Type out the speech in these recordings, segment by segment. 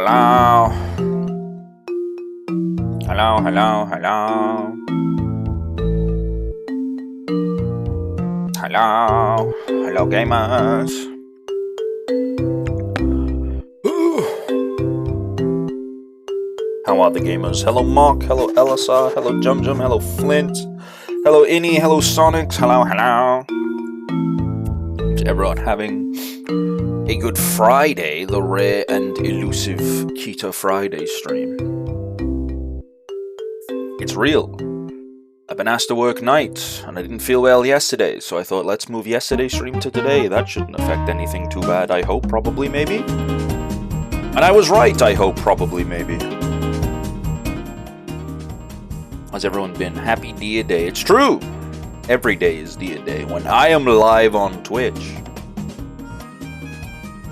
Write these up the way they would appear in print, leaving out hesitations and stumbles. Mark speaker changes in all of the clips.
Speaker 1: Hello. Hello, hello, hello. Hello. Hello, gamers. How are the gamers? Hello, Mark. Hello, Elisar. Hello, Jum. Hello, Flint. Hello, Innie. Hello, Sonics. Hello, hello. Is everyone having a good Friday? The rare and elusive Kita Friday stream. It's real. I've been asked to work night, and I didn't feel well yesterday, so I thought let's move yesterday's stream to today. That shouldn't affect anything too bad, I hope, probably, maybe. And I was right, I hope, probably, maybe. How's everyone been? Happy Dia Day. It's true! Every day is Dia Day when I am live on Twitch.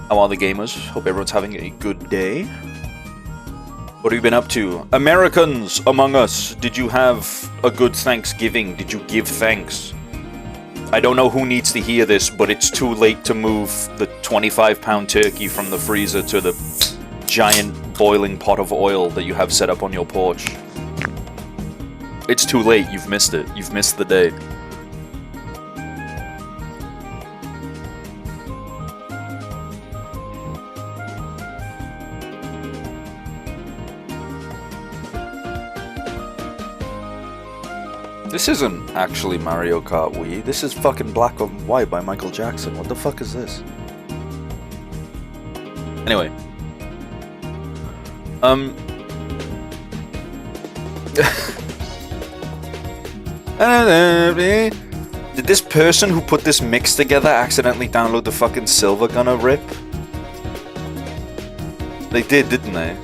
Speaker 1: How are the gamers? Hope everyone's having a good day. What have you been up to? Americans among us, did you have a good Thanksgiving? Did you give thanks? I don't know who needs to hear this, but it's too late to move the 25-pound turkey from the freezer to the giant boiling pot of oil that you have set up on your porch. It's too late, you've missed it. You've missed the day. This isn't actually Mario Kart Wii. This is fucking Black and White by Michael Jackson. What the fuck is this? Anyway. Did this person who put this mix together accidentally download the fucking Silver Gunner rip? They did, didn't they?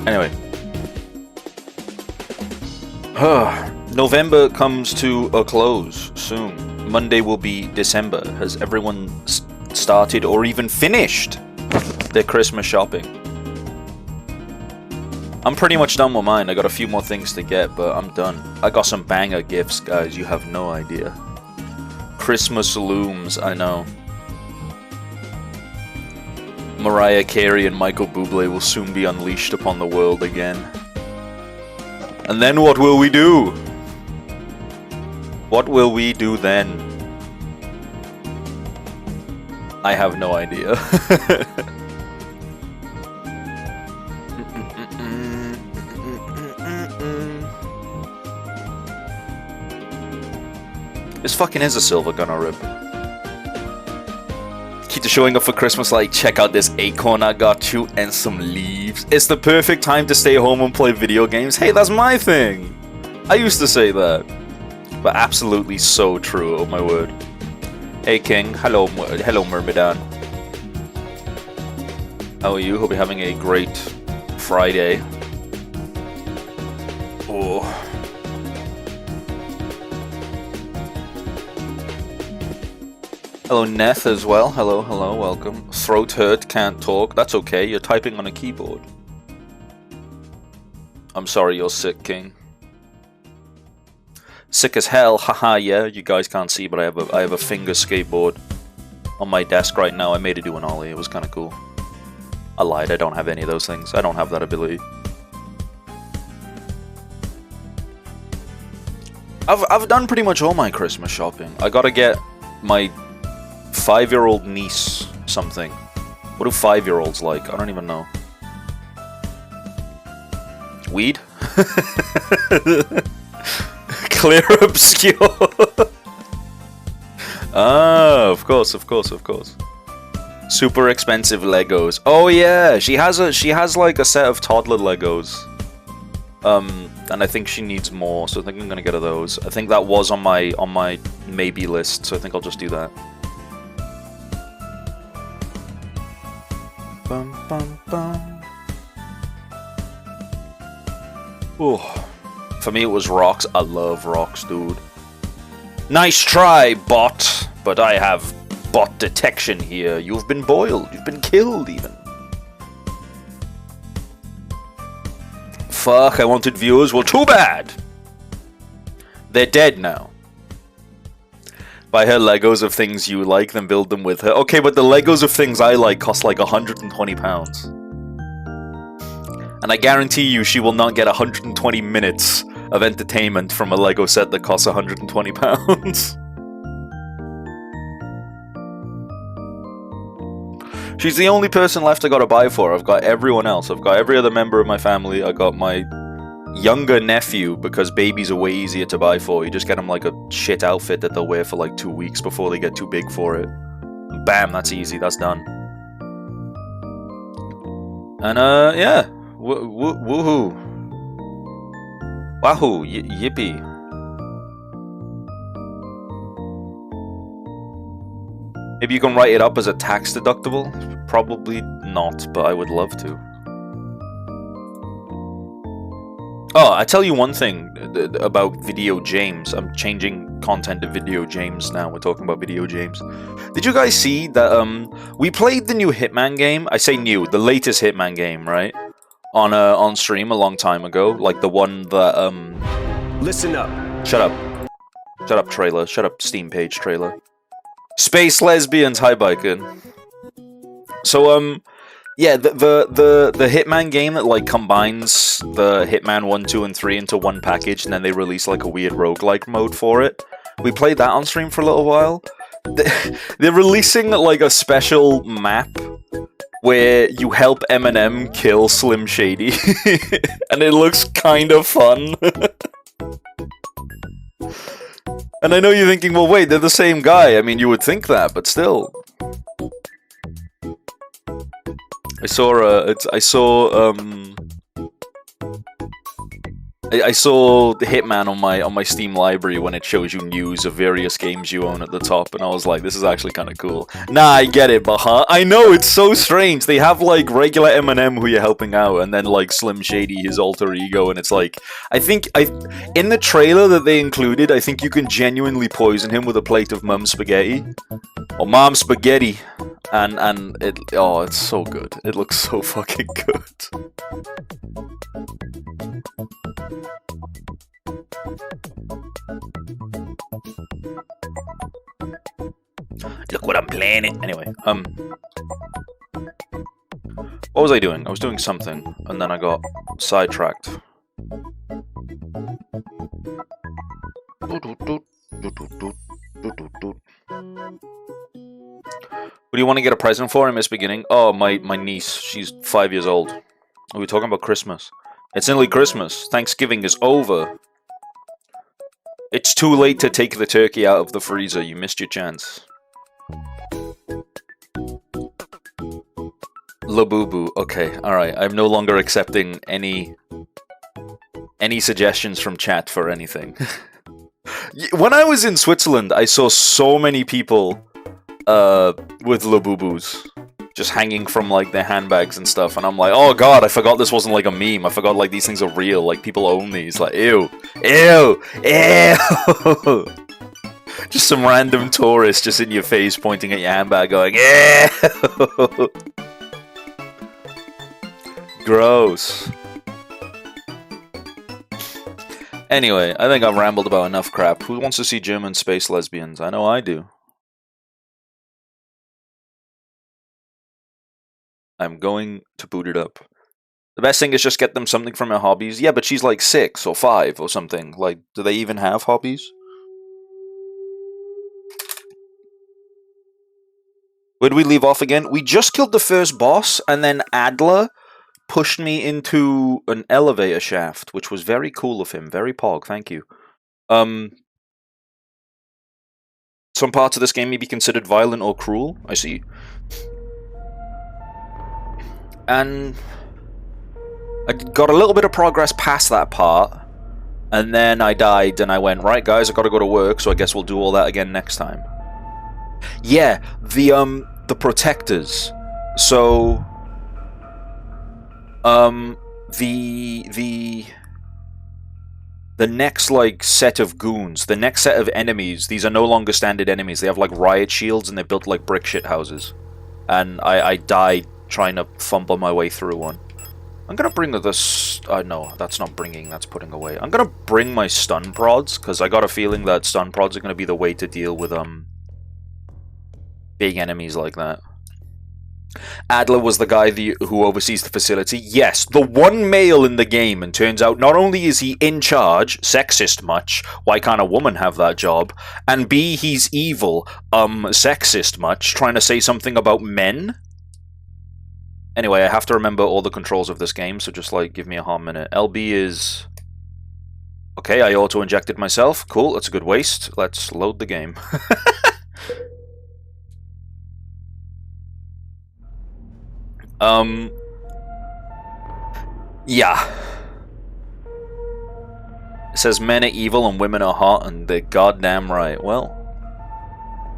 Speaker 1: Anyway. November comes to a close soon. Monday will be December. Has everyone started or even finished their Christmas shopping? I'm pretty much done with mine. I got a few more things to get, but I'm done. I got some banger gifts, guys. You have no idea. Christmas looms, I know. Mariah Carey and Michael Bublé will soon be unleashed upon the world again. And then what will we do? What will we do then? I have no idea. This fucking is a Silver Gunner rip. Kita showing up for Christmas like, check out this acorn I got you and some leaves. It's the perfect time to stay home and play video games. Hey, that's my thing. I used to say that. But absolutely so true, oh my word. Hey King, hello Myrmidon. How are you? Hope you're having a great Friday. Oh. Hello Neth as well. Hello, welcome. Throat hurt, can't talk. That's okay, you're typing on a keyboard. I'm sorry you're sick, King. Sick as hell, haha, yeah, you guys can't see, but I have a finger skateboard on my desk right now. I made it do an ollie, it was kinda cool. I lied, I don't have any of those things. I don't have that ability. I've done pretty much all my Christmas shopping. I gotta get my 5-year-old niece something. What do 5-year-olds like? I don't even know. Weed? Clear obscure. Ah, of course. Super expensive Legos. Oh yeah, she has like a set of toddler Legos. And I think she needs more, so I think I'm gonna get her those. I think that was on my maybe list, so I think I'll just do that. Bum bum bum. Oh. For me, it was rocks. I love rocks, dude. Nice try, bot. But I have bot detection here. You've been boiled. You've been killed, even. Fuck, I wanted viewers. Well, too bad. They're dead now. Buy her Legos of things you like, then build them with her. Okay, but the Legos of things I like cost like £120. And I guarantee you she will not get 120 minutes of entertainment from a Lego set that costs £120. She's the only person left I gotta buy for. I've got everyone else. I've got every other member of my family. I got my younger nephew, because babies are way easier to buy for. You just get them like a shit outfit that they'll wear for like 2 weeks before they get too big for it. Bam, that's easy. That's done. And yeah. Woohoo. Wahoo. Yippee. Maybe you can write it up as a tax deductible? Probably not, but I would love to. Oh, I tell you one thing about video games. I'm changing content to video games now. We're talking about video games. Did you guys see that we played the new Hitman game? I say new, the latest Hitman game, right? On stream a long time ago, like the one that
Speaker 2: Listen up.
Speaker 1: Shut up. Shut up, trailer. Shut up, Steam page trailer. Space lesbians, hi biking. So yeah, the Hitman game that like combines the Hitman 1, 2, and 3 into one package, and then they release like a weird roguelike mode for it. We played that on stream for a little while. They're releasing like a special map where you help Eminem kill Slim Shady, and it looks kind of fun. And I know you're thinking, well, wait, they're the same guy. I mean, you would think that, but still. I saw the Hitman on my Steam library when it shows you news of various games you own at the top, and I was like, this is actually kind of cool. Nah, I get it, but huh? I know, it's so strange. They have like regular Eminem who you're helping out, and then like Slim Shady, his alter ego, and it's like, in the trailer that they included, I think you can genuinely poison him with a plate of mum spaghetti. Or mom spaghetti. And it's so good. It looks so fucking good. Look what I'm planning. Anyway, what was I doing? I was doing something, and then I got sidetracked. What do you want to get a present for in this beginning? Oh, my niece. She's 5 years old. Are we talking about Christmas? It's nearly Christmas. Thanksgiving is over. It's too late to take the turkey out of the freezer. You missed your chance. Labubu. Okay, alright. I'm no longer accepting any suggestions from chat for anything. When I was in Switzerland, I saw so many people with Labubus just hanging from like their handbags and stuff, and I'm like, oh god, I forgot this wasn't like a meme. I forgot like these things are real, like people own these. Like, ew, ew, ew. Just some random tourist just in your face pointing at your handbag going, ew. Gross. Anyway, I think I've rambled about enough crap. Who wants to see German space lesbians? I know I do. I'm going to boot it up. The best thing is just get them something from her hobbies. Yeah, but she's like 6 or 5 or something. Like, do they even have hobbies? Where do we leave off again? We just killed the first boss, and then Adler pushed me into an elevator shaft, which was very cool of him. Very pog, thank you. Some parts of this game may be considered violent or cruel. I see. And I got a little bit of progress past that part, and then I died, and I went, right guys, I gotta go to work, so I guess we'll do all that again next time. Yeah, the protectors. So the next like set of goons, the next set of enemies, these are no longer standard enemies. They have like riot shields, and they're built like brick shit houses. And I died trying to fumble my way through one. I'm gonna bring this... no, that's not bringing, that's putting away. I'm gonna bring my stun prods, because I got a feeling that stun prods are gonna be the way to deal with, big enemies like that. Adler was the guy who oversees the facility. Yes, the one male in the game, and turns out not only is he in charge, sexist much, why can't a woman have that job, and B, he's evil, sexist much, trying to say something about men? Anyway, I have to remember all the controls of this game, so just, like, give me a hot minute. LB is... Okay, I auto-injected myself. Cool, that's a good waste. Let's load the game. Yeah. It says men are evil and women are hot, and they're goddamn right. Well,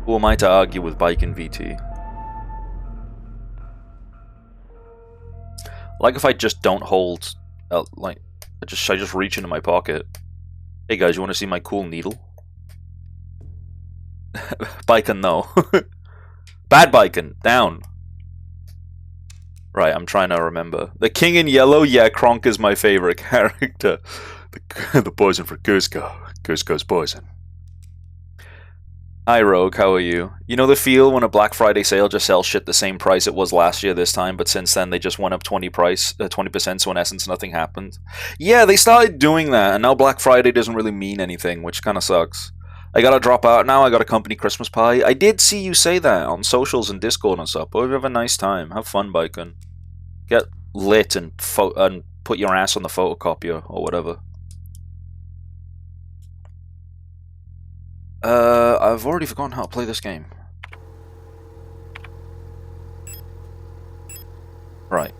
Speaker 1: who am I to argue with Bike and VT? Like if I just don't hold, like, I just reach into my pocket. Hey guys, you want to see my cool needle? Biken, no. Bad Biken, down. Right, I'm trying to remember. The King in Yellow, yeah, Kronk is my favorite character. The poison for Cusco. Cusco's poison. Hi Rogue, how are you? You know the feel when a Black Friday sale just sells shit the same price it was last year this time, but since then they just went up 20%, so in essence nothing happened? Yeah, they started doing that, and now Black Friday doesn't really mean anything, which kind of sucks. I gotta drop out now, I got a company Christmas pie. I did see you say that on socials and Discord and stuff. Hope you have a nice time. Have fun, Biken. Get lit and put your ass on the photocopier or whatever. I've already forgotten how to play this game. Right.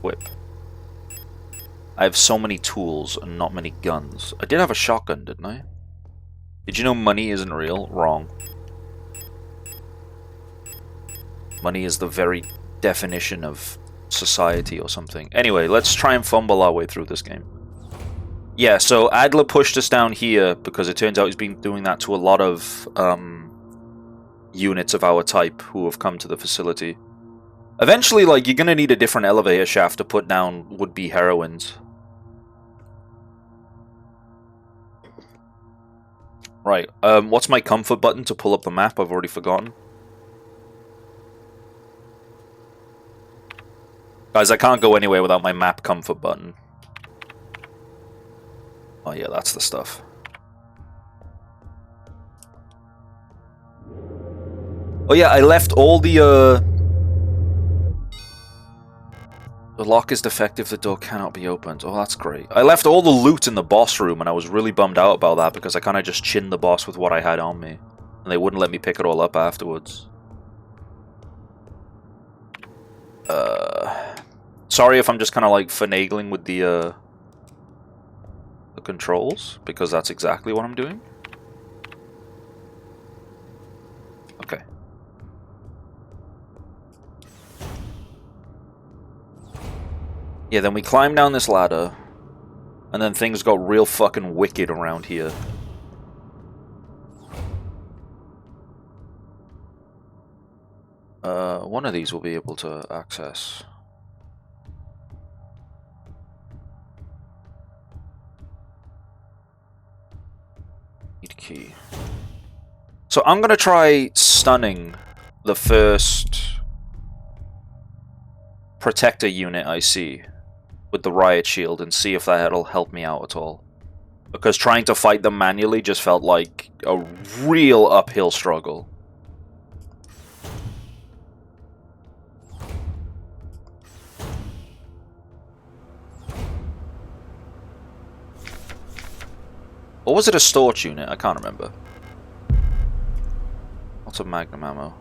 Speaker 1: Whip. I have so many tools and not many guns. I did have a shotgun, didn't I? Did you know money isn't real? Wrong. Money is the very definition of society or something. Anyway, let's try and fumble our way through this game. Yeah, so Adler pushed us down here because it turns out he's been doing that to a lot of units of our type who have come to the facility. Eventually, like, you're gonna need a different elevator shaft to put down would-be heroines. Right, what's my comfort button to pull up the map? I've already forgotten. Guys, I can't go anywhere without my map comfort button. Oh yeah, that's the stuff. Oh yeah, I left all the lock is defective, the door cannot be opened. Oh, that's great. I left all the loot in the boss room, and I was really bummed out about that, because I kind of just chinned the boss with what I had on me. And they wouldn't let me pick it all up afterwards. Sorry if I'm just kind of like finagling with the controls, because that's exactly what I'm doing. Okay. Yeah, then we climbed down this ladder, and then things got real fucking wicked around here. One of these will be able to access. Need key. So I'm gonna try stunning the first protector unit I see with the riot shield and see if that'll help me out at all. Because trying to fight them manually just felt like a real uphill struggle. Or was it a Storch unit? I can't remember. Lots of magnum ammo.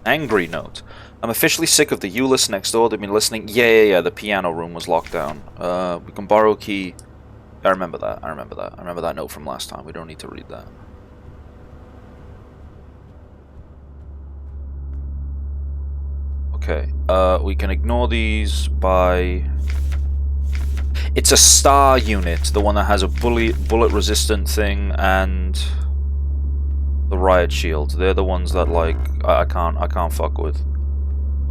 Speaker 1: Angry note. I'm officially sick of the Euless next door. They've been listening. Yeah. The piano room was locked down. We can borrow a key. I remember that. I remember that note from last time. We don't need to read that. Okay. We can ignore these by... It's a star unit, the one that has a bullet-resistant thing and the riot shield. They're the ones that, like, I can't fuck with.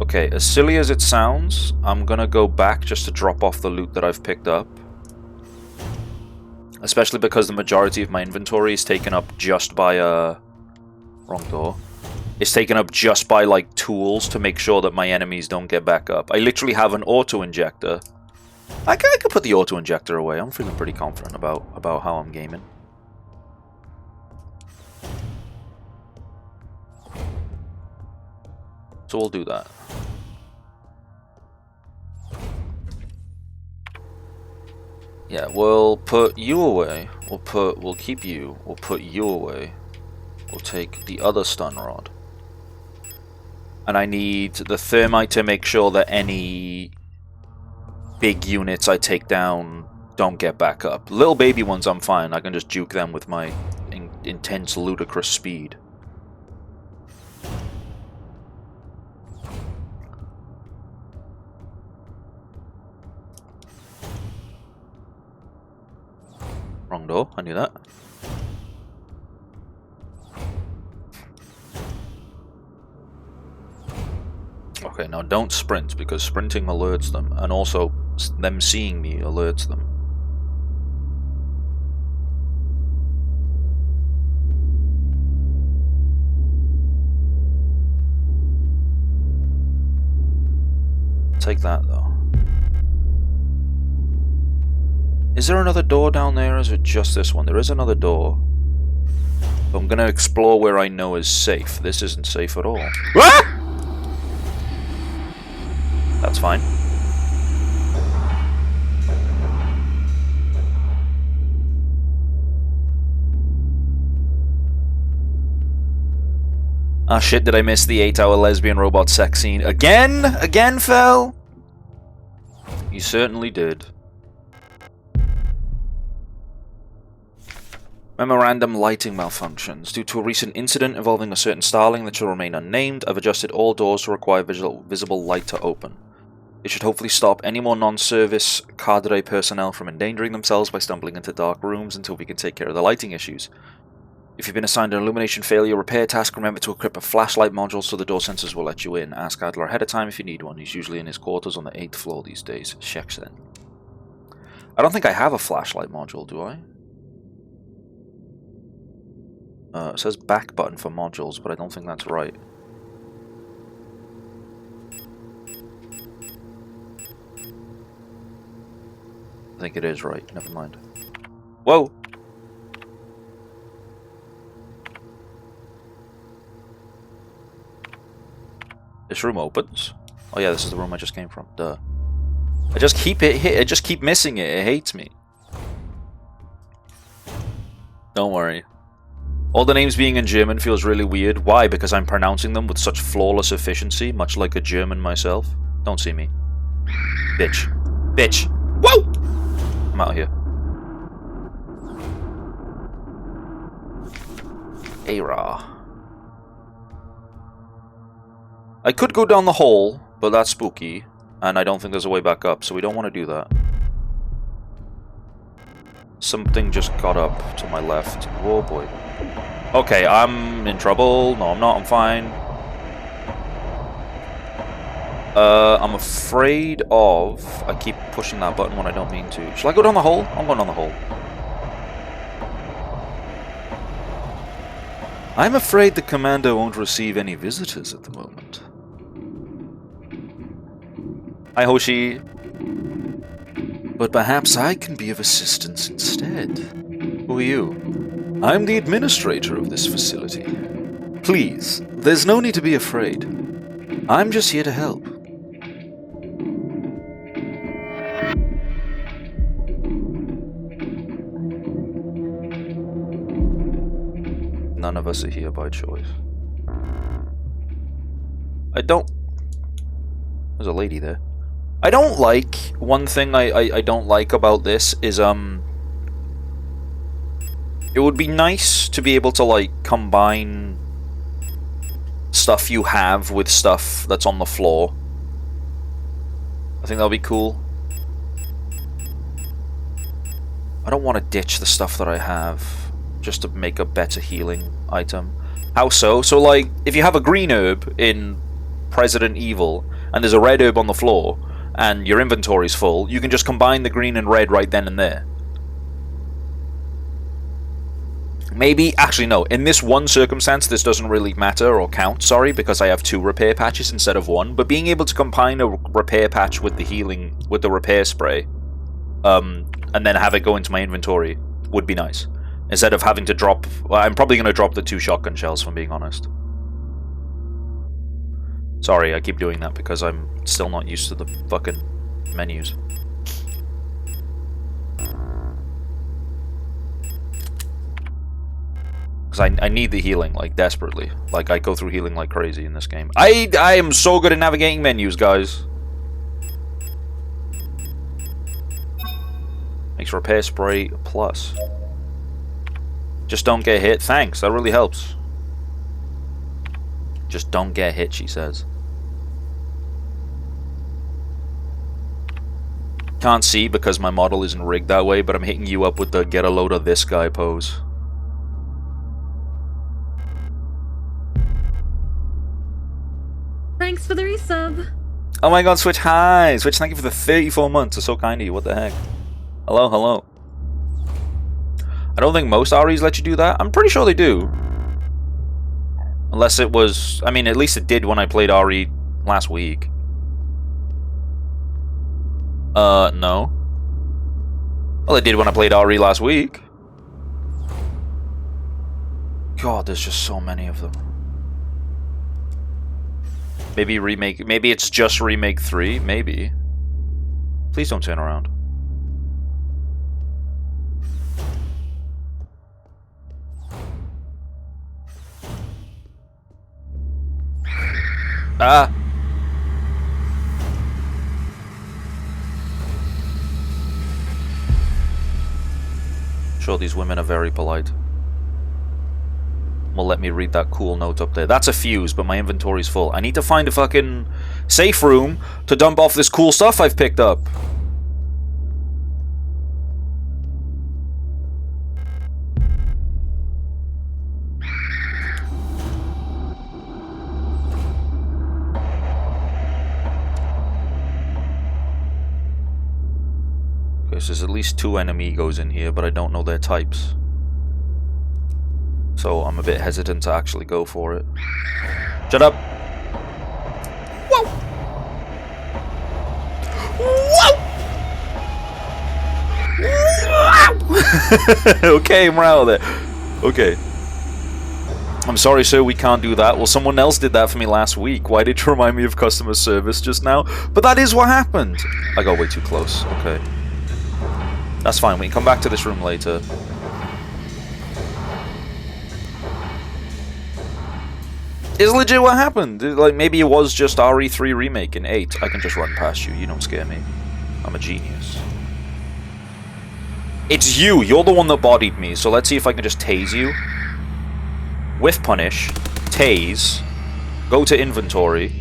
Speaker 1: Okay, as silly as it sounds, I'm gonna go back just to drop off the loot that I've picked up. Especially because the majority of my inventory is taken up just by wrong door. is taken up just by, like, tools to make sure that my enemies don't get back up. I literally have an auto-injector. I could put the auto-injector away. I'm feeling pretty confident about how I'm gaming. So we'll do that. Yeah, we'll put you away. We'll keep you. We'll put you away. We'll take the other stun rod. And I need the thermite to make sure that any big units I take down don't get back up. Little baby ones I'm fine. I can just juke them with my intense ludicrous speed. Wrong door, I knew that. Okay, now don't sprint, because sprinting alerts them, and also them seeing me alerts them. Take that, though. Is there another door down there, or is it just this one? There is another door. But I'm gonna explore where I know is safe. This isn't safe at all. Ah! That's fine. Ah shit, did I miss the 8-hour lesbian robot sex scene? Again? Again, Fel? You certainly did. Memorandum: lighting malfunctions. Due to a recent incident involving a certain starling that shall remain unnamed, I've adjusted all doors to require visible light to open. It should hopefully stop any more non-service cadre personnel from endangering themselves by stumbling into dark rooms until we can take care of the lighting issues. If you've been assigned an illumination failure repair task, remember to equip a flashlight module so the door sensors will let you in. Ask Adler ahead of time if you need one. He's usually in his quarters on the 8th floor these days. Checks then. I don't think I have a flashlight module, do I? It says back button for modules, but I don't think that's right. I think it is right, never mind. Whoa! This room opens. Oh yeah, this is the room I just came from. Duh. I just keep missing it. It hates me. Don't worry. All the names being in German feels really weird. Why? Because I'm pronouncing them with such flawless efficiency, much like a German myself. Don't see me. Bitch. Bitch. Whoa! I'm out of here. Ara. I could go down the hole, but that's spooky, and I don't think there's a way back up, so we don't want to do that. Something just got up to my left. Oh boy. Okay, I'm in trouble. No, I'm not. I'm fine. I'm afraid of... I keep pushing that button when I don't mean to. Shall I go down the hole? I'm going down the hole. I'm afraid the commander won't receive any visitors at the moment. Hi, Hoshi. But perhaps I can be of assistance instead. Who are you? I'm the administrator of this facility. Please, there's no need to be afraid. I'm just here to help. None of us are here by choice. I don't... There's a lady there. I don't like... One thing I don't like about this is, it would be nice to be able to, like, combine stuff you have with stuff that's on the floor. I think that'll be cool. I don't want to ditch the stuff that I have just to make a better healing item. How so? So, like, if you have a green herb in Resident Evil, and there's a red herb on the floor, and your inventory's full, you can just combine the green and red right then and there. Maybe, actually no, in this one circumstance this doesn't really matter or count, sorry, because I have 2 repair patches instead of 1, but being able to combine a repair patch with the healing, with the repair spray, and then have it go into my inventory would be nice. Instead of having to drop, well, I'm probably going to drop the 2 shotgun shells, if I'm being honest. Sorry, I keep doing that because I'm still not used to the fucking menus. I need the healing, like, desperately. Like, I go through healing like crazy in this game. I am so good at navigating menus, guys. Makes repair spray plus. Just don't get hit. Thanks, that really helps. Just don't get hit, she says. Can't see because my model isn't rigged that way, but I'm hitting you up with the get a load of this guy pose.
Speaker 2: Thanks for the resub.
Speaker 1: Oh my god, Switch, hi! Switch, thank you for the 34 months. It's so kind of you, what the heck? Hello, hello. I don't think most REs let you do that. I'm pretty sure they do. Unless it was... I mean, at least it did when I played RE last week. No. Well, it did when I played RE last week. God, there's just so many of them. Maybe remake... Maybe it's just Remake 3? Maybe. Please don't turn around. Ah! Sure, these women are very polite. Will let me read that cool note up there. That's a fuse, but my inventory's full. I need to find a fucking safe room to dump off this cool stuff I've picked up. Okay, so there's at least 2 enemigos in here, but I don't know their types. So I'm a bit hesitant to actually go for it. Shut up! Whoa! Whoa! Okay, I'm out of there. Okay. I'm sorry, sir, we can't do that. Well, someone else did that for me last week. Why did you remind me of customer service just now? But that is what happened. I got way too close. Okay. That's fine. We can come back to this room later. It's legit what happened. Like, maybe it was just RE3 Remake in 8. I can just run past you. You don't scare me. I'm a genius. It's you. You're the one that bodied me. So let's see if I can just tase you. Whiff punish. Tase. Go to inventory.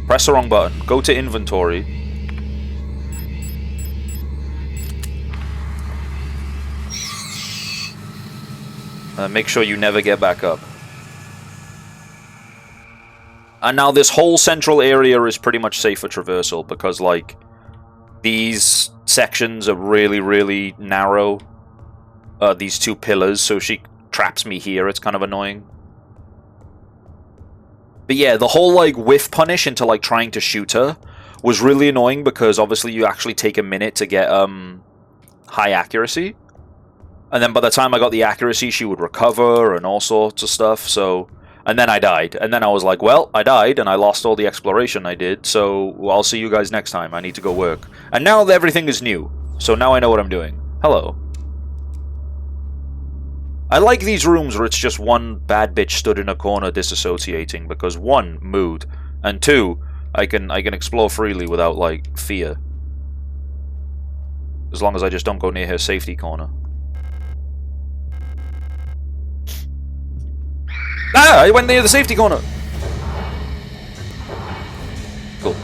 Speaker 1: Press the wrong button. Go to inventory. Make sure you never get back up. And now this whole central area is pretty much safe for traversal, because, like, these sections are really, really narrow. These 2 pillars, so she traps me here. It's kind of annoying. But yeah, the whole, like, whiff punish into, like, trying to shoot her was really annoying, because obviously you actually take a minute to get, high accuracy. And then by the time I got the accuracy, she would recover and all sorts of stuff, so... And then I died. And then I was like, well, I died and I lost all the exploration I did, so I'll see you guys next time. I need to go work. And now everything is new, so now I know what I'm doing. Hello. I like these rooms where it's just one bad bitch stood in a corner disassociating, because 1, mood, and 2, I can explore freely without, like, fear. As long as I just don't go near her safety corner. Ah! I went near the safety corner! Cool.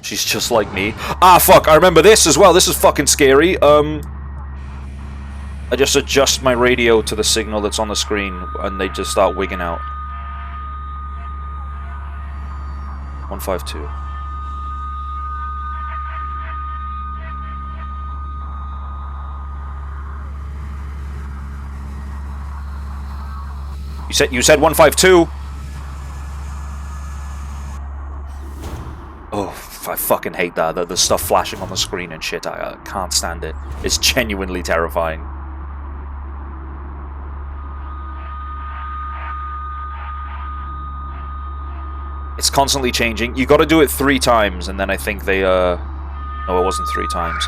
Speaker 1: She's just like me. Ah, fuck! I remember this as well. This is fucking scary. I just adjust my radio to the signal that's on the screen, and they just start wigging out. 152. You said 152. Oh, I fucking hate that. The stuff flashing on the screen and shit. I can't stand it. It's genuinely terrifying. It's constantly changing. You got to do it 3 times, and then I think they no, it wasn't 3 times.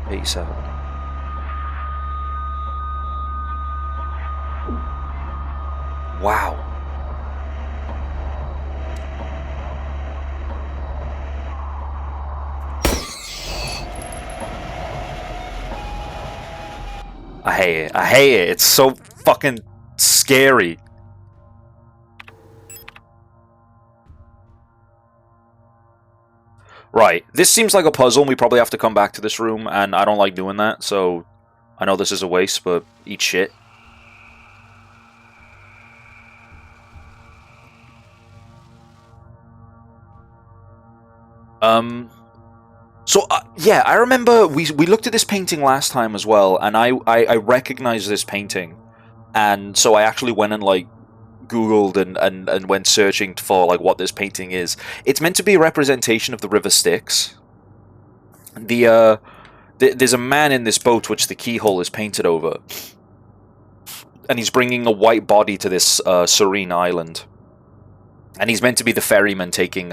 Speaker 1: $87. Wow. I hate it. I hate it. It's so fucking scary. Right. This seems like a puzzle, and we probably have to come back to this room, and I don't like doing that, so I know this is a waste, but eat shit. So, yeah, I remember we looked at this painting last time as well, and I recognized this painting. And so I actually went and, like, Googled and went searching for, like, what this painting is. It's meant to be a representation of the River Styx. There's a man in this boat which the keyhole is painted over. And he's bringing a white body to this serene island. And he's meant to be the ferryman taking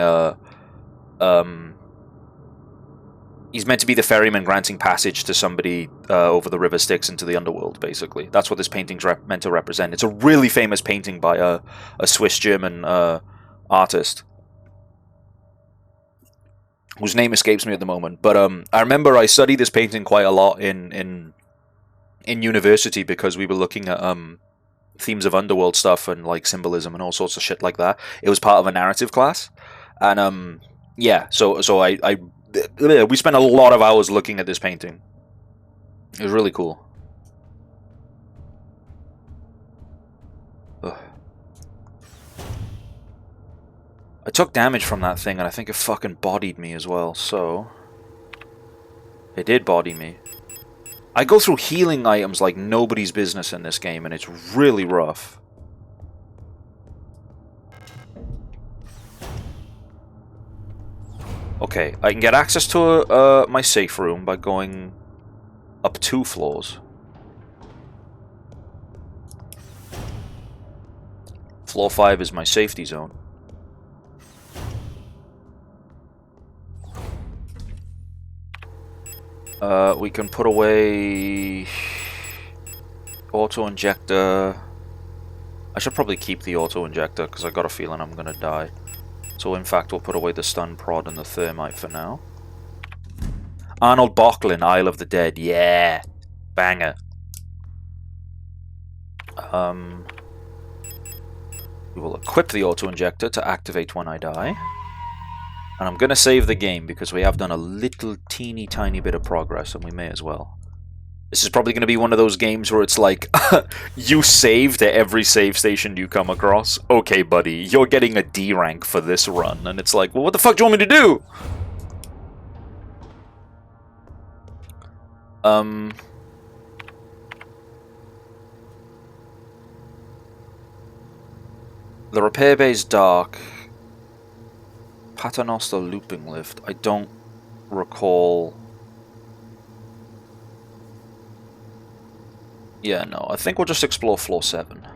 Speaker 1: he's meant to be the ferryman granting passage to somebody over the River Styx into the underworld, basically. That's what this painting's meant to represent. It's a really famous painting by a Swiss-German artist, whose name escapes me at the moment. But I remember I studied this painting quite a lot in university because we were looking at themes of underworld stuff and like symbolism and all sorts of shit like that. It was part of a narrative class, and yeah, so we spent a lot of hours looking at this painting. It was really cool. Ugh. I took damage from that thing, and I think it fucking bodied me as well, so... It did body me. I go through healing items like nobody's business in this game, and it's really rough. Okay, I can get access to my safe room by going up 2 floors. Floor 5 is my safety zone. We can put away auto-injector. I should probably keep the auto-injector because I got a feeling I'm gonna die. So in fact, we'll put away the stun prod and the thermite for now. Arnold Bocklin, Isle of the Dead. Yeah! Banger. We will equip the auto-injector to activate when I die. And I'm going to save the game because we have done a little teeny tiny bit of progress, and we may as well. This is probably going to be one of those games where it's like, you saved at every save station you come across. Okay, buddy, you're getting a D rank for this run. And it's like, well, what the fuck do you want me to do? The repair bay is dark. Paternoster looping lift. I don't recall... Yeah, no, I think we'll just explore floor 7.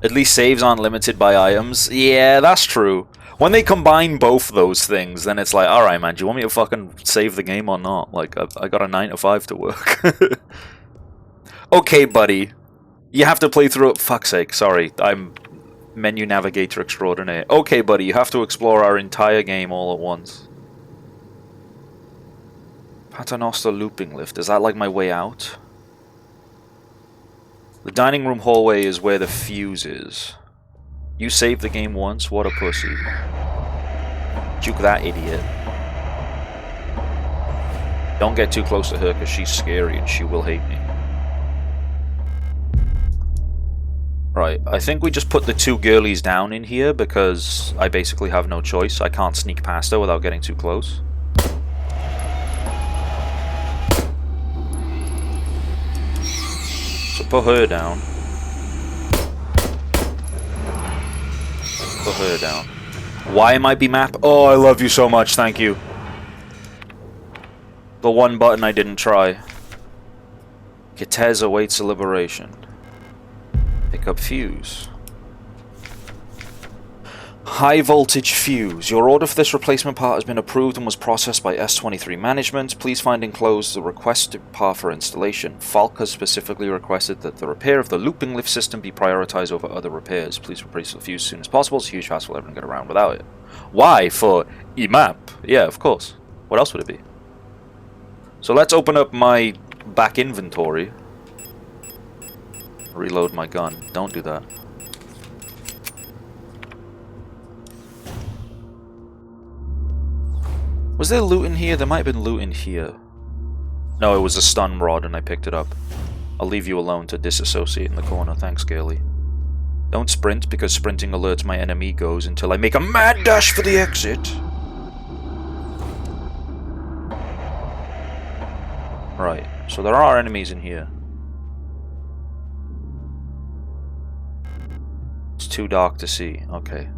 Speaker 1: At least saves aren't limited by items. Yeah, that's true. When they combine both those things, then it's like, alright man, do you want me to fucking save the game or not? Like, I got a 9 to 5 to work. Okay, buddy. You have to play through it. Fuck's sake, sorry. I'm menu navigator extraordinaire. Okay, buddy, you have to explore our entire game all at once. Paternoster looping lift. Is that like my way out? The dining room hallway is where the fuse is. You saved the game once? What a pussy. Juke that idiot. Don't get too close to her because she's scary and she will hate me. Right, I think we just put the 2 girlies down in here because I basically have no choice. I can't sneak past her without getting too close. So put her down. Put her down. Why might be map? Oh, I love you so much, thank you. The one button I didn't try. Kitez awaits liberation. Pick up fuse. High voltage fuse. Your order for this replacement part has been approved and was processed by S23 management. Please find enclosed the requested part for installation. Falk has specifically requested that the repair of the looping lift system be prioritized over other repairs. Please replace the fuse as soon as possible. It's a huge hassle, everyone get around without it. Why? For EMAP? Yeah, of course. What else would it be? So let's open up my back inventory. Reload my gun. Don't do that. Was there loot in here? There might have been loot in here. No, it was a stun rod and I picked it up. I'll leave you alone to disassociate in the corner. Thanks, Girly. Don't sprint, because sprinting alerts my enemy goes until I make a mad dash for the exit. Right, so there are enemies in here. It's too dark to see. Okay.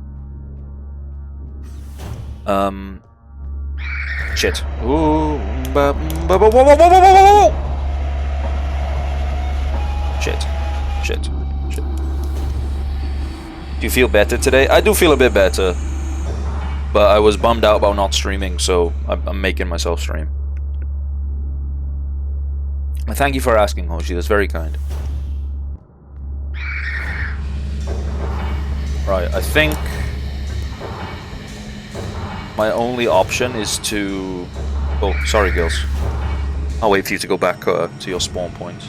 Speaker 1: Shit. Ooh. Shit. Shit. Shit. Do you feel better today? I do feel a bit better. But I was bummed out about not streaming, so I'm making myself stream. Thank you for asking, Hoshi. That's very kind. Right, I think my only option is to... Oh, sorry, girls. I'll wait for you to go back to your spawn point.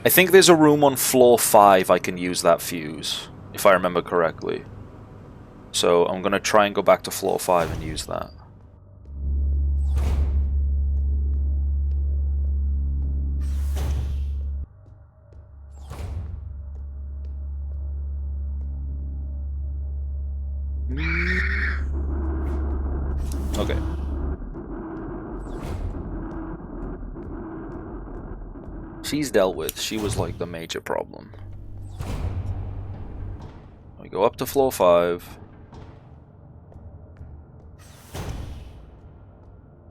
Speaker 1: I think there's a room on floor 5 I can use that fuse, if I remember correctly. So I'm going to try and go back to floor 5 and use that. Okay. She's dealt with. She was like the major problem. We go up to floor 5.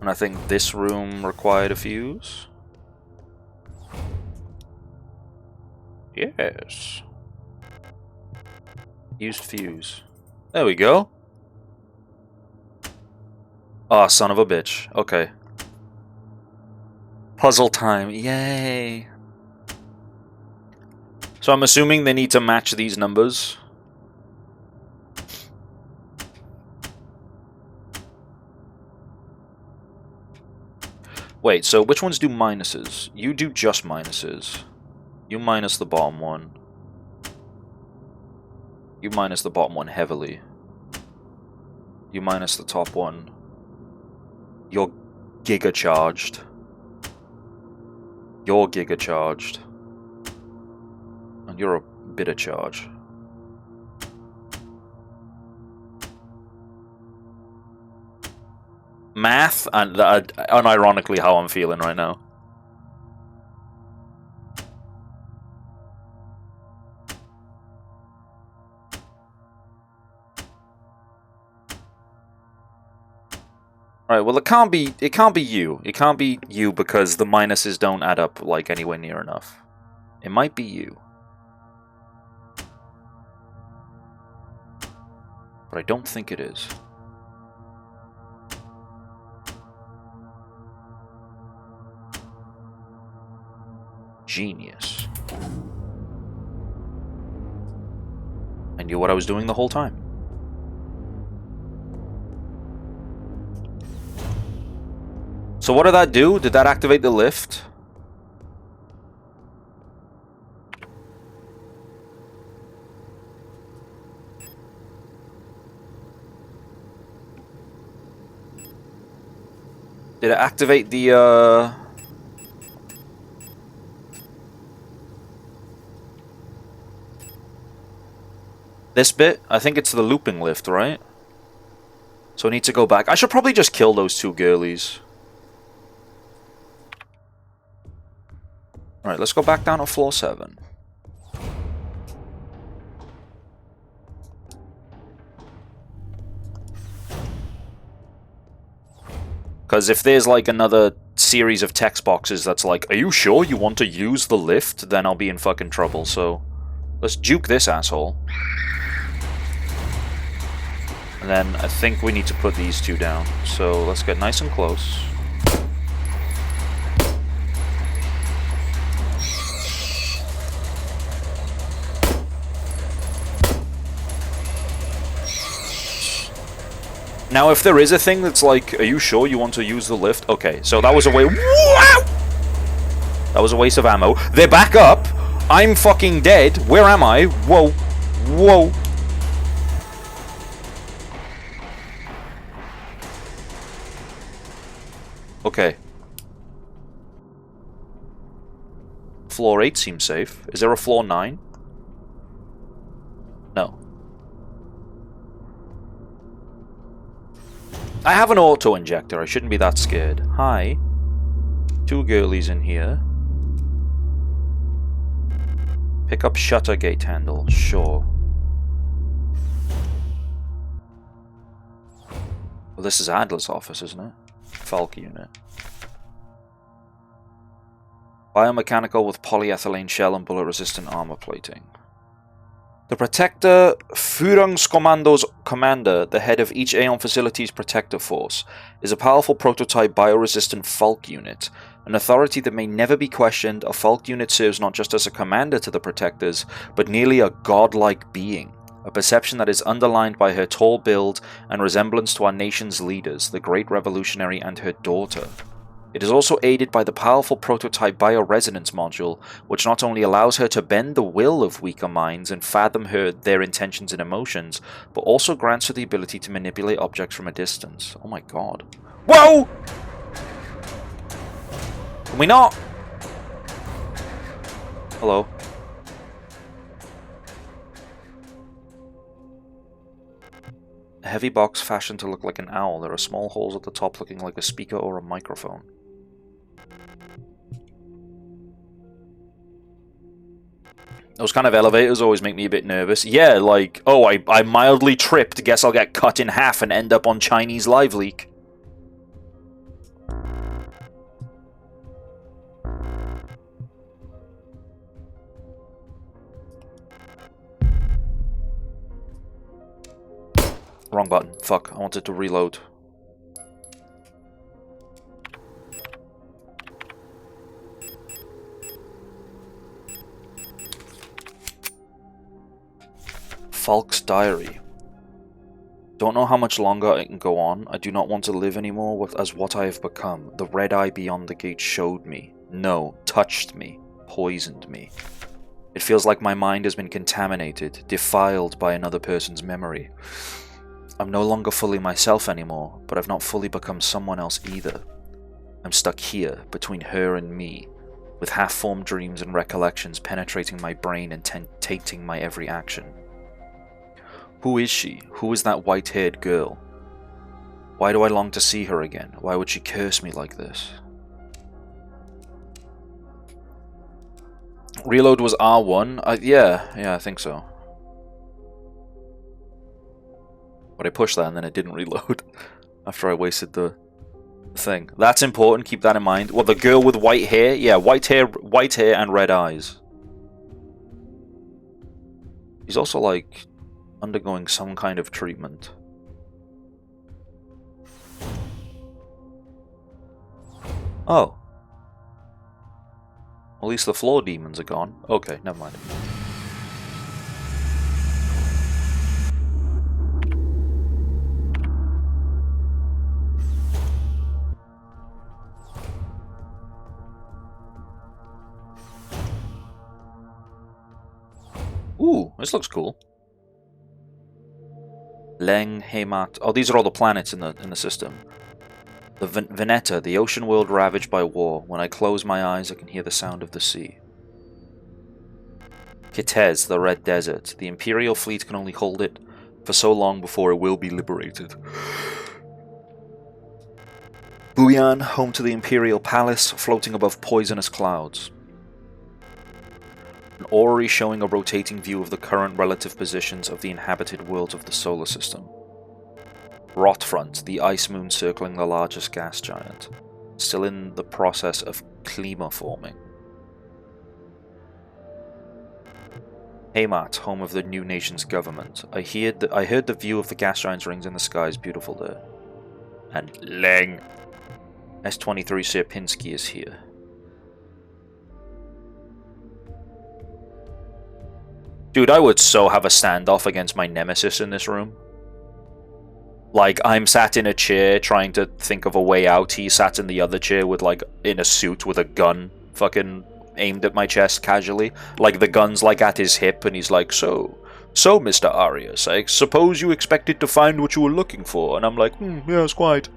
Speaker 1: And I think this room required a fuse. Yes. Used fuse. There we go. Ah, oh, son of a bitch. Okay. Puzzle time. Yay. So I'm assuming they need to match these numbers. Wait, so which ones do minuses? You do just minuses. You minus the bottom one. You minus the bottom one heavily. You minus the top one. You're giga charged. You're giga charged. And you're a bit of charge. Math, and unironically how I'm feeling right now. Right, well it can't be you. It can't be you because the minuses don't add up like anywhere near enough. It might be you. But I don't think it is. Genius. I knew what I was doing the whole time. So what did that do? Did that activate the lift? Did it activate the, this bit? I think it's the looping lift, right? So I need to go back. I should probably just kill those two girlies. Alright, let's go back down to floor 7. Because if there's like another series of text boxes that's like, are you sure you want to use the lift? Then I'll be in fucking trouble, so let's juke this asshole. And then I think we need to put these two down. So let's get nice and close. Now, if there is a thing that's like, are you sure you want to use the lift? Okay, so that was a waste. That was a waste of ammo. They're back up. I'm fucking dead. Where am I? Whoa. Whoa. Okay. Floor 8 seems safe. Is there a floor 9? No. I have an auto-injector. I shouldn't be that scared. Hi. 2 girlies in here. Pick up shutter gate handle. Sure. Well, this is Adler's office, isn't it? Falk unit. Biomechanical with polyethylene shell and bullet-resistant armor plating. The Protector Führungskommando's commander, the head of each Aeon facility's protector force, is a powerful prototype bioresistant Falk unit. An authority that may never be questioned, a Falk unit serves not just as a commander to the Protectors, but nearly a godlike being. A perception that is underlined by her tall build and resemblance to our nation's leaders, the Great Revolutionary and her daughter. It is also aided by the powerful prototype bioresonance module, which not only allows her to bend the will of weaker minds and fathom their intentions and emotions, but also grants her the ability to manipulate objects from a distance. Oh my god. Whoa! Can we not? Hello. A heavy box fashioned to look like an owl. There are small holes at the top looking like a speaker or a microphone. Those kind of elevators always make me a bit nervous. Yeah, like, oh, I mildly tripped. Guess I'll get cut in half and end up on Chinese Live Leak. Wrong button. Fuck, I wanted to reload. Falk's diary. Don't know how much longer it can go on. I do not want to live anymore as what I have become. The red eye beyond the gate showed me. No, touched me. Poisoned me. It feels like my mind has been contaminated, defiled by another person's memory. I'm no longer fully myself anymore, but I've not fully become someone else either. I'm stuck here, between her and me, with half-formed dreams and recollections penetrating my brain and tainting my every action. Who is she? Who is that white-haired girl? Why do I long to see her again? Why would she curse me like this? Reload was R1? Yeah, I think so. But I pushed that and then it didn't reload after I wasted the thing. That's important, keep that in mind. Well, the girl with white hair? Yeah, white hair and red eyes. He's also, like, undergoing some kind of treatment. Oh. At least the floor demons are gone. Okay, never mind. Ooh, this looks cool. Leng, Heimat. Oh, these are all the planets in the system. The Veneta, the ocean world ravaged by war. When I close my eyes, I can hear the sound of the sea. Kitez, the Red Desert. The Imperial fleet can only hold it for so long before it will be liberated. Buyan, home to the Imperial Palace, floating above poisonous clouds. An orrery showing a rotating view of the current relative positions of the inhabited worlds of the solar system. Rot front, the ice moon circling the largest gas giant. Still in the process of klima forming. Heimat, home of the new nation's government. I heard the view of the gas giant's rings in the sky is beautiful there. And Leng. S-23 Sierpinski is here. Dude, I would so have a standoff against my nemesis in this room. Like, I'm sat in a chair trying to think of a way out. He sat in the other chair with, like, in a suit with a gun fucking aimed at my chest casually. Like, the gun's, like, at his hip, and he's like, So, Mr. Arias, I suppose you expected to find what you were looking for. And I'm like, yes, quite.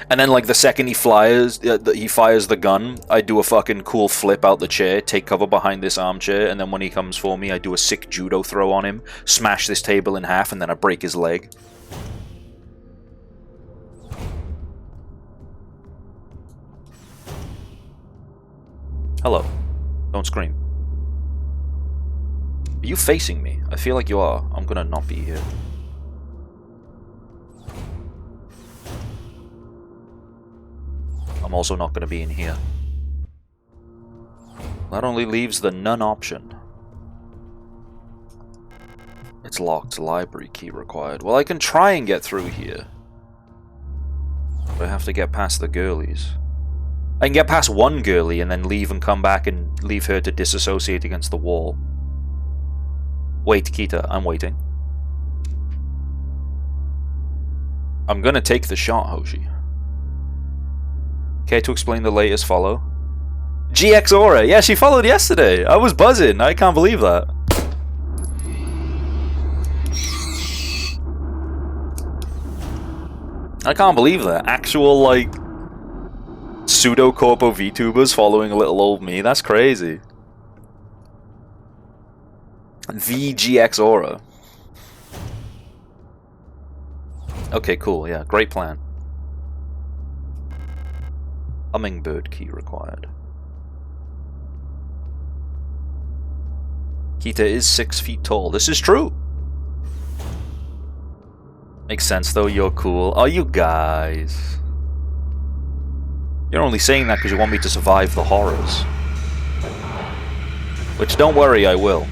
Speaker 1: And then, like, the second he fires the gun, I do a fucking cool flip out the chair, take cover behind this armchair, and then when he comes for me, I do a sick judo throw on him, smash this table in half, and then I break his leg. Hello. Don't scream. Are you facing me? I feel like you are. I'm gonna not be here. I'm also not going to be in here. That only leaves the none option. It's locked. Library key required. Well, I can try and get through here. But I have to get past the girlies. I can get past one girly and then leave and come back and leave her to disassociate against the wall. Wait, Kita. I'm waiting. I'm going to take the shot, Hoshi. Okay, to explain the latest follow. GX Aura! Yeah, she followed yesterday! I was buzzing! I can't believe that. I can't believe that. Actual, like, pseudo-corpo VTubers following a little old me. That's crazy. The GX Aura. Okay, cool. Yeah, great plan. Hummingbird key required. Kita is 6 feet tall. This is true. Makes sense though, you're cool. Oh, you guys. You're only saying that because you want me to survive the horrors. Which, don't worry, I will.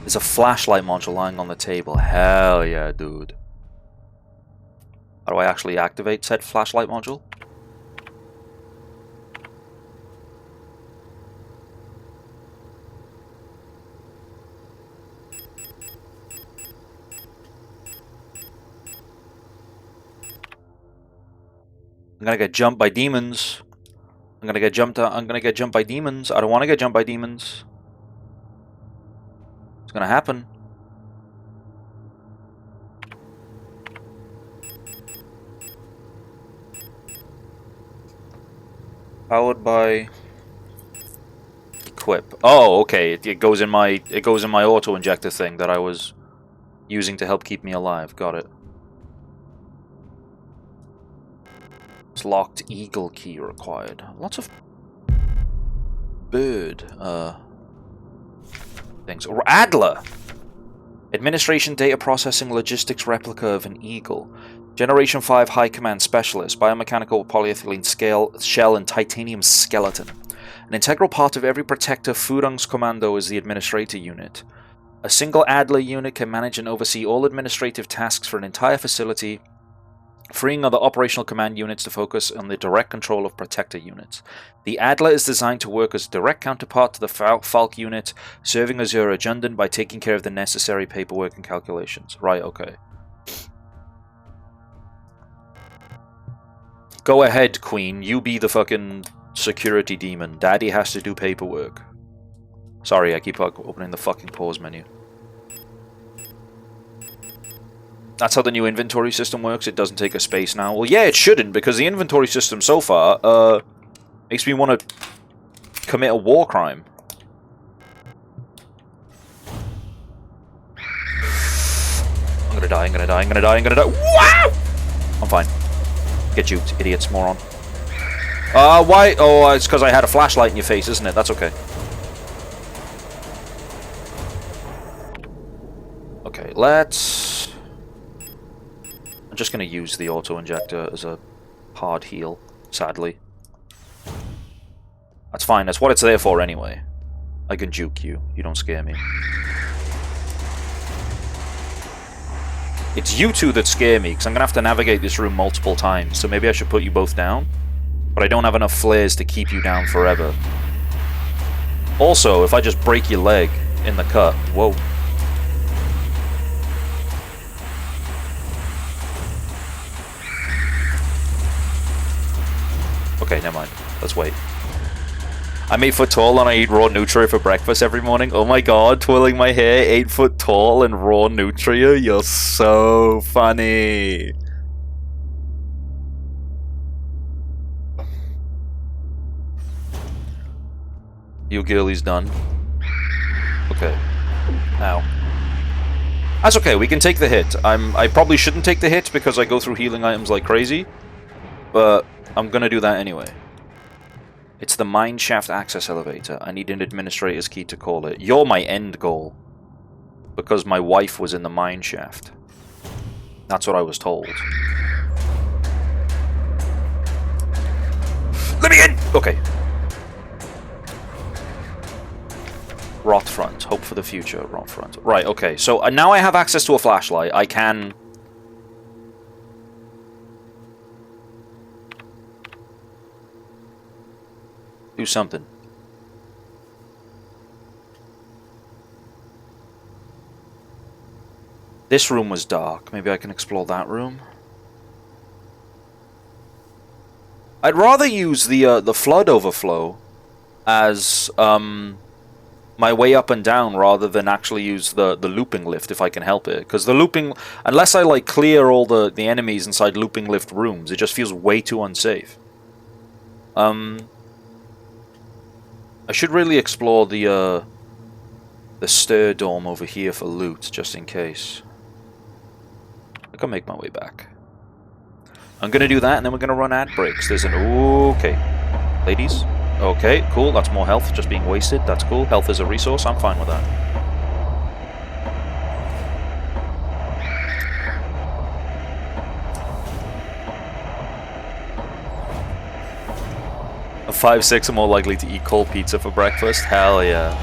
Speaker 1: There's a flashlight module lying on the table. Hell yeah, dude. How do I actually activate said flashlight module? I'm gonna get jumped by demons. I'm gonna get jumped by demons. I don't want to get jumped by demons. It's gonna happen. Powered by equip. Oh, okay. It goes in my auto injector thing that I was using to help keep me alive. Got it. It's locked. Eagle key required. Lots of bird things. Adler. Administration, data processing, logistics replica of an eagle. Generation 5 High Command Specialist, biomechanical polyethylene shell and titanium skeleton. An integral part of every Protector Führungskommando is the Administrator Unit. A single Adler unit can manage and oversee all administrative tasks for an entire facility, freeing other operational command units to focus on the direct control of Protector units. The Adler is designed to work as a direct counterpart to the Falk unit, serving as your adjutant by taking care of the necessary paperwork and calculations. Right, okay. Go ahead, Queen. You be the fucking security demon. Daddy has to do paperwork. Sorry, I keep opening the fucking pause menu. That's how the new inventory system works. It doesn't take a space now. Well, yeah, it shouldn't, because the inventory system so far, Makes me want to commit a war crime. I'm gonna die, I'm gonna die, I'm gonna die, I'm gonna die. Wow! I'm fine. Get juked, idiots, moron. Why? Oh, it's because I had a flashlight in your face, isn't it? That's okay. Okay, let's... I'm just gonna use the auto-injector as a hard heal, sadly. That's fine, that's what it's there for anyway. I can juke you, you don't scare me. It's you two that scare me, because I'm gonna have to navigate this room multiple times, so maybe I should put you both down. But I don't have enough flares to keep you down forever. Also, if I just break your leg in the cut... Whoa. Okay, never mind. Let's wait. I'm 8 foot tall and I eat raw nutria for breakfast every morning. Oh my god, twirling my hair, 8 foot tall and raw nutria. You're so funny. You girlie's done. Okay. Ow. That's okay, we can take the hit. I probably shouldn't take the hit because I go through healing items like crazy. But I'm gonna do that anyway. It's the mine shaft access elevator. I need an administrator's key to call it. You're my end goal. Because my wife was in the mine shaft. That's what I was told. Let me in! Okay. Rot front. Hope for the future. Rot front. Right, okay. So now I have access to a flashlight. I can... do something. This room was dark. Maybe I can explore that room. I'd rather use the flood overflow as my way up and down rather than actually use the looping lift if I can help it. Because the looping, unless I like clear all the enemies inside looping lift rooms, it just feels way too unsafe. I should really explore the stair dome over here for loot, just in case. I can make my way back. I'm gonna do that, and then we're gonna run ad breaks. There's an... okay. Ladies? Okay, cool. That's more health just being wasted. That's cool. Health is a resource. I'm fine with that. A 5'6" are more likely to eat cold pizza for breakfast? Hell yeah.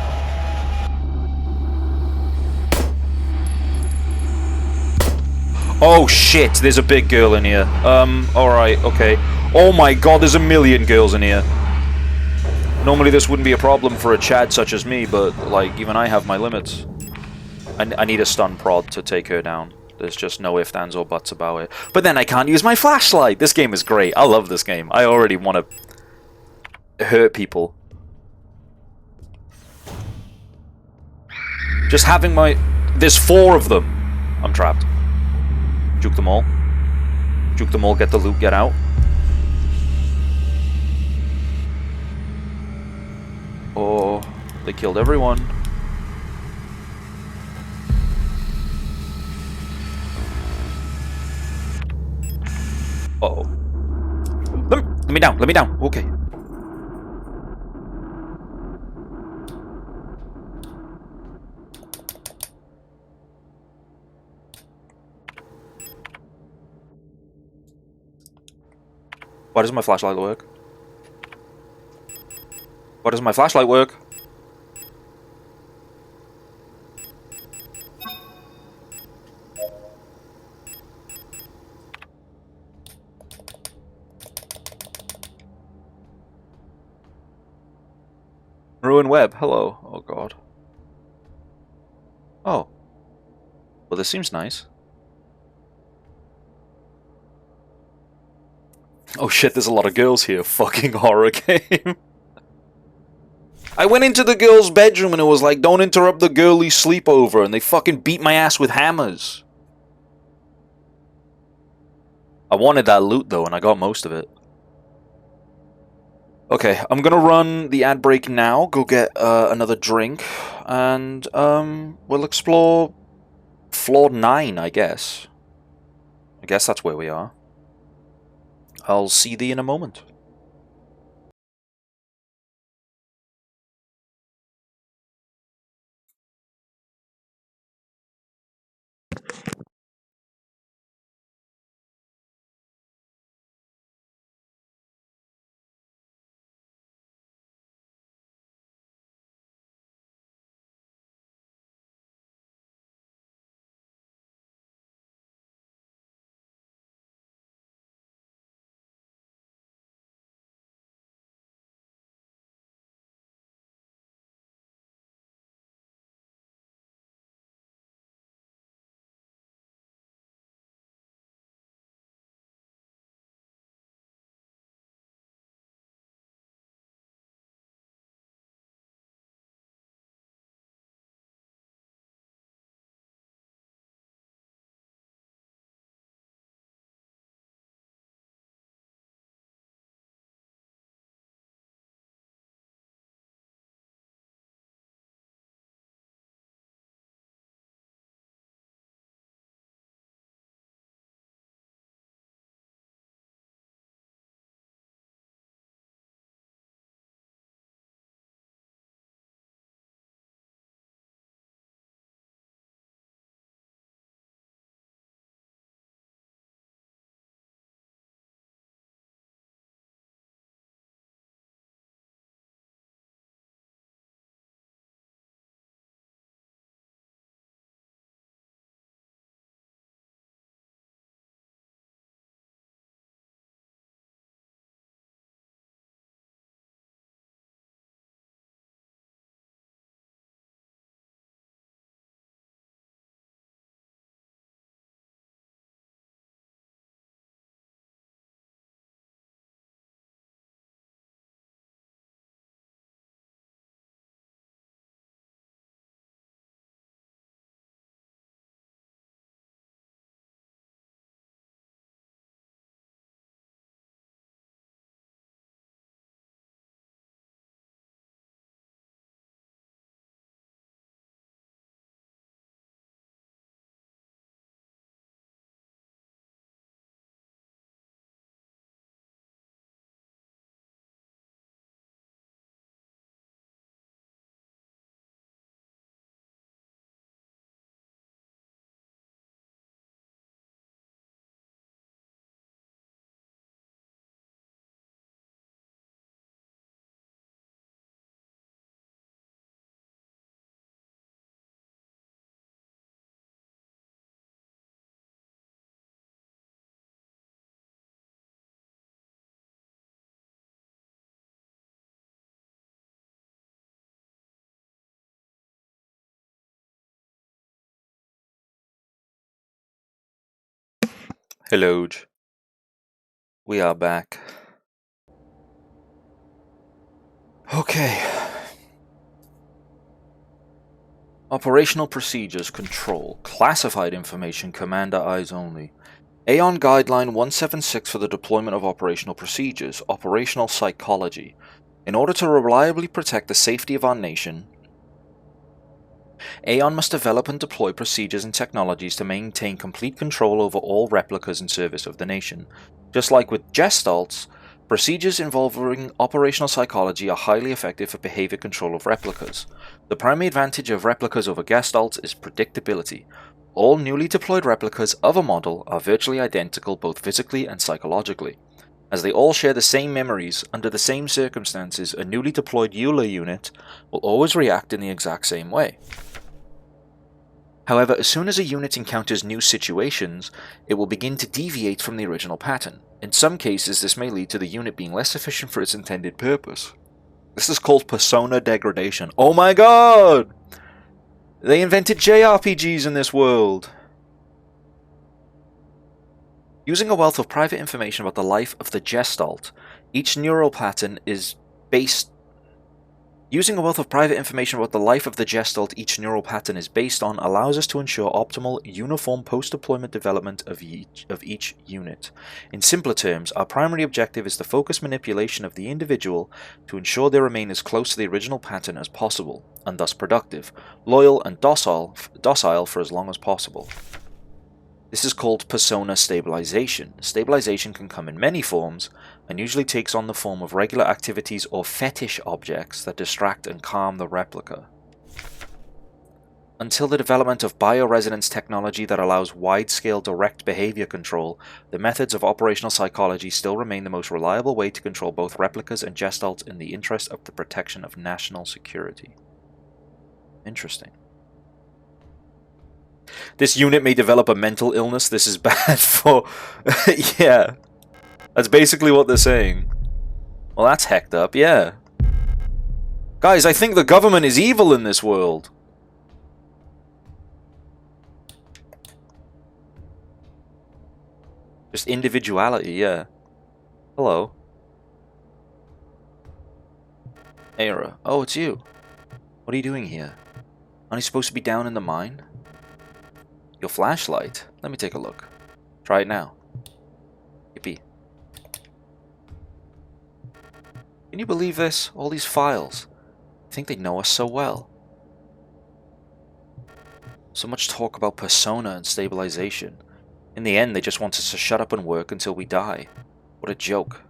Speaker 1: Oh shit, there's a big girl in here. Alright, okay. Oh my god, there's a million girls in here. Normally this wouldn't be a problem for a Chad such as me, but, like, even I have my limits. I need a stun prod to take her down. There's just no ifs, ands, or buts about it. But then I can't use my flashlight! This game is great. I love this game. I already want to hurt people. Just having my... There's 4 of them. I'm trapped. Juke them all. Juke them all, get the loot, get out. Oh, they killed everyone. Uh-oh. Let me down, let me down. Okay. Why doesn't my flashlight work? Why doesn't my flashlight work? Ruin web, hello. Oh god. Oh. Well, this seems nice. Oh shit, there's a lot of girls here. Fucking horror game. I went into the girl's bedroom and it was like, don't interrupt the girly sleepover, and they fucking beat my ass with hammers. I wanted that loot though, and I got most of it. Okay, I'm gonna run the ad break now, go get another drink, and we'll explore floor 9, I guess. I guess that's where we are. I'll see thee in a moment. Hello. We are back. Okay. Operational procedures control. Classified information. Commander eyes only. Aeon Guideline 176 for the deployment of operational procedures. Operational psychology. In order to reliably protect the safety of our nation, Aeon must develop and deploy procedures and technologies to maintain complete control over all replicas in service of the nation. Just like with Gestalts, procedures involving operational psychology are highly effective for behavior control of replicas. The primary advantage of replicas over Gestalts is predictability. All newly deployed replicas of a model are virtually identical both physically and psychologically. As they all share the same memories, under the same circumstances, a newly deployed EULA unit will always react in the exact same way. However, as soon as a unit encounters new situations, it will begin to deviate from the original pattern. In some cases, this may lead to the unit being less efficient for its intended purpose. This is called persona degradation. Oh my god! They invented JRPGs in this world! Using a wealth of private information about the life of the Gestalt, each neural pattern is based Using a wealth of private information about the life of the gestalt each neural pattern is based on allows us to ensure optimal, uniform post-deployment development of each unit. In simpler terms, our primary objective is the focused manipulation of the individual to ensure they remain as close to the original pattern as possible, and thus productive, loyal, and docile for as long as possible. This is called persona stabilization. Stabilization can come in many forms, and usually takes on the form of regular activities or fetish objects that distract and calm the replica. Until the development of bioresonance technology that allows wide-scale direct behavior control, the methods of operational psychology still remain the most reliable way to control both replicas and gestalts in the interest of the protection of national security. Interesting. This unit may develop a mental illness. This is bad for... yeah. That's basically what they're saying. Well, that's hecked up, yeah. Guys, I think the government is evil in this world. Just individuality, yeah. Hello. Era. Oh, it's you. What are you doing here? Aren't you supposed to be down in the mine? Your flashlight? Let me take a look. Try it now. Yippee. Can you believe this? All these files. I think they know us so well. So much talk about persona and stabilization. In the end, they just want us to shut up and work until we die. What a joke.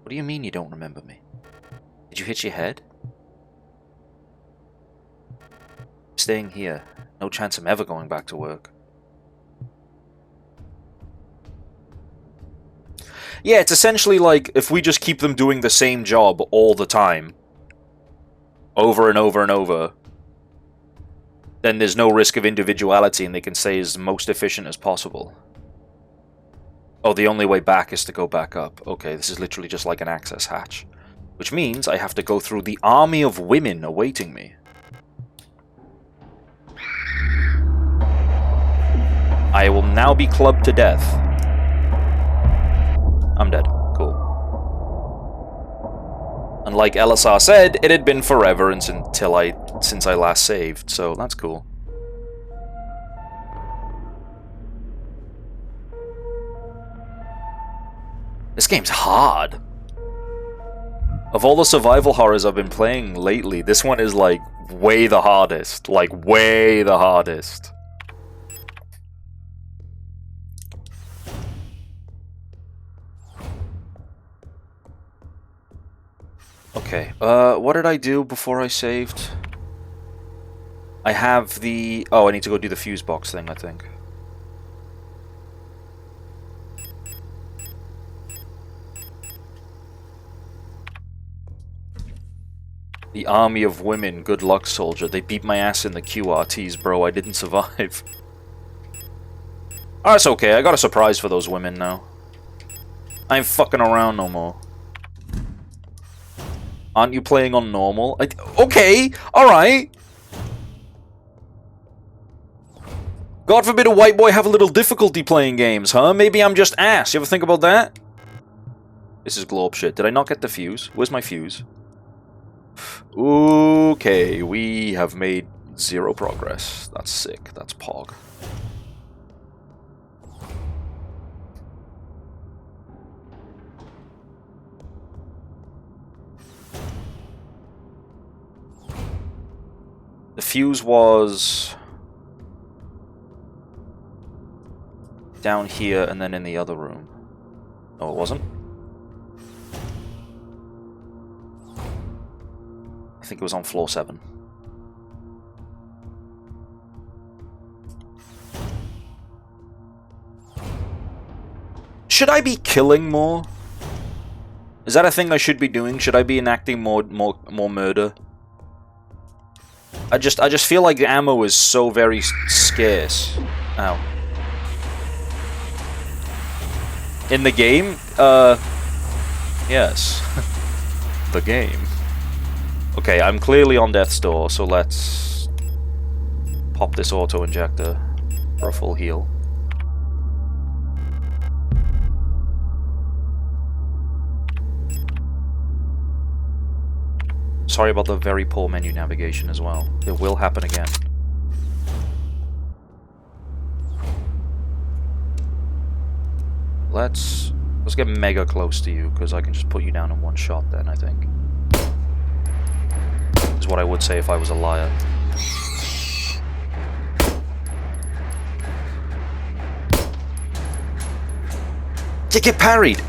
Speaker 1: What do you mean you don't remember me? Did you hit your head? Staying here. No chance I'm ever going back to work. Yeah, it's essentially like if we just keep them doing the same job all the time, over and over and over, then there's no risk of individuality and they can stay as most efficient as possible. Oh, the only way back is to go back up. Okay, this is literally just like an access hatch. Which means I have to go through the army of women awaiting me. I will now be clubbed to death. I'm dead. Cool. And like LSR said, it had been forever and since I last saved, so that's cool. This game's hard. Of all the survival horrors I've been playing lately, this one is like way the hardest. Like way the hardest. Okay, what did I do before I saved? I have the... Oh, I need to go do the fuse box thing, I think. The army of women, good luck, soldier. They beat my ass in the QRTs, bro. I didn't survive. Oh, it's okay. I got a surprise for those women now. I ain't fucking around no more. Aren't you playing on normal? Okay, alright. God forbid a white boy have a little difficulty playing games, huh? Maybe I'm just ass. You ever think about that? This is globe shit. Did I not get the fuse? Where's my fuse? Okay, we have made 0 progress. That's sick. That's pog. The fuse was down here and then in the other room. No, it wasn't. I think it was on floor 7. Should I be killing more? Is that a thing I should be doing? Should I be enacting more murder? I just feel like the ammo is so very scarce. Ow. In the game? Yes. The game. Okay, I'm clearly on death's door, so let's pop this auto-injector for a full heal. sorry about the very poor menu navigation as well. It will happen again. Let's get mega close to you, because I can just put you down in one shot then, I think. Is what I would say if I was a liar. You get parried!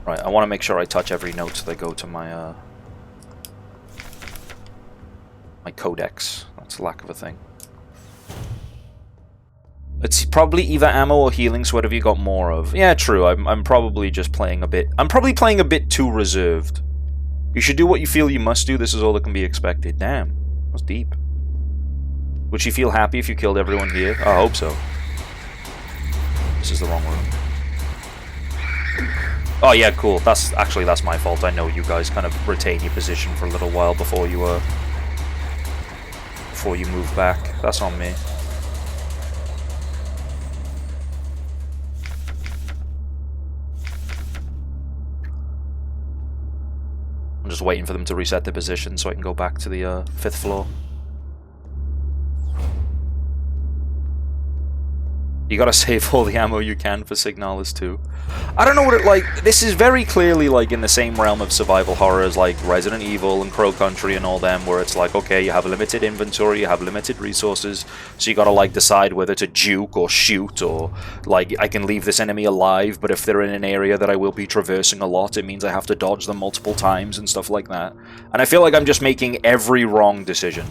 Speaker 1: Right, I want to make sure I touch every note so they go to my, my codex. That's a lack of a thing. It's probably either ammo or healing, so what have you got more of? Yeah, true, I'm probably just playing a bit... I'm probably playing a bit too reserved. You should do what you feel you must do, this is all that can be expected. Damn, that's deep. Would she feel happy if you killed everyone here? I hope so. This is the wrong room. Oh yeah, cool. That's my fault. I know you guys kind of retain your position for a little while before you move back. That's on me. I'm just waiting for them to reset their position so I can go back to the 5th floor. You gotta save all the ammo you can for Signalis too. I don't know what it like. This is very clearly like in the same realm of survival horrors like Resident Evil and Crow Country and all them, where it's like, okay, you have limited inventory, you have limited resources, so you gotta like decide whether to juke or shoot, or like I can leave this enemy alive, but if they're in an area that I will be traversing a lot, it means I have to dodge them multiple times and stuff like that. And I feel like I'm just making every wrong decision.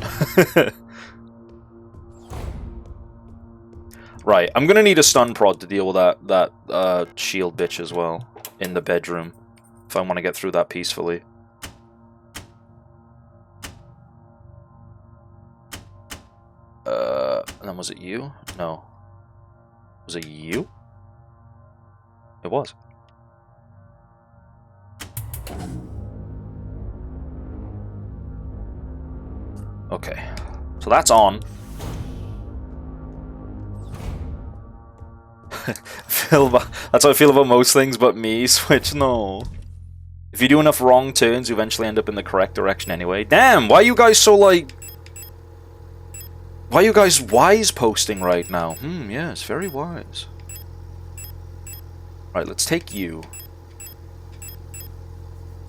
Speaker 1: Right, I'm gonna need a stun prod to deal with that shield bitch as well, in the bedroom, if I want to get through that peacefully. And then was it you? No. Was it you? It was. Okay, so that's on. That's how I feel about most things but me. Switch, no. If you do enough wrong turns, you eventually end up in the correct direction anyway. Damn, why are you guys so like... Why are you guys wise posting right now? Yes, very wise. Right, let's take you.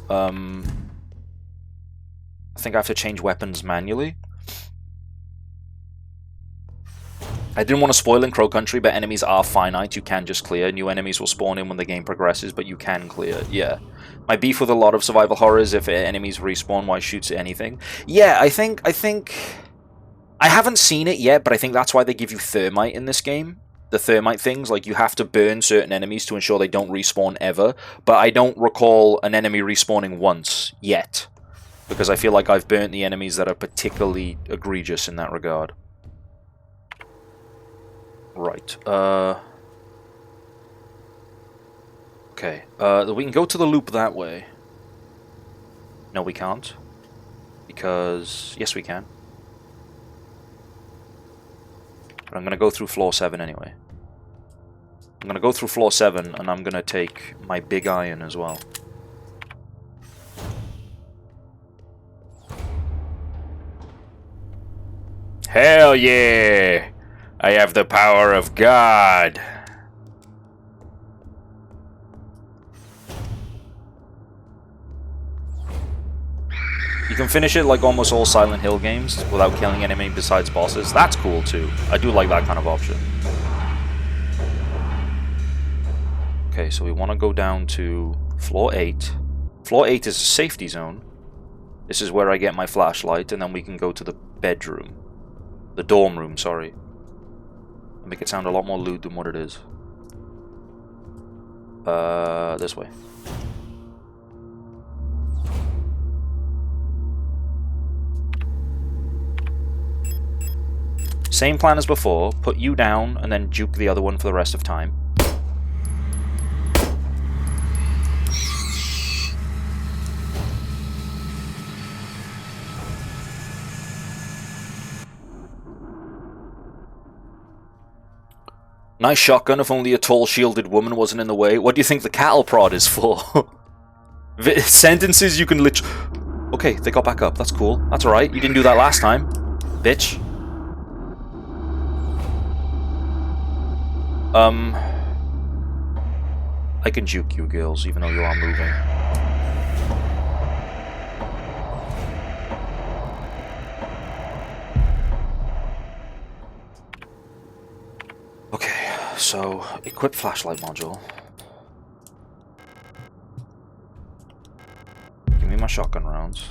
Speaker 1: I think I have to change weapons manually. I didn't want to spoil in Crow Country, but enemies are finite. You can just clear. New enemies will spawn in when the game progresses, but you can clear. Yeah. My beef with a lot of survival horrors, if enemies respawn, why shoots at anything? Yeah, I think... I haven't seen it yet, but I think that's why they give you thermite in this game. The thermite things, like you have to burn certain enemies to ensure they don't respawn ever. But I don't recall an enemy respawning once, yet. Because I feel like I've burnt the enemies that are particularly egregious in that regard. Right, okay, we can go to the loop that way. No, we can't. Because... Yes, we can. But I'm gonna go through floor 7 anyway. I'm gonna go through floor 7, and I'm gonna take my big iron as well. Hell yeah! I have the power of God. You can finish it like almost all Silent Hill games without killing enemy besides bosses. That's cool too. I do like that kind of option. Okay, so we want to go down to floor 8. Floor 8 is a safety zone. This is where I get my flashlight, and then we can go to the bedroom. The dorm room, sorry. Make it sound a lot more lewd than what it is. This way. Same plan as before, put you down and then juke the other one for the rest of time. Nice shotgun if only a tall shielded woman wasn't in the way. What do you think the cattle prod is for? Sentences you can literally... Okay, they got back up. That's cool. That's alright. You didn't do that last time. Bitch. I can juke you, girls, even though you are moving. Okay, so equip flashlight module. Give me my shotgun rounds.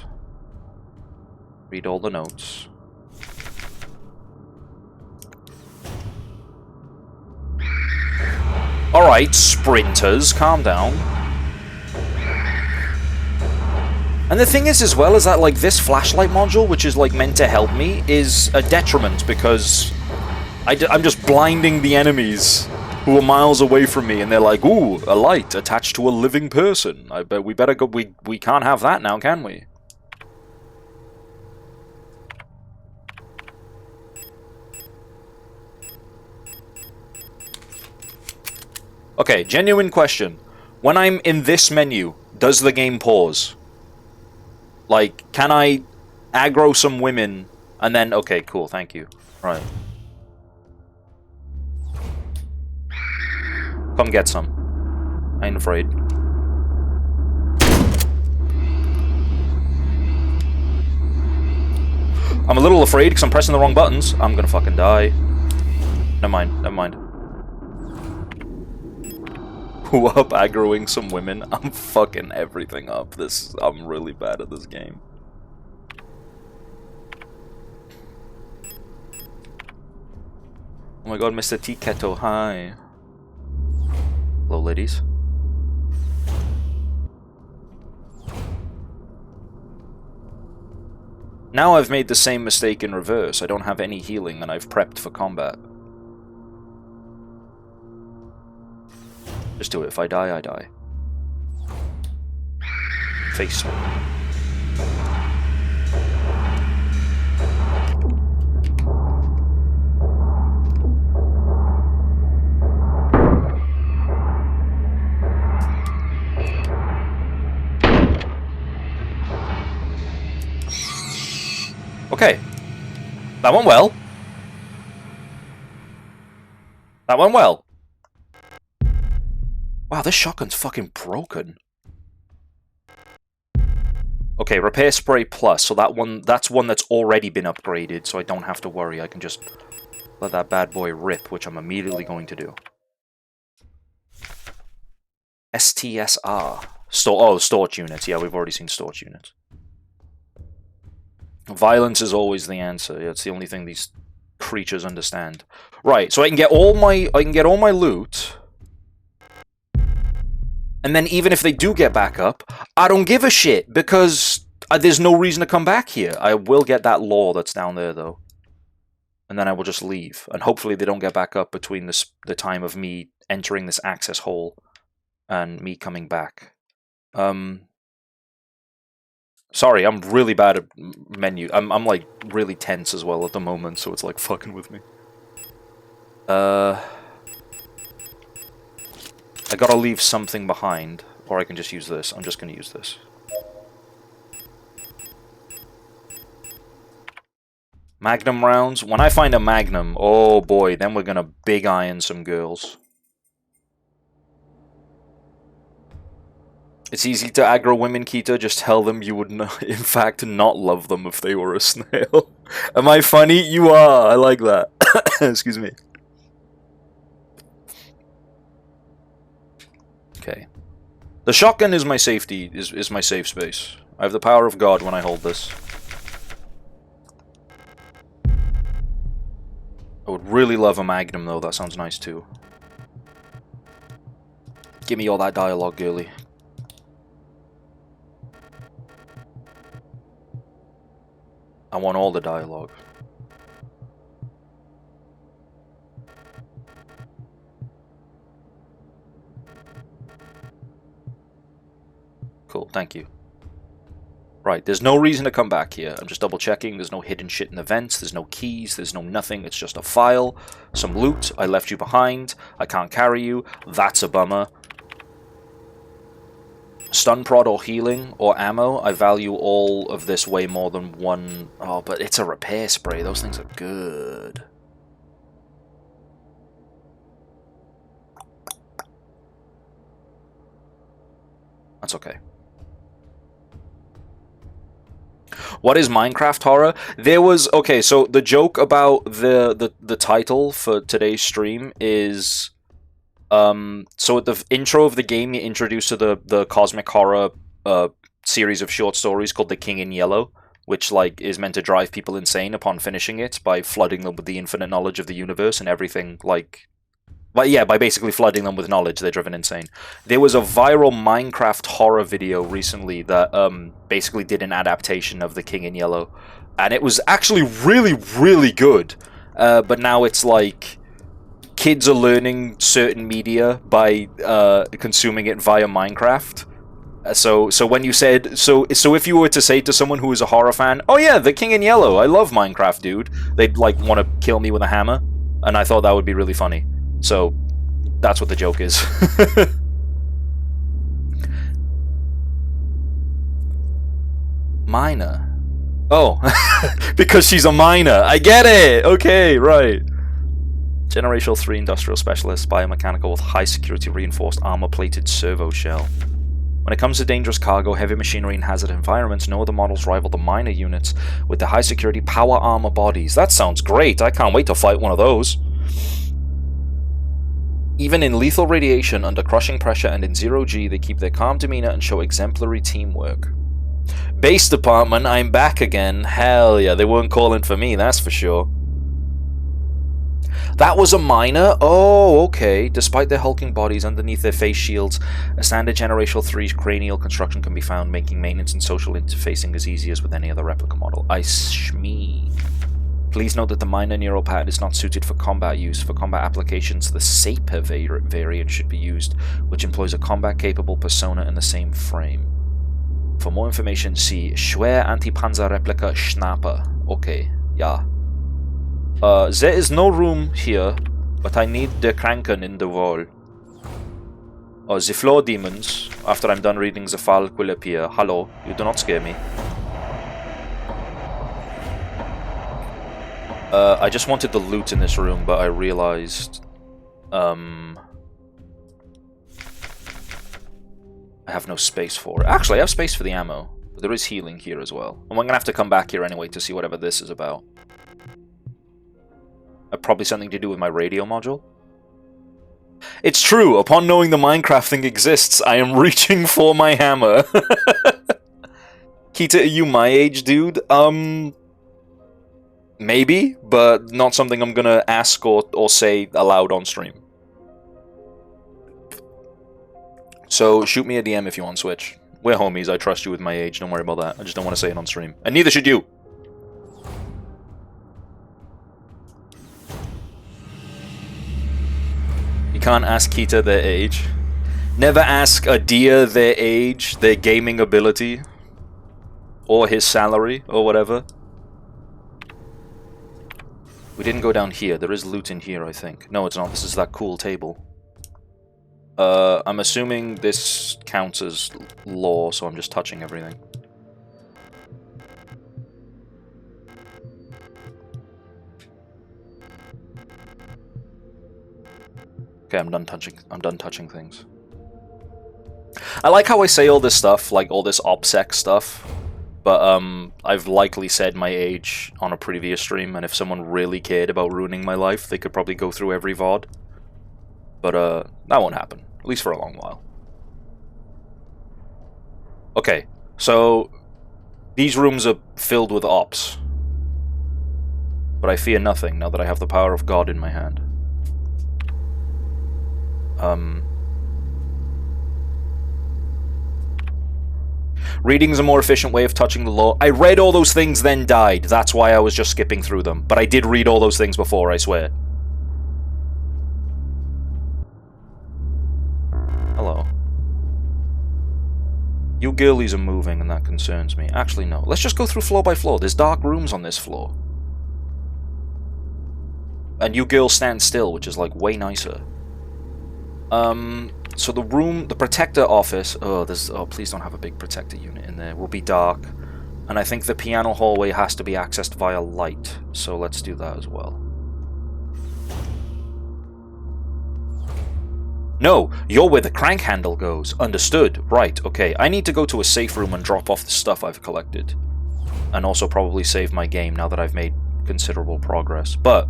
Speaker 1: Read all the notes. Alright, sprinters, calm down. And the thing is as well is that like this flashlight module, which is like meant to help me, is a detriment because I'm just blinding the enemies who are miles away from me and they're like, ooh, a light attached to a living person. I bet we better go, we can't have that now, can we? Okay, genuine question. When I'm in this menu, does the game pause? Like, can I aggro some women and then... Okay, cool, thank you. Right. Come get some. I ain't afraid. I'm a little afraid because I'm pressing the wrong buttons. I'm gonna fucking die. Never mind, never mind. Who up aggroing some women? I'm fucking everything up. I'm really bad at this game. Oh my god, Mr. T Keto, hi. Hello, ladies. Now I've made the same mistake in reverse. I don't have any healing and I've prepped for combat. Just do it. If I die, I die. Face sword. Okay. That went well. That went well. Wow, this shotgun's fucking broken. Okay, repair spray plus. So that's one that's already been upgraded, so I don't have to worry. I can just let that bad boy rip, which I'm immediately going to do. STSR. Storage units. Yeah, we've already seen storage units. Violence is always the answer. Yeah, it's the only thing these creatures understand. Right, so I can get all my loot. And then even if they do get back up, I don't give a shit because there's no reason to come back here. I will get that lore that's down there though. And then I will just leave. And hopefully they don't get back up between the time of me entering this access hole and me coming back. Sorry, I'm really bad at menu. I'm like really tense as well at the moment, so it's like fucking with me. I gotta leave something behind, or I can just use this. I'm just gonna use this. Magnum rounds. When I find a Magnum, oh boy, then we're gonna big iron some girls. It's easy to aggro women, Kita. Just tell them you would, in fact, not love them if they were a snail. Am I funny? You are. I like that. Excuse me. Okay. The shotgun is my safety, is my safe space. I have the power of God when I hold this. I would really love a Magnum, though. That sounds nice, too. Give me all that dialogue, girly. I want all the dialogue. Cool, thank you. Right, there's no reason to come back here. I'm just double checking. There's no hidden shit in the vents. There's no keys. There's no nothing. It's just a file. Some loot. I left you behind. I can't carry you. That's a bummer. Stun prod or healing or ammo. I value all of this way more than one. Oh, but it's a repair spray. Those things are good. That's okay. What is Minecraft horror? There was... Okay, so the joke about the title for today's stream is... so at the intro of the game, you're introduced to the cosmic horror series of short stories called The King in Yellow, which, like, is meant to drive people insane upon finishing it by flooding them with the infinite knowledge of the universe and everything, like... But yeah, by basically flooding them with knowledge, they're driven insane. There was a viral Minecraft horror video recently that basically did an adaptation of The King in Yellow. And it was actually really, really good. But now it's like... Kids are learning certain media by consuming it via Minecraft. So when you said... So if you were to say to someone who is a horror fan, oh yeah, The King in Yellow, I love Minecraft, dude. They'd like want to kill me with a hammer. And I thought that would be really funny. So, that's what the joke is. Miner. Oh, because she's a miner. I get it! Okay, right. Generational 3 Industrial Specialist, biomechanical with high security reinforced armor-plated servo shell. When it comes to dangerous cargo, heavy machinery, and hazard environments, no other models rival the miner units with the high security power armor bodies. That sounds great. I can't wait to fight one of those. Even in lethal radiation, under crushing pressure, and in zero-G, they keep their calm demeanor and show exemplary teamwork. Base department, I'm back again. Hell yeah, they weren't calling for me, that's for sure. That was a miner? Oh, okay. Despite their hulking bodies underneath their face shields, a standard Generational 3 cranial construction can be found, making maintenance and social interfacing as easy as with any other replica model. I shmee. Please note that the miner neural pattern is not suited for combat use. For combat applications, the Saper variant should be used, which employs a combat-capable persona in the same frame. For more information, see Schwer Anti-Panzer Replica Schnapper. Okay, yeah. There is no room here, but I need the Kranken in the wall. The floor demons, after I'm done reading the file, will appear. Hello, you do not scare me. I just wanted the loot in this room, but I realized... I have no space for it. Actually, I have space for the ammo. But there is healing here as well. And we're going to have to come back here anyway to see whatever this is about. Probably something to do with my radio module. It's true, upon knowing the Minecraft thing exists, I am reaching for my hammer. Kita, are you my age, dude? Maybe, but not something I'm gonna ask or say aloud on stream. So, shoot me a DM if you want Switch. We're homies, I trust you with my age, don't worry about that. I just don't want to say it on stream. And neither should you! You can't ask Kita their age. Never ask a deer their age, their gaming ability, or his salary, or whatever. We didn't go down here. There is loot in here, I think. No, it's not. This is that cool table. I'm assuming this counts as lore, so I'm just touching everything. Okay, I'm done touching things. I like how I say all this stuff, like all this OPSEC stuff, but I've likely said my age on a previous stream, and if someone really cared about ruining my life, they could probably go through every VOD. But that won't happen, at least for a long while. Okay, so these rooms are filled with ops. But I fear nothing now that I have the power of God in my hand. Reading's a more efficient way of touching the lore. I read all those things, then died. That's why I was just skipping through them. But I did read all those things before, I swear. Hello. You girlies are moving and that concerns me. Actually, no. Let's just go through floor by floor. There's dark rooms on this floor. And you girls stand still, which is like way nicer. So the protector office, please don't have a big protector unit in there, will be dark. And I think the piano hallway has to be accessed via light, so let's do that as well. No, you're where the crank handle goes. Understood. Right, okay. I need to go to a safe room and drop off the stuff I've collected. And also probably save my game now that I've made considerable progress. But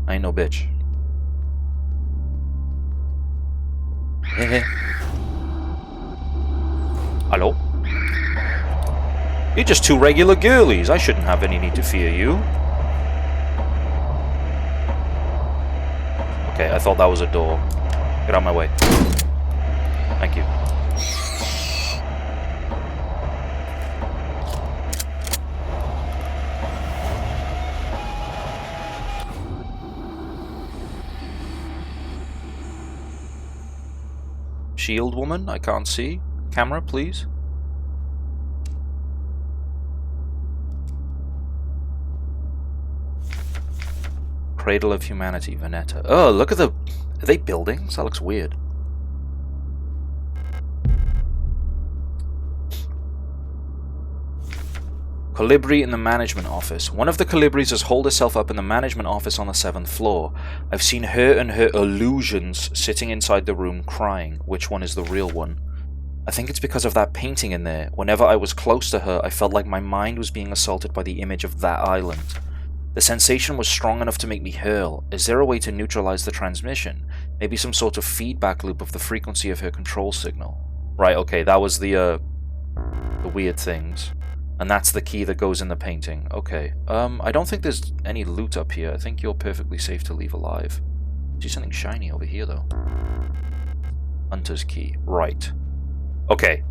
Speaker 1: I ain't no bitch. Hello? You're just two regular girlies. I shouldn't have any need to fear you. Okay, I thought that was a door. Get out of my way. Thank you. Shield woman? I can't see. Camera, please. Cradle of Humanity, Veneta. Oh, look at the... Are they buildings? That looks weird. Colibri in the management office. One of the Colibris has holed herself up in the management office on the 7th floor. I've seen her and her illusions sitting inside the room crying. Which one is the real one? I think it's because of that painting in there. Whenever I was close to her, I felt like my mind was being assaulted by the image of that island. The sensation was strong enough to make me hurl. Is there a way to neutralize the transmission? Maybe some sort of feedback loop of the frequency of her control signal. Right, okay, that was the weird things. And that's the key that goes in the painting. Okay. I don't think there's any loot up here. I think you're perfectly safe to leave alive. I see something shiny over here, though. Hunter's key. Right. Okay.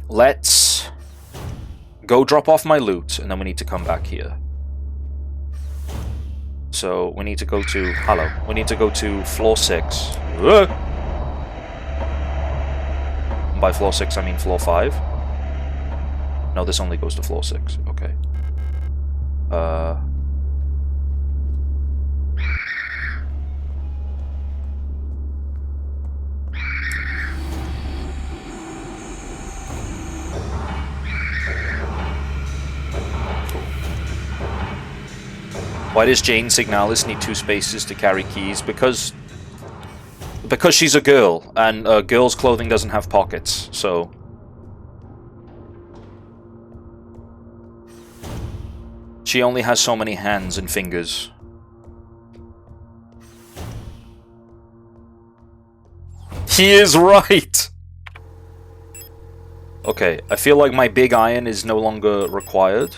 Speaker 1: Let's go drop off my loot, and then we need to come back here. So, we need to go to... Hello. We need to go to floor 6. By floor 6, I mean floor 5. No, this only goes to floor 6. Okay. Why does Jane Signalis need 2 spaces to carry keys? Because she's a girl, and a girl's clothing doesn't have pockets, so... She only has so many hands and fingers. He is right! Okay, I feel like my big iron is no longer required.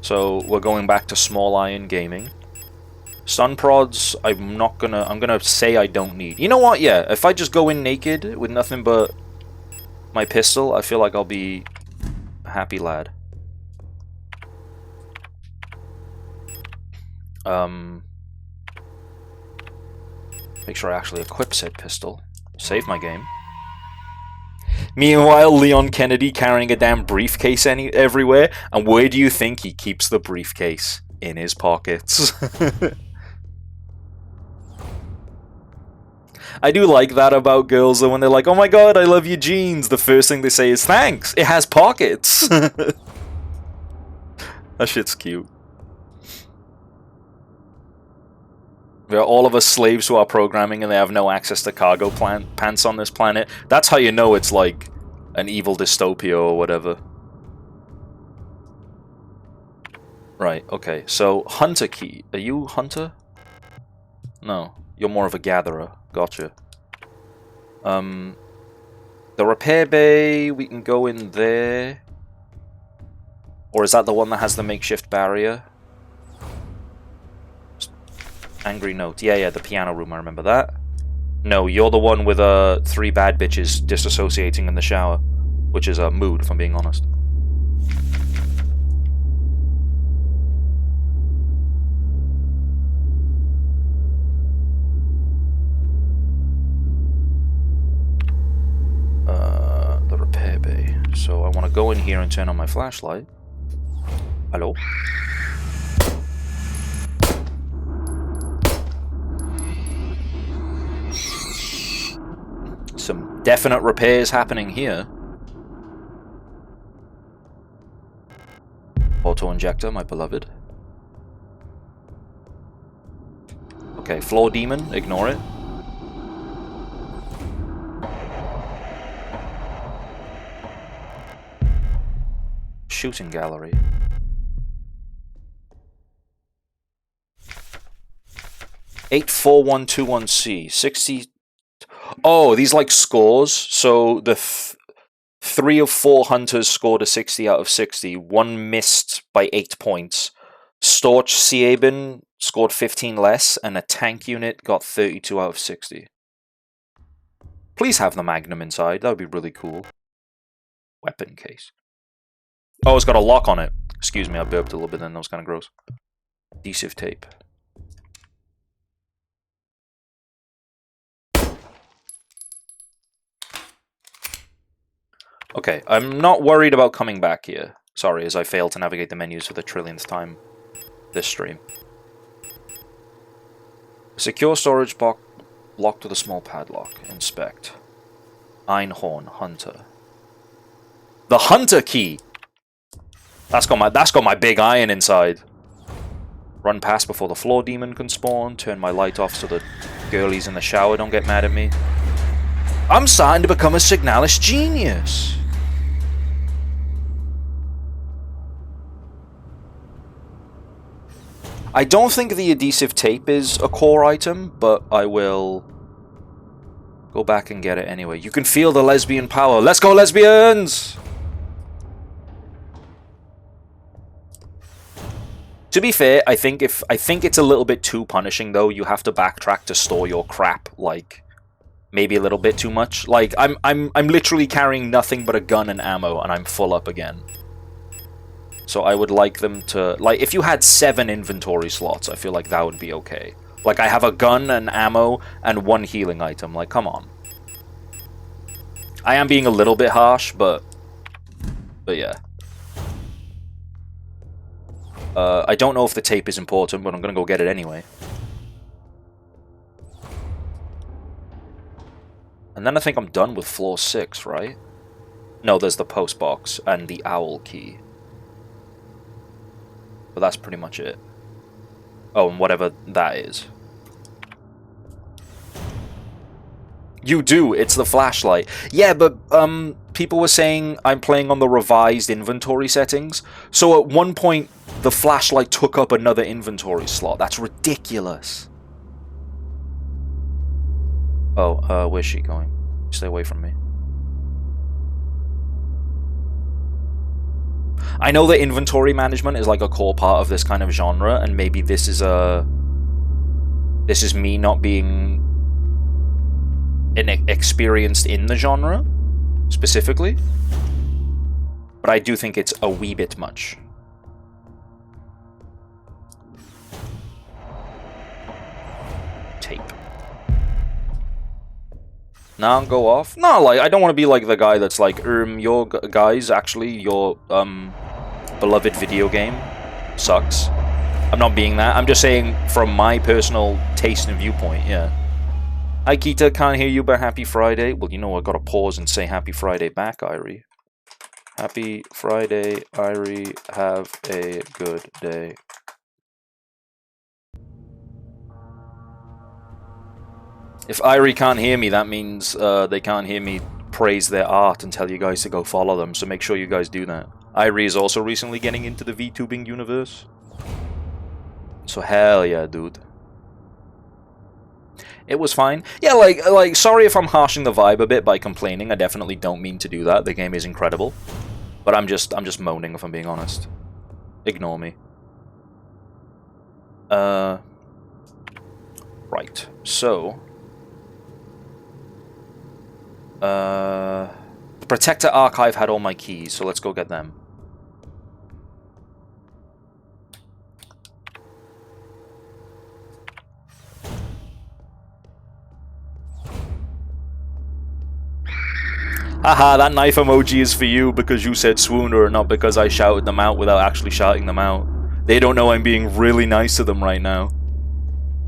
Speaker 1: So, we're going back to small iron gaming. Stun prods, I'm gonna say I don't need. You know what, yeah, if I just go in naked with nothing but my pistol, I feel like I'll be a happy lad. Make sure I actually equip said pistol. Save my game. Meanwhile, Leon Kennedy carrying a damn briefcase everywhere. And where do you think he keeps the briefcase? In his pockets. I do like that about girls, though, when they're like, oh my god, I love your jeans. The first thing they say is, thanks, it has pockets. That shit's cute. We're all of us slaves to our programming and they have no access to cargo pants on this planet. That's how you know it's like an evil dystopia or whatever. Right, okay. So, Hunter key. Are you Hunter? No. You're more of a gatherer. Gotcha. The repair bay, we can go in there. Or is that the one that has the makeshift barrier? Angry note. Yeah, the piano room, I remember that. No, you're the one with 3 bad bitches disassociating in the shower. Which is a mood, if I'm being honest. so I want to go in here and turn on my flashlight. Hello? Some definite repairs happening here. Auto-injector, my beloved. Okay, floor demon, ignore it. Shooting gallery. $84121C 60. Oh, these like scores. So the 3 of 4 hunters scored a 60 out of 60. One missed by 8 points. Storch Siebin scored 15 less, and a tank unit got 32 out of 60. Please have the Magnum inside. That would be really cool. Weapon case. Oh, it's got a lock on it. Excuse me, I burped a little bit then. That was kind of gross. Adhesive tape. Okay, I'm not worried about coming back here. Sorry, as I failed to navigate the menus for the trillionth time this stream. Secure storage box locked with a small padlock. Inspect. Einhorn Hunter. The Hunter key! That's got my big iron inside. Run past before the floor demon can spawn. Turn my light off so the girlies in the shower don't get mad at me. I'm starting to become a Signalis genius. I don't think the adhesive tape is a core item, but I will go back and get it anyway. You can feel the lesbian power. Let's go, lesbians! To be fair, I think it's a little bit too punishing though. You have to backtrack to store your crap, like maybe a little bit too much. Like I'm literally carrying nothing but a gun and ammo, and I'm full up again. So I would like them to, like, if you had 7 inventory slots, I feel like that would be okay. Like, I have a gun and ammo and 1 healing item. Like, come on. I am being a little bit harsh, but yeah. I don't know if the tape is important, but I'm gonna go get it anyway. And then I think I'm done with floor 6, right? No, there's the post box and the owl key. But that's pretty much it. Oh, and whatever that is. You do, it's the flashlight. Yeah, but people were saying I'm playing on the revised inventory settings. So at one point, the flashlight took up another inventory slot. That's ridiculous. Oh, where's she going? Stay away from me. I know that inventory management is like a core part of this kind of genre, and maybe this is me not being experienced in the genre specifically, but I do think it's a wee bit much. Tape. Nah, go off. No, like, I don't want to be like the guy that's like, your guys, actually, your, beloved video game sucks. I'm not being that. I'm just saying from my personal taste and viewpoint, yeah. Hi, Kita, can't hear you, but happy Friday. Well, you know, I gotta pause and say happy Friday back, Irie. Happy Friday, Irie. Have a good day. If Irie can't hear me, that means they can't hear me praise their art and tell you guys to go follow them, so make sure you guys do that. Irie is also recently getting into the VTubing universe. So hell yeah, dude. It was fine. Yeah, like sorry if I'm harshing the vibe a bit by complaining. I definitely don't mean to do that. The game is incredible. But I'm just moaning, if I'm being honest. Ignore me. Right. So the Protector Archive had all my keys, so let's go get them. Haha, that knife emoji is for you because you said swooner, not because I shouted them out without actually shouting them out. They don't know I'm being really nice to them right now.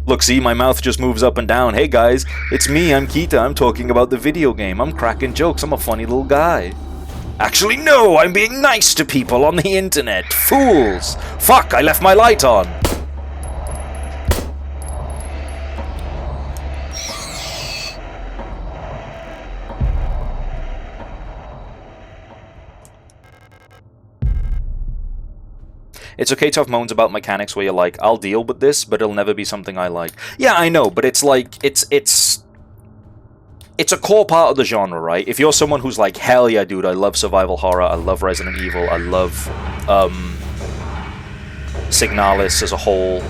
Speaker 1: Look, see, my mouth just moves up and down. Hey guys, it's me, I'm Kita, I'm talking about the video game. I'm cracking jokes, I'm a funny little guy. Actually, no, I'm being nice to people on the internet. Fools! Fuck, I left my light on. It's okay to have moans about mechanics where you're like, I'll deal with this, but it'll never be something I like. Yeah, I know, but it's like, it's a core part of the genre, right? If you're someone who's like, hell yeah, dude, I love survival horror, I love Resident Evil, I love Signalis as a whole,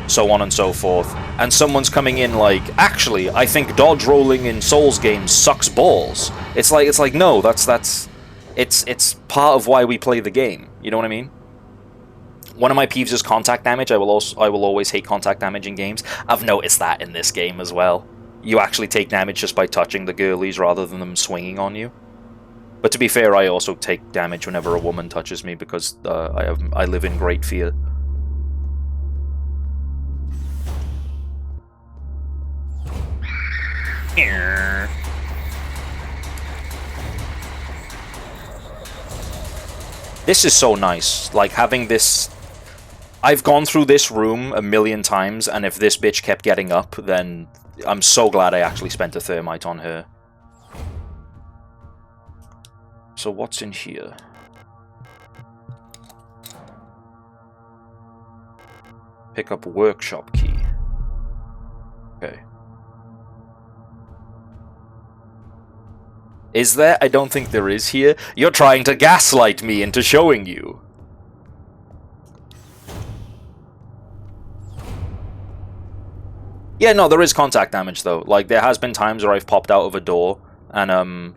Speaker 1: so on and so forth, and someone's coming in like, actually, I think dodge rolling in Souls games sucks balls. It's like no, it's part of why we play the game. You know what I mean? One of my peeves is contact damage. I will always hate contact damage in games. I've noticed that in this game as well. You actually take damage just by touching the girlies rather than them swinging on you. But to be fair, I also take damage whenever a woman touches me because I live in great fear. This is so nice. Like having this. I've gone through this room a million times, and if this bitch kept getting up, then I'm so glad I actually spent a thermite on her. So what's in here? Pick up workshop key. Okay. Is there? I don't think there is here. You're trying to gaslight me into showing you. Yeah, no, there is contact damage, though. Like, there has been times where I've popped out of a door and,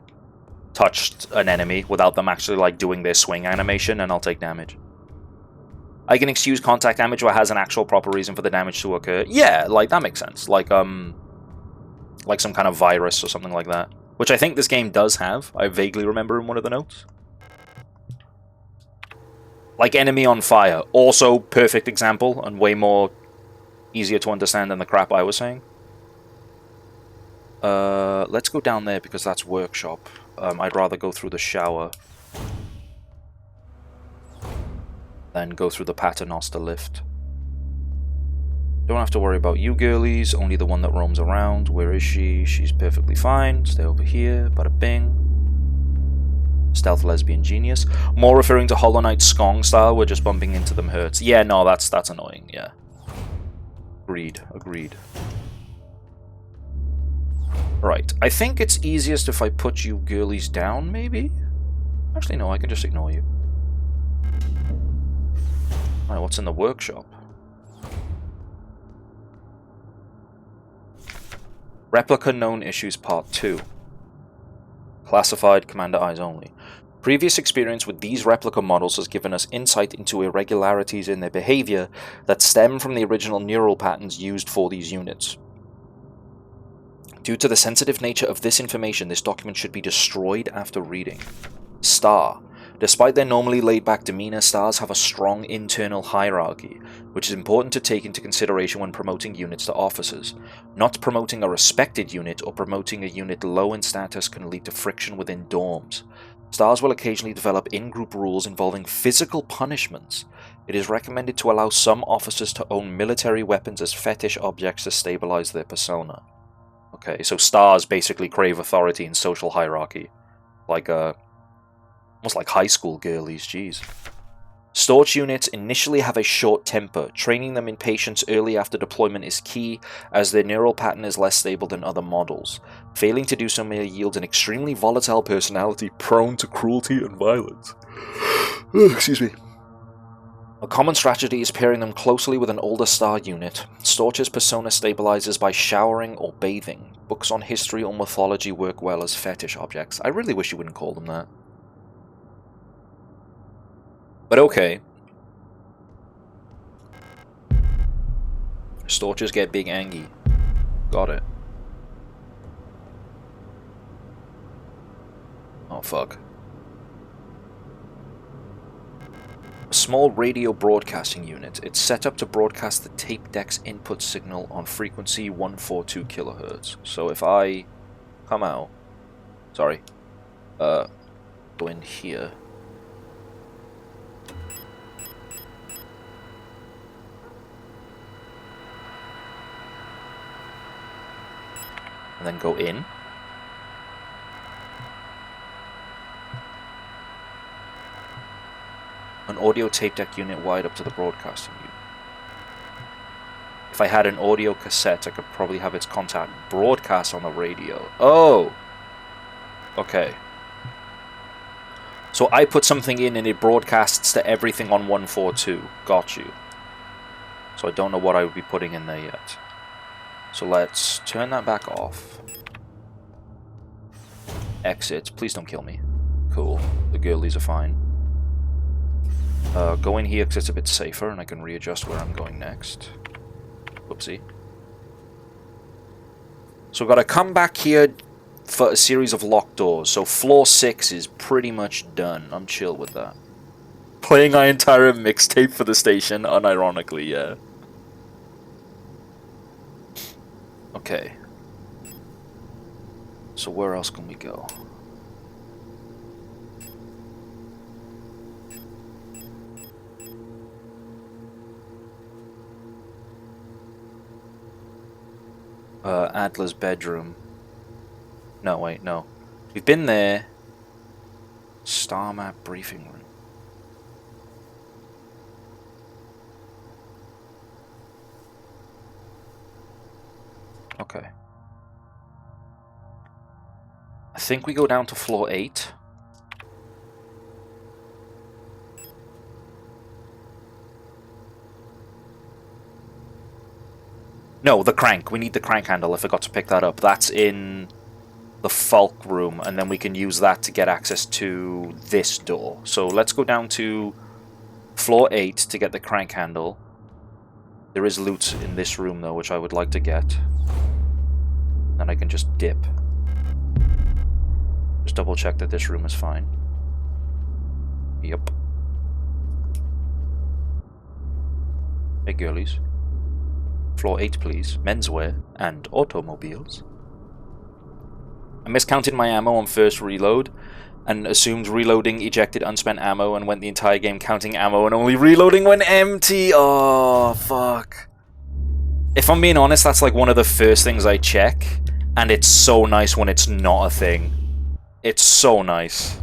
Speaker 1: touched an enemy without them actually, like, doing their swing animation, and I'll take damage. I can excuse contact damage where it has an actual proper reason for the damage to occur. Yeah, like, that makes sense. Like some kind of virus or something like that. Which I think this game does have. I vaguely remember in one of the notes. Like, enemy on fire. Also, perfect example, and way more easier to understand than the crap I was saying. Let's go down there because that's workshop. I'd rather go through the shower than go through the Paternoster lift. Don't have to worry about you girlies, only the one that roams around. Where is she? She's perfectly fine. Stay over here. Bada bing. Stealth lesbian genius. More referring to Hollow Knight Skong style, where just bumping into them hurts. Yeah, no, that's annoying, yeah. Agreed. Right, I think it's easiest if I put you girlies down, maybe? Actually, no, I can just ignore you. Alright, what's in the workshop? Replica Known Issues Part 2. Classified, Commander Eyes Only. Previous experience with these replica models has given us insight into irregularities in their behavior that stem from the original neural patterns used for these units. Due to the sensitive nature of this information, this document should be destroyed after reading. Star. Despite their normally laid-back demeanor, stars have a strong internal hierarchy, which is important to take into consideration when promoting units to officers. Not promoting a respected unit or promoting a unit low in status can lead to friction within dorms. Stars will occasionally develop in-group rules involving physical punishments. It is recommended to allow some officers to own military weapons as fetish objects to stabilize their persona. Okay, so stars basically crave authority and social hierarchy. Like, almost like high school girlies, jeez. Storch units initially have a short temper. Training them in patience early after deployment is key, as their neural pattern is less stable than other models. Failing to do so may yield an extremely volatile personality prone to cruelty and violence. Excuse me. A common strategy is pairing them closely with an older star unit. Storch's persona stabilizes by showering or bathing. Books on history or mythology work well as fetish objects. I really wish you wouldn't call them that. But okay. Storches get big angy. Got it. Oh, fuck. A small radio broadcasting unit. It's set up to broadcast the tape deck's input signal on frequency 142 kilohertz. So if I come out... Sorry. Go in here. And then go in. An audio tape deck unit wired up to the broadcasting unit. If I had an audio cassette, I could probably have its content broadcast on the radio. Oh! Okay. So I put something in and it broadcasts to everything on 142. Got you. So I don't know what I would be putting in there yet. So let's turn that back off. Exit. Please don't kill me. Cool. The girlies are fine. Go in here because it's a bit safer and I can readjust where I'm going next. Whoopsie. So I've got to come back here for a series of locked doors. So floor 6 is pretty much done. I'm chill with that. Playing our entire mixtape for the station, unironically, yeah. Okay. So where else can we go? Adler's bedroom. No, wait, no. We've been there. Star map briefing room. Okay. I think we go down to floor 8. No, the crank. We need the crank handle. I forgot to pick that up. That's in the Falk room, and then we can use that to get access to this door. So let's go down to floor 8 to get the crank handle. There is loot in this room, though, which I would like to get. And I can just dip. Just double check that this room is fine. Yep. Hey, girlies. Floor 8, please. Menswear and automobiles. I miscounted my ammo on first reload and assumed reloading ejected unspent ammo and went the entire game counting ammo and only reloading when empty. Oh, fuck. If I'm being honest, that's like one of the first things I check, and it's so nice when it's not a thing. It's so nice.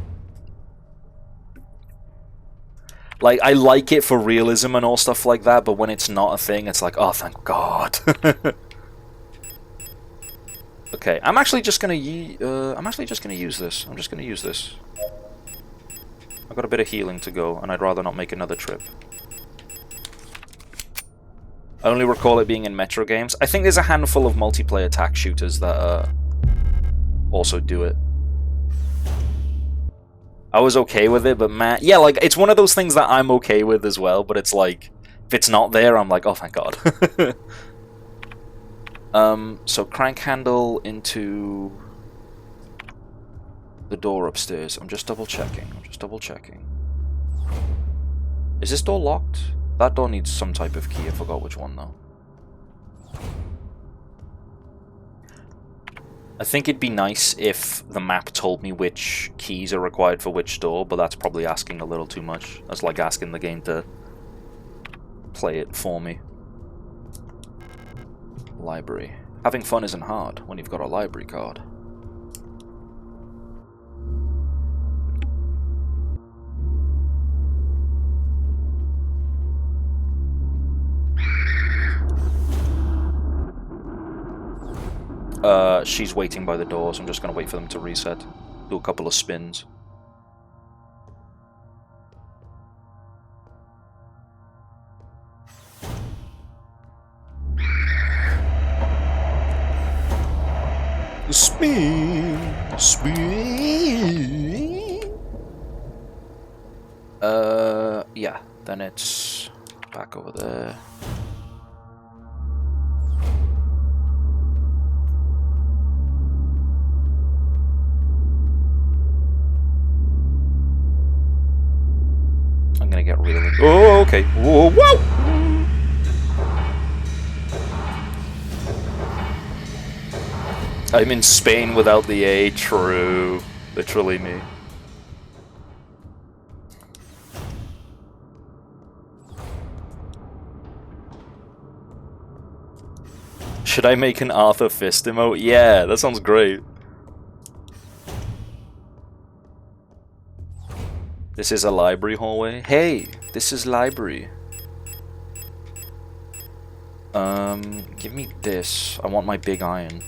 Speaker 1: Like, I like it for realism and all stuff like that, but when it's not a thing, it's like, oh, thank God. Okay, I'm actually just gonna use this. I'm just gonna use this. I've got a bit of healing to go, and I'd rather not make another trip. I only recall it being in Metro games. I think there's a handful of multiplayer attack shooters that also do it. I was okay with it, but man, yeah, like, it's one of those things that I'm okay with as well, but it's like, if it's not there, I'm like, oh, thank God. So crank handle into the door upstairs. I'm just double checking. Is this door locked? That door needs some type of key. I forgot which one, though. I think it'd be nice if the map told me which keys are required for which door, but that's probably asking a little too much. That's like asking the game to play it for me. Library. Having fun isn't hard when you've got a library card. She's waiting by the door, so I'm just gonna wait for them to reset. Do a couple of spins. Spin, spin. Yeah, then it's back over there. I'm gonna get really... Oh, okay. Whoa, whoa! I'm in Spain without the A, true. Literally me. Should I make an Arthur Fist emote? Yeah, that sounds great. This is a library hallway. Hey, this is library. Give me this. I want my big iron.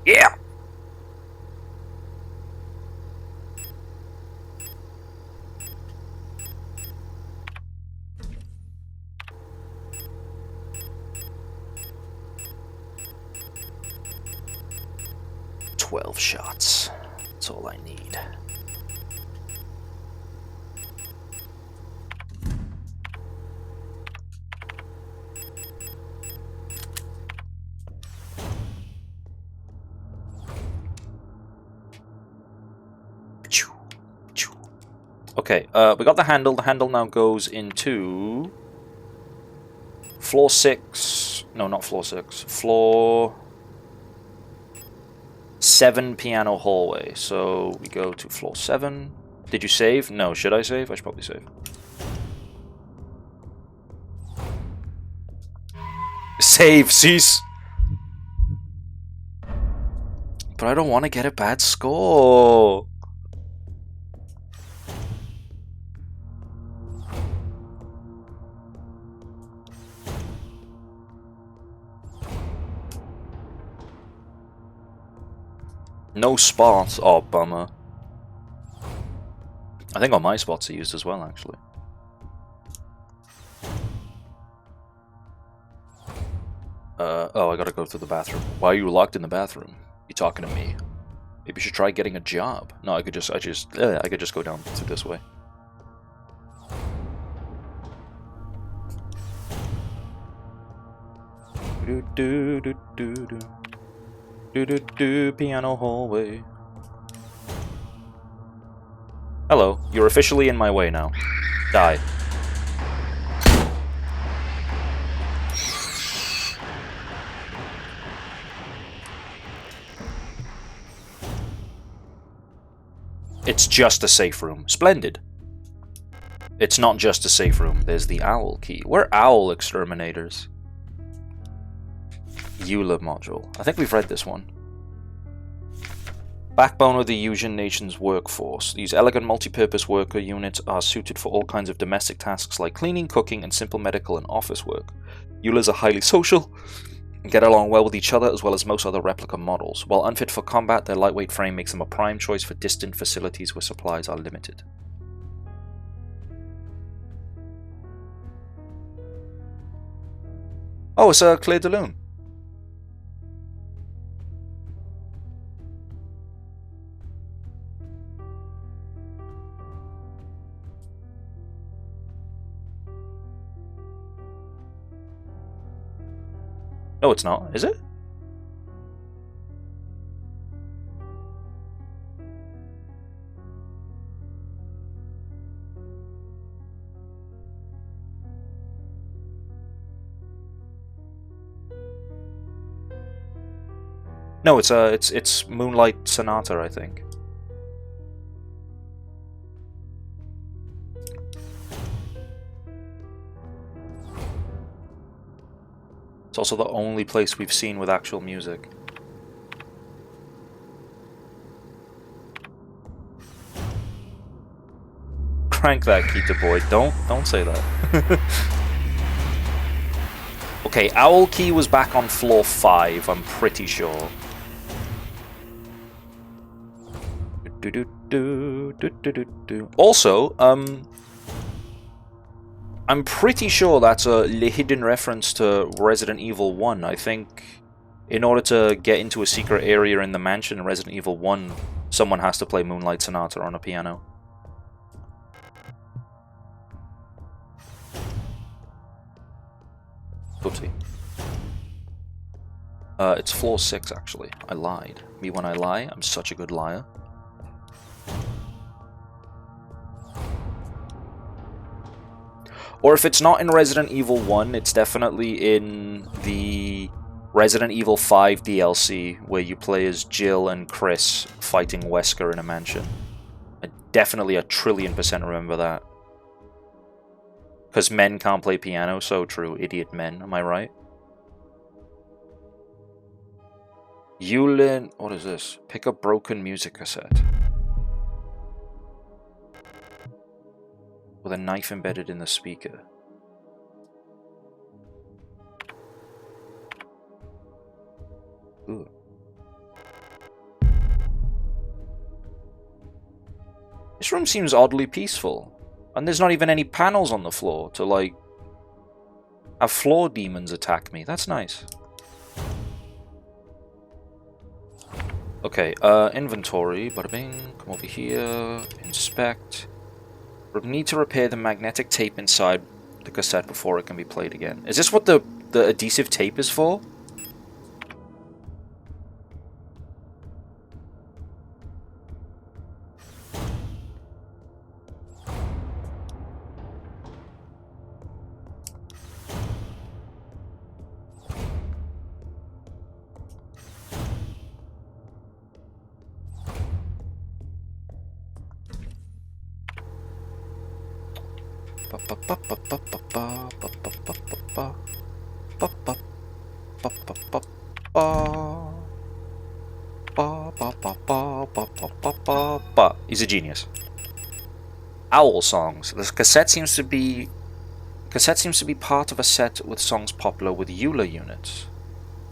Speaker 1: Yeah! Shots. That's all I need. Okay, we got the handle. The handle now goes into floor 6. No, not floor 6. Floor 7 piano hallway. So we go to floor 7. Did you save? No, should I save? I should probably save. Save, cease! But I don't want to get a bad score. No spots. Oh, bummer. I think all my spots are used as well, actually. Oh, I gotta go to the bathroom. Why are you locked in the bathroom? You talking to me? Maybe you should try getting a job. No, I could just go down through this way. Do do do do do. Do do do, piano hallway. Hello, you're officially in my way now. Die. It's just a safe room. Splendid. It's not just a safe room. There's the owl key. We're owl exterminators. EULA module. I think we've read this one. Backbone of the Eurasian nation's workforce. These elegant multi-purpose worker units are suited for all kinds of domestic tasks like cleaning, cooking, and simple medical and office work. EULAs are highly social and get along well with each other as well as most other replica models. While unfit for combat, their lightweight frame makes them a prime choice for distant facilities where supplies are limited. Oh, it's a Claire de Lune. No, it's not, is it? No, it's Moonlight Sonata, I think. It's also the only place we've seen with actual music. Crank that, Kita boy. Don't say that. Okay, Owl Key was back on floor 5, I'm pretty sure. Also, I'm pretty sure that's a hidden reference to Resident Evil 1. I think in order to get into a secret area in the mansion in Resident Evil 1, someone has to play Moonlight Sonata on a piano. Oopsie. It's floor 6, actually. I lied. Me when I lie, I'm such a good liar. Or if it's not in Resident Evil 1, it's definitely in the Resident Evil 5 DLC, where you play as Jill and Chris fighting Wesker in a mansion. I definitely 1,000,000,000% remember that. Because men can't play piano, so true. Idiot men, am I right? Yulin... What is this? Pick up broken music cassette. With a knife embedded in the speaker. Ooh. This room seems oddly peaceful. And there's not even any panels on the floor to, like, have floor demons attack me. That's nice. Okay, inventory. Bada bing. Come over here. Inspect. We need to repair the magnetic tape inside the cassette before it can be played again. Is this what the adhesive tape is for? He's a genius. Owl songs. This cassette seems to be part of a set with songs popular with EULA units.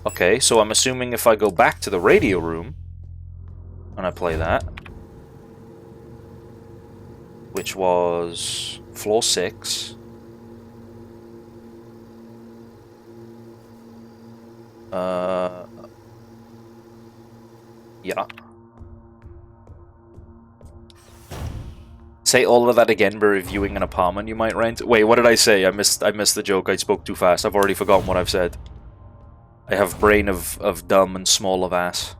Speaker 1: Okay, so I'm assuming if I go back to the radio room and I play that, which was floor 6. Yeah. Say all of that again by reviewing an apartment you might rent. Wait, what did I say? I missed the joke. I spoke too fast. I've already forgotten what I've said. I have brain of dumb and small of ass.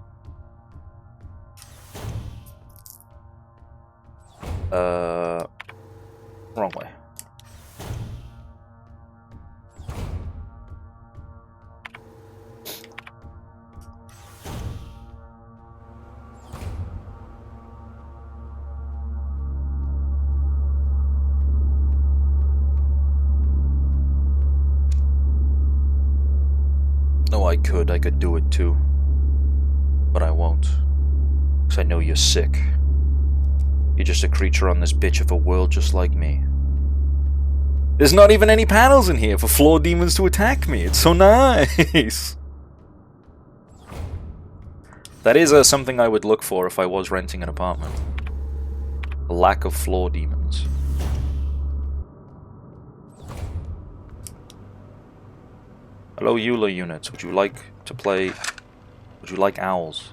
Speaker 1: Wrong way. No, I could do it too. But I won't. Because I know you're sick. You're just a creature on this bitch of a world just like me. There's not even any panels in here for floor demons to attack me. It's so nice. That is something I would look for if I was renting an apartment. A lack of floor demons. Hello, EULA units. Would you like to play... Would you like owls?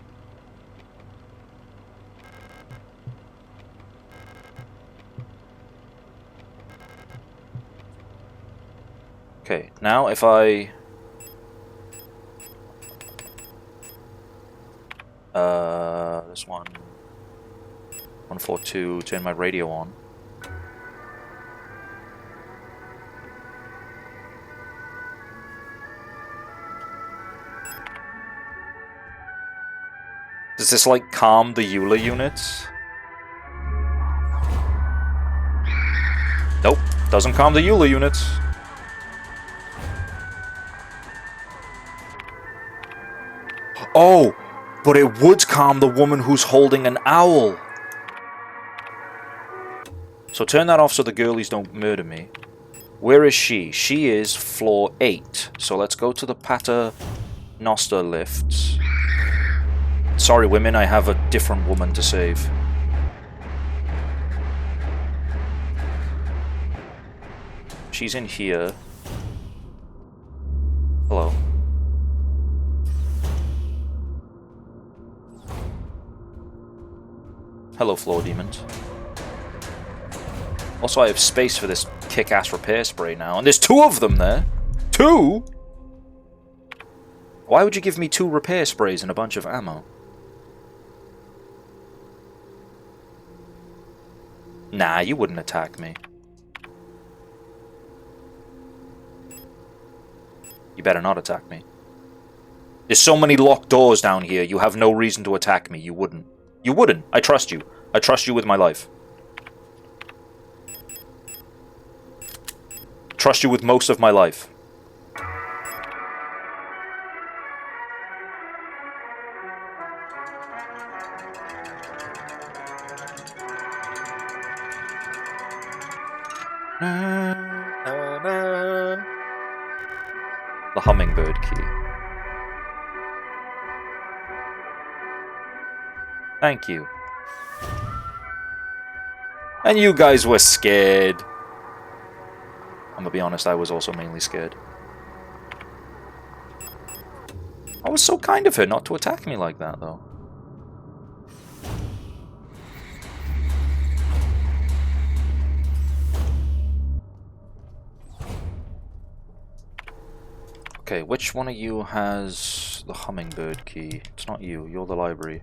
Speaker 1: Okay, now if I... this one... 142, turn my radio on. Does this, like, calm the EULA units? Nope, doesn't calm the EULA units. Oh, but it would calm the woman who's holding an owl. So turn that off so the girlies don't murder me. Where is she? She is floor 8. So let's go to the Pater Noster lifts. Sorry, women, I have a different woman to save. She's in here. Hello. Hello, floor demons. Also, I have space for this kick-ass repair spray now, and there's 2 of them there. 2? Why would you give me 2 repair sprays and a bunch of ammo? Nah, you wouldn't attack me. You better not attack me. There's so many locked doors down here, you have no reason to attack me. You wouldn't. You wouldn't. I trust you. I trust you with my life. Trust you with most of my life. The hummingbird key. Thank you. And you guys were scared. I'm gonna be honest, I was also mainly scared. I was so kind of her not to attack me like that, though. Okay, which one of you has the hummingbird key? It's not you, you're the library.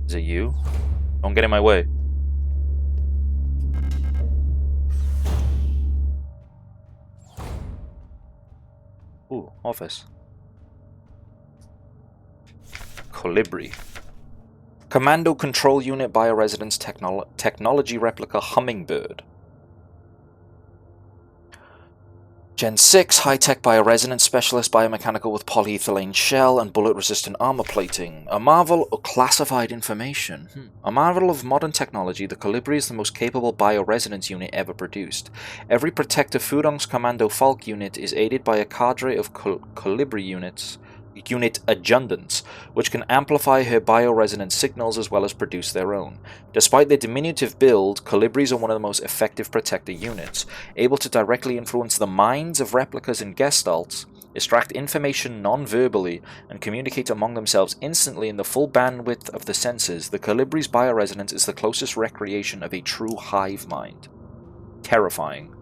Speaker 1: Is it you? Don't get in my way. Ooh, office. Colibri. Commando Control Unit Bioresidence Technology Replica Hummingbird. Gen 6, high-tech bioresonance specialist, biomechanical with polyethylene shell and bullet-resistant armor plating. A marvel of classified information. A marvel of modern technology, the Colibri is the most capable bioresonance unit ever produced. Every protective Furong's Commando Falk unit is aided by a cadre of Colibri unit adjundants, which can amplify her bioresonance signals as well as produce their own. Despite their diminutive build, Colibris are one of the most effective protector units, able to directly influence the minds of replicas and gestalts, extract information non-verbally, and communicate among themselves instantly in the full bandwidth of the senses. The Colibri's bioresonance is the closest recreation of a true hive mind. Terrifying.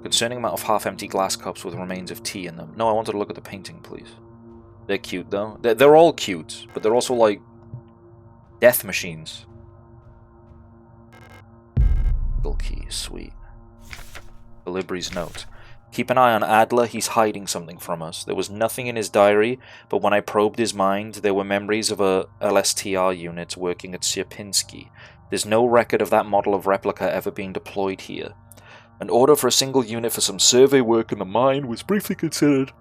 Speaker 1: Concerning amount of half-empty glass cups with remains of tea in them. No, I wanted to look at the painting, please. They're cute, though. They're all cute, but they're also, like, death machines. Gold key, sweet. Colibri's note. Keep an eye on Adler, he's hiding something from us. There was nothing in his diary, but when I probed his mind, there were memories of a LSTR unit working at Sierpinski. There's no record of that model of replica ever being deployed here. An order for a single unit for some survey work in the mine was briefly considered,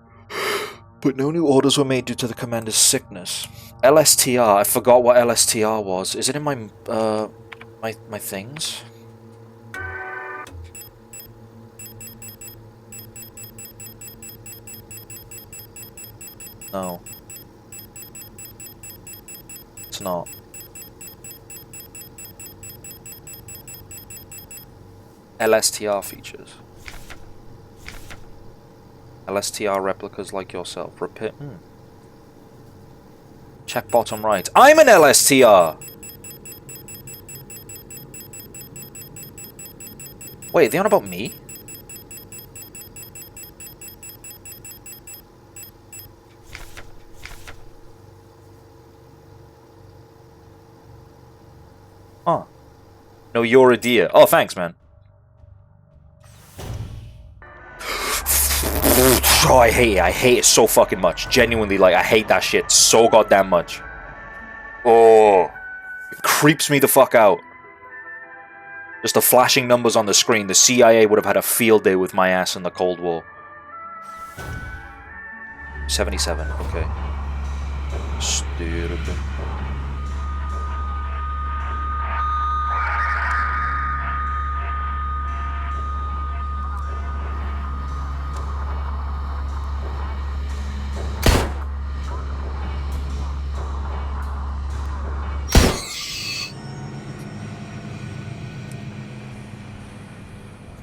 Speaker 1: but no new orders were made due to the commander's sickness. LSTR, I forgot what LSTR was. Is it in my, my things? No. It's not. LSTR features. LSTR replicas like yourself. Repair. Check bottom right. I'm an LSTR! Wait, are they on about me? Huh. No, you're a deer. Oh, thanks, man. Oh, I hate it. I hate it so fucking much. Genuinely, like, I hate that shit so goddamn much. Oh. It creeps me the fuck out. Just the flashing numbers on the screen. The CIA would have had a field day with my ass in the Cold War. 77, okay. Stupid.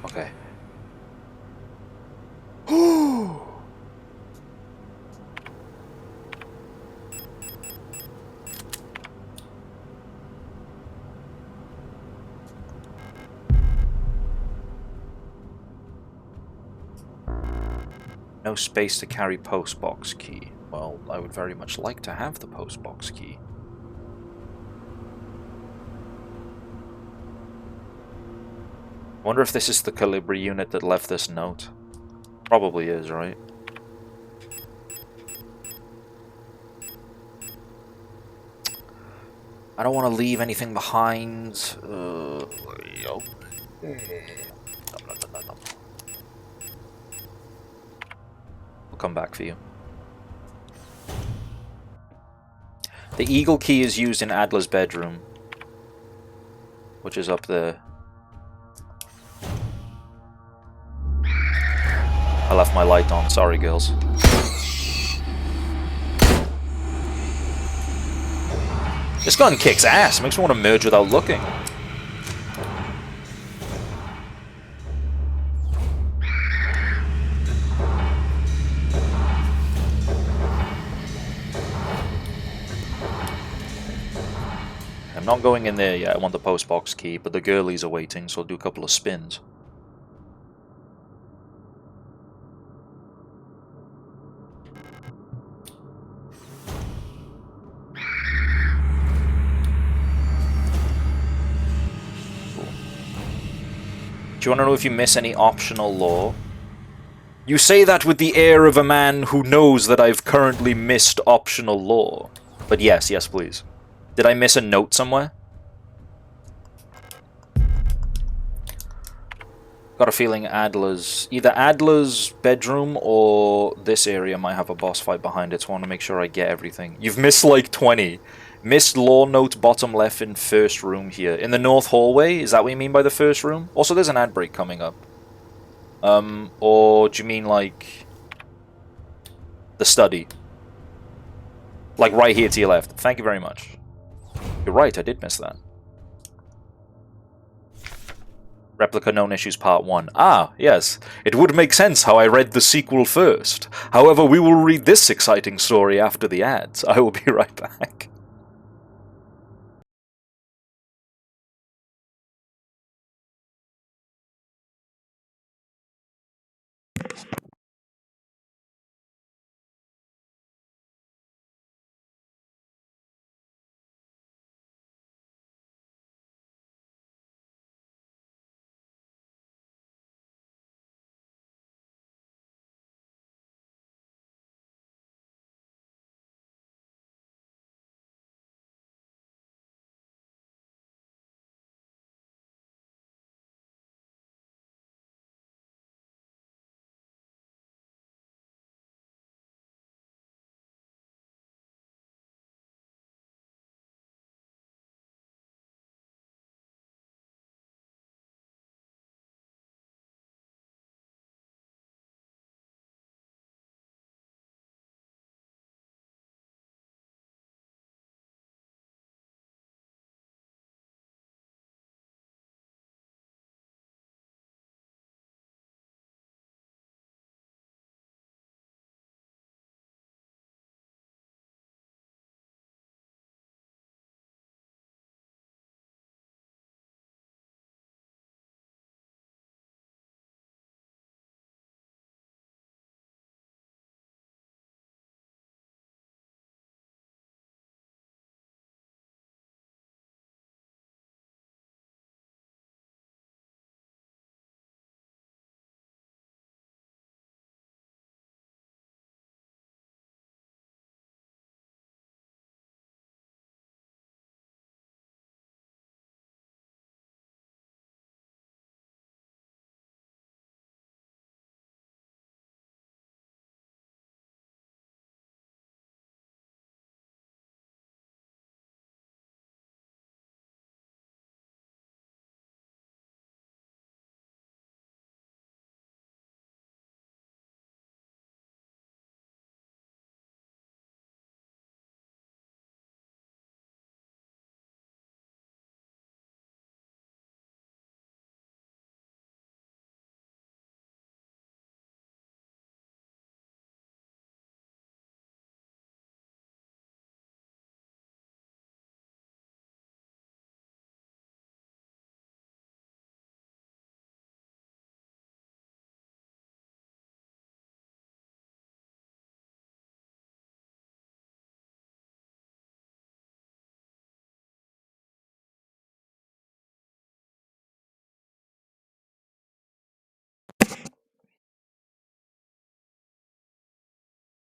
Speaker 1: Okay. No space to carry postbox key. Well, I would very much like to have the postbox key. I wonder if this is the Calibri unit that left this note. Probably is, right? I don't want to leave anything behind. We'll come back for you. The eagle key is used in Adler's bedroom, which is up there. I left my light on. Sorry, girls. This gun kicks ass. Makes me want to merge without looking. I'm not going in there yet. I want the postbox key, but the girlies are waiting, so I'll do a couple of spins. Do you want to know if you miss any optional lore? You say that with the air of a man who knows that I've currently missed optional lore. But yes, yes please. Did I miss a note somewhere? Got a feeling either Adler's bedroom or this area might have a boss fight behind it, so I want to make sure I get everything. You've missed like 20. Missed lore note bottom left in first room here. In the north hallway? Is that what you mean by the first room? Also, there's an ad break coming up. Or do you mean like the study? Like right here to your left. Thank you very much. You're right, I did miss that. Replica Known Issues Part 1. Ah, yes. It would make sense how I read the sequel first. However, we will read this exciting story after the ads. I will be right back.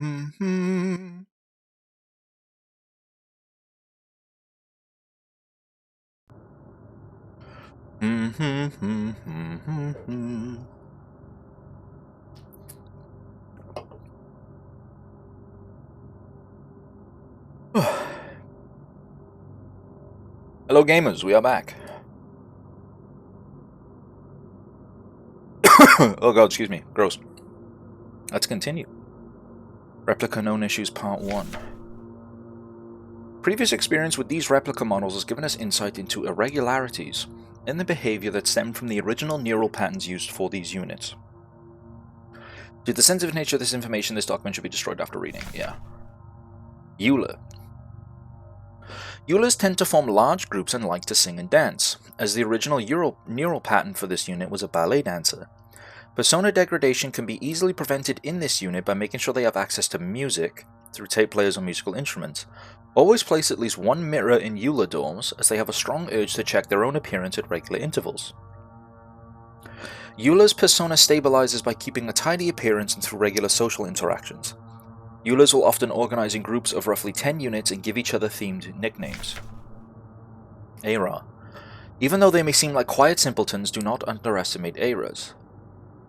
Speaker 1: Mm-hmm. Hello gamers, we are back. Oh god, excuse me, gross. Let's continue. Replica known issues part 1. Previous experience with these replica models has given us insight into irregularities in the behavior that stemmed from the original neural patterns used for these units. Due to the sensitive nature of this information, this document should be destroyed after reading. Yeah. Euler. Eulers tend to form large groups and like to sing and dance, as the original neural pattern for this unit was a ballet dancer. Persona degradation can be easily prevented in this unit by making sure they have access to music through tape players or musical instruments. Always place at least one mirror in Euler dorms, as they have a strong urge to check their own appearance at regular intervals. Euler's persona stabilizes by keeping a tidy appearance and through regular social interactions. Eulers will often organize in groups of roughly 10 units and give each other themed nicknames. Era. Even though they may seem like quiet simpletons, do not underestimate Eras.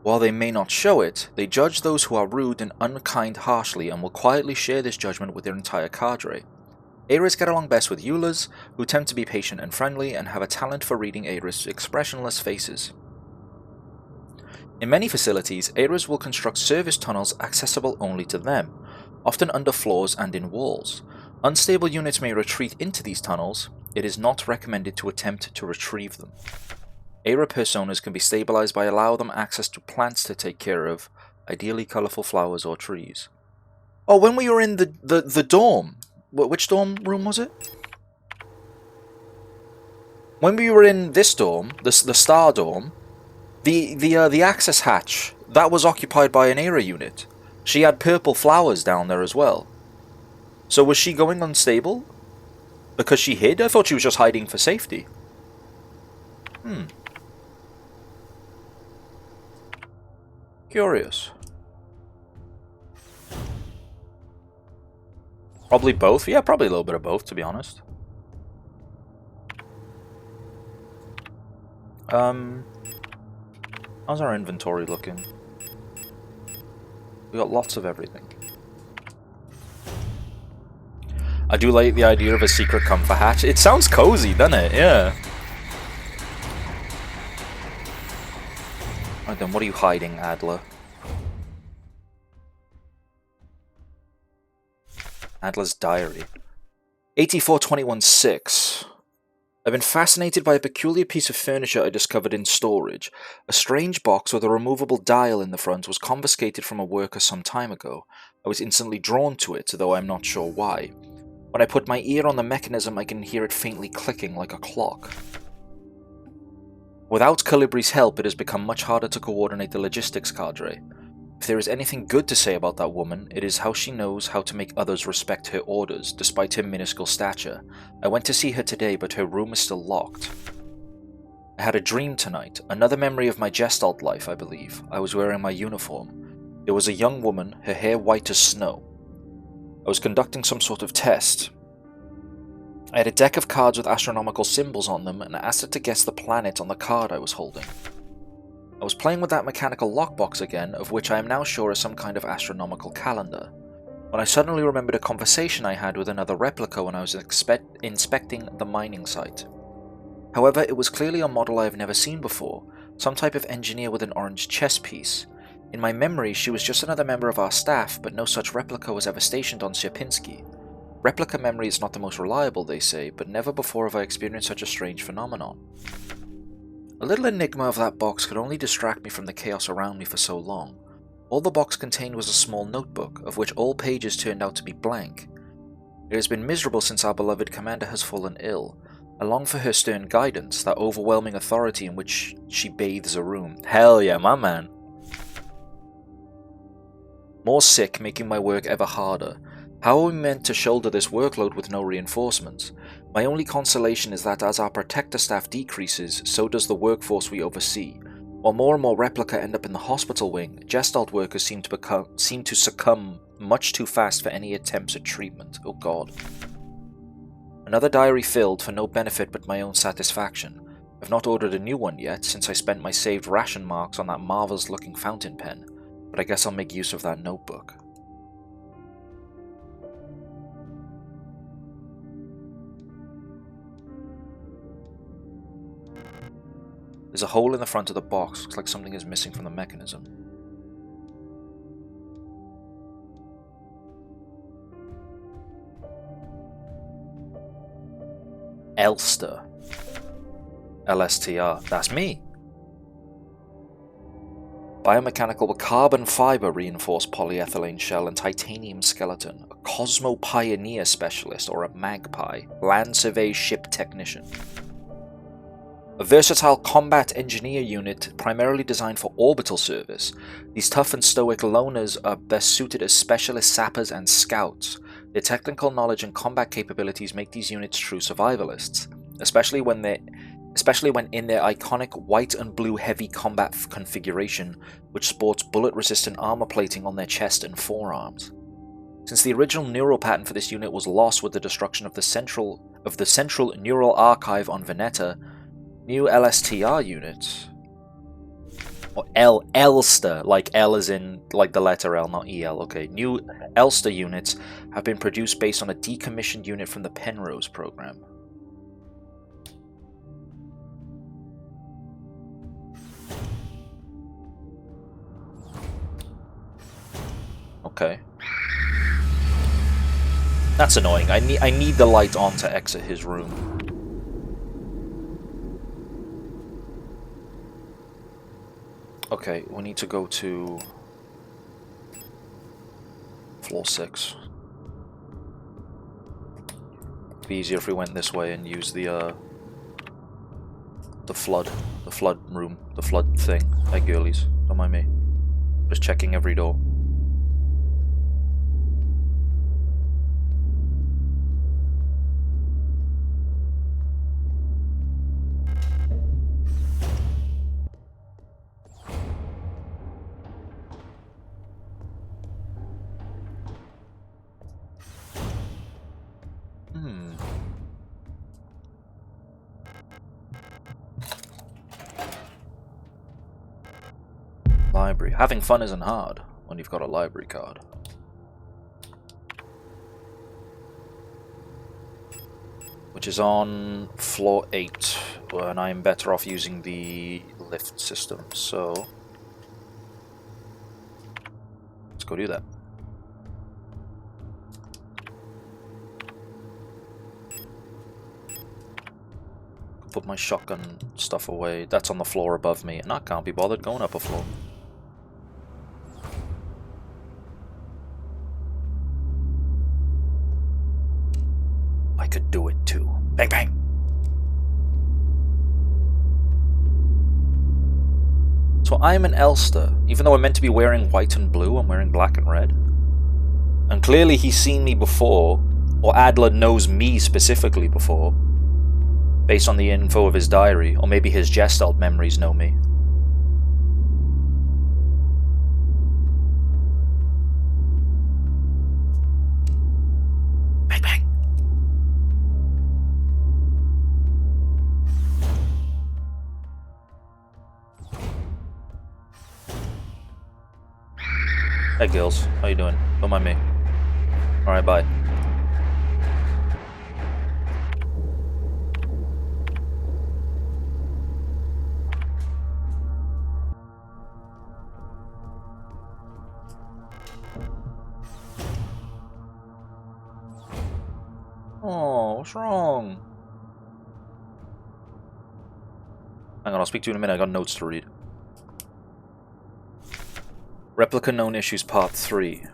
Speaker 1: While they may not show it, they judge those who are rude and unkind harshly and will quietly share this judgment with their entire cadre. Eras get along best with Eulers, who tend to be patient and friendly and have a talent for reading Eras' expressionless faces. In many facilities, Eras will construct service tunnels accessible only to them, often under floors and in walls. Unstable units may retreat into these tunnels. It is not recommended to attempt to retrieve them. Era personas can be stabilized by allowing them access to plants to take care of, ideally colorful flowers or trees. Oh, when we were in the dorm, which dorm room was it? When we were in this dorm, the star dorm, the access hatch, that was occupied by an Era unit. She had purple flowers down there as well. So was she going unstable? Because she hid? I thought she was just hiding for safety. Curious. Probably both? Yeah, probably a little bit of both, to be honest. How's our inventory looking? We got lots of everything. I do like the idea of a secret comfort hatch. It sounds cozy, doesn't it? Yeah. Alright then, what are you hiding, Adler? Adler's diary. 8421-6. I've been fascinated by a peculiar piece of furniture I discovered in storage. A strange box with a removable dial in the front was confiscated from a worker some time ago. I was instantly drawn to it, though I'm not sure why. When I put my ear on the mechanism, I can hear it faintly clicking like a clock. Without Calibri's help, it has become much harder to coordinate the logistics cadre. If there is anything good to say about that woman, it is how she knows how to make others respect her orders, despite her minuscule stature. I went to see her today, but her room is still locked. I had a dream tonight, another memory of my Gestalt life, I believe. I was wearing my uniform. There was a young woman, her hair white as snow. I was conducting some sort of test. I had a deck of cards with astronomical symbols on them and asked her to guess the planet on the card I was holding. I was playing with that mechanical lockbox again, of which I am now sure is some kind of astronomical calendar, when I suddenly remembered a conversation I had with another replica when I was inspecting the mining site. However, it was clearly a model I have never seen before, some type of engineer with an orange chess piece. In my memory, she was just another member of our staff, but no such replica was ever stationed on Sierpinski. Replica memory is not the most reliable, they say, but never before have I experienced such a strange phenomenon. A little enigma of that box could only distract me from the chaos around me for so long. All the box contained was a small notebook, of which all pages turned out to be blank. It has been miserable since our beloved commander has fallen ill. I long for her stern guidance, that overwhelming authority in which she bathes a room. Hell yeah, my man! More sick, making my work ever harder. How are we meant to shoulder this workload with no reinforcements? My only consolation is that as our protector staff decreases, so does the workforce we oversee. While more and more replica end up in the hospital wing, Gestalt workers seem to succumb
Speaker 2: much too fast for any attempts at treatment. Oh god. Another diary filled for no benefit but my own satisfaction. I've not ordered a new one yet, since I spent my saved ration marks on that marvellous-looking fountain pen, but I guess I'll make use of that notebook. There's a hole in the front of the box. Looks like something is missing from the mechanism. Elster. LSTR. That's me. Biomechanical carbon fiber reinforced polyethylene shell and titanium skeleton. A Cosmo Pioneer specialist, or a Magpie. Land survey ship technician. A versatile combat engineer unit primarily designed for orbital service. These tough and stoic loners are best suited as specialist sappers and scouts. Their technical knowledge and combat capabilities make these units true survivalists, especially when in their iconic white and blue heavy combat configuration, which sports bullet-resistant armor plating on their chest and forearms. Since the original neural pattern for this unit was lost with the destruction of the central neural archive on Veneta, new LSTR units, or Elster, like L as in like the letter L, not EL. Okay, new Elster units have been produced based on a decommissioned unit from the Penrose program. Okay. That's annoying. I need the light on to exit his room. Okay, we need to go to floor 6. It'd be easier if we went this way and used the flood room, the flood thing. Hey girlies, don't mind me. Just checking every door. Library. Having fun isn't hard when you've got a library card. Which is on floor 8, and I'm better off using the lift system, so let's go do that. Put my shotgun stuff away. That's on the floor above me, and I can't be bothered going up a floor. I could do it too. Bang bang! So I'm an Elster. Even though I'm meant to be wearing white and blue, I'm wearing black and red. And clearly he's seen me before, or Adler knows me specifically before, based on the info of his diary, or maybe his Gestalt memories know me. Bang bang! Hey girls, how you doing? Don't mind me. Alright, bye. Oh, what's wrong? Hang on, I'll speak to you in a minute. I got notes to read. Replica Known Issues Part 3.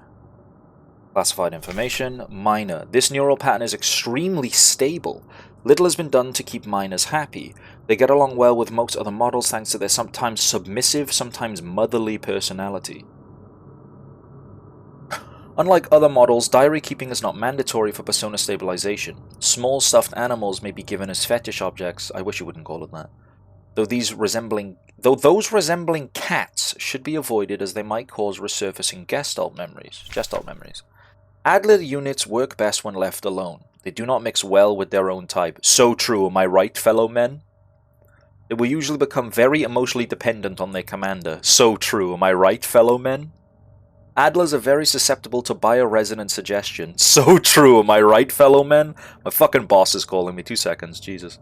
Speaker 2: Classified information. Minor. This neural pattern is extremely stable. Little has been done to keep minors happy. They get along well with most other models thanks to their sometimes submissive, sometimes motherly personality. Unlike other models, diary keeping is not mandatory for persona stabilization. Small stuffed animals may be given as fetish objects. I wish you wouldn't call it that. Though these resembling though those resembling cats should be avoided as they might cause resurfacing Gestalt memories. Adler units work best when left alone. They do not mix well with their own type. So true, am I right, fellow men? They will usually become very emotionally dependent on their commander. So true, am I right, fellow men? Adlers are very susceptible to bioresonant suggestion. So true, am I right, fellow men? My fucking boss is calling me. 2 seconds, Jesus.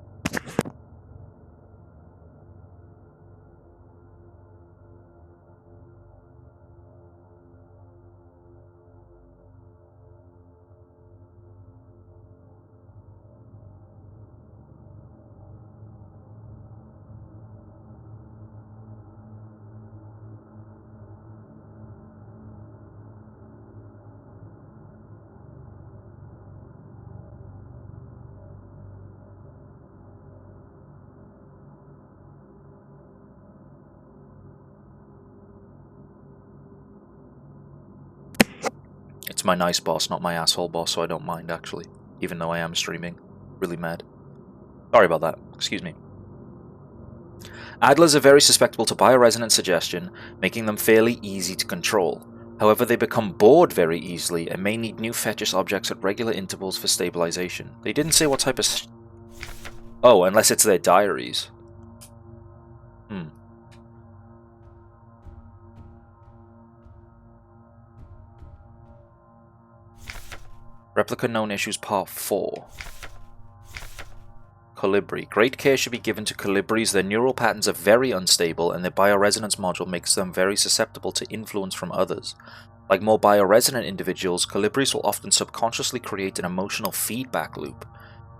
Speaker 2: It's my nice boss, not my asshole boss, so I don't mind, actually. Even though I am streaming. Really mad. Sorry about that. Excuse me. Adlers are very susceptible to bioresonant suggestion, making them fairly easy to control. However, they become bored very easily and may need new fetish objects at regular intervals for stabilization. They didn't say what type of... Oh, unless it's their diaries. Replica Known Issues Part 4. Colibri. Great care should be given to colibris. Their neural patterns are very unstable, and their bioresonance module makes them very susceptible to influence from others. Like more bioresonant individuals, colibris will often subconsciously create an emotional feedback loop,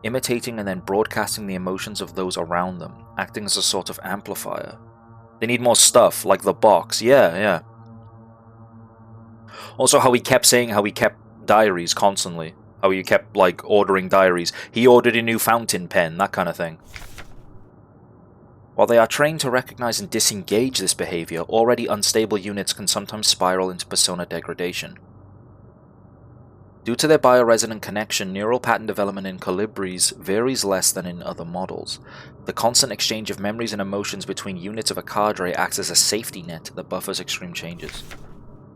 Speaker 2: imitating and then broadcasting the emotions of those around them, acting as a sort of amplifier. They need more stuff, like the box. Yeah. Also, how he kept saying how he kept diaries constantly. How you kept, like, ordering diaries. He ordered a new fountain pen, that kind of thing. While they are trained to recognize and disengage this behavior, already unstable units can sometimes spiral into persona degradation. Due to their bioresonant connection, neural pattern development in colibris varies less than in other models. The constant exchange of memories and emotions between units of a cadre acts as a safety net that buffers extreme changes.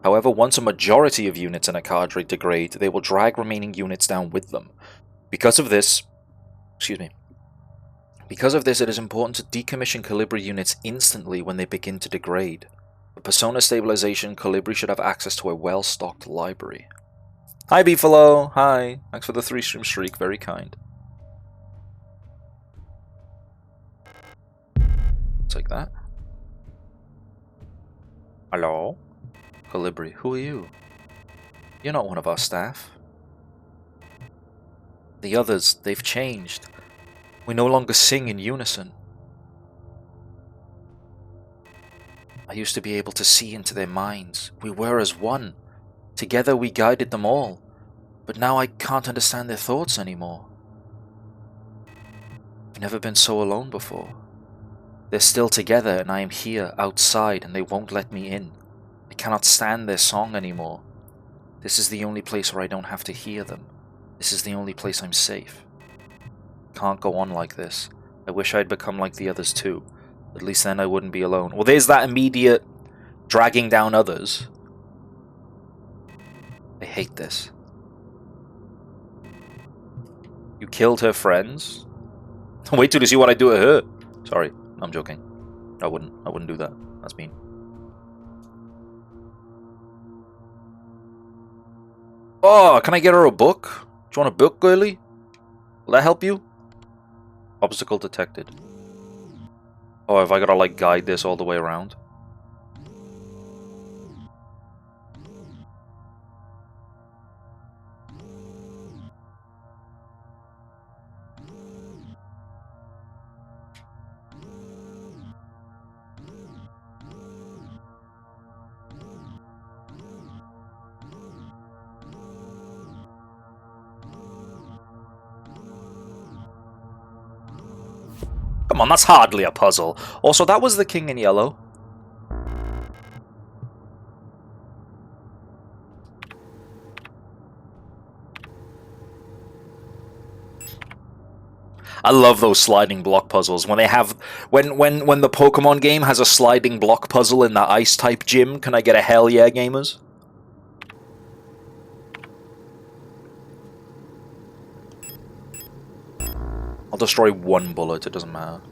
Speaker 2: However, once a majority of units in a cadre degrade, they will drag remaining units down with them. Because of this, it is important to decommission Colibri units instantly when they begin to degrade. For persona stabilization, Colibri should have access to a well-stocked library. Hi Beefalo! Hi! Thanks for the 3-stream streak, very kind. Take that. Hello? Colibri, who are you? You're not one of our staff. The others, they've changed. We no longer sing in unison. I used to be able to see into their minds. We were as one. Together we guided them all. But now I can't understand their thoughts anymore. I've never been so alone before. They're still together and I am here, outside, and they won't let me in. I cannot stand their song anymore. This is the only place where I don't have to hear them. This is the only place I'm safe. Can't go on like this. I wish I'd become like the others too. At least then I wouldn't be alone. Well, there's that immediate dragging down others. I hate this. You killed her friends? Wait till you see what I do to her. Sorry, I'm joking. I wouldn't do that. That's mean. Oh, can I get her a book? Do you want a book, girlie? Will that help you? Obstacle detected. Oh, have I gotta, like, guide this all the way around? Come on, that's hardly a puzzle. Also, that was the king in yellow. I love those sliding block puzzles. When they have when the Pokemon game has a sliding block puzzle in the ice type gym, can I get a hell yeah, gamers? I'll destroy one bullet, it doesn't matter.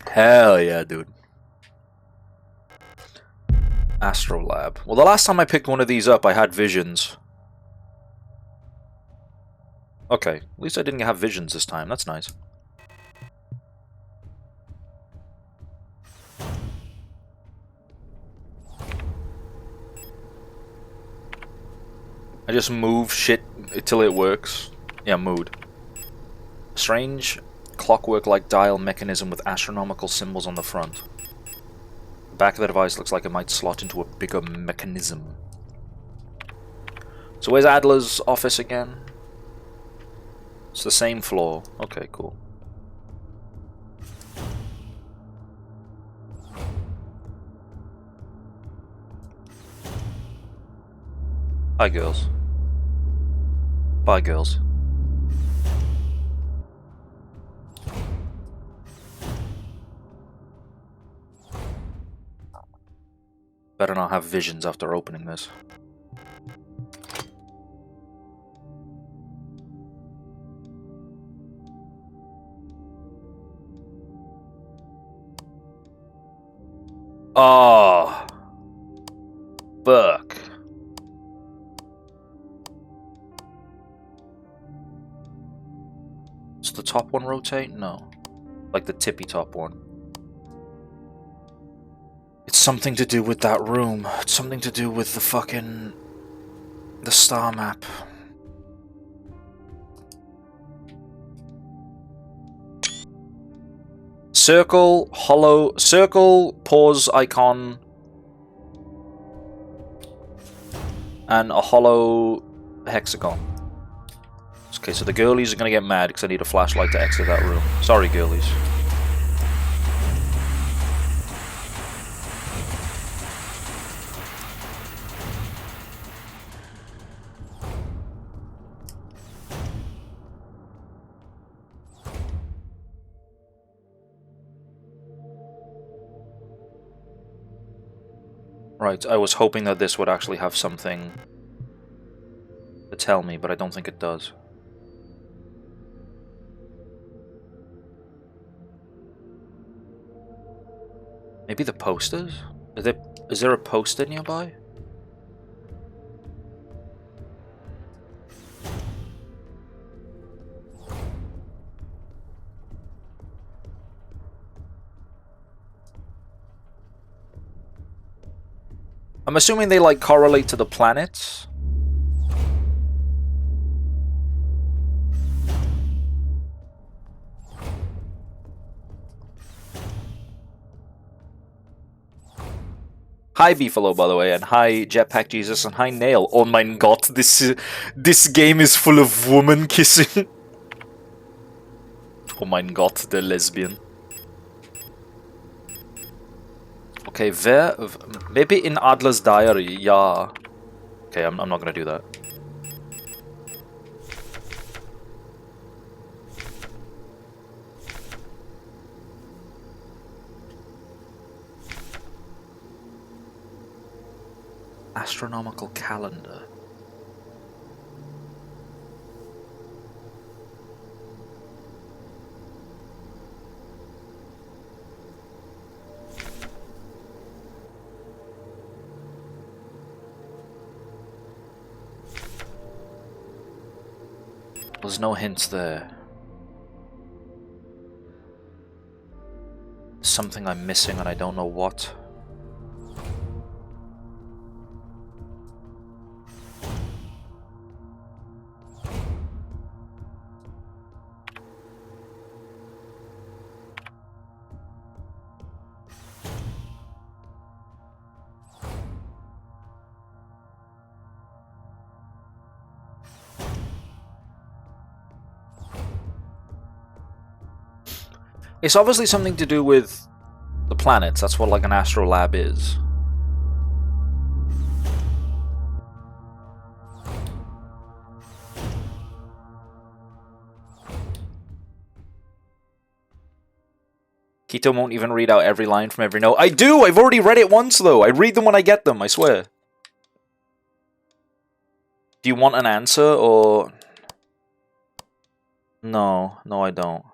Speaker 2: Hell yeah, dude. Astrolab. Well, the last time I picked one of these up, I had visions. Okay, at least I didn't have visions this time. That's nice. I just move shit until it works. Yeah, mood. Strange clockwork-like dial mechanism with astronomical symbols on the front. The back of the device looks like it might slot into a bigger mechanism. So where's Adler's office again? It's the same floor. Okay, cool. Hi, girls. Bye, girls. Better not have visions after opening this. Oh, fuck. Does the top one rotate? No. Like the tippy top one. It's something to do with that room. It's something to do with the fucking... the star map. Circle, hollow, circle, pause icon, and a hollow hexagon. Okay, so the girlies are gonna get mad because I need a flashlight to exit that room. Sorry, girlies. Right, I was hoping that this would actually have something to tell me, but I don't think it does. Maybe the posters? Is there a poster nearby? I'm assuming they like correlate to the planets. Hi Beefalo, by the way, and hi Jetpack Jesus, and hi Nail. Oh my god, this game is full of woman kissing. Oh my god, they're lesbian. Okay, maybe in Adler's diary, yeah. Okay, I'm not gonna do that. Astronomical calendar. There's no hints there. Something I'm missing and I don't know what. It's obviously something to do with the planets. That's what like an astrolab is. Keto won't even read out every line from every note. I do! I've already read it once, though. I read them when I get them, I swear. Do you want an answer, or... No. No, I don't.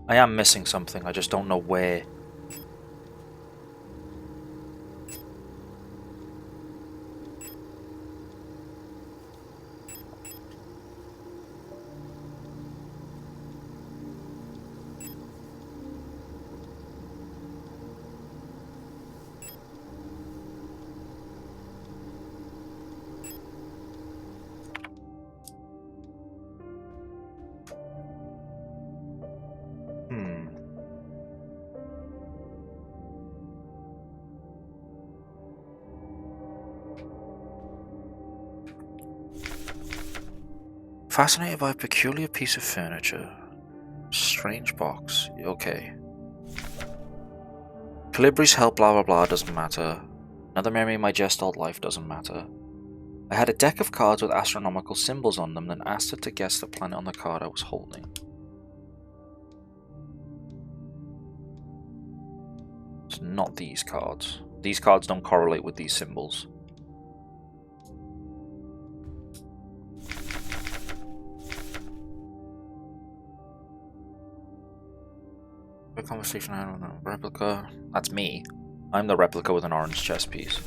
Speaker 2: I am missing something, I just don't know where. Fascinated by a peculiar piece of furniture. Strange box. Okay. Calibri's help, blah blah blah, doesn't matter. Another memory of my gestalt life doesn't matter. I had a deck of cards with astronomical symbols on them, then asked her to guess the planet on the card I was holding. It's not these cards. These cards don't correlate with these symbols. A conversation I don't know. Replica. That's me. I'm the replica with an orange chess piece.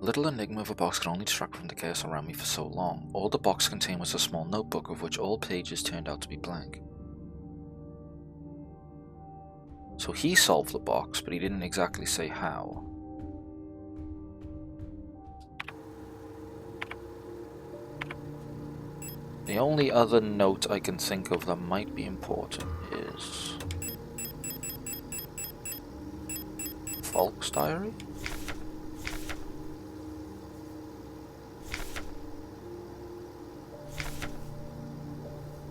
Speaker 2: Little enigma of a box could only distract from the chaos around me for so long. All the box contained was a small notebook, of which all pages turned out to be blank. So he solved the box, but he didn't exactly say how. The only other note I can think of that might be important is... Falk's diary?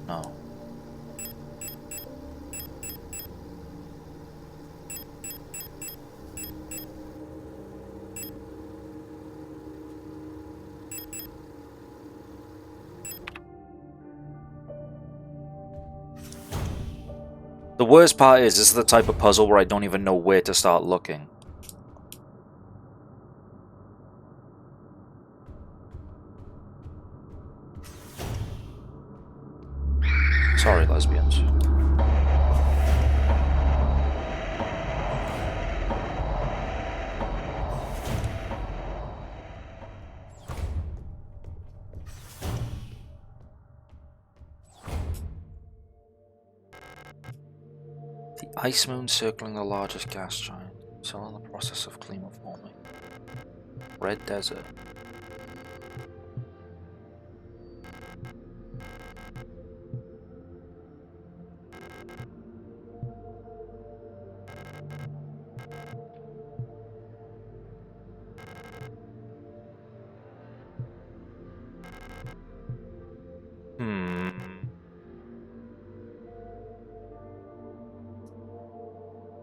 Speaker 2: No. The worst part is, this is the type of puzzle where I don't even know where to start looking. Sorry, lesbians. The ice moon circling the largest gas giant, still in the process of forming. Red desert.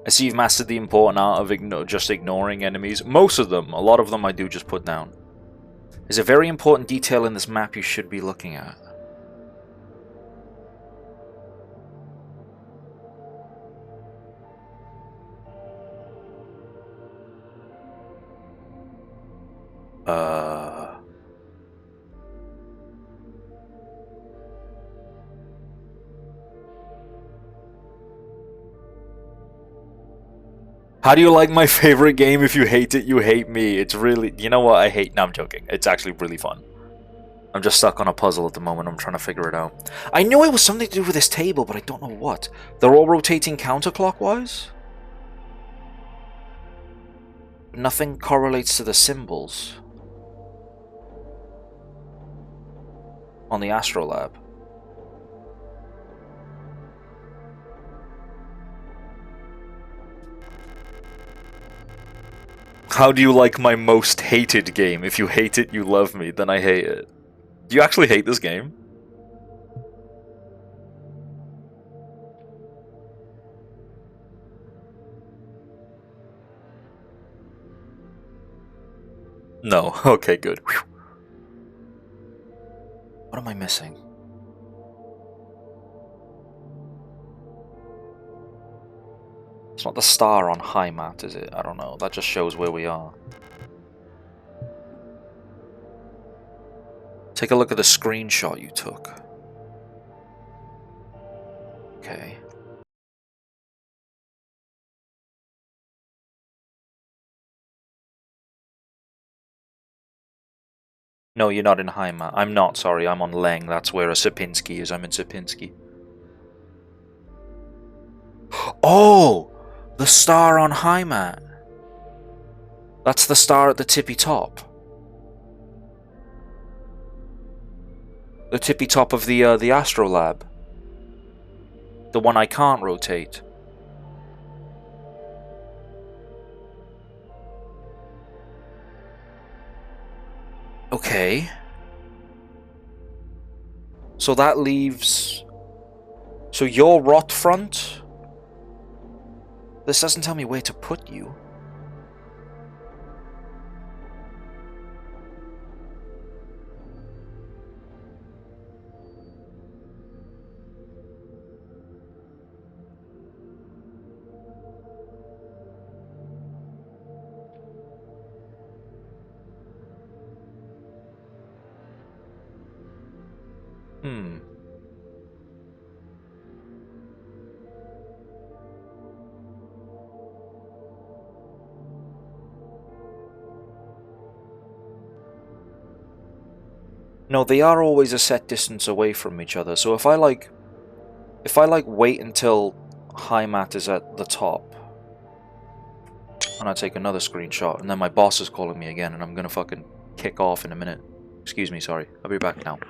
Speaker 2: I see you've mastered the important art of just ignoring enemies. Most of them. A lot of them I do just put down. There's a very important detail in this map you should be looking at. How do you like my favorite game? If you hate it, you hate me. It's really... You know what? I hate... No, I'm joking. It's actually really fun. I'm just stuck on a puzzle at the moment. I'm trying to figure it out. I knew it was something to do with this table, but I don't know what. They're all rotating counterclockwise? Nothing correlates to the symbols on the Astrolab. How do you like my most hated game? If you hate it, you love me, then I hate it.
Speaker 1: Do you actually hate this game? No. Okay, good. Whew. What am I missing? It's not the star on high mat, is it? I don't know. That just shows where we are. Take a look at the screenshot you took. Okay. No, you're not in high mat. I'm not, sorry. I'm on Leng. That's where a Sierpinski is. I'm in Sierpinski. Oh! The star on high mat. That's the star at the tippy top. The tippy top of the Astrolab. The one I can't rotate. Okay. So that leaves... So you're rot front? This doesn't tell me where to put you. No, they are always a set distance away from each other, so if I wait until high mat is at the top, and I take another screenshot, and then my boss is calling me again, and I'm gonna fucking kick off in a minute. Excuse me, sorry. I'll be back now.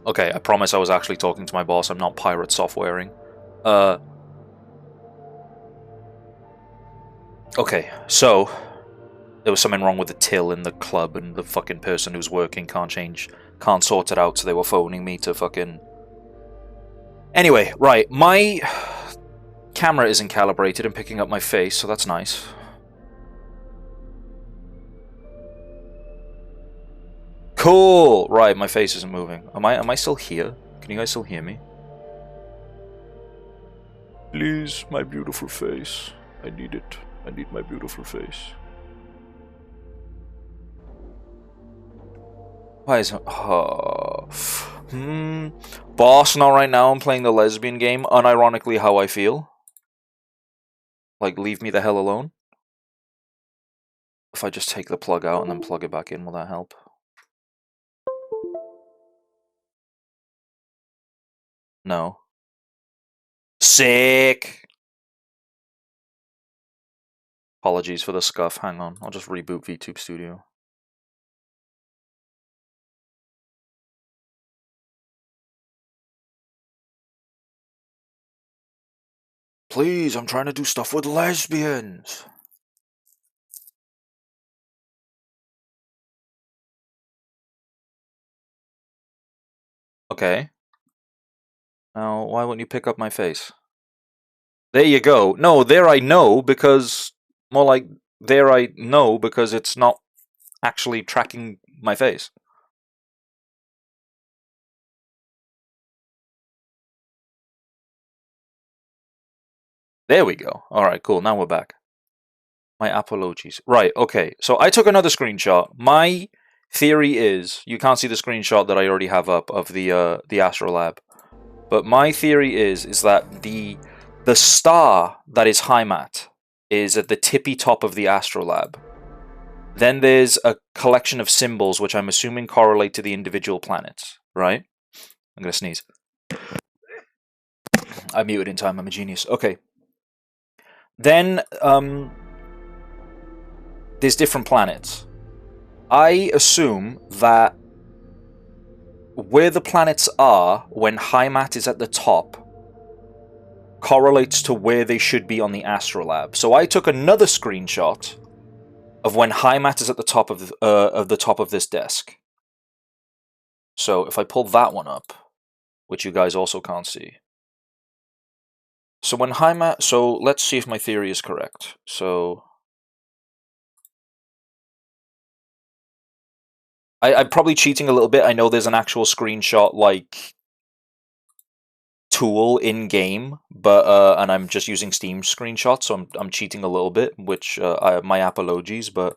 Speaker 1: Okay, I promise I was actually talking to my boss. I'm not pirate softwaring. Okay, so there was something wrong with the till in the club, and the fucking person who's working can't sort it out, so they were phoning me to fucking... Anyway, right, my camera isn't calibrated and picking up my face, so that's nice. Cool! Right, my face isn't moving. Am I still here? Can you guys still hear me? Please, my beautiful face. I need it. I need my beautiful face. Why is it... Boss, not right now. I'm playing the lesbian game. Unironically how I feel. Like, leave me the hell alone. If I just take the plug out and then plug it back in, will that help? No. Sick! Apologies for the scuff. Hang on. I'll just reboot VTube Studio. Please, I'm trying to do stuff with lesbians. Okay. Now, why won't you pick up my face? There you go. No, there I know because... More like, there I know because it's not actually tracking my face. There we go. Alright, cool. Now we're back. My apologies. Right, okay. So I took another screenshot. My theory is... You can't see the screenshot that I already have up of the Astrolab. But my theory is that the star that is Heimat is at the tippy top of the Astrolab. Then there's a collection of symbols which I'm assuming correlate to the individual planets, right? I'm gonna sneeze. I muted in time, I'm a genius. Okay. Then, there's different planets. I assume that where the planets are when Heimat is at the top correlates to where they should be on the Astrolab. So I took another screenshot of when Heimat is at the top of this desk. So if I pull that one up, which you guys also can't see. So when Heimat, so let's see if my theory is correct. So I'm probably cheating a little bit. I know there's an actual screenshot like tool in game, but and I'm just using Steam screenshots, so I'm cheating a little bit, which my apologies, but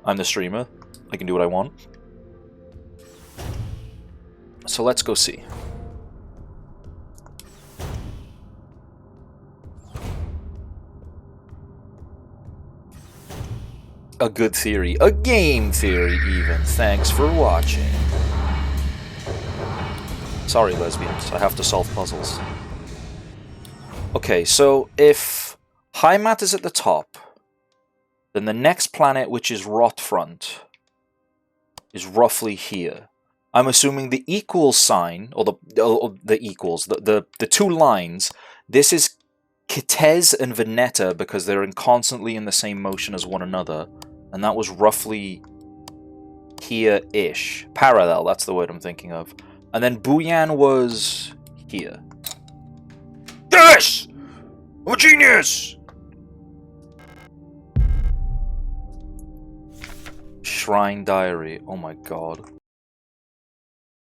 Speaker 1: I'm the streamer. I can do what I want. So let's go see. A good theory. A game theory, even. Thanks for watching. Sorry, lesbians. I have to solve puzzles. Okay, so if Heimat is at the top, then the next planet, which is Rotfront, is roughly here. I'm assuming the equals sign, or the two lines, this is Kitez and Veneta because they're constantly in the same motion as one another. And that was roughly here-ish. Parallel, that's the word I'm thinking of. And then Buyan was here. Yes! I'm a genius! Shrine Diary. Oh my god.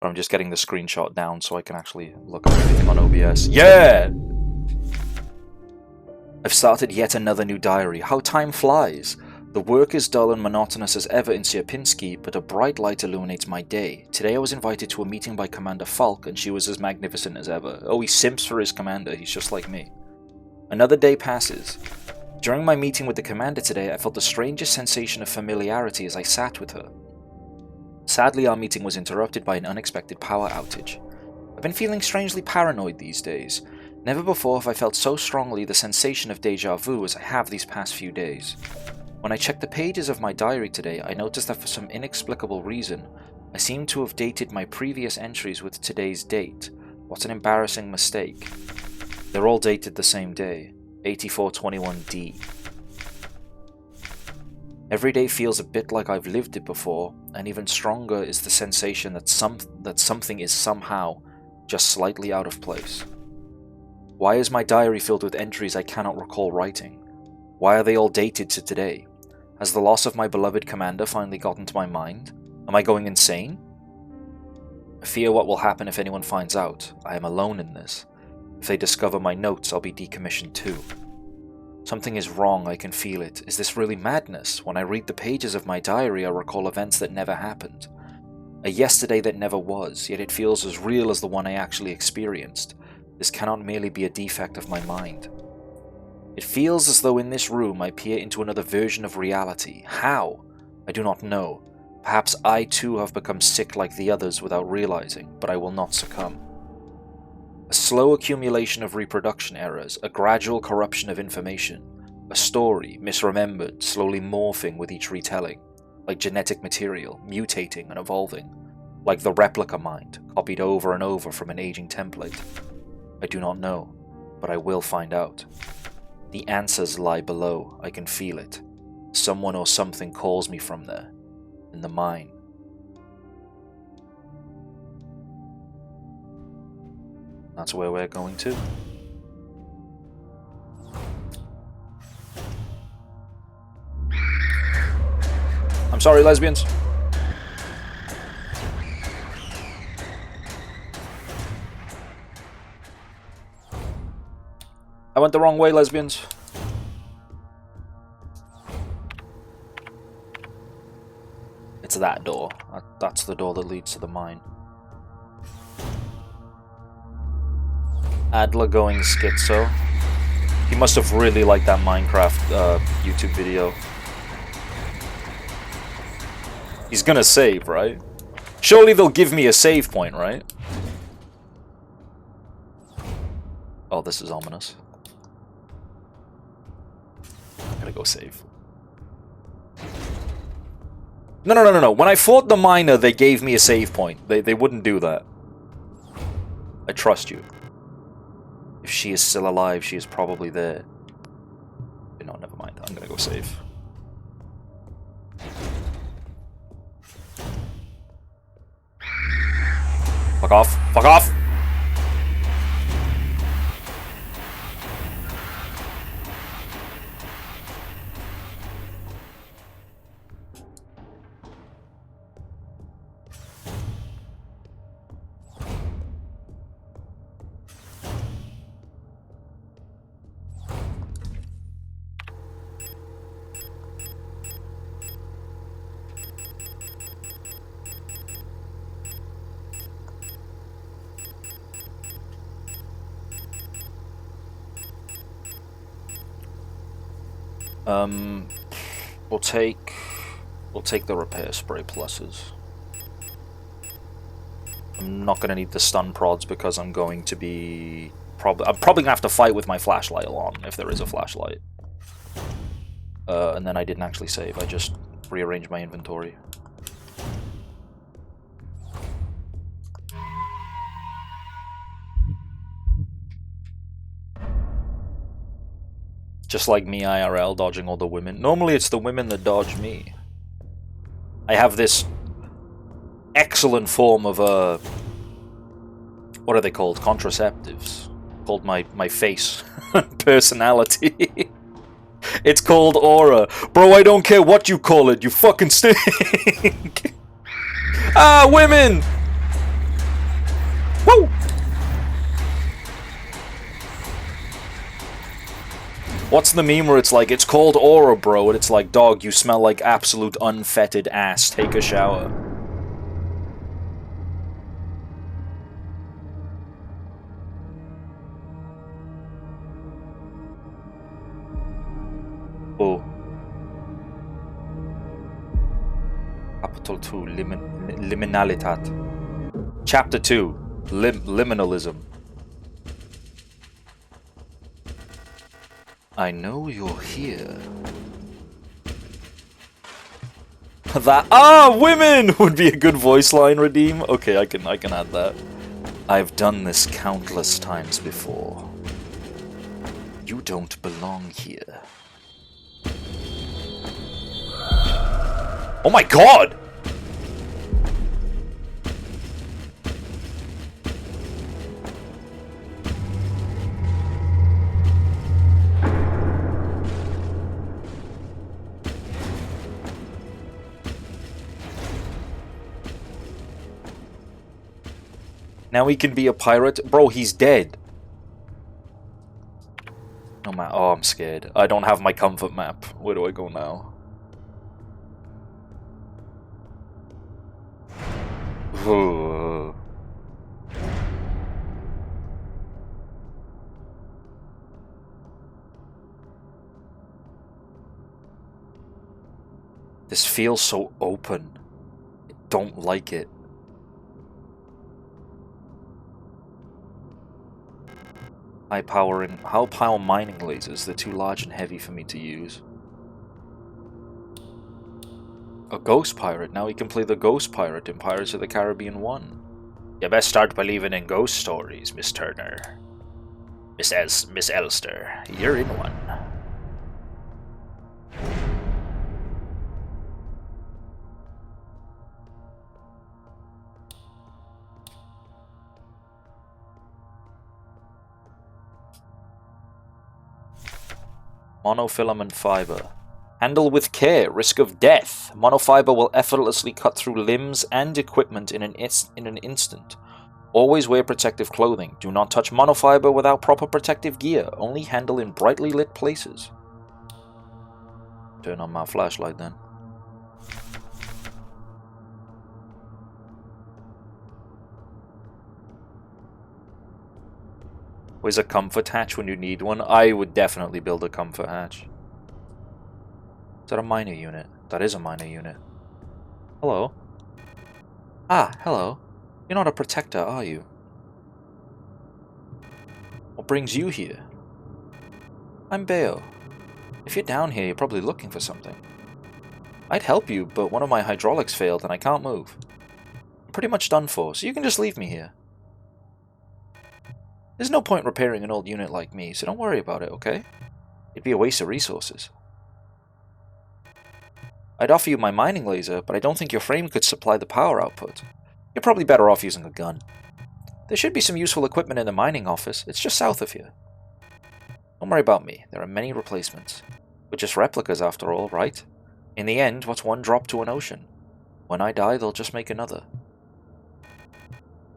Speaker 1: But I'm just getting the screenshot down so I can actually look at everything on OBS. Yeah! I've started yet another new diary. How time flies! The work is dull and monotonous as ever in Sierpinski, but a bright light illuminates my day. Today I was invited to a meeting by Commander Falk, and she was as magnificent as ever. Oh, he simps for his commander, he's just like me. Another day passes. During my meeting with the commander today, I felt the strangest sensation of familiarity as I sat with her. Sadly, our meeting was interrupted by an unexpected power outage. I've been feeling strangely paranoid these days. Never before have I felt so strongly the sensation of déjà vu as I have these past few days. When I checked the pages of my diary today, I noticed that for some inexplicable reason, I seem to have dated my previous entries with today's date. What an embarrassing mistake. They're all dated the same day, 8421D. Every day feels a bit like I've lived it before, and even stronger is the sensation that something is somehow just slightly out of place. Why is my diary filled with entries I cannot recall writing? Why are they all dated to today? Has the loss of my beloved commander finally gotten to my mind? Am I going insane? I fear what will happen if anyone finds out. I am alone in this. If they discover my notes, I'll be decommissioned too. Something is wrong, I can feel it. Is this really madness? When I read the pages of my diary, I recall events that never happened. A yesterday that never was, yet it feels as real as the one I actually experienced. This cannot merely be a defect of my mind. It feels as though in this room I peer into another version of reality. How? I do not know. Perhaps I too have become sick like the others without realizing, but I will not succumb. A slow accumulation of reproduction errors, a gradual corruption of information, a story, misremembered, slowly morphing with each retelling, like genetic material, mutating and evolving, like the replica mind, copied over and over from an aging template. I do not know, but I will find out. The answers lie below, I can feel it. Someone or something calls me from there, in the mine.
Speaker 2: That's where we're going to. I'm sorry, lesbians. I went the wrong way, lesbians. It's that door. That's the door that leads to the mine. Adler going schizo. He must have really liked that Minecraft YouTube video. He's gonna save, right? Surely they'll give me a save point, right? Oh, this is ominous. I'm gonna go save. No. When I fought the miner, they gave me a save point. They wouldn't do that. I trust you. If she is still alive, she is probably there. No, never mind. I'm gonna go save. Fuck off. Fuck off! We'll take the repair spray pluses. I'm not gonna need the stun prods because I'm going to be I'm probably gonna have to fight with my flashlight on if there is a flashlight. And then I didn't actually save. I just rearranged my inventory. Just like me IRL dodging all the women. Normally it's the women that dodge me. I have this excellent form of what are they called? Contraceptives. Called my face personality. It's called aura. Bro, I don't care what you call it, you fucking stink. Ah, women! Woo! What's the meme where it's like, it's called aura, bro, and it's like, dog, you smell like absolute unfetid ass, take a shower. Oh. Capital 2, liminalitat. Chapter 2, liminalism. I know you're here. That women would be a good voice line, Redeem. Okay, I can add that. I've done this countless times before. You don't belong here. Oh my god! Now he can be a pirate? Bro, he's dead. Oh man, oh, I'm scared. I don't have my comfort map. Where do I go now? This feels so open. I don't like it. High power mining lasers. They're too large and heavy for me to use. A ghost pirate. Now we can play the ghost pirate in Pirates of the Caribbean 1. You best start believing in ghost stories, Miss Turner. Miss Elster. You're in one. Monofilament fiber. Handle with care. Risk of death. Monofiber will effortlessly cut through limbs and equipment in an instant. Always wear protective clothing. Do not touch monofiber without proper protective gear. Only handle in brightly lit places. Turn on my flashlight then. Where's a comfort hatch when you need one? I would definitely build a comfort hatch. Is that a miner unit? That is a miner unit. Hello. Ah, hello. You're not a protector, are you? What brings you here? I'm Bayo. If you're down here, you're probably looking for something. I'd help you, but one of my hydraulics failed and I can't move. I'm pretty much done for, so you can just leave me here. There's no point repairing an old unit like me, so don't worry about it, okay? It'd be a waste of resources. I'd offer you my mining laser, but I don't think your frame could supply the power output. You're probably better off using a gun. There should be some useful equipment in the mining office. It's just south of here. Don't worry about me. There are many replacements. We're just replicas after all, right? In the end, what's one drop to an ocean? When I die, they'll just make another.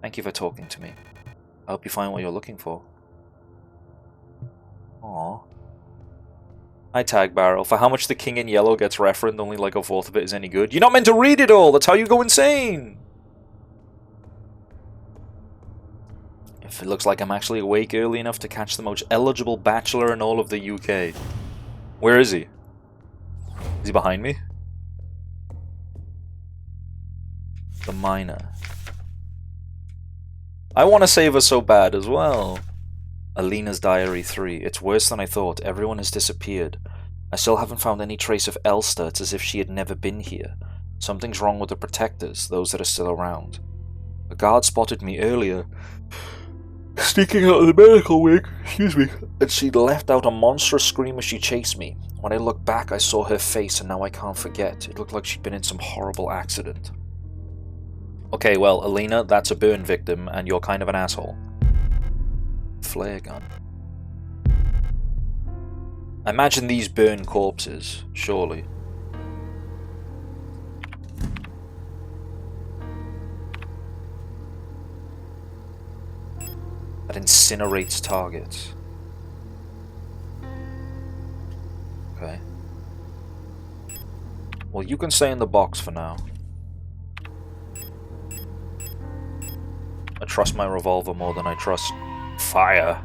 Speaker 2: Thank you for talking to me. I hope you find what you're looking for. Aww. Hi, Tag Barrel. For how much the King in Yellow gets referenced, only like a fourth of it is any good. You're not meant to read it all! That's how you go insane! If it looks like I'm actually awake early enough to catch the most eligible bachelor in all of the UK. Where is he? Is he behind me? The miner. I want to save her so bad as well. Alina's Diary 3. It's worse than I thought. Everyone has disappeared. I still haven't found any trace of Elster. It's as if she had never been here. Something's wrong with the protectors, those that are still around. A guard spotted me earlier, sneaking out of the medical wing, and she'd left out a monstrous scream as she chased me. When I looked back, I saw her face, and now I can't forget. It looked like she'd been in some horrible accident. Okay, well, Alina, that's a burn victim, and you're kind of an asshole. Flare gun. Imagine these burn corpses, surely. That incinerates targets. Okay. Well, you can stay in the box for now. I trust my revolver more than I trust fire.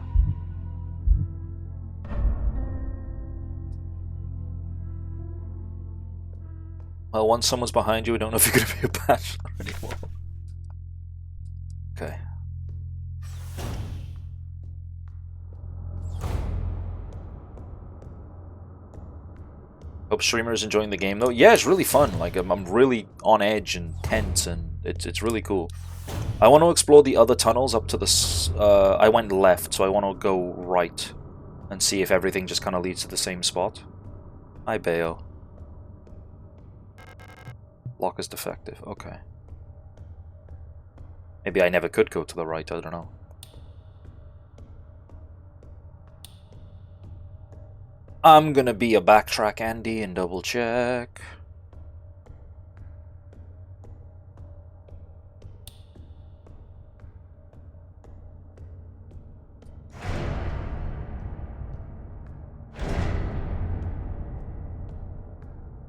Speaker 2: Well, once someone's behind you, I don't know if you're going to be a bachelor anymore. Okay. Hope streamer is enjoying the game though. Yeah, it's really fun. Like I'm really on edge and tense, and it's really cool. I want to explore the other tunnels up to the. I went left, so I want to go right and see if everything just kind of leads to the same spot. Hi, Bayo. Lock is defective. Okay. Maybe I never could go to the right. I don't know. I'm gonna be a backtrack Andy and double check.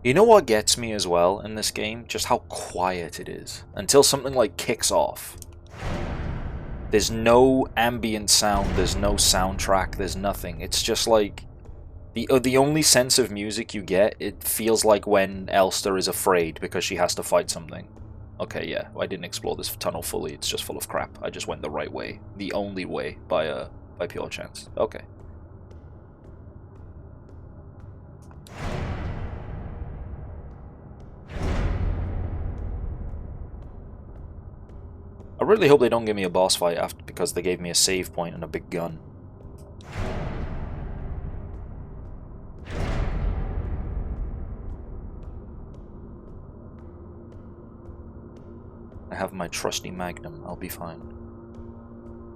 Speaker 2: You know what gets me as well in this game? Just how quiet it is. Until something like kicks off. There's no ambient sound, there's no soundtrack, there's nothing. It's just like... The only sense of music you get, it feels like when Elster is afraid because she has to fight something. Okay, yeah, I didn't explore this tunnel fully, it's just full of crap. I just went the right way. The only way, by pure chance. Okay. I really hope they don't give me a boss fight after because they gave me a save point and a big gun. I have my trusty Magnum, I'll be fine.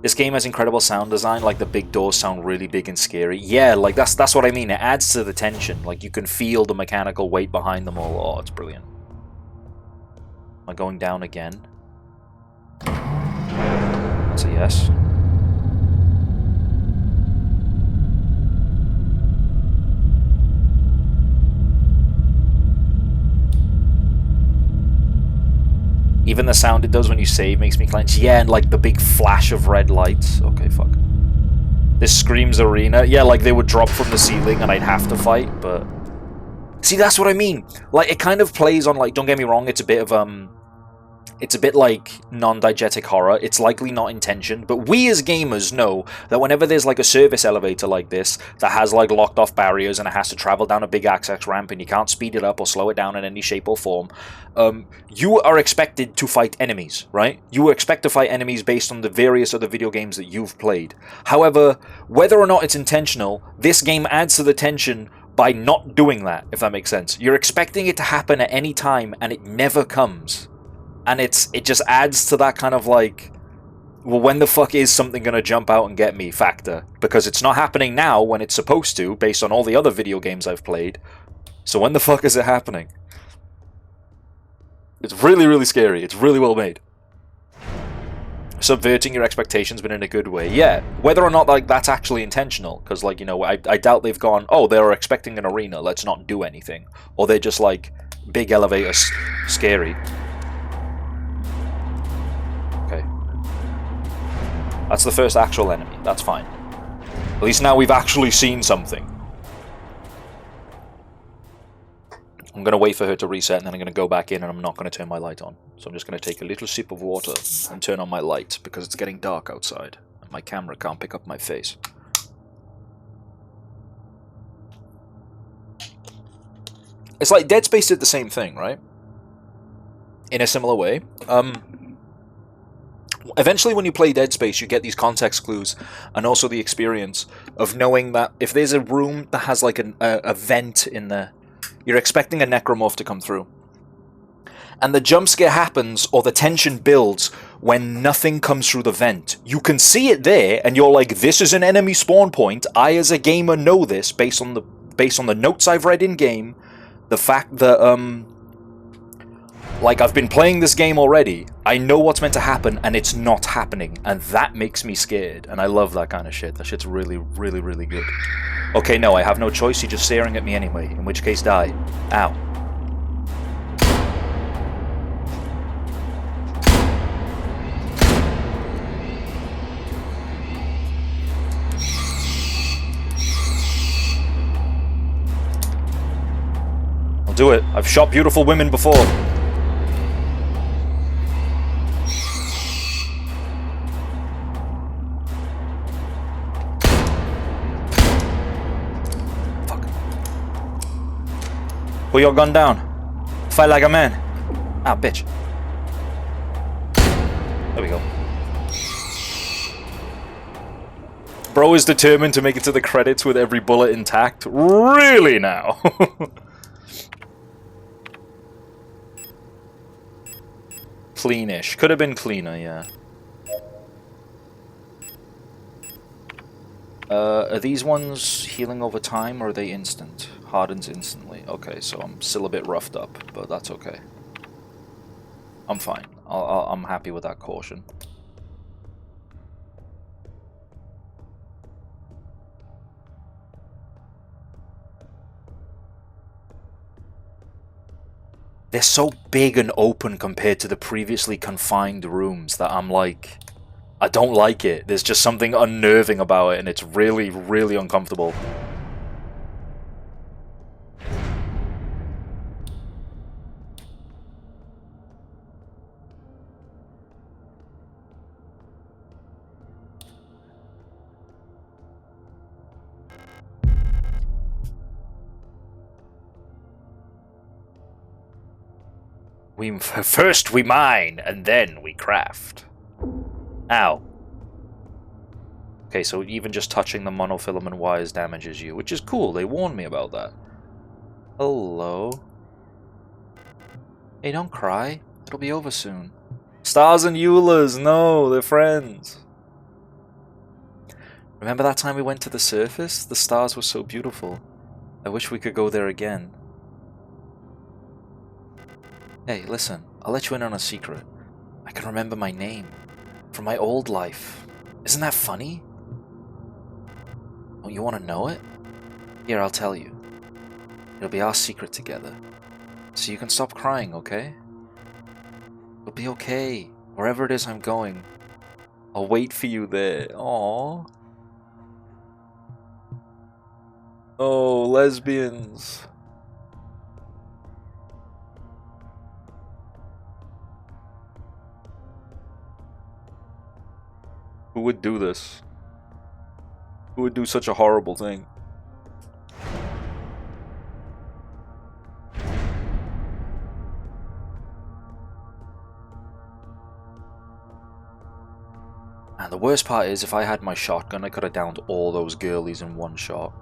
Speaker 2: This game has incredible sound design, like the big doors sound really big and scary. Yeah, like that's what I mean, it adds to the tension. Like you can feel the mechanical weight behind them all. Oh, it's brilliant. Am I going down again? That's a yes. Even the sound it does when you save makes me clench. Yeah, and like the big flash of red lights. Okay, fuck. This screams arena. Yeah, like they would drop from the ceiling and I'd have to fight, but... See, that's what I mean. Like, it kind of plays on, like, don't get me wrong, it's a bit of, it's a bit like non-diegetic horror. It's likely not intentioned, but we as gamers know that whenever there's like a service elevator like this that has like locked off barriers and it has to travel down a big access ramp and you can't speed it up or slow it down in any shape or form, you are expected to fight enemies, right? You expect to fight enemies based on the various other video games that you've played. However, whether or not it's intentional, this game adds to the tension by not doing that, if that makes sense. You're expecting it to happen at any time and it never comes. And it just adds to that kind of like, well, when the fuck is something going to jump out and get me factor? Because it's not happening now when it's supposed to, based on all the other video games I've played. So when the fuck is it happening? It's really, really scary. It's really well made. Subverting your expectations, but in a good way. Yeah, whether or not like that's actually intentional. Because, like, you know, I doubt they've gone, oh, they're expecting an arena, let's not do anything. Or they're just like, big elevators, scary. Okay. That's the first actual enemy. That's fine. At least now we've actually seen something. I'm going to wait for her to reset, and then I'm going to go back in, and I'm not going to turn my light on. So I'm just going to take a little sip of water and turn on my light, because it's getting dark outside. And my camera can't pick up my face. It's like Dead Space did the same thing, right? In a similar way. Eventually, when you play Dead Space, you get these context clues, and also the experience of knowing that if there's a room that has like a vent in there, you're expecting a necromorph to come through. And the jump scare happens, or the tension builds, when nothing comes through the vent. You can see it there, and you're like, this is an enemy spawn point. I, as a gamer, know this based on the notes I've read in-game. The fact that, like, I've been playing this game already. I know what's meant to happen, and it's not happening. And that makes me scared. And I love that kind of shit. That shit's really, really, really good. Okay, no, I have no choice. You're just staring at me anyway. In which case, die. Ow. I'll do it. I've shot beautiful women before. Put your gun down. Fight like a man. Ah, bitch. There we go. Bro is determined to make it to the credits with every bullet intact. Really now? Cleanish. Could have been cleaner, yeah. Are these ones healing over time, or are they instant? Hardens instantly. Okay, so I'm still a bit roughed up, but that's okay. I'm fine. I'm happy with that caution. They're so big and open compared to the previously confined rooms that I'm like, I don't like it. There's just something unnerving about it, and it's really, really uncomfortable. First we mine, and then we craft. Ow. Okay, so even just touching the monofilament wires damages you, which is cool. They warned me about that. Hello. Hey, don't cry. It'll be over soon. Stars and Eulers, no, they're friends. Remember that time we went to the surface? The stars were so beautiful. I wish we could go there again. Hey, listen, I'll let you in on a secret. I can remember my name from my old life. Isn't that funny? Don't you want to know it? Here, I'll tell you. It'll be our secret together. So you can stop crying, okay? It'll be okay. Wherever it is I'm going, I'll wait for you there. Aww. Oh, lesbians. Who would do this? Who would do such a horrible thing? And the worst part is, if I had my shotgun, I could have downed all those girlies in one shot.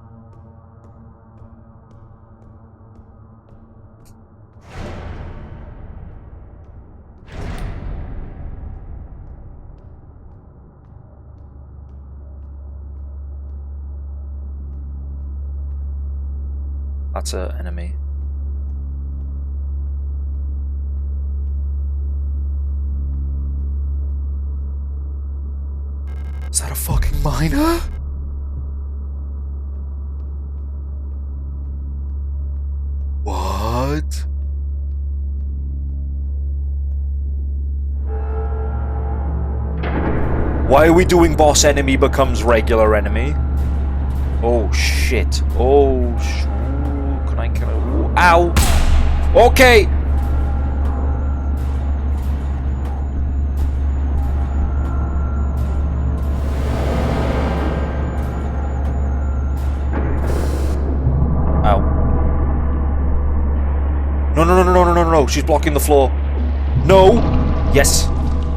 Speaker 2: That's an enemy. Is that a fucking miner? What? Why are we doing boss enemy becomes regular enemy? Oh shit. Oh can I ow! Okay! Ow. No, she's blocking the floor. No! Yes.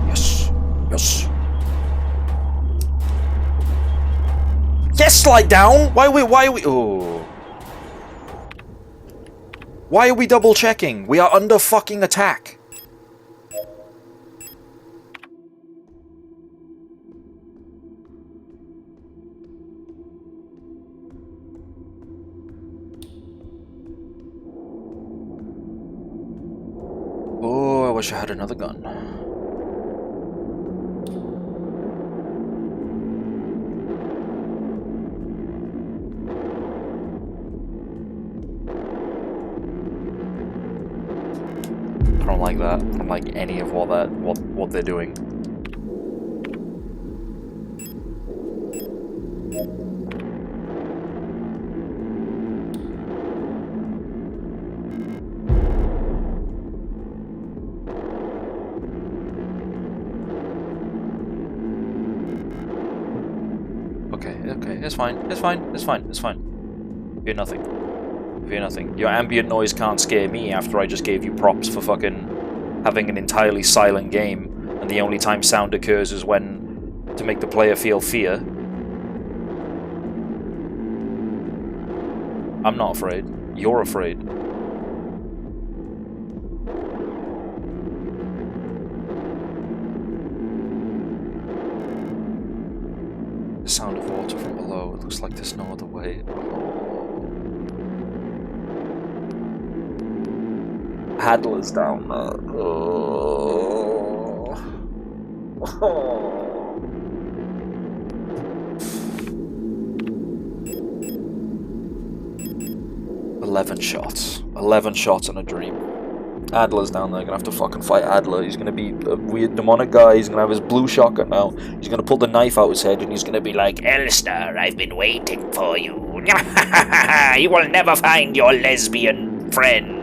Speaker 2: Yes. Yes. Yes, slide down! Why are we... Oh. Why are we double checking? We are under fucking attack. Oh, I wish I had another gun. I don't like that. I don't like any of what they're doing. Okay, it's fine. Fear nothing. Fear nothing. Your ambient noise can't scare me after I just gave you props for fucking having an entirely silent game, and the only time sound occurs is when to make the player feel fear. I'm not afraid. You're afraid. The sound of water from below. It looks like there's no other way. Paddler's down there. Oh. 11 shots. 11 shots in a dream. Adler's down there, gonna have to fucking fight Adler. He's gonna be a weird demonic guy. He's gonna have his blue shotgun now. He's gonna pull the knife out his head and he's gonna be like,
Speaker 3: Elster, I've been waiting for you. You will never find your lesbian friend.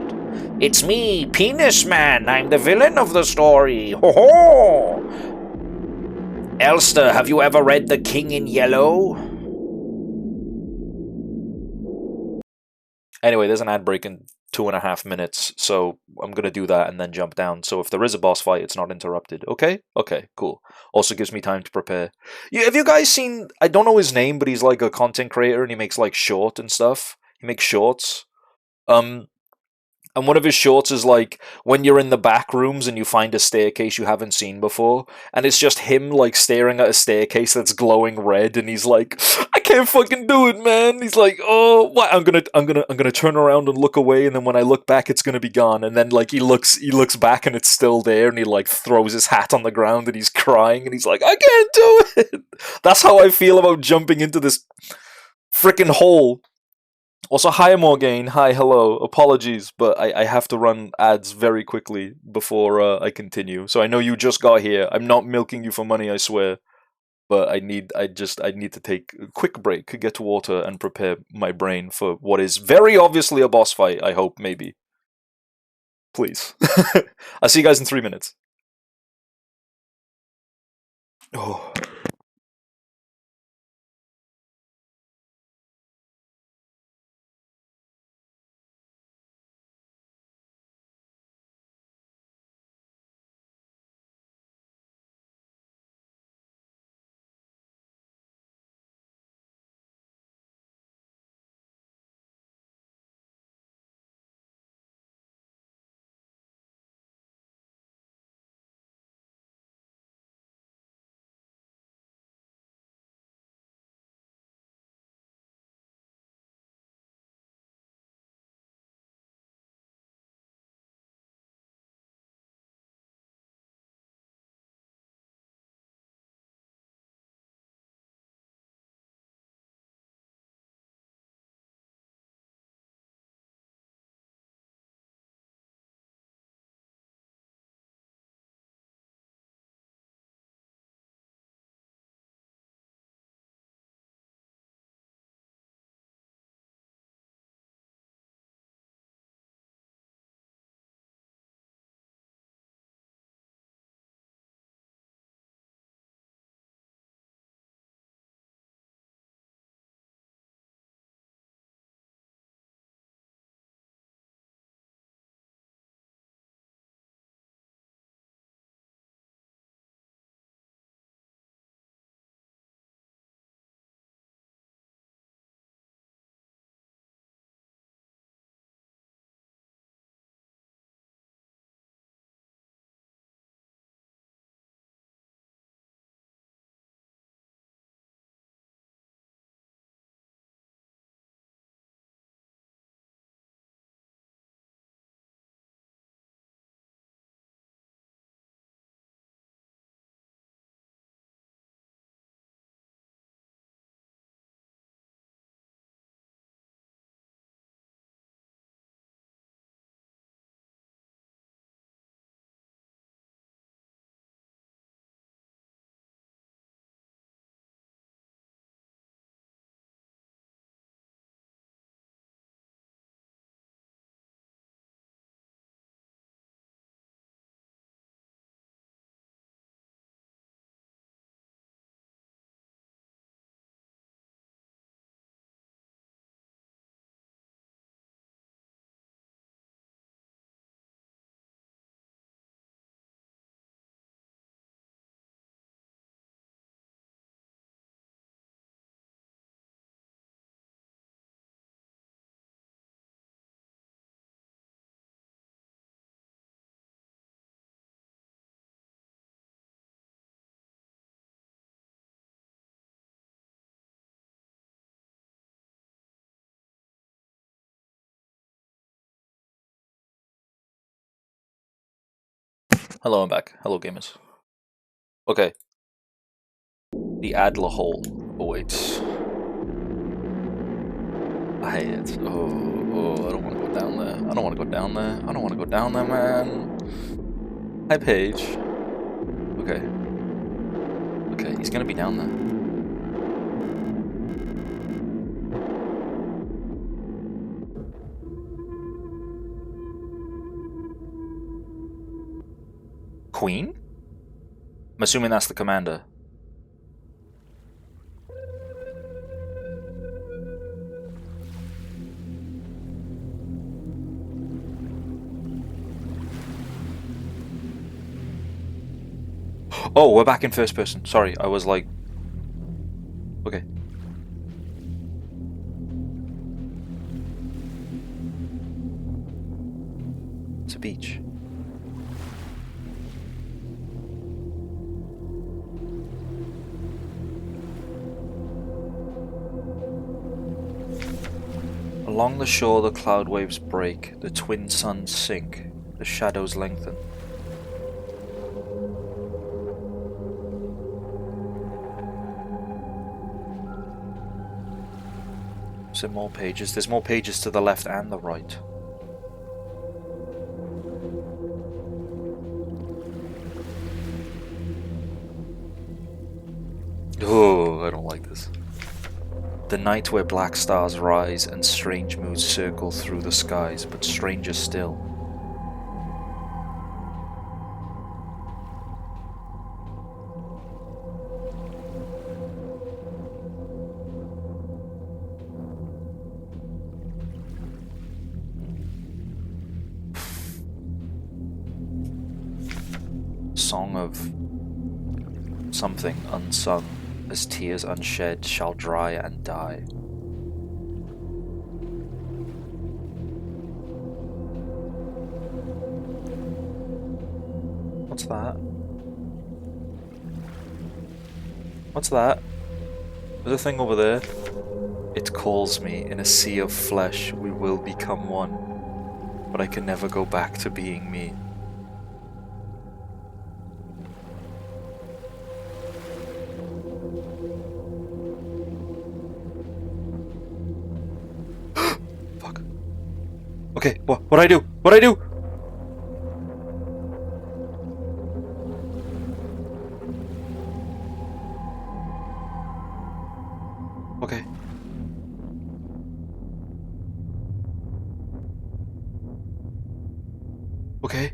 Speaker 3: It's me, Penis Man. I'm the villain of the story. Ho ho! Elster, have you ever read The King in Yellow?
Speaker 2: Anyway, there's an ad break in 2.5 minutes, so I'm gonna do that and then jump down. So if there is a boss fight, it's not interrupted. Okay? Okay, cool. Also gives me time to prepare. Yeah, have you guys seen... I don't know his name, but he's like a content creator and he makes like short and stuff. He makes shorts. And one of his shorts is like when you're in the back rooms and you find a staircase you haven't seen before, and it's just him like staring at a staircase that's glowing red, and he's like, "I can't fucking do it, man." He's like, "Oh, what? I'm gonna turn around and look away, and then when I look back, it's gonna be gone." And then like he looks back and it's still there, and he like throws his hat on the ground and he's crying, and he's like, "I can't do it." That's how I feel about jumping into this freaking hole. Also, hi Morgaine, hi, hello, apologies, but I have to run ads very quickly before I continue. So I know you just got here, I'm not milking you for money, I swear, but I need to take a quick break, get to water, and prepare my brain for what is very obviously a boss fight, I hope, maybe. Please. I'll see you guys in 3 minutes. Oh. Hello, I'm back. Hello, gamers. Okay. The Adler hole awaits. I hate it. Oh, I don't want to go down there. I don't want to go down there. I don't want to go down there, man. Hi, Paige. Okay. Okay, he's gonna be down there. Queen? I'm assuming that's the commander. Oh, we're back in first person. Sorry, I was like... Okay. to beach. Along the shore, the cloud waves break, the twin suns sink, the shadows lengthen. Is there more pages? There's more pages to the left and the right. Oh, I don't like this. The night where black stars rise and strange moods circle through the skies, but stranger still. Song of something unsung, as tears unshed shall dry and die. What's that? What's that? There's a thing over there. It calls me, in a sea of flesh we will become one, but I can never go back to being me. Okay, what I do? What I do? Okay. Okay.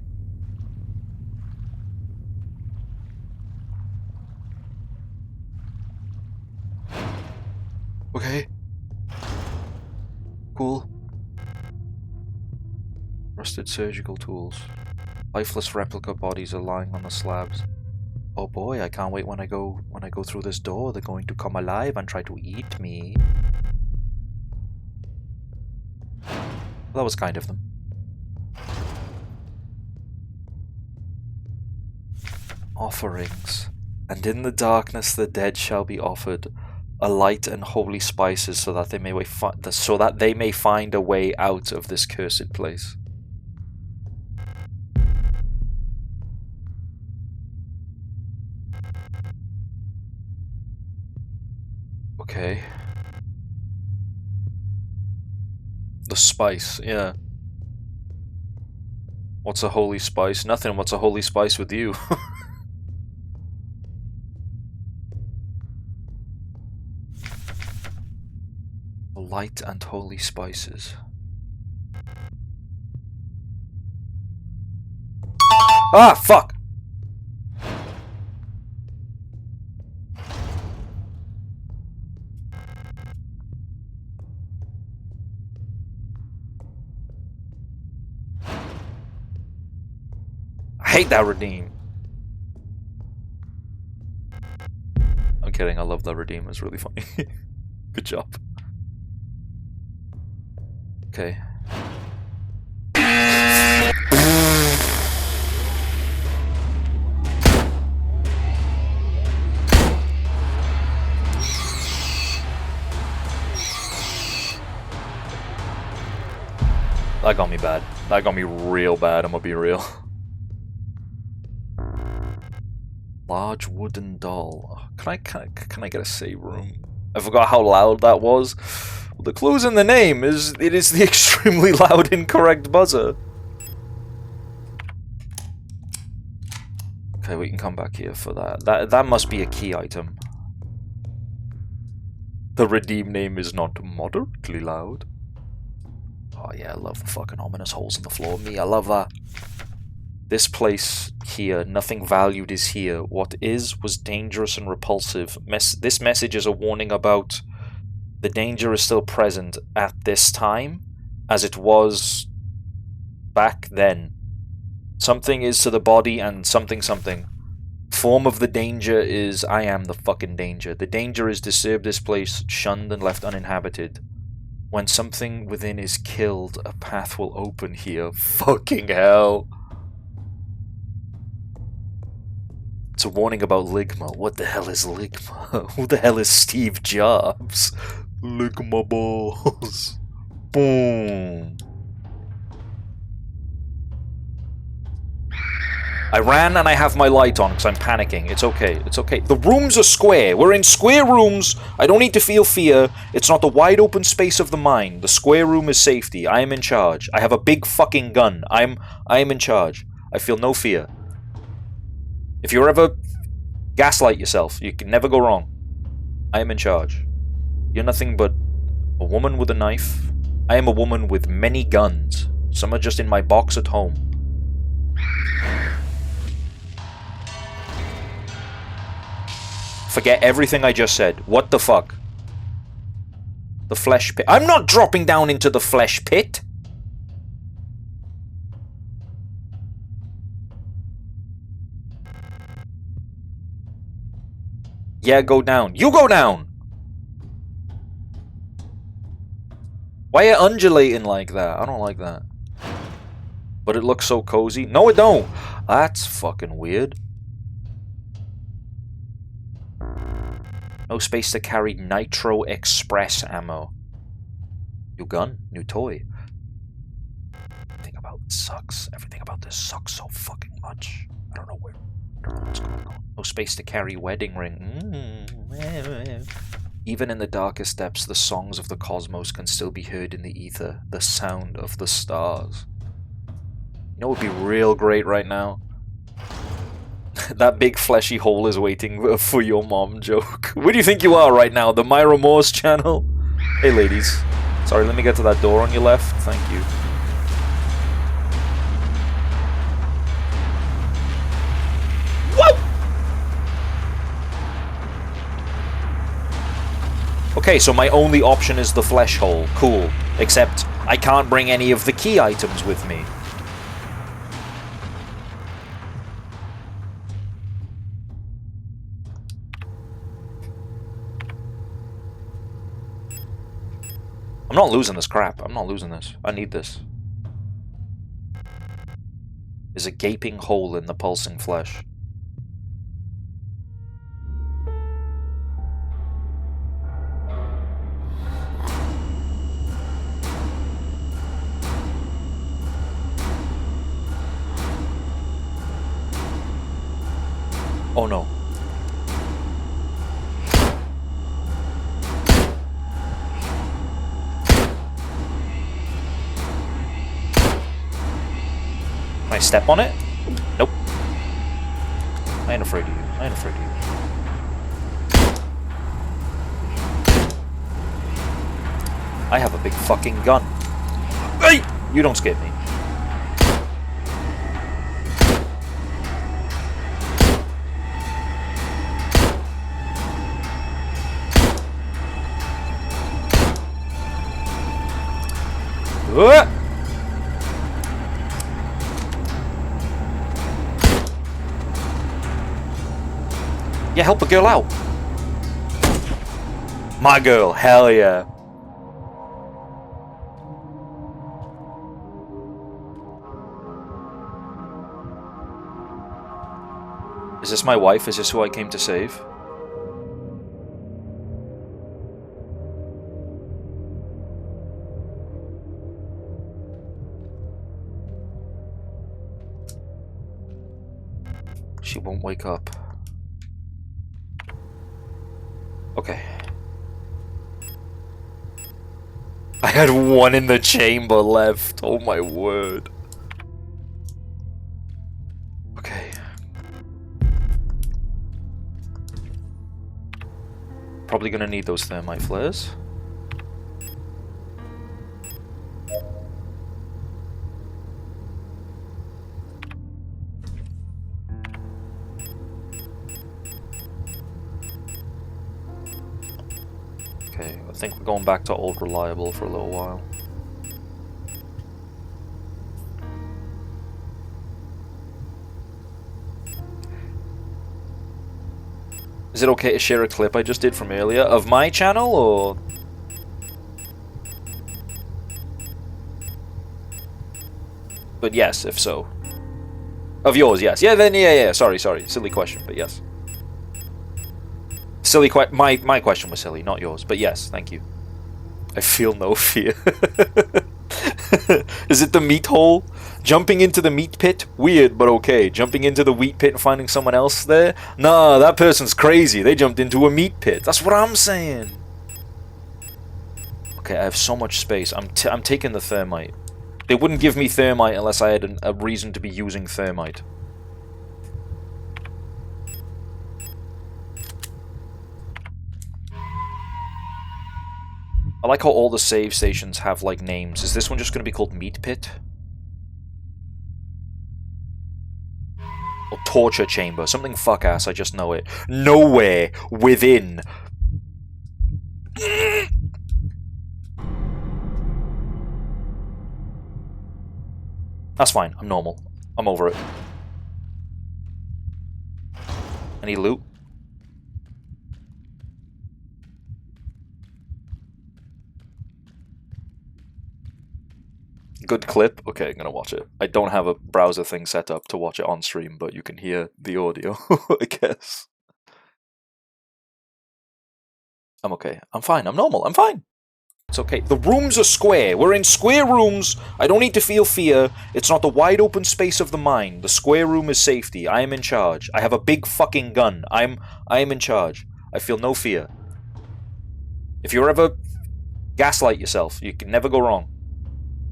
Speaker 2: Okay. Cool. Rusted surgical tools. Lifeless replica bodies are lying on the slabs. Oh boy, I can't wait when I go through this door. They're going to come alive and try to eat me. That was kind of them. Offerings. And in the darkness the dead shall be offered a light and holy spices, so that they may find a way out of this cursed place. Okay. The spice, yeah. What's a holy spice? Nothing. What's a holy spice with you? Light and holy spices. Ah, fuck! I hate that redeem. I'm kidding, I love that redeem, it's really funny. Good job. Okay. That got me bad. That got me real bad, I'm gonna be real. Large wooden doll. Can I get a save room? I forgot how loud that was. Well, the clue's in the name. It is the extremely loud incorrect buzzer. Okay, we can come back here for that. That must be a key item. The redeem name is not moderately loud. Oh yeah, I love the fucking ominous holes in the floor. Me, I love that. This place here, nothing valued is here. What was dangerous and repulsive. This message is a warning about the danger is still present at this time, as it was back then. Something is to the body and something. Form of the danger is I am the fucking danger. The danger is disturb this place, shunned and left uninhabited. When something within is killed, a path will open here. Fucking hell. It's a warning about Ligma. What the hell is Ligma? Who the hell is Steve Jobs? Ligma balls. Boom. I ran and I have my light on because I'm panicking. It's okay. It's okay. The rooms are square. We're in square rooms. I don't need to feel fear. It's not the wide open space of the mind. The square room is safety. I am in charge. I have a big fucking gun. I am in charge. I feel no fear. If you ever gaslight yourself, you can never go wrong. I am in charge. You're nothing but a woman with a knife. I am a woman with many guns. Some are just in my box at home. Forget everything I just said. What the fuck? The flesh pit. I'm not dropping down into the flesh pit! Yeah, go down. You go down! Why are you undulating like that? I don't like that. But it looks so cozy. No, it don't! That's fucking weird. No space to carry Nitro Express ammo. New gun, new toy. Everything about it sucks. Everything about this sucks so fucking much. I don't know what's going on. No space to carry wedding ring. Even in the darkest depths, the songs of the cosmos can still be heard in the ether. The sound of the stars. You know what would be real great right now? That big fleshy hole is waiting for your mom joke. Where do you think you are right now? The Myra Morse channel? Hey ladies. Sorry, let me get to that door on your left. Thank you. Whoa! Okay, so my only option is the flesh hole. Cool. Except I can't bring any of the key items with me. I'm not losing this crap. I'm not losing this. I need this. There's a gaping hole in the pulsing flesh. Oh no. Can I step on it? Nope. I ain't afraid of you. I ain't afraid of you. I have a big fucking gun. Hey! You don't scare me. Yeah, help a girl out. My girl, hell yeah. Is this my wife? Is this who I came to save? She won't wake up. Okay. I had one in the chamber left. Oh my word. Okay. Probably gonna need those thermite flares. I think we're going back to old reliable for a little while. Is it okay to share a clip I just did from earlier of my channel, or But yes, if so. Of yours, yes. Yeah, then yeah. Sorry. Silly question, but yes. My question was silly, not yours. But yes, thank you. I feel no fear. Is it the meat hole? Jumping into the meat pit? Weird, but okay. Jumping into the wheat pit and finding someone else there? Nah, that person's crazy. They jumped into a meat pit. That's what I'm saying. Okay, I have so much space. I'm taking the thermite. They wouldn't give me thermite unless I had a reason to be using thermite. I like how all the save stations have, like, names. Is this one just going to be called Meat Pit? Or Torture Chamber. Something fuck-ass, I just know it. Nowhere within. That's fine. I'm normal. I'm over it. Any loot? Good clip? Okay, I'm gonna watch it. I don't have a browser thing set up to watch it on stream, but you can hear the audio, I guess. I'm okay. I'm fine. I'm normal. I'm fine. It's okay. The rooms are square. We're in square rooms. I don't need to feel fear. It's not the wide open space of the mind. The square room is safety. I am in charge. I have a big fucking gun. I am in charge. I feel no fear. If you ever gaslight yourself, you can never go wrong.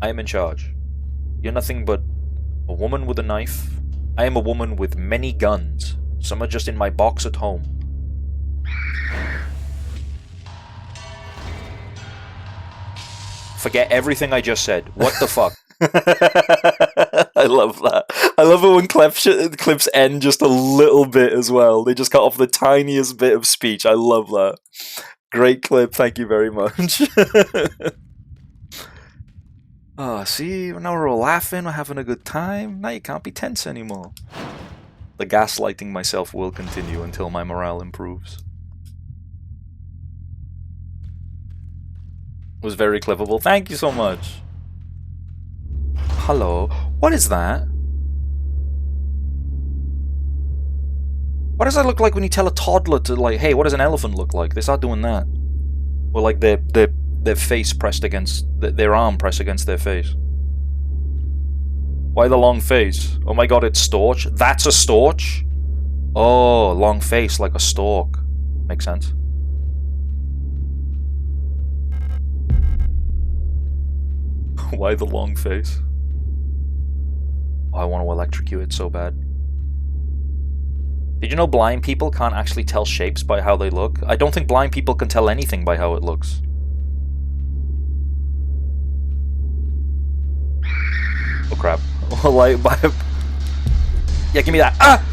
Speaker 2: I am in charge. You're nothing but a woman with a knife. I am a woman with many guns. Some are just in my box at home. Forget everything I just said. What the fuck? I love that. I love it when clips end just a little bit as well. They just cut off the tiniest bit of speech. I love that. Great clip. Thank you very much. Oh, see? Now we're all laughing. We're having a good time. Now you can't be tense anymore. The gaslighting myself will continue until my morale improves. It was very clippable. Thank you so much. Hello. What is that? What does that look like when you tell a toddler to, like, hey, what does an elephant look like? They start doing that. Or like their face pressed against, their arm pressed against their face. Why the long face? Oh my god, it's Storch. That's a Storch? Oh, long face like a stork. Makes sense. Why the long face? Oh, I want to electrocute it so bad. Did you know blind people can't actually tell shapes by how they look? I don't think blind people can tell anything by how it looks. Oh crap. Like, yeah, give me that. Ah!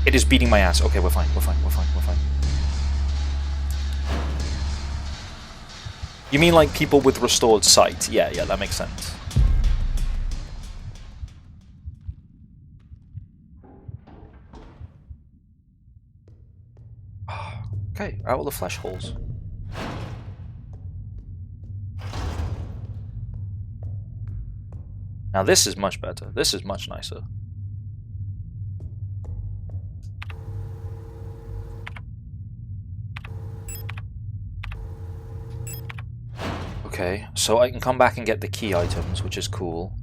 Speaker 2: It is beating my ass. Okay, we're fine. You mean like people with restored sight? Yeah, that makes sense. Okay, out of the flesh holes. Now this is much better. This is much nicer. Okay, so I can come back and get the key items, which is cool.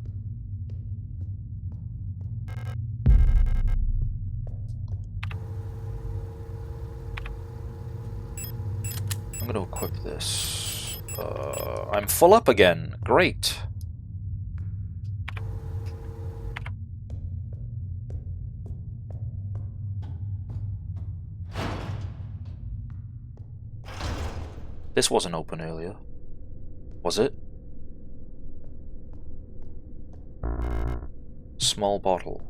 Speaker 2: I'm gonna equip this. I'm full up again. Great. This wasn't open earlier. Was it? Small bottle.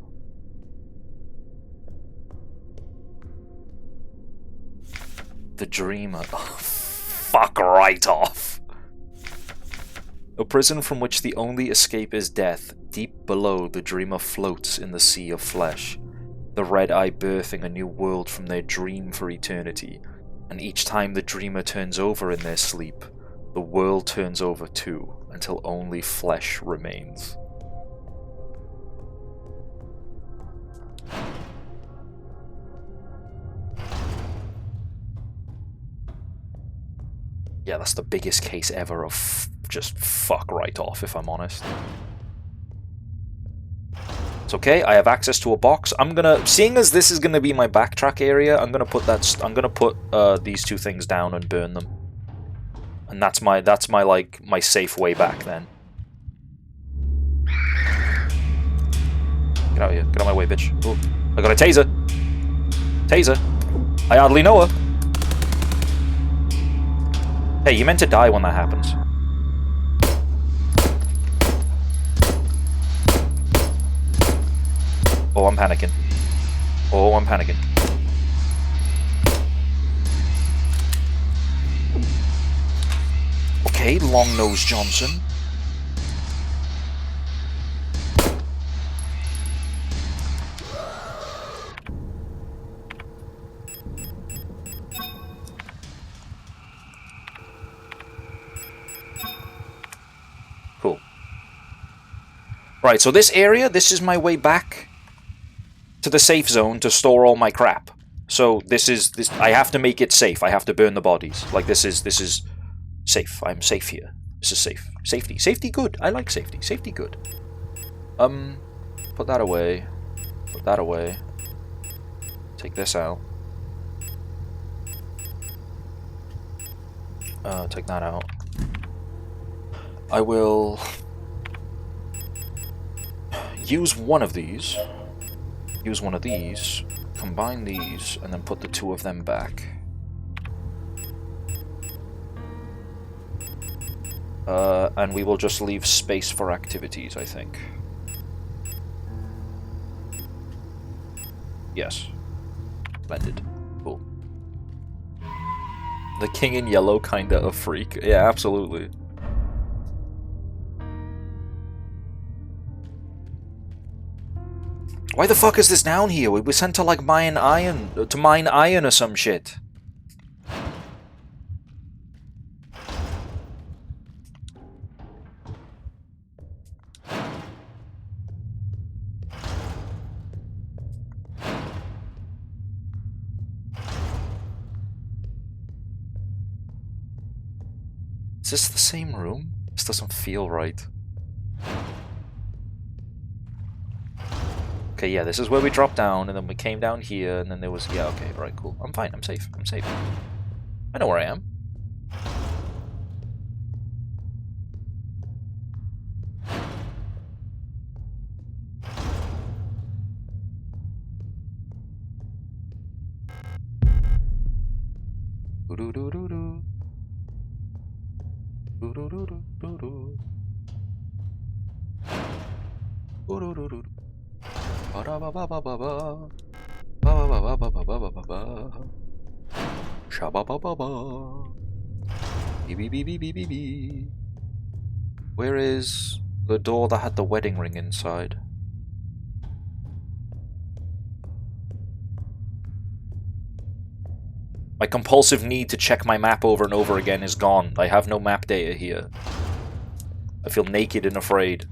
Speaker 2: The Dreamer. Oh, fuck right off. A prison from which the only escape is death. Deep below, the Dreamer floats in the sea of flesh. The Red Eye birthing a new world from their dream for eternity. And each time the Dreamer turns over in their sleep, the world turns over too. until only flesh remains. Yeah, that's the biggest case ever of just fuck right off, if I'm honest. It's okay, I have access to a box. I'm gonna, seeing as this is gonna be my backtrack area, I'm gonna put these two things down and burn them. And that's my like, my safe way back then. Get out of here, get out of my way, bitch. Ooh, I got a taser. Taser. I hardly know her. Hey, you meant to die when that happens. Oh, I'm panicking. Oh, I'm panicking. Okay, Long-Nose Johnson. Cool. Right, so this area, this is my way back to the safe zone to store all my crap. So this, I have to make it safe. I have to burn the bodies. Like, this is safe. I'm safe here. This is safe. Safety. Safety good. I like safety. Safety good. Put that away. Put that away. Take this out. Take that out. I will use one of these. Use one of these. Combine these, and then put the two of them back. And we will just leave space for activities, I think. Yes. Splendid. Cool. The king in yellow, kinda a freak. Yeah, absolutely. Why the fuck is this down here? We were sent to like mine iron or some shit. Is this the same room? This doesn't feel right. Okay, yeah, this is where we dropped down, and then we came down here, and then there was... Yeah, okay, alright, cool. I'm fine, I'm safe, I'm safe. I know where I am. Doo-doo-doo-doo-doo. Doo-doo-doo-doo-doo-doo. Doo-doo-doo-doo. Ba-da-ba-ba-ba-ba-ba. Ba-ba-ba-ba-ba-ba-ba-ba. Sha-ba-ba-ba-ba. Bee-bee-bee-bee-bee-bee. Where is the door that had the wedding ring inside? My compulsive need to check my map over and over again is gone. I have no map data here. I feel naked and afraid.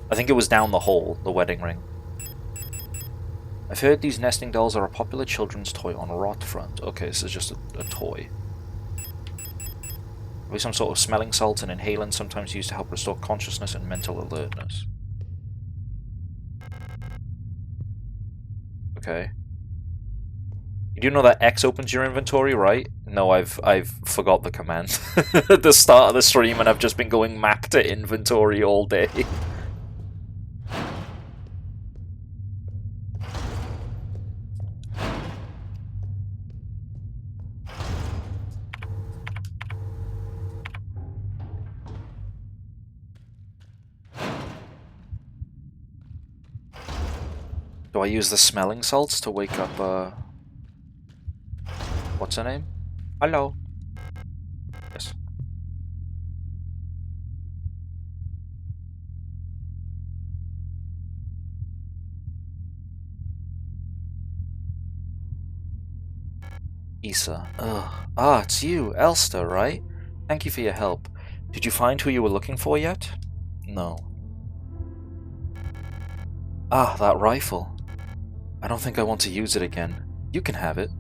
Speaker 2: I think it was down the hole, the wedding ring. I've heard these nesting dolls are a popular children's toy on Rotfront. Okay, this is just a toy. With some sort of smelling salt and inhalant, sometimes used to help restore consciousness and mental alertness. Okay. You do know that X opens your inventory, right? No, I've forgot the command at the start of the stream, and I've just been going map to inventory all day. Do I use the smelling salts to wake up, what's her name? Hello. Yes. Issa. Ugh. Ah, it's you, Elster, right? Thank you for your help. Did you find who you were looking for yet? No. Ah, that rifle. I don't think I want to use it again. You can have it.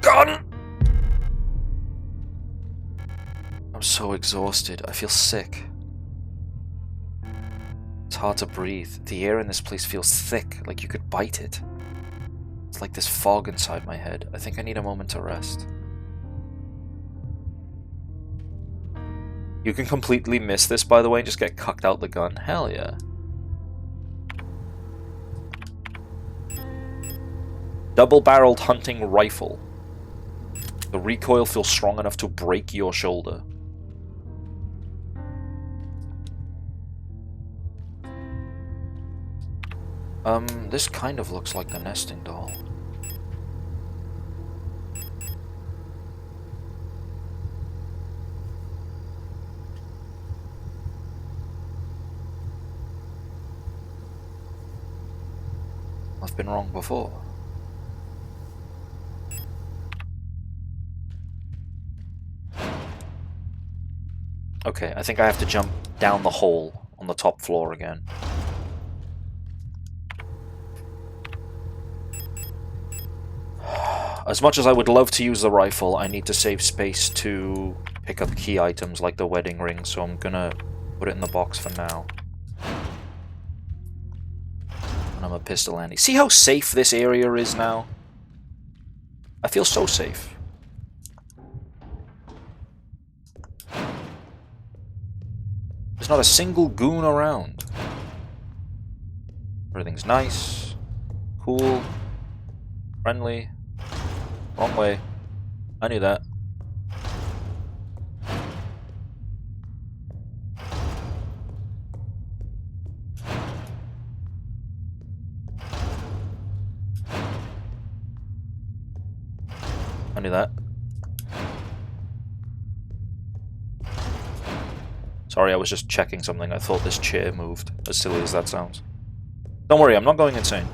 Speaker 2: Gun! I'm so exhausted. I feel sick. It's hard to breathe. The air in this place feels thick, like you could bite it. It's like this fog inside my head. I think I need a moment to rest. You can completely miss this, by the way, and just get cucked out the gun. Hell yeah. Double-barreled hunting rifle. The recoil feels strong enough to break your shoulder. This kind of looks like the nesting doll. I've been wrong before. Okay, I think I have to jump down the hole on the top floor again. As much as I would love to use the rifle, I need to save space to pick up key items like the wedding ring, so I'm gonna put it in the box for now. And I'm a pistol handy. See how safe this area is now? I feel so safe. There's not a single goon around. Everything's nice, cool, friendly. Wrong way. I knew that. I knew that. Sorry, I was just checking something. I thought this chair moved, as silly as that sounds. Don't worry, I'm not going insane.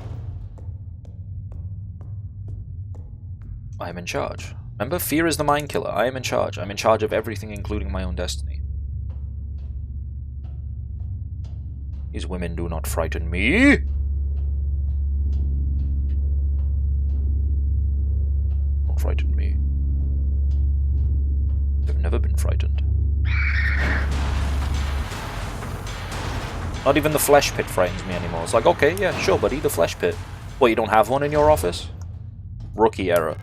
Speaker 2: I am in charge. Remember, fear is the mind killer. I am in charge. I'm in charge of everything, including my own destiny. These women do not frighten me. Don't frighten me. I've never been frightened. Not even the flesh pit frightens me anymore. It's like, okay, yeah, sure, buddy, the flesh pit. What, you don't have one in your office? Rookie error.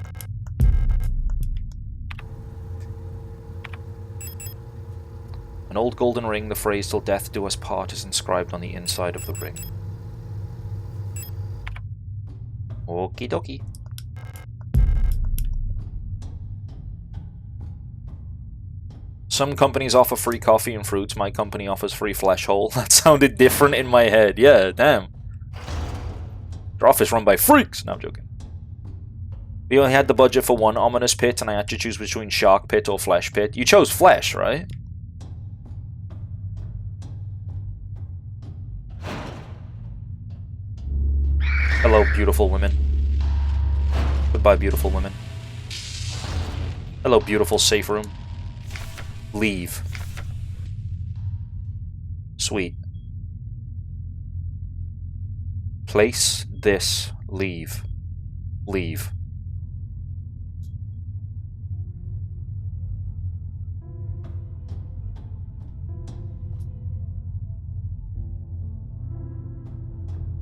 Speaker 2: An old golden ring, the phrase "till death do us part" is inscribed on the inside of the ring. Okie dokie. Some companies offer free coffee and fruits. My company offers free flesh hole. That sounded different in my head. Yeah, damn. Your office run by freaks. No, I'm joking. We only had the budget for one ominous pit, and I had to choose between shark pit or flesh pit. You chose flesh, right? Hello, beautiful women. Goodbye, beautiful women. Hello, beautiful safe room. Leave. Sweet. Place this. Leave. Leave.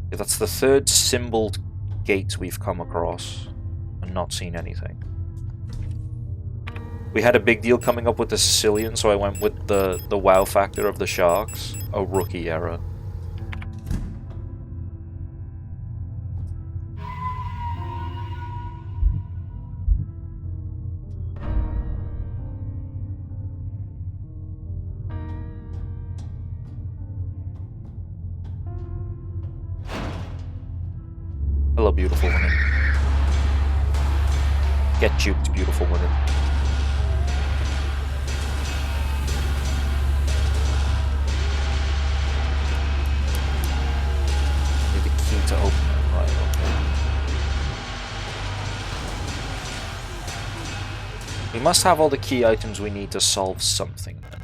Speaker 2: That's the third symboled gate we've come across and not seen anything. We had a big deal coming up with the Sicilian, so I went with the wow factor of the sharks. A rookie error. Hello, beautiful women. Get juked, beautiful women. Need the key to open it. Right, okay. We must have all the key items we need to solve something then.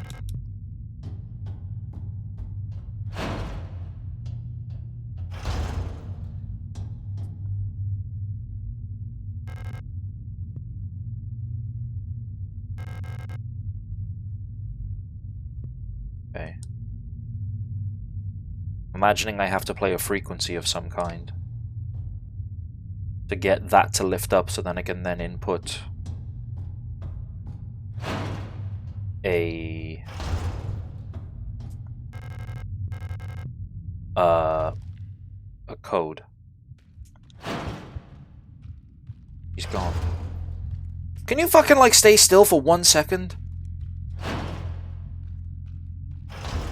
Speaker 2: Okay. Imagining I have to play a frequency of some kind to get that to lift up so then I can then input a code. He's gone. Can you fucking like stay still for 1 second?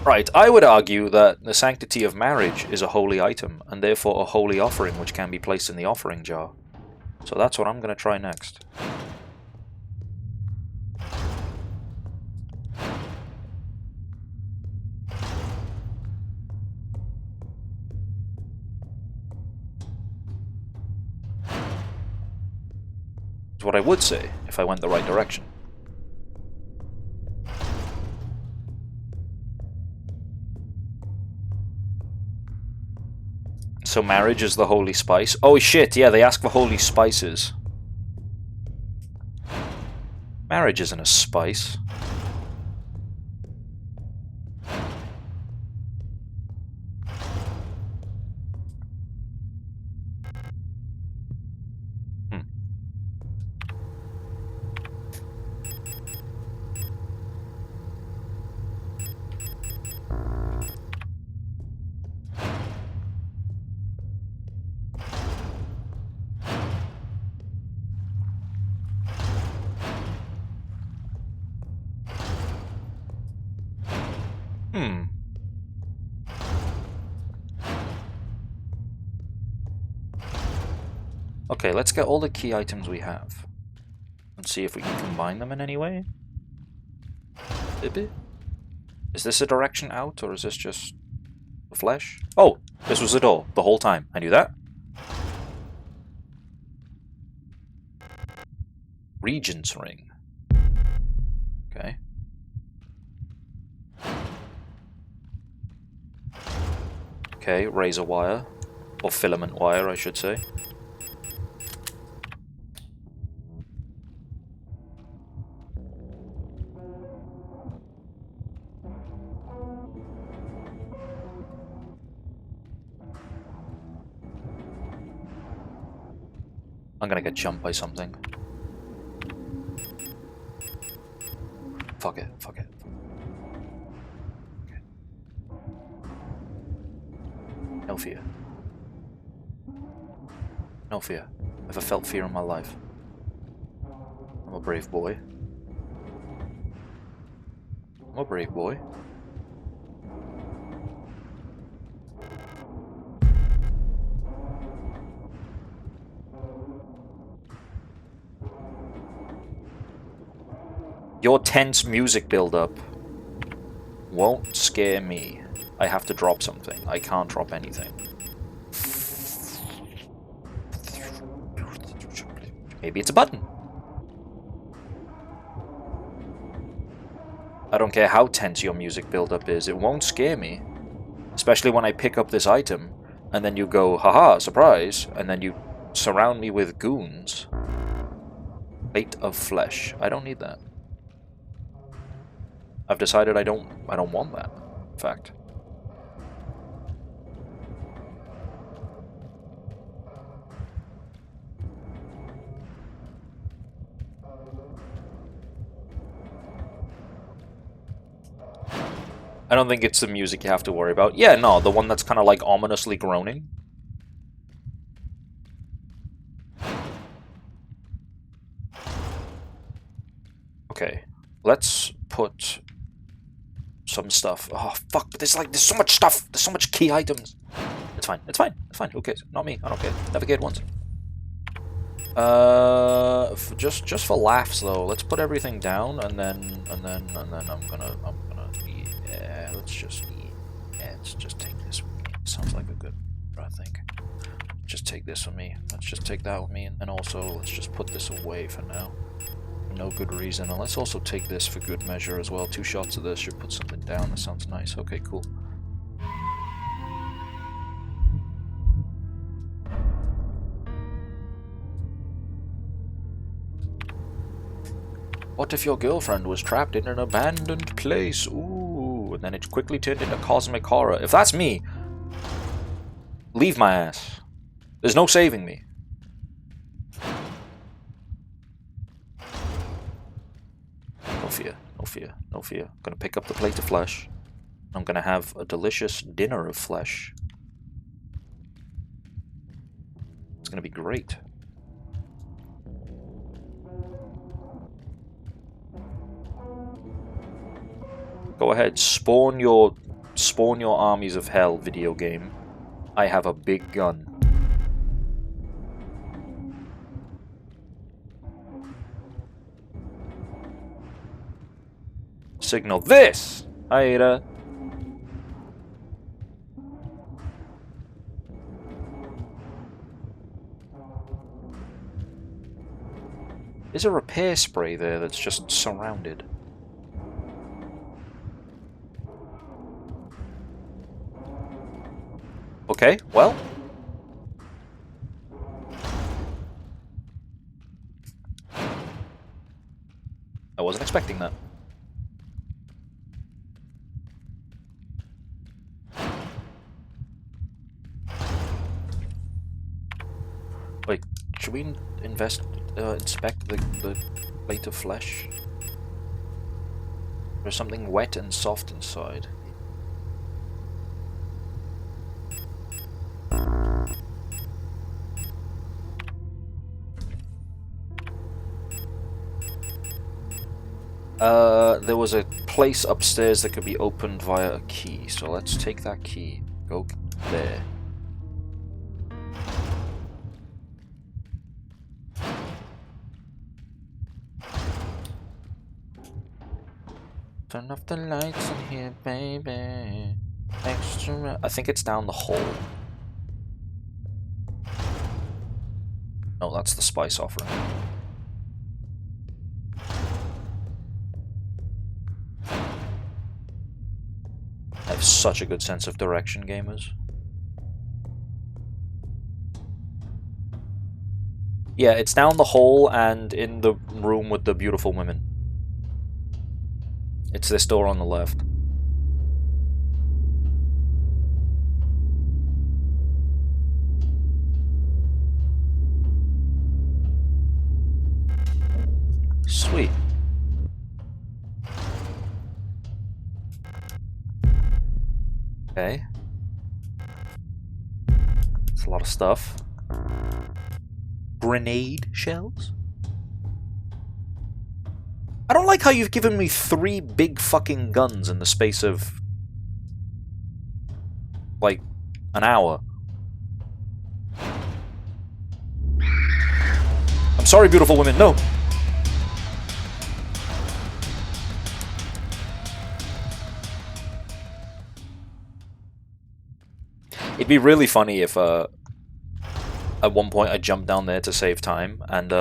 Speaker 2: Right, I would argue that the sanctity of marriage is a holy item, and therefore a holy offering which can be placed in the offering jar. So that's what I'm going to try next. It's what I would say if I went the right direction. So marriage is the holy spice. Oh shit, yeah, they ask for holy spices. Marriage isn't a spice. Okay, let's get all the key items we have and see if we can combine them in any way. Is this a direction out, or is this just the flesh? Oh, this was the door the whole time. I knew that. Regent's ring. Okay. Okay, razor wire. Or filament wire, I should say. I'm gonna get jumped by something. Fuck it, fuck it. Okay. No fear. No fear. Never felt fear in my life. I'm a brave boy. I'm a brave boy. Your tense music build-up won't scare me. I have to drop something. I can't drop anything. Maybe it's a button. I don't care how tense your music build-up is, it won't scare me. Especially when I pick up this item, and then you go, haha, surprise, and then you surround me with goons. Plate of flesh. I don't need that. I've decided I don't want that, in fact. I don't think it's the music you have to worry about. Yeah, no, the one that's kind of like ominously groaning. Okay, let's put some stuff. Oh fuck! But there's so much stuff. There's so much key items. It's fine. It's fine. It's fine. Who cares? Not me. I don't care. Navigate once. Just for laughs though. Let's put everything down, and then I'm gonna. Yeah. Let's just take this with me. Sounds like a good. I think. Just take this with me. Let's just take that with me, and also let's just put this away for now. no good reason. And let's also take this for good measure as well. 2 shots of this should put something down. That sounds nice. Okay, cool. What if your girlfriend was trapped in an abandoned place? Ooh, and then it quickly turned into cosmic horror. If that's me, leave my ass. There's no saving me. No fear, no fear, no fear. I'm gonna pick up the plate of flesh. I'm gonna have a delicious dinner of flesh. It's gonna be great. Go ahead, spawn your armies of hell, video game. I have a big gun. Signal this! Ada. There's a repair spray there that's just surrounded. Okay, well. I wasn't expecting that. Wait, should we inspect the plate of flesh? There's something wet and soft inside. There was a place upstairs that could be opened via a key, so let's take that key. Go there. Turn off the lights in here, baby. Extra. I think it's down the hole. Oh, that's the spice offering. I have such a good sense of direction, gamers. Yeah, it's down the hole and in the room with the beautiful women. It's this door on the left. Sweet. Okay. It's a lot of stuff. Grenade shells? I don't like how you've given me 3 big fucking guns in the space of... like, an hour. I'm sorry, beautiful women, no! It'd be really funny if, at one point I jumped down there to save time, and,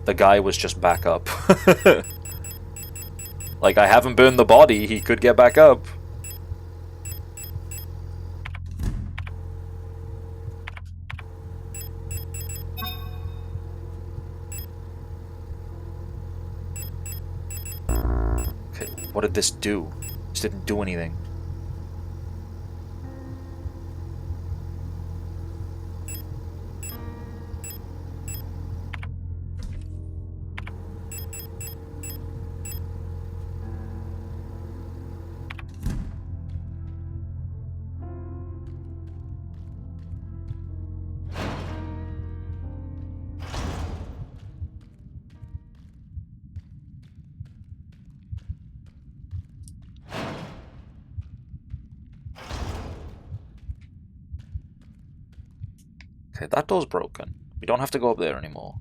Speaker 2: the guy was just back up. Like, I haven't burned the body, he could get back up. Okay, what did this do? This didn't do anything. Okay, that door's broken. We don't have to go up there anymore.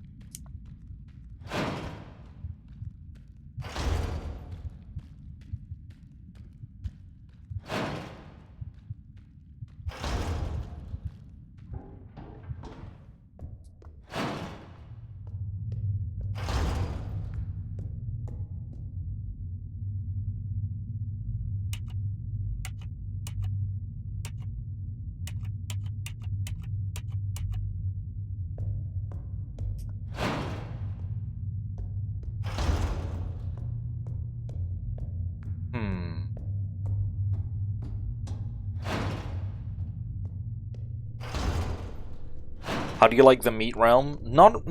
Speaker 2: How do you like the meat realm? Not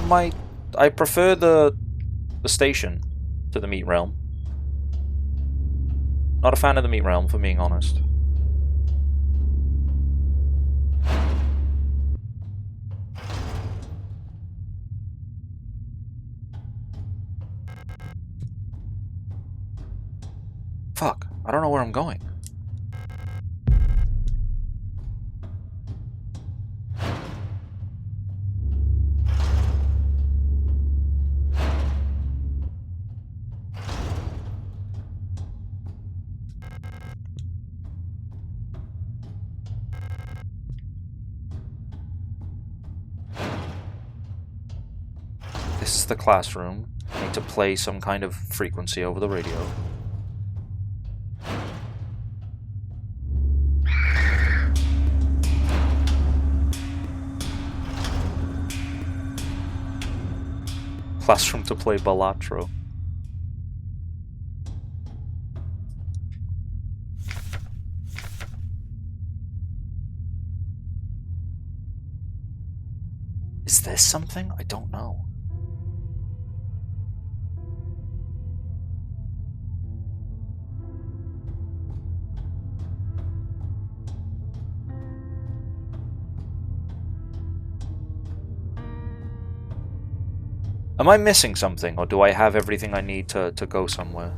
Speaker 2: my... I prefer the station to the meat realm. Not a fan of the meat realm, if I'm being honest. Fuck, I don't know where I'm going. This is the classroom. I need to play some kind of frequency over the radio. Classroom to play Balatro. Is this something? I don't know. Am I missing something, or do I have everything I need to go somewhere?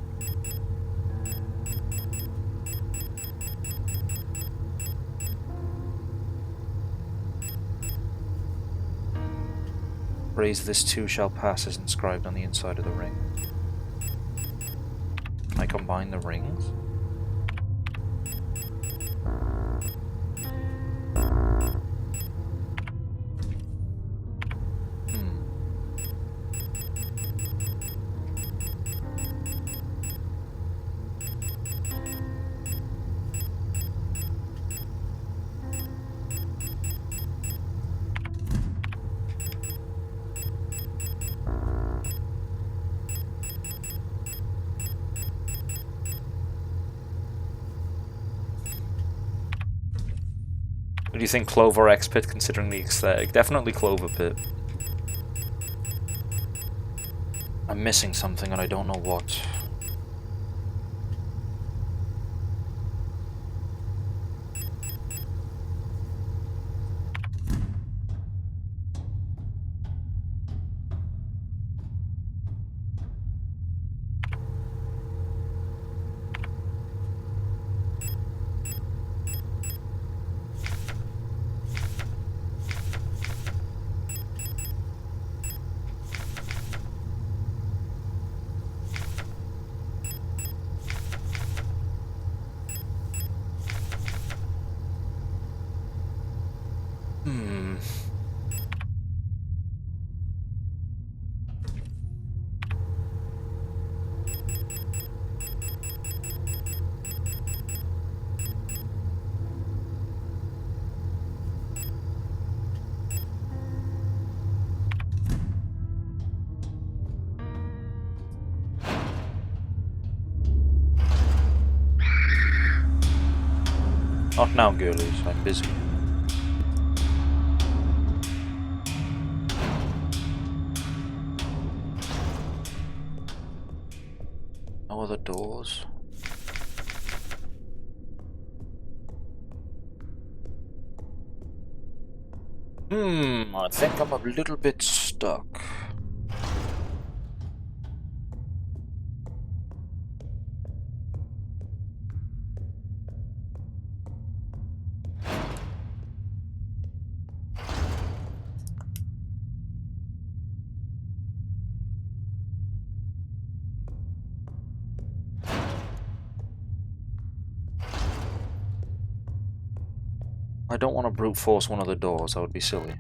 Speaker 2: Raise this too shall pass as inscribed on the inside of the ring. Can I combine the rings? Do you think Clover or X-Pit, considering the aesthetic? Definitely Clover Pit. I'm missing something and I don't know what. Not now, girlies. I'm busy. No other doors. I think I'm a little bit stuck. I don't want to brute force one of the doors, that would be silly.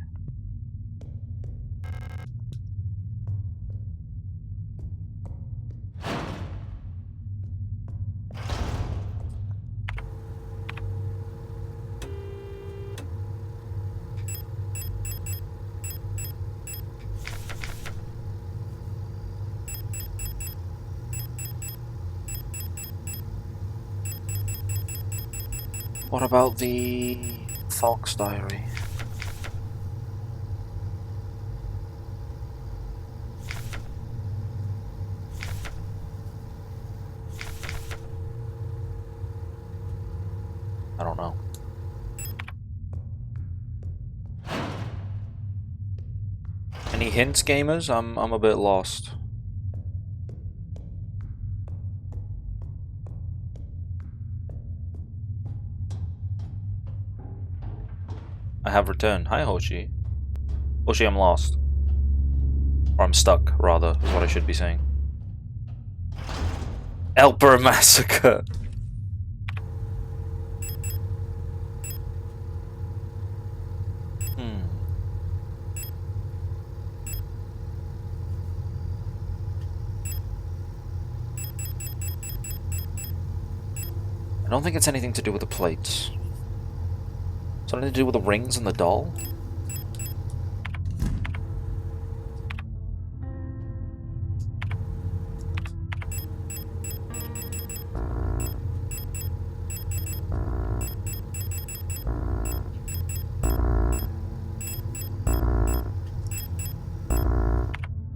Speaker 2: What about the Fox Diary? Any hints, gamers? I'm a bit lost. I have returned. Hi, Hoshi. Hoshi, I'm lost. Or I'm stuck, rather, is what I should be saying. Elper Massacre! I don't think it's anything to do with the plates. Something to do with the rings and the doll?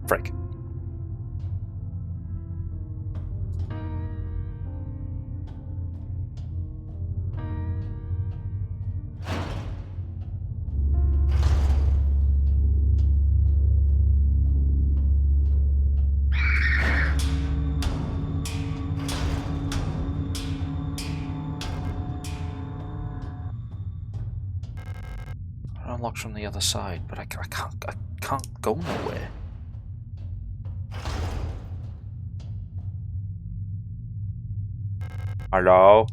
Speaker 2: Frick. Unlocked from the other side, but I can't go nowhere. Hello?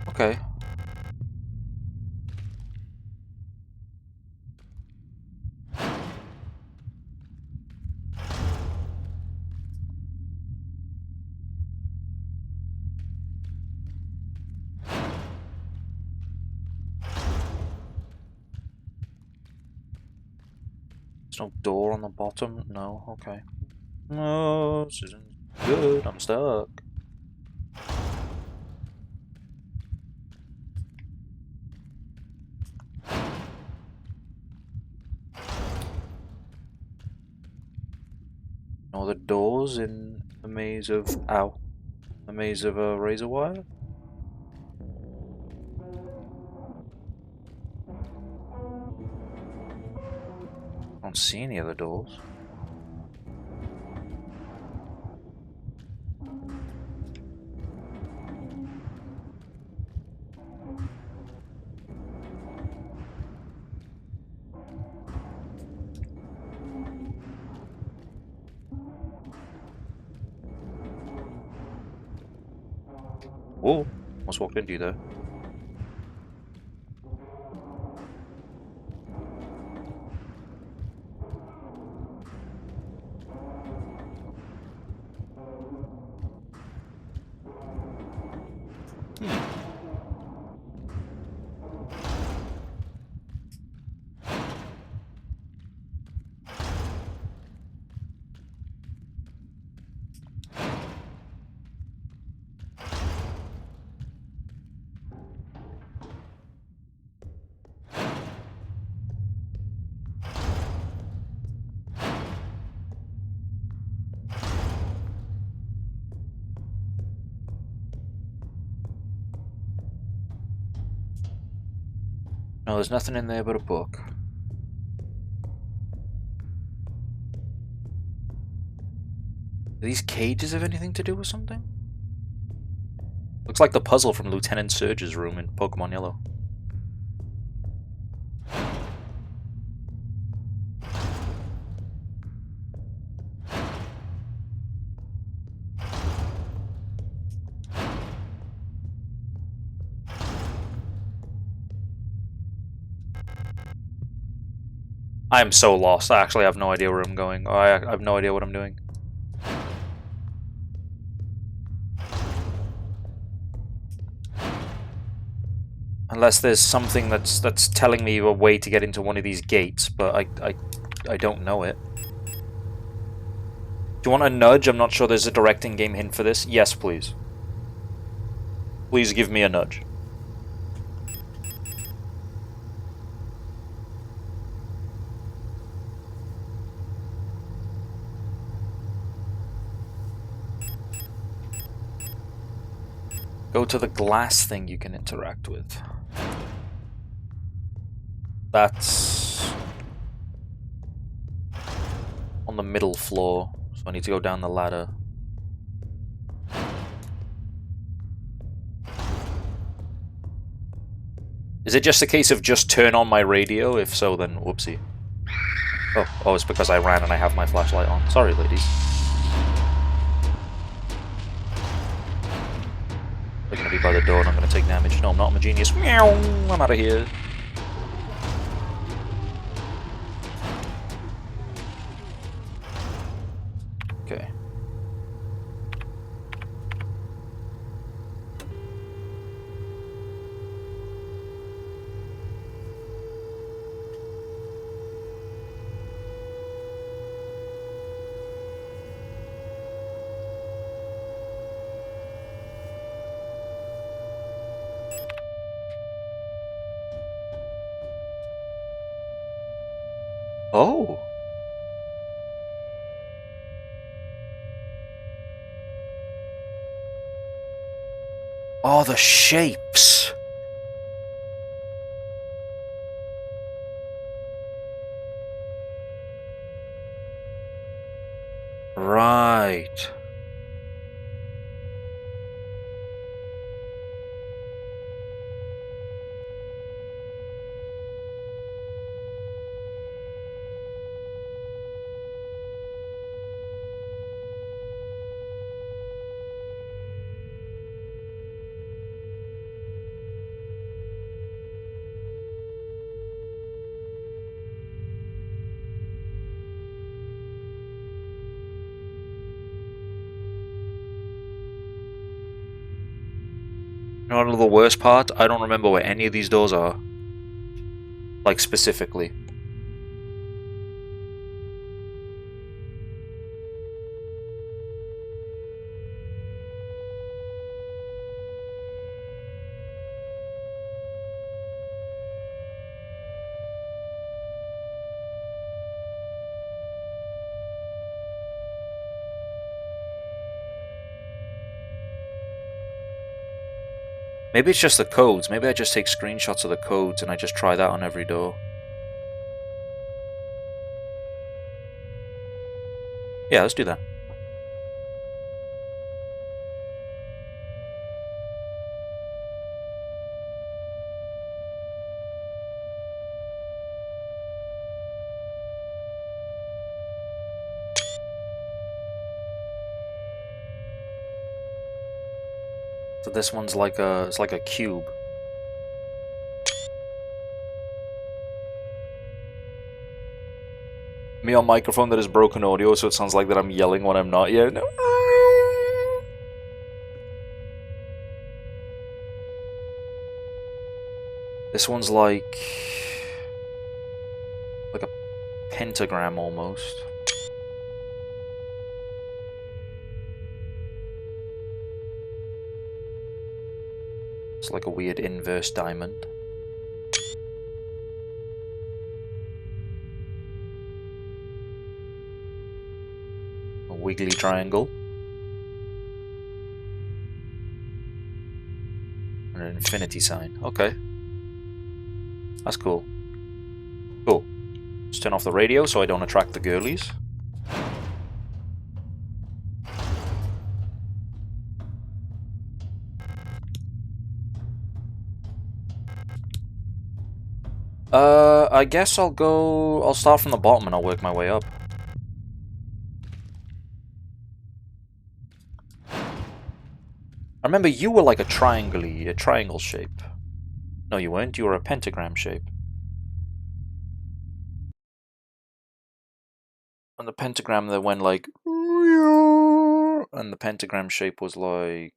Speaker 2: Okay. There's no door on the bottom? No, okay. No, this isn't good. I'm stuck. No other doors in the maze of... Ow. The maze of razor wire? I don't see any other doors. Whoa, almost walked into you there. No, there's nothing in there but a book. Do these cages have anything to do with something? Looks like the puzzle from Lieutenant Surge's room in Pokemon Yellow. I am so lost. I actually have no idea where I'm going. I have no idea what I'm doing. Unless there's something that's telling me a way to get into one of these gates, but I don't know it. Do you want a nudge? I'm not sure there's a direct in-game hint for this. Yes, please. Please give me a nudge. Go to the glass thing you can interact with. That's on the middle floor, so I need to go down the ladder. Is it just a case of just turn on my radio? If so, then whoopsie. Oh, it's because I ran and I have my flashlight on. Sorry, ladies. They're gonna be by the door and I'm gonna take damage. No, I'm not. I'm a genius. Meow! I'm out of here. Okay. Oh. Oh, the shapes. Right. You know what the worst part? I don't remember where any of these doors are. Like, specifically. Maybe it's just the codes. Maybe I just take screenshots of the codes and I just try that on every door. Yeah, let's do that. So this one's like it's like a cube. Me on microphone that is broken audio, so it sounds like that I'm yelling when I'm not yet. No. This one's like a pentagram almost. It's like a weird inverse diamond. A wiggly triangle. And an infinity sign. Okay. That's cool. Cool. Let's turn off the radio so I don't attract the girlies. I guess I'll start from the bottom and I'll work my way up. I remember you were like a triangle shape. No, you weren't. You were a pentagram shape. And the pentagram that went like... And the pentagram shape was like...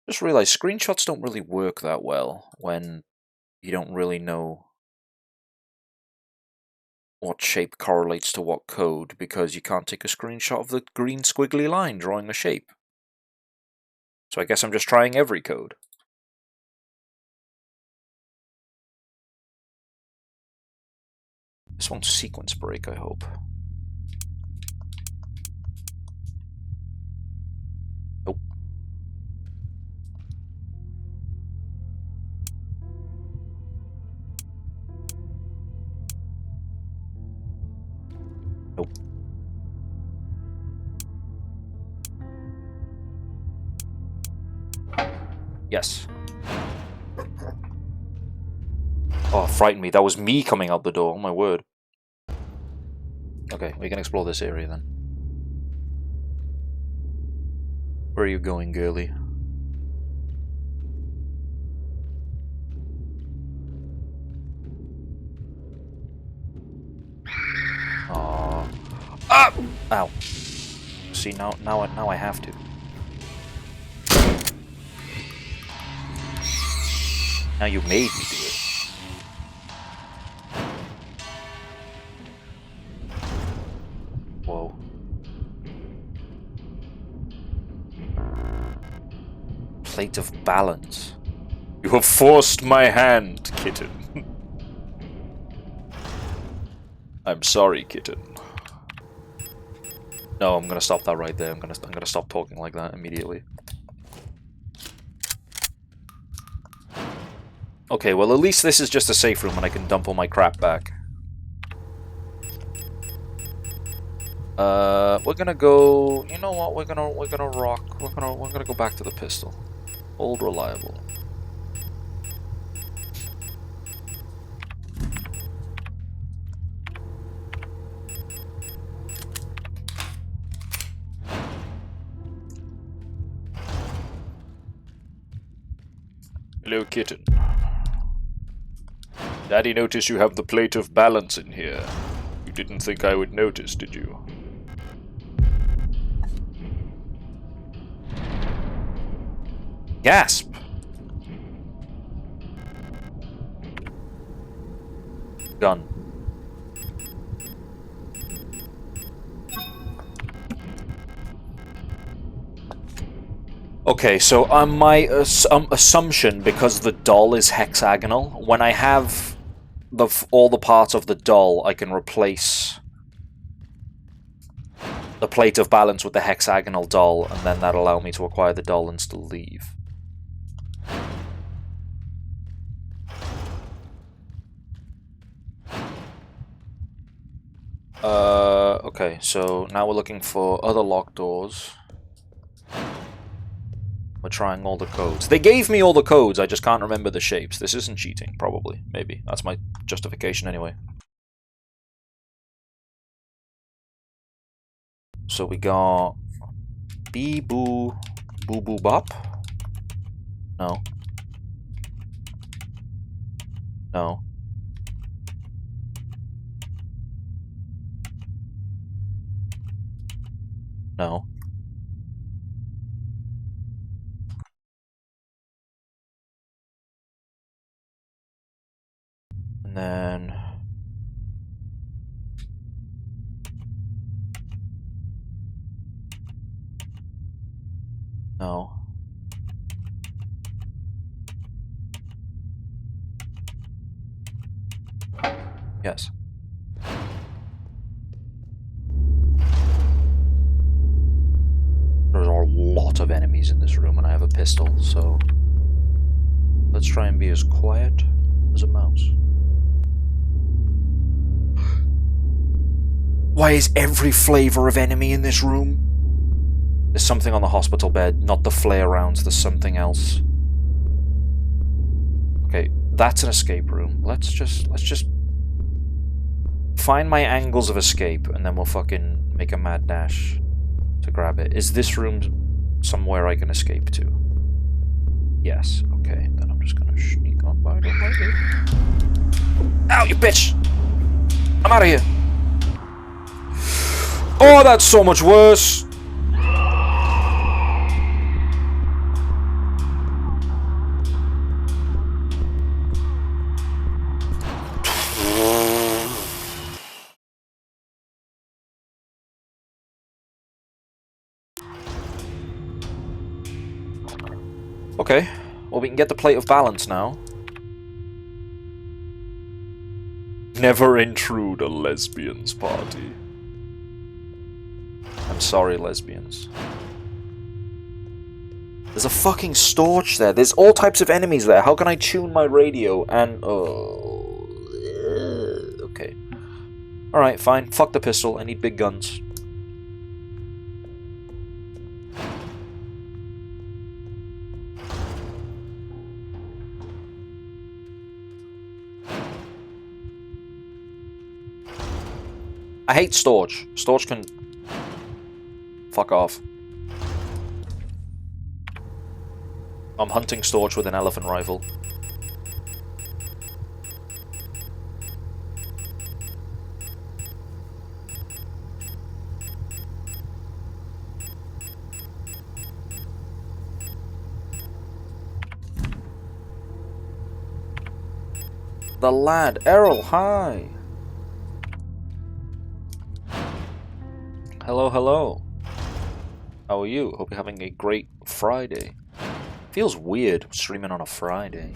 Speaker 2: Just realized screenshots don't really work that well when you don't really know what shape correlates to what code, because you can't take a screenshot of the green squiggly line drawing a shape. So I guess I'm just trying every code. This one's sequence break, I hope. Nope. Nope. Yes. Oh, it frightened me. That was me coming out the door. Oh my word. Okay, we can explore this area then. Where are you going, girly? Aww. Ah! Ow. See, now I have to. Now you made me do it. Whoa. Plate of balance. You have forced my hand, kitten. I'm sorry, kitten. No, I'm gonna stop that right there. I'm gonna stop talking like that immediately. Okay, well at least this is just a safe room and I can dump all my crap back. We're gonna go. You know what? We're gonna rock. We're gonna go back to the pistol. Old reliable. Hello, kitten. Daddy noticed you have the plate of balance in here. You didn't think I would notice, did you? Gasp! Gun. Okay, so my assumption, because the doll is hexagonal, when I have all the parts of the doll, I can replace the plate of balance with the hexagonal doll, and then that'll allow me to acquire the doll and still leave. Okay, so now we're looking for other locked doors. We're trying all the codes. They gave me all the codes, I just can't remember the shapes. This isn't cheating, probably. Maybe. That's my justification anyway. So we got... Bee-boo... Boo-boo-bop? No. No. No. And then... No. Yes. There's a lot of enemies in this room and I have a pistol, so... Let's try and be as quiet as a mouse. Why is every flavor of enemy in this room? There's something on the hospital bed, not the flare rounds, there's something else. Okay, that's an escape room. Let's just find my angles of escape and then we'll fucking make a mad dash to grab it. Is this room somewhere I can escape to? Yes, okay, then I'm just gonna sneak on by them like this. Ow, you bitch! I'm out of here! Oh, that's so much worse! Okay, well we can get the plate of balance now. Never intrude a lesbian's party. I'm sorry, lesbians. There's a fucking Storch there. There's all types of enemies there. How can I tune my radio and... Oh... Okay. Alright, fine. Fuck the pistol. I need big guns. I hate Storch. Storch can... Fuck off. I'm hunting Storch with an elephant rifle. The lad, Errol, hi! Hello, hello. How are you? Hope you're having a great Friday. Feels weird streaming on a Friday.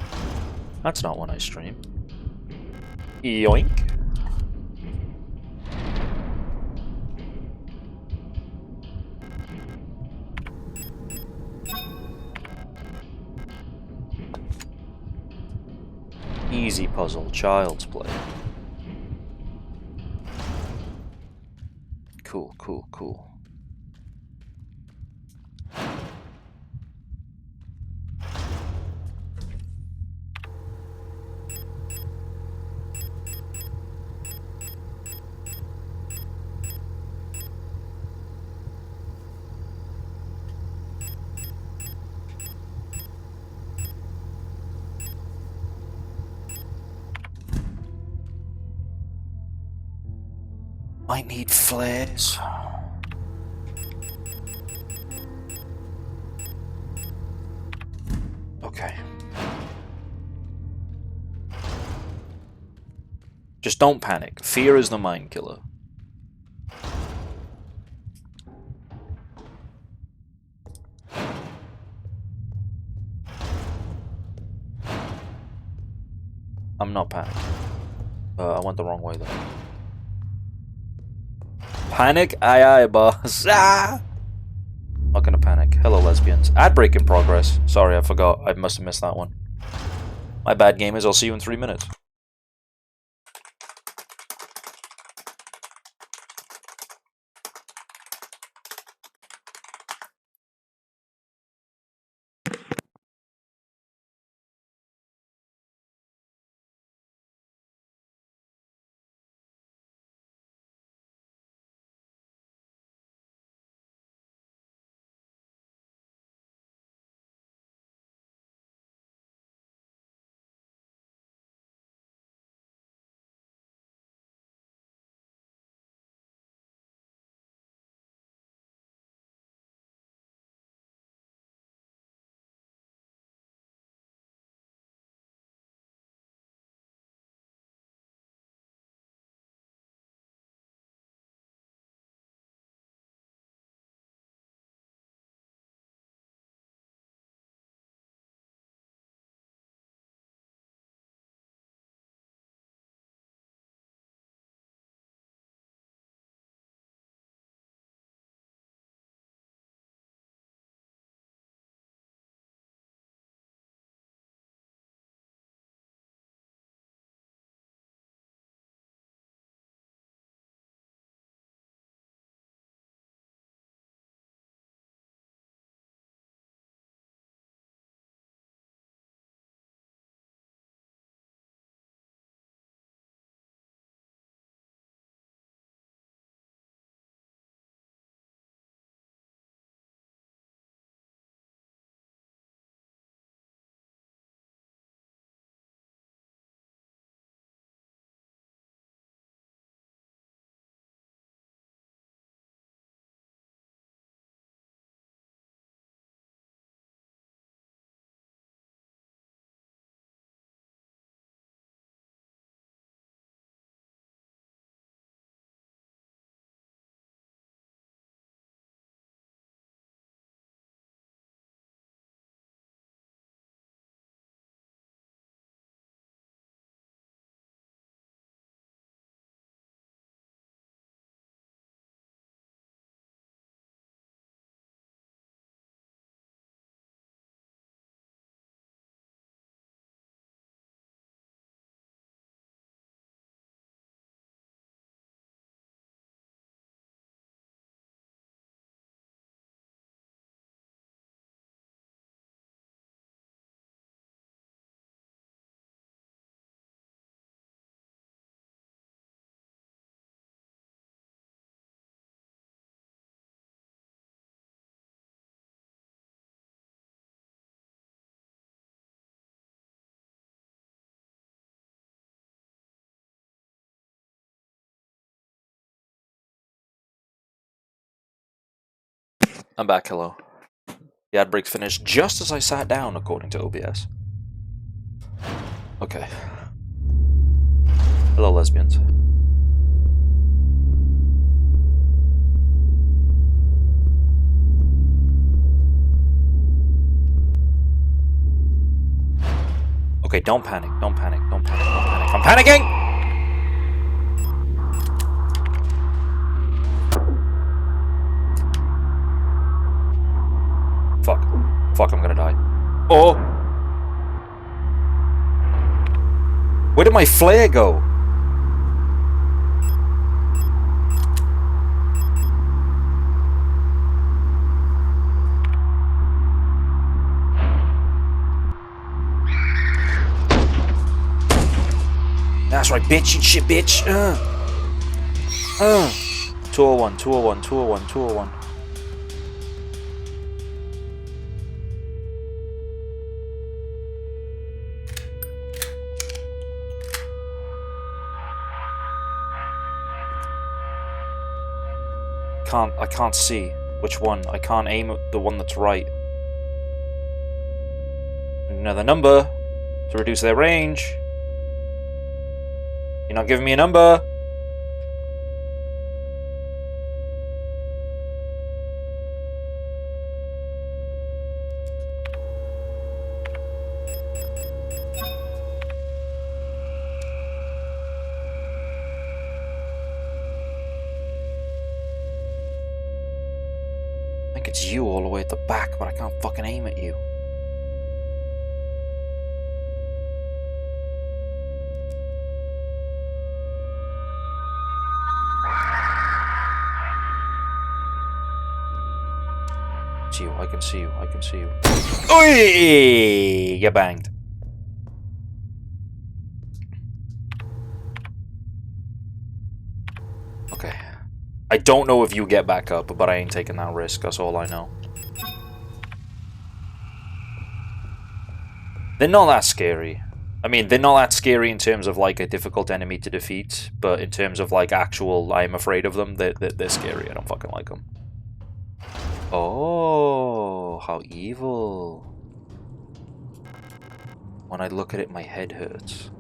Speaker 2: That's not when I stream. Yoink. Easy puzzle, child's play. Cool, cool, cool. Might need flares. Okay. Just don't panic. Fear is the mind killer. I'm not panicking. I went the wrong way though. Panic? Aye aye, boss. Ah! Not gonna panic. Hello, lesbians. Ad break in progress. Sorry, I forgot. I must have missed that one. My bad, gamers. I'll see you in 3 minutes. I'm back, hello. The ad break's finished just as I sat down, according to OBS. Okay. Hello, lesbians. Okay, don't panic, don't panic, don't panic, don't panic. I'm panicking! Fuck. Fuck, I'm gonna die. Oh! Where did my flare go? That's right, bitch, eat shit, bitch. 201, 201, 201, 201. I can't see which one. I can't aim at the one that's right. Another number to reduce their range. You're not giving me a number. I think it's you all the way at the back, but I can't fucking aim at you. See you, I can see you, I can see you. Oi! Get banged. Okay. I don't know if you get back up, but I ain't taking that risk, that's all I know. They're not that scary. I mean, they're not that scary in terms of, like, a difficult enemy to defeat, but in terms of, like, actual, I'm afraid of them, they're scary. I don't fucking like them. Oh, how evil. When I look at it, my head hurts.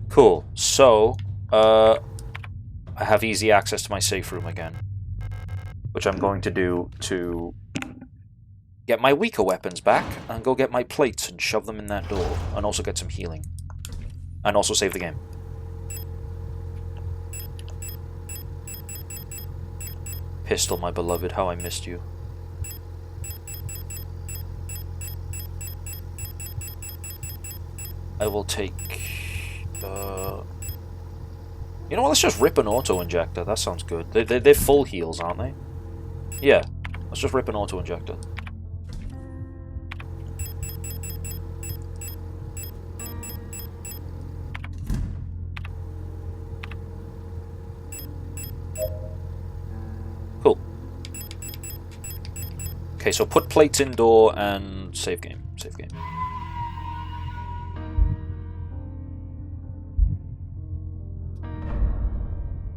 Speaker 2: Cool. So, I have easy access to my safe room again, which I'm going to do to get my weaker weapons back and go get my plates and shove them in that door, and also get some healing, and also save the game. Pistol, my beloved, how I missed you. I will take... You know what, let's just rip an auto-injector, that sounds good. They're full heals, aren't they? Yeah, let's just rip an auto-injector. Cool. Okay, so put plates in door and save game. Save game.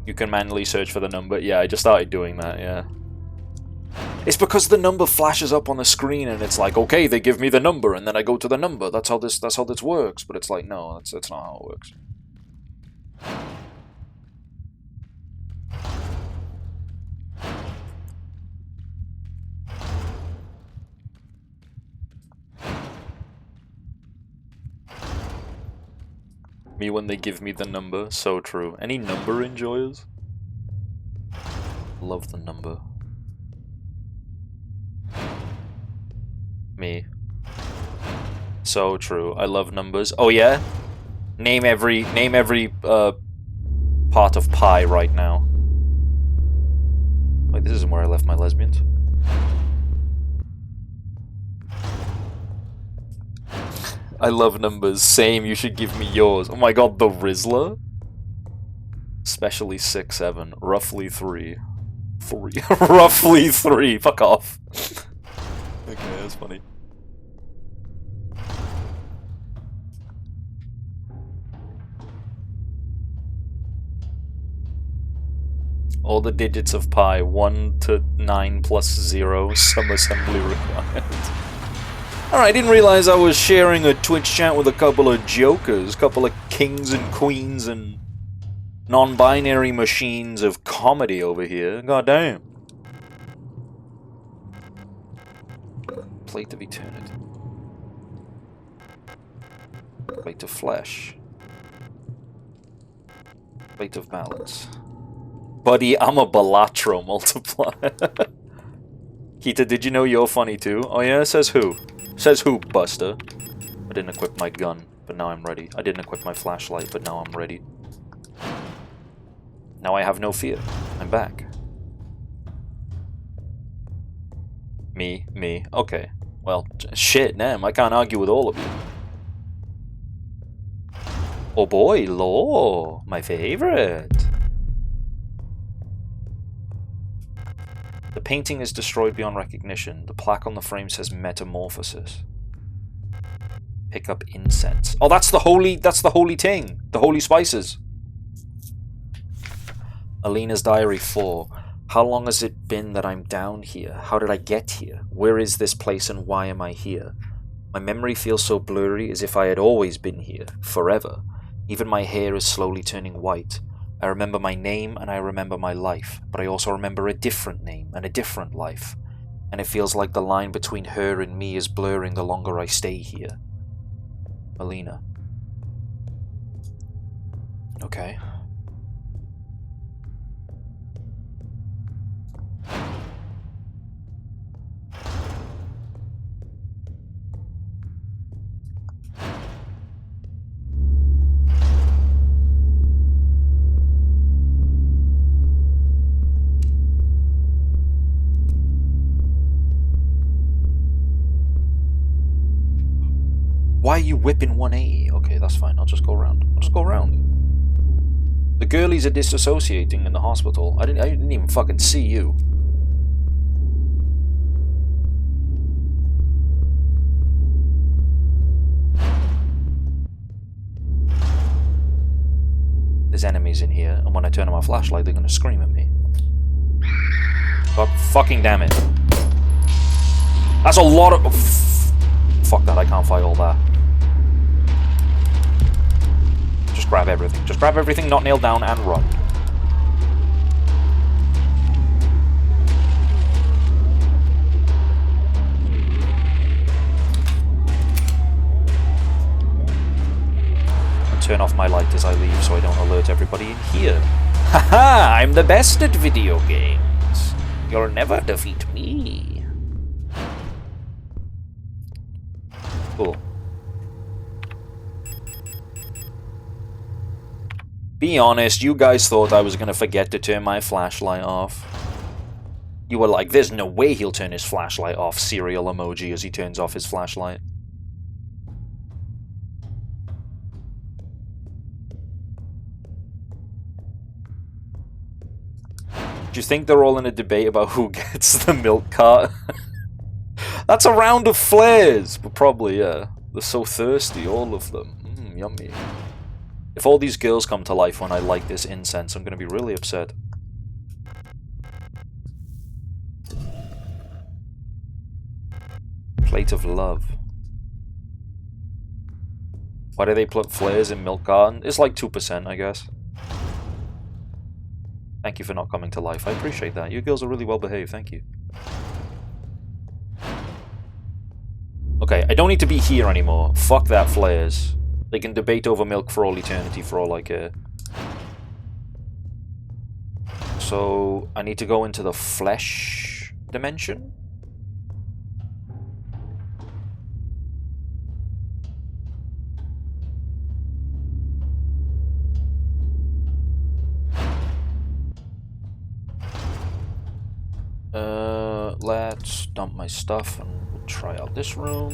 Speaker 2: You can manually search for the number. Yeah, I just started doing that, yeah. It's because the number flashes up on the screen and it's like, okay, they give me the number, and then I go to the number. That's how this works. But it's like, no, that's not how it works. Me when they give me the number, so true. Any number enjoyers? Love the number. Me. So true. I love numbers. Oh yeah? Name every part of pie right now. Wait, this isn't where I left my lesbians. I love numbers. Same, you should give me yours. Oh my god, the Rizzler? Especially 6, 7. Roughly 3. 3. Roughly 3. Fuck off. Okay, that's funny. All the digits of pi, 1 to 9 plus 0, some assembly required. Alright, I didn't realize I was sharing a Twitch chat with a couple of jokers, couple of kings and queens and non-binary machines of comedy over here. God damn. Plate of eternity. Plate of flesh. Plate of balance. Buddy, I'm a Balatro multiplier. Kita, did you know you're funny too? Oh yeah, says who? Says who, Buster? I didn't equip my gun, but now I'm ready. I didn't equip my flashlight, but now I'm ready. Now I have no fear. I'm back. Me. Okay. Well, shit, damn, I can't argue with all of you. Oh boy, Law, my favorite. The painting is destroyed beyond recognition. The plaque on the frame says Metamorphosis. Pick up incense. Oh, that's the holy thing. The holy spices. Alina's diary 4. How long has it been that I'm down here? How did I get here? Where is this place and why am I here? My memory feels so blurry as if I had always been here, forever. Even my hair is slowly turning white. I remember my name and I remember my life, but I also remember a different name and a different life. And it feels like the line between her and me is blurring the longer I stay here. Alina. Okay. Why are you whipping 180? Okay, that's fine. I'll just go around. The girlies are disassociating in the hospital. I didn't even fucking see you. There's enemies in here, and when I turn on my flashlight, they're gonna scream at me. God fucking damn it. That's a lot of... fuck that, I can't fight all that. Just grab everything. Just grab everything not nailed down and run. And turn off my light as I leave so I don't alert everybody in here. Haha! I'm the best at video games. You'll never defeat me. Cool. Be honest, you guys thought I was gonna forget to turn my flashlight off. You were like, there's no way he'll turn his flashlight off, cereal emoji as he turns off his flashlight. Do you think they're all in a debate about who gets the milk cart? That's a round of flares! But probably, yeah. They're so thirsty, all of them. Yummy. If all these girls come to life when I light this incense, I'm gonna be really upset. Plate of love. Why do they put flares in milk carton? It's like 2%, I guess. Thank you for not coming to life. I appreciate that. You girls are really well behaved. Thank you. Okay, I don't need to be here anymore. Fuck that flares. They can debate over milk for all eternity for all I care. So, I need to go into the flesh dimension? Let's dump my stuff and we'll try out this room.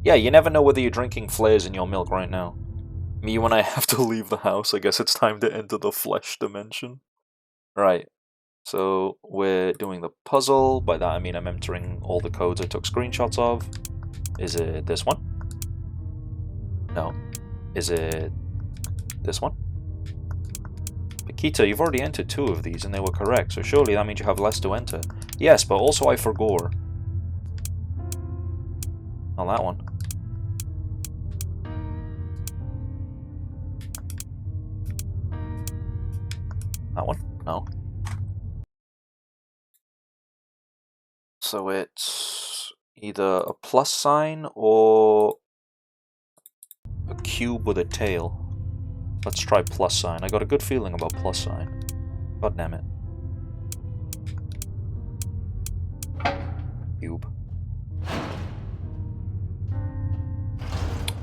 Speaker 2: Yeah, you never know whether you're drinking flares in your milk right now. Me when I have to leave the house, I guess it's time to enter the flesh dimension. Right. So we're doing the puzzle. By that I mean I'm entering all the codes I took screenshots of. Is it this one? No. Is it this one? But Kita, you've already entered 2 of these and they were correct, so surely that means you have less to enter. Yes, but also I forgot. Not that one. That one? No. So it's either a plus sign or a cube with a tail. Let's try plus sign. I got a good feeling about plus sign. God damn it. Cube.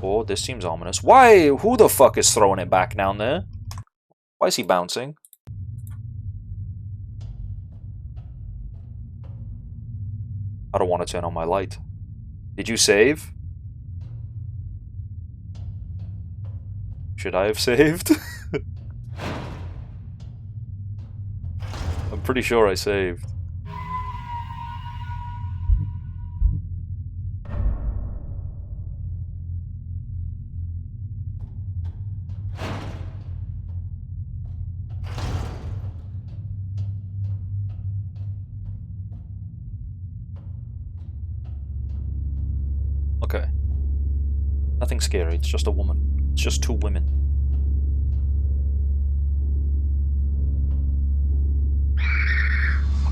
Speaker 2: Oh, this seems ominous. Why? Who the fuck is throwing it back down there? Why is he bouncing? I don't want to turn on my light. Did you save? Should I have saved? I'm pretty sure I saved. Okay. Nothing scary, it's just a woman. It's just 2 women.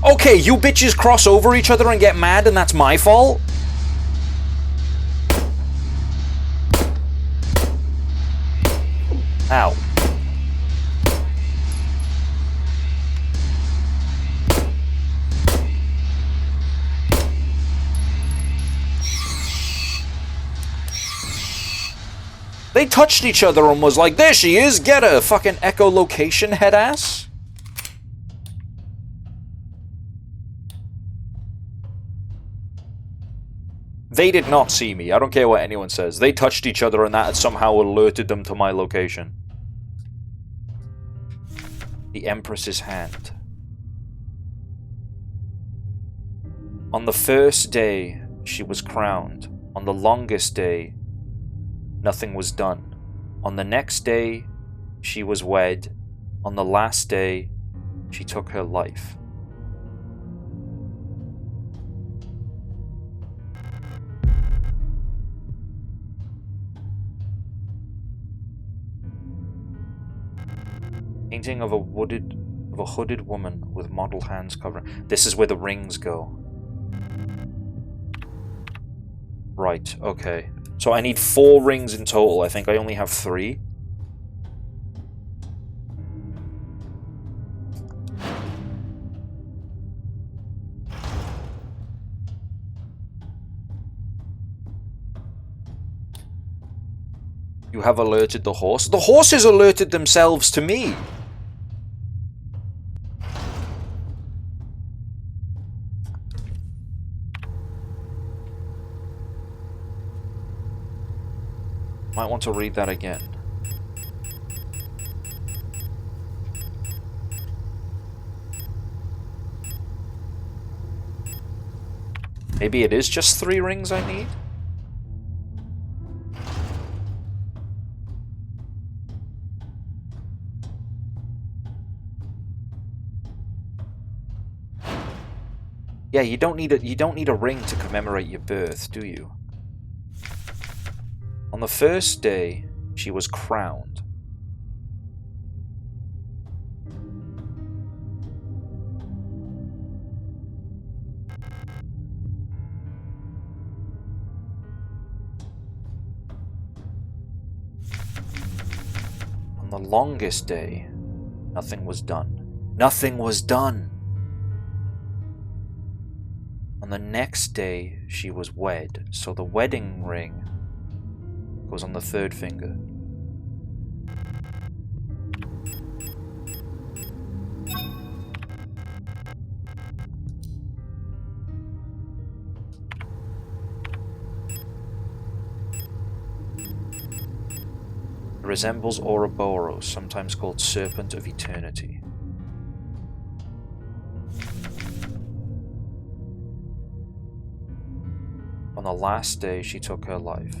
Speaker 2: Okay, you bitches cross over each other and get mad and that's my fault? Ow. They touched each other and was like, there she is, get her, fucking echolocation head ass. They did not see me. I don't care what anyone says. They touched each other and that had somehow alerted them to my location. The Empress's hand. On the first day, she was crowned. On the longest day, nothing was done. On the next day, she was wed. On the last day, she took her life. Painting of a hooded woman with model hands covering. This is where the rings go. Right, okay. So I need 4 rings in total. I think I only have 3. You have alerted the horse. The horses alerted themselves to me. Might want to read that again. Maybe it is just 3 rings I need? Yeah, you don't need a ring to commemorate your birth, do you? On the first day, she was crowned. On the longest day, nothing was done. Nothing was done! On the next day, she was wed, so the wedding ring goes on the 3rd finger. It resembles Ouroboros, sometimes called Serpent of Eternity. on the last day she took her life.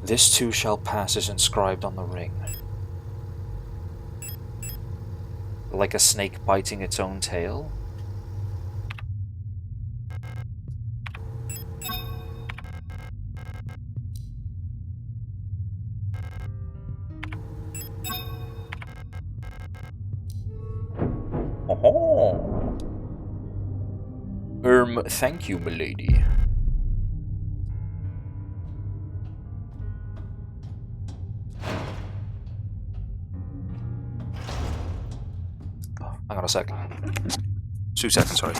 Speaker 2: This too shall pass is inscribed on the ring. Like a snake biting its own tail? Oh. Thank you, milady. Hang on a sec. 2 seconds, sorry.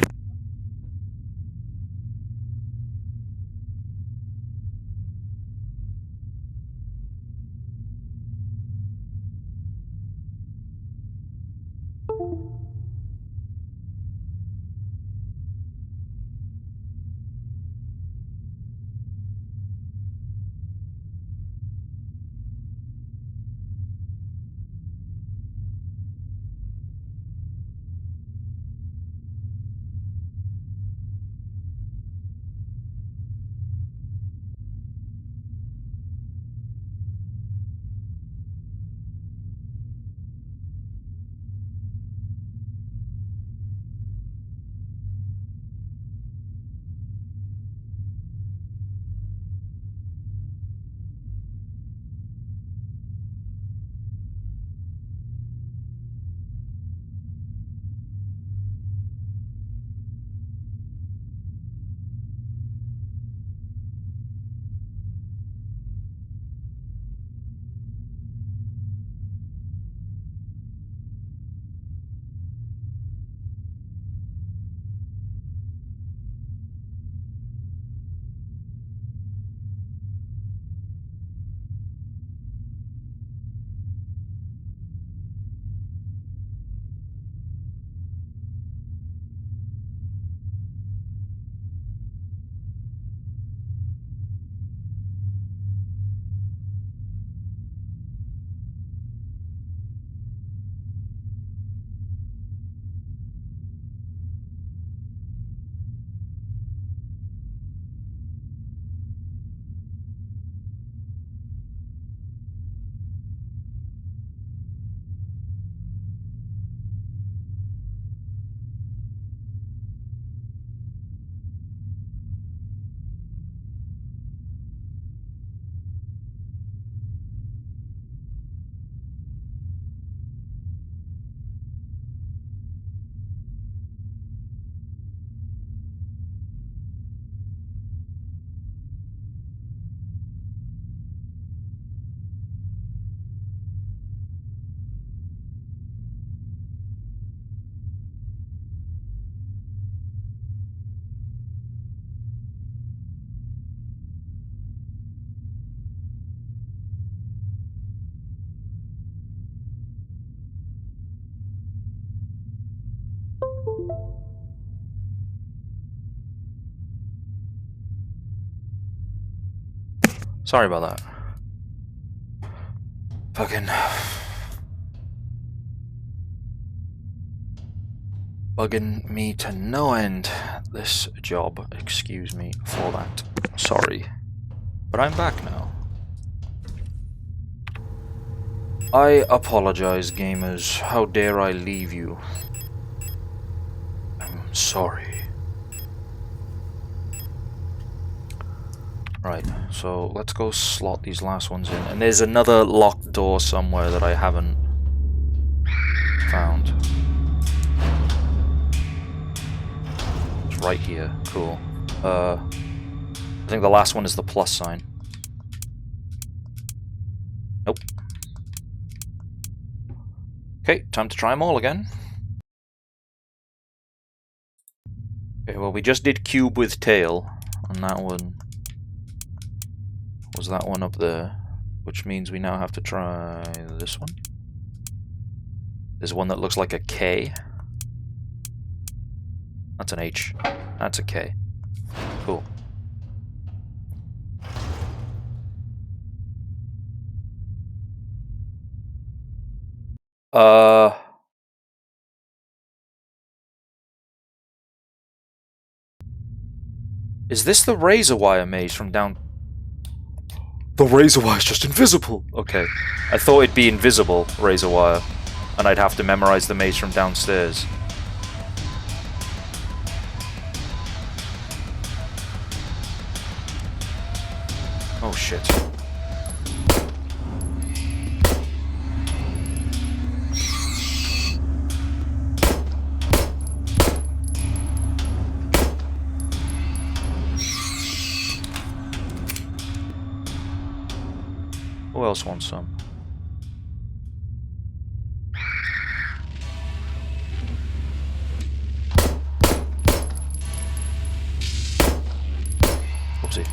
Speaker 2: Sorry about that. Fucking bugging me to no end, this job. Excuse me for that. Sorry. But I'm back now. I apologize, gamers. How dare I leave you? I'm sorry. Right, so let's go slot these last ones in. And there's another locked door somewhere that I haven't found. It's right here. Cool. I think the last one is the plus sign. Nope. Okay, time to try them all again. Okay, well we just did cube with tail on that one. Was that one up there, which means we now have to try this one. There's one that looks like a K. That's an H. That's a K. Cool. Is this the razor wire maze from down... The razor wire's just invisible! Okay. I thought it'd be invisible, razor wire. And I'd have to memorize the maze from downstairs. Oh shit. Who else wants some? Oopsie.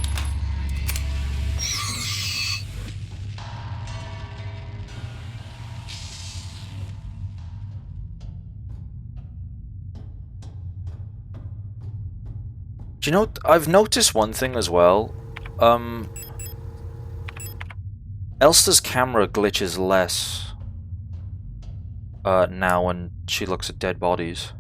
Speaker 2: Do you know, I've noticed one thing as well. Elster's camera glitches less now when she looks at dead bodies.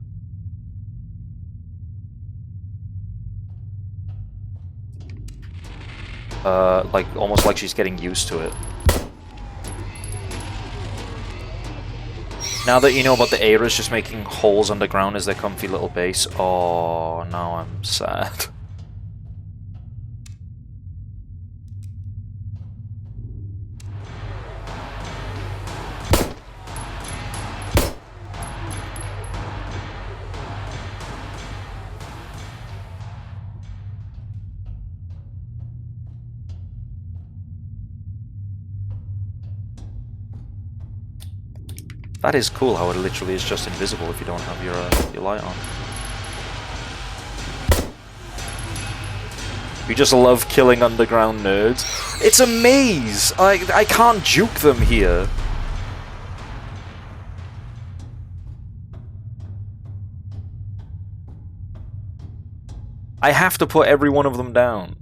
Speaker 2: Like, almost like she's getting used to it. Now that you know about the Aras just making holes underground as their comfy little base, oh, now I'm sad. That is cool how it literally is just invisible if you don't have your light on. You just love killing underground nerds. It's a maze! I can't juke them here. I have to put every one of them down.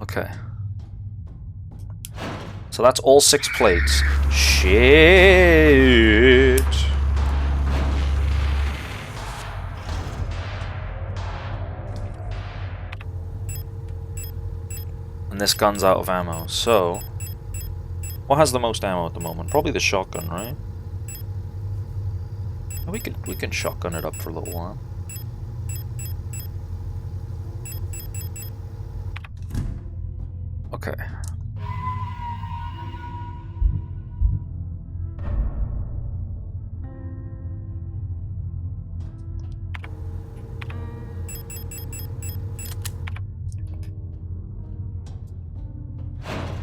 Speaker 2: Okay. So that's all 6 plates. Shit. And this gun's out of ammo, so... What has the most ammo at the moment? Probably the shotgun, right? We can shotgun it up for a little while. Okay.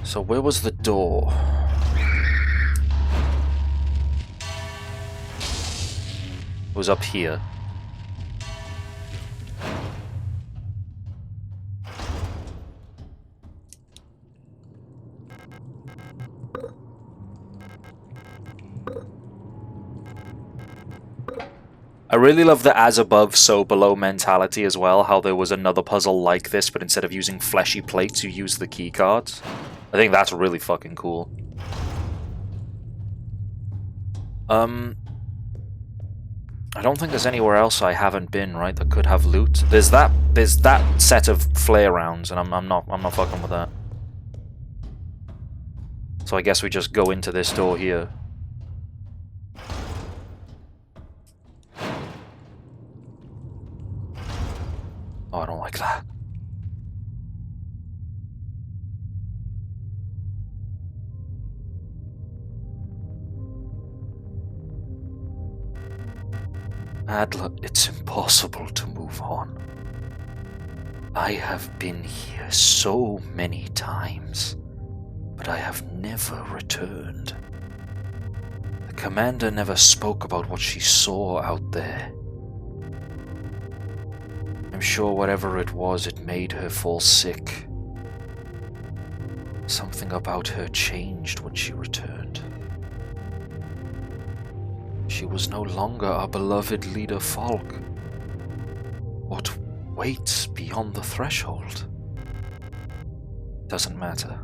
Speaker 2: So where was the door? It was up here. I really love the as above, so below mentality as well, how there was another puzzle like this, but instead of using fleshy plates, you use the key cards. I think that's really fucking cool. I don't think there's anywhere else I haven't been, right, that could have loot. There's that set of flare rounds, and I'm not fucking with that. So I guess we just go into this door here. Oh, I don't like that. Adler, it's impossible to move on. I have been here so many times, but I have never returned. The commander never spoke about what she saw out there. I'm sure whatever it was, it made her fall sick. Something about her changed when she returned. She was no longer our beloved leader Falk. waits beyond the threshold. Doesn't matter.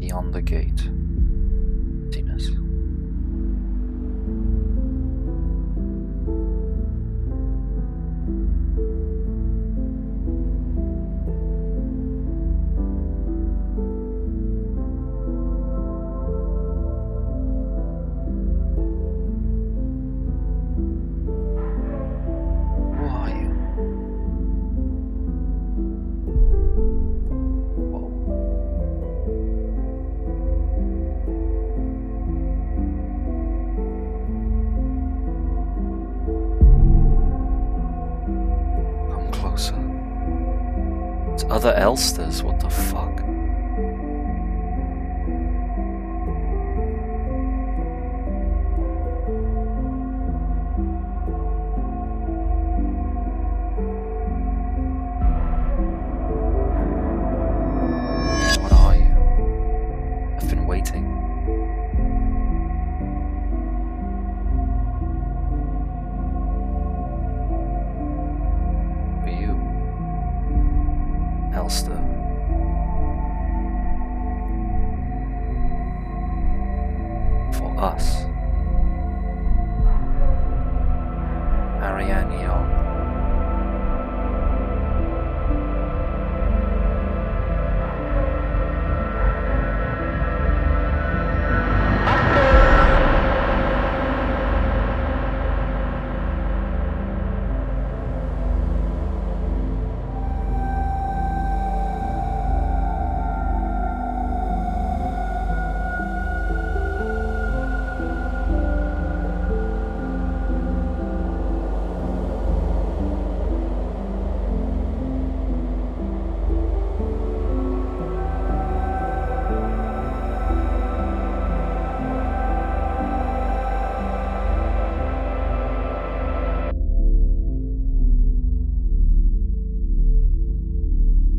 Speaker 2: Beyond the gate, emptiness. Who are you? Come closer. It's other Elsters, what the fuck? What are you? I've been waiting. For you, Elster. For us. Ariane Young.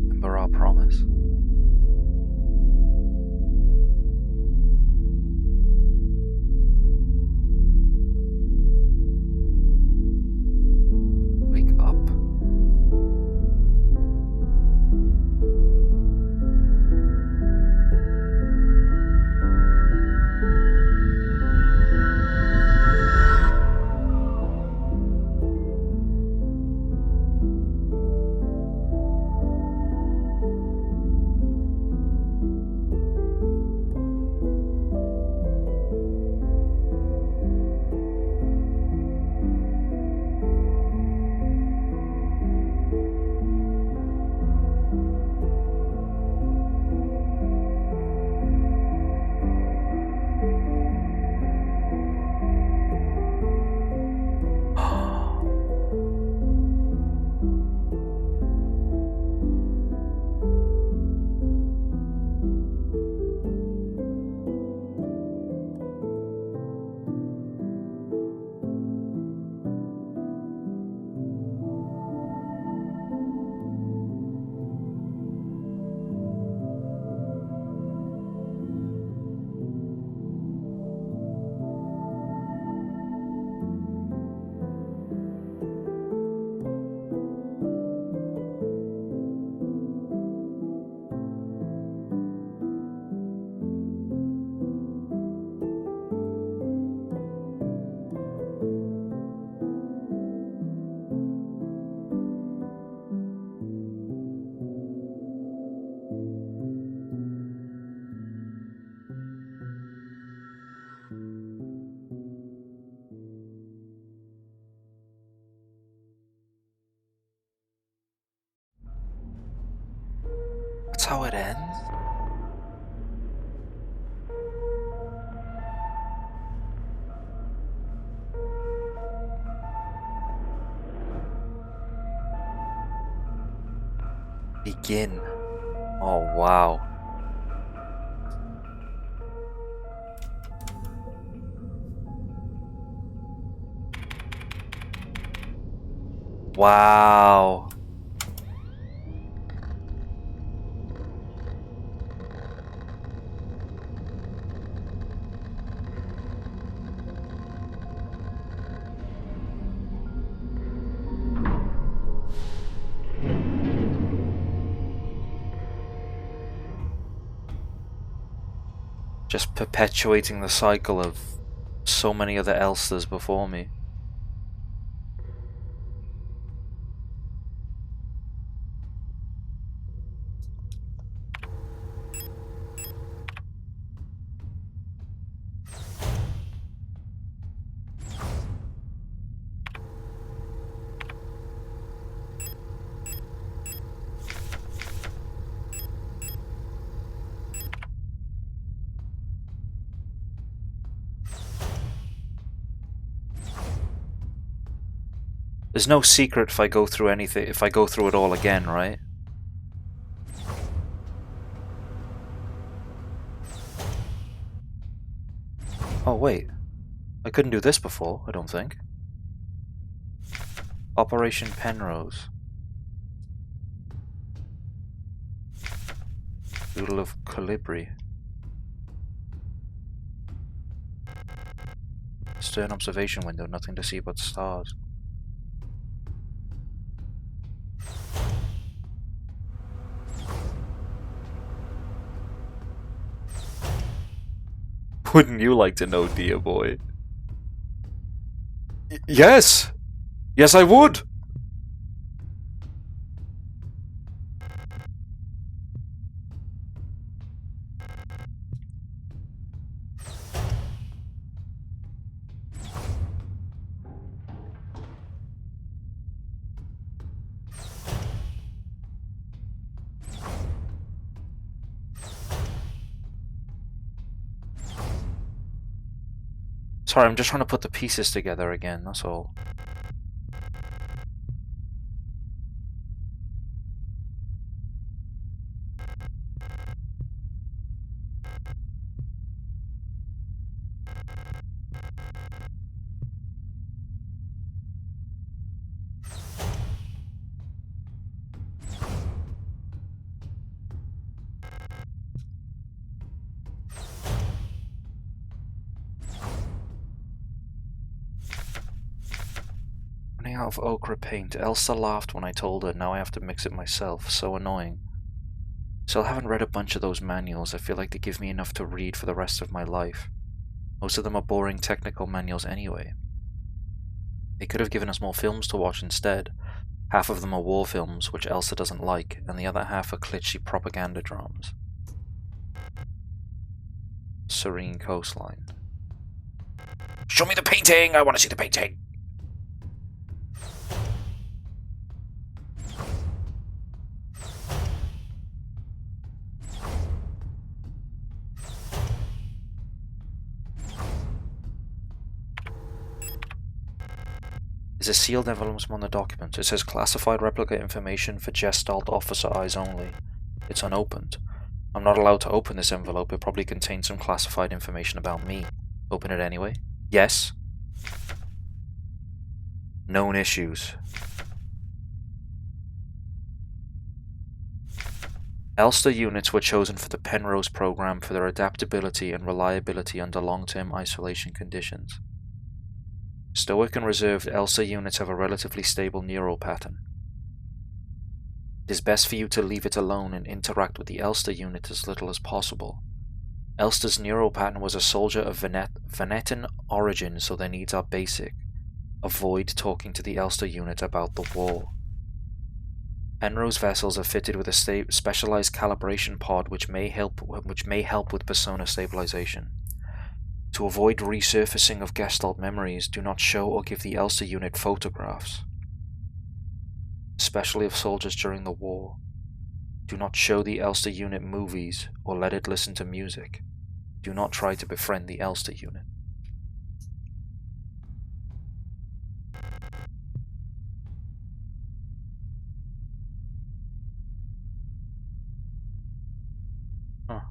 Speaker 2: Remember our promise. Wake up. That's how it ends? Begin. Oh, wow. Wow. Just perpetuating the cycle of so many other Elsters before me. There's no secret if I go through anything, if I go through it all again, right? Oh wait, I couldn't do this before, I don't think. Operation Penrose. Doodle of Colibri. Stern observation window, nothing to see but stars. Wouldn't you like to know, dear boy? Yes! Yes, I would! Sorry, I'm just trying to put the pieces together again, that's all. Running out of ochre paint. Elsa laughed when I told her, now I have to mix it myself. So annoying. Still haven't read a bunch of those manuals. I feel like they give me enough to read for the rest of my life. Most of them are boring technical manuals anyway. They could have given us more films to watch instead. Half of them are war films, which Elsa doesn't like, and the other half are glitchy propaganda dramas. Serene coastline.
Speaker 3: Show me the painting! I want to see the painting!
Speaker 2: Is a sealed envelope on the document. It says classified replica information for Gestalt officer eyes only. It's unopened. I'm not allowed to open this envelope. It probably contains some classified information about me. Open it anyway? Yes. Known issues. Elster units were chosen for the Penrose program for their adaptability and reliability under long-term isolation conditions. Stoic and reserved Elster units have a relatively stable neural pattern. It is best for you to leave it alone and interact with the Elster unit as little as possible. Elster's neural pattern was a soldier of Venetan origin, so their needs are basic. Avoid talking to the Elster unit about the war. Penrose vessels are fitted with a specialized calibration pod which may help with persona stabilization. To avoid resurfacing of Gestalt memories, do not show or give the Elster unit photographs, especially of soldiers during the war. Do not show the Elster unit movies or let it listen to music. Do not try to befriend the Elster unit. Huh.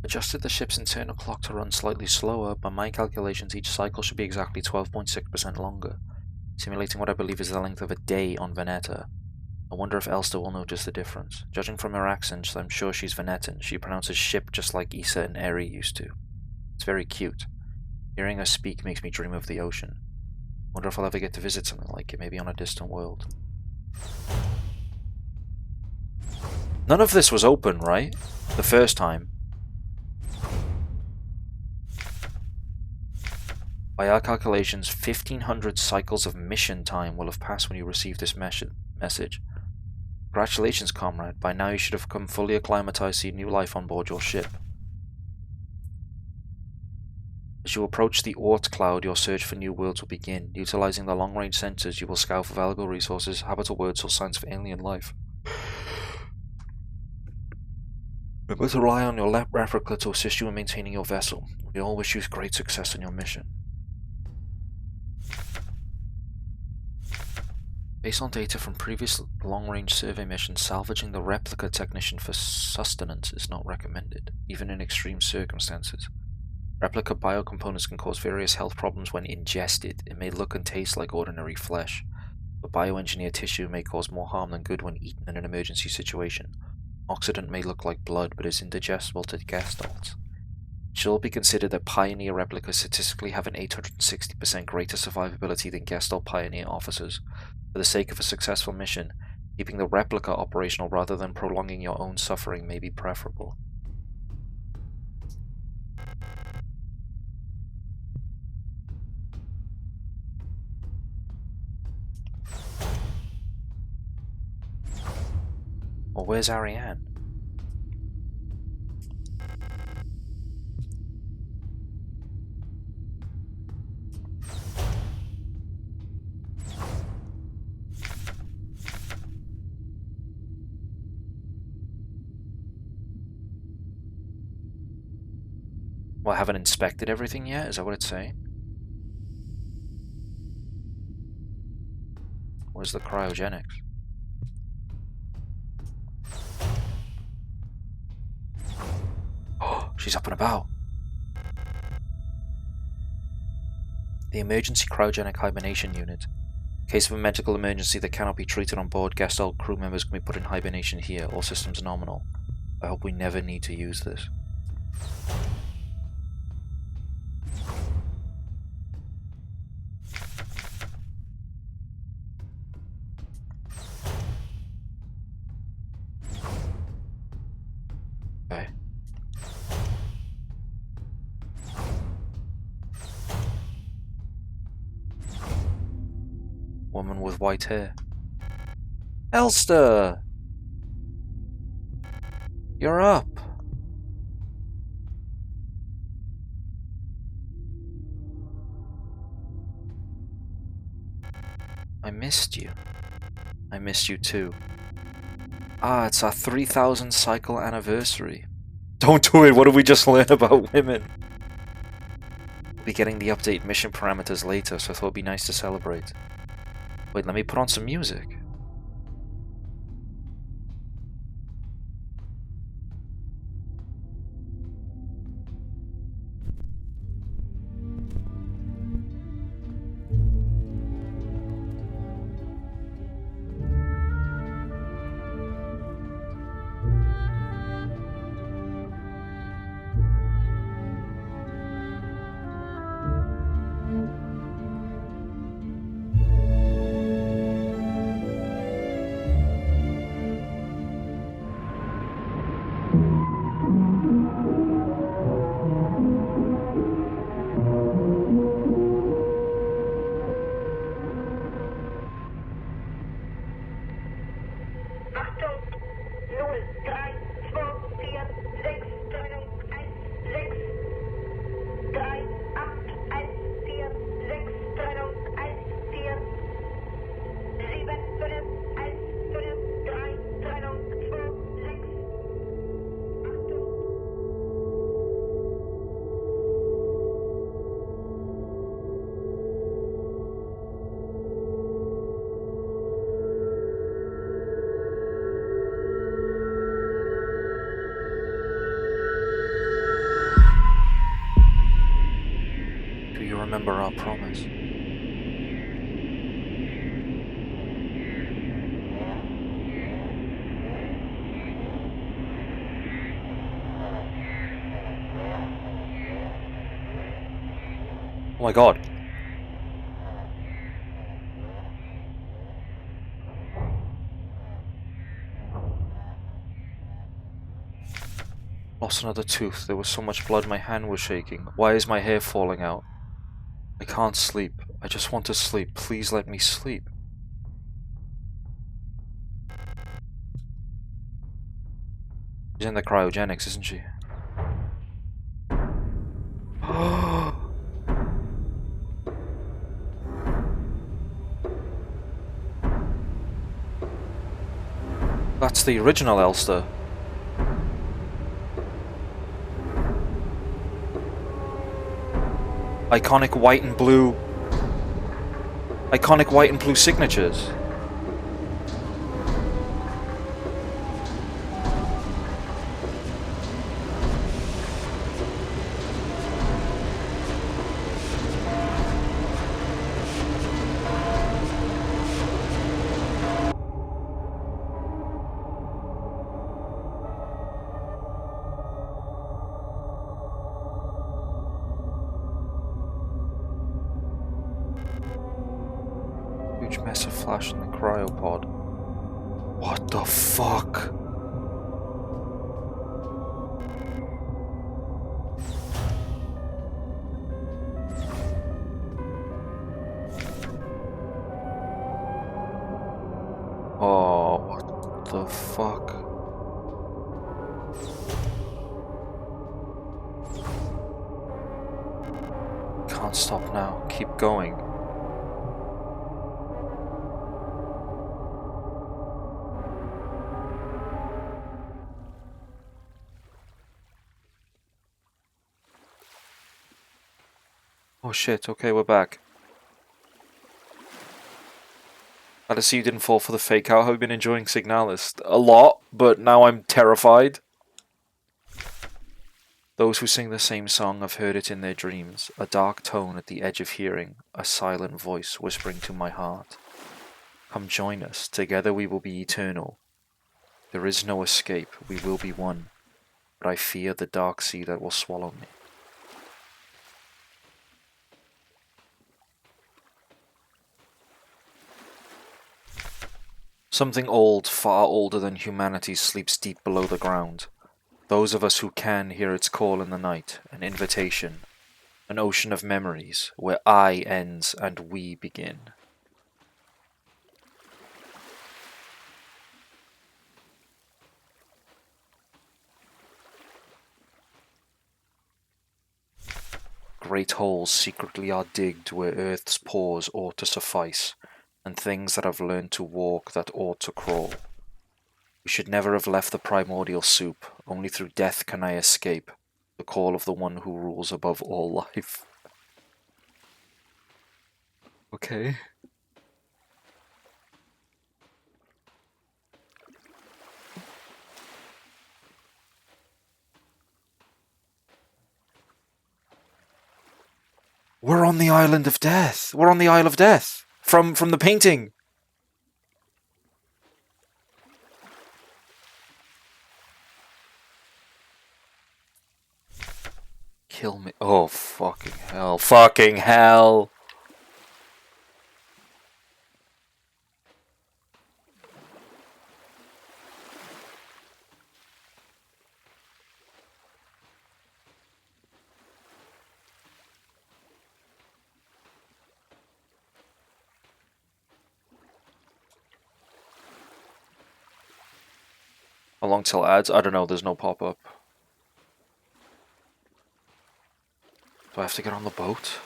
Speaker 2: Adjusted the ship's internal clock to run slightly slower. By my calculations, each cycle should be exactly 12.6% longer, simulating what I believe is the length of a day on Veneta. I wonder if Elster will notice the difference. Judging from her accent, I'm sure she's Venetan. She pronounces ship just like Issa and Eri used to. It's very cute. Hearing her speak makes me dream of the ocean. Wonder if I'll ever get to visit something like it, maybe on a distant world. None of this was open, right? The first time. By our calculations, 1500 cycles of mission time will have passed when you received this message. Congratulations, comrade. By now you should have become fully acclimatized to your new life on board your ship. As you approach the Oort cloud, your search for new worlds will begin. Utilizing the long-range sensors, you will scout for valuable resources, habitable worlds, or signs of alien life. Remember to rely on your lab replica to assist you in maintaining your vessel. We all wish you great success on your mission. Based on data from previous long-range survey missions, salvaging the replica technician for sustenance is not recommended, even in extreme circumstances. Replica biocomponents can cause various health problems when ingested. It may look and taste like ordinary flesh, but bioengineered tissue may cause more harm than good when eaten in an emergency situation. Oxidant may look like blood, but is indigestible to Gestalts. It should all be considered that Pioneer replicas statistically have an 860% greater survivability than Gestalt Pioneer officers. For the sake of a successful mission, keeping the replica operational rather than prolonging your own suffering may be preferable. Well, where's Ariane? Well, I haven't inspected everything yet, is that what it's saying? Where's the cryogenics? Oh, she's up and about. The emergency cryogenic hibernation unit. In case of a medical emergency that cannot be treated on board, Gestalt crew members can be put in hibernation here. All systems nominal. I hope we never need to use this. Okay. Woman with white hair. Elster! You're up! I missed you. I missed you too. Ah, it's our 3000 cycle anniversary. Don't do it, what did we just learn about women? We'll be getting the update mission parameters later, so I thought it'd be nice to celebrate. Wait, let me put on some music. remember our promise. Oh my god. Lost another tooth. There was so much blood my hand was shaking. Why is my hair falling out? I can't sleep. I just want to sleep. Please let me sleep. She's in the cryogenics, isn't she? That's the original Elster. Iconic white and blue. Iconic white and blue signatures. Huge mess of flash in the cryopod. What the fuck? Oh, what the fuck? Can't stop now. Keep going. Oh shit, okay, we're back. Glad to see you didn't fall for the fake out. Have you been enjoying Signalis? A lot, but now I'm terrified. Those who sing the same song have heard it in their dreams. A dark tone at the edge of hearing. A silent voice whispering to my heart. Come join us. Together we will be eternal. There is no escape. We will be one. But I fear the dark sea that will swallow me. Something old, far older than humanity, sleeps deep below the ground. Those of us who can hear its call in the night, an invitation, an ocean of memories, where I ends and we begin. Great holes secretly are digged where earth's pores ought to suffice, and things that have learned to walk that ought to crawl. We should never have left the primordial soup. Only through death can I escape the call of the one who rules above all life. Okay. We're on the island of death. We're on the Isle of Death. From the painting. Kill me. Oh, fucking hell. Fucking hell. How long till ads? I don't know. There's no pop-up. Do I have to get on the boat?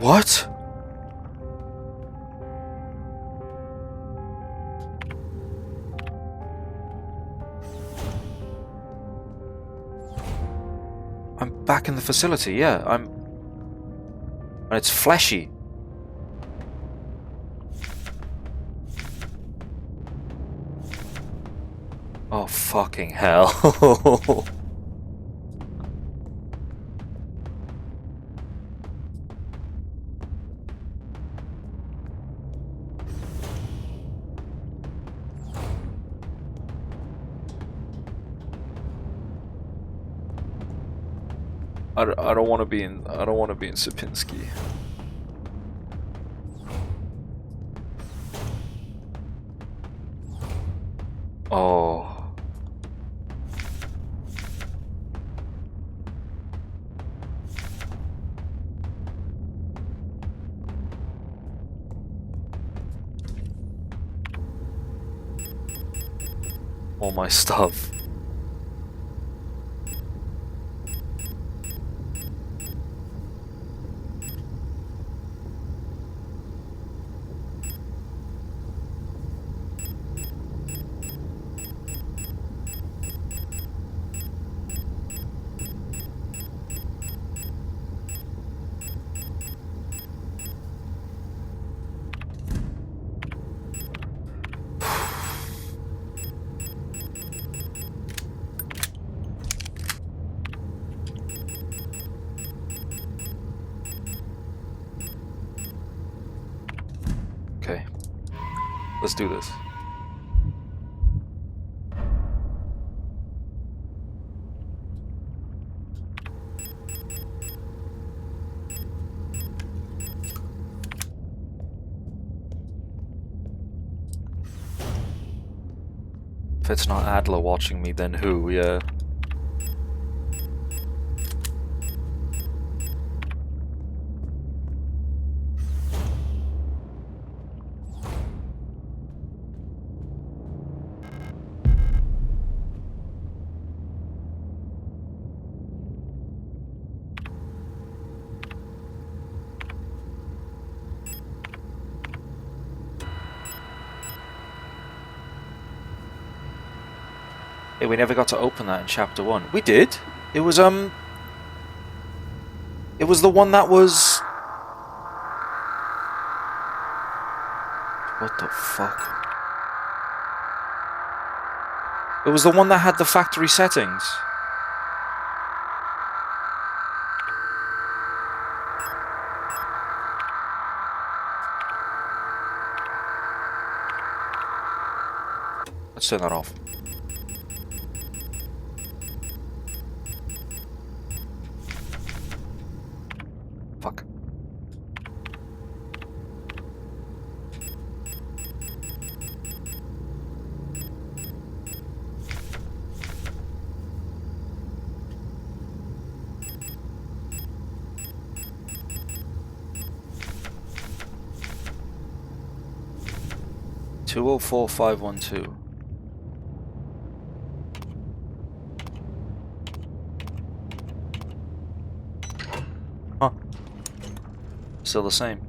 Speaker 1: What? I'm back in the facility, yeah, and it's fleshy. Oh, fucking hell. I don't want to be in Sipinski. Oh. All my stuff. Okay, let's do this. If it's not Adler watching me, then who? Yeah. Hey, we never got to open that in chapter 1. We did. It was the one that was... What the fuck? It was the one that had the factory settings. Let's turn that off. Fuck. Two oh four 512. Huh. Still the same.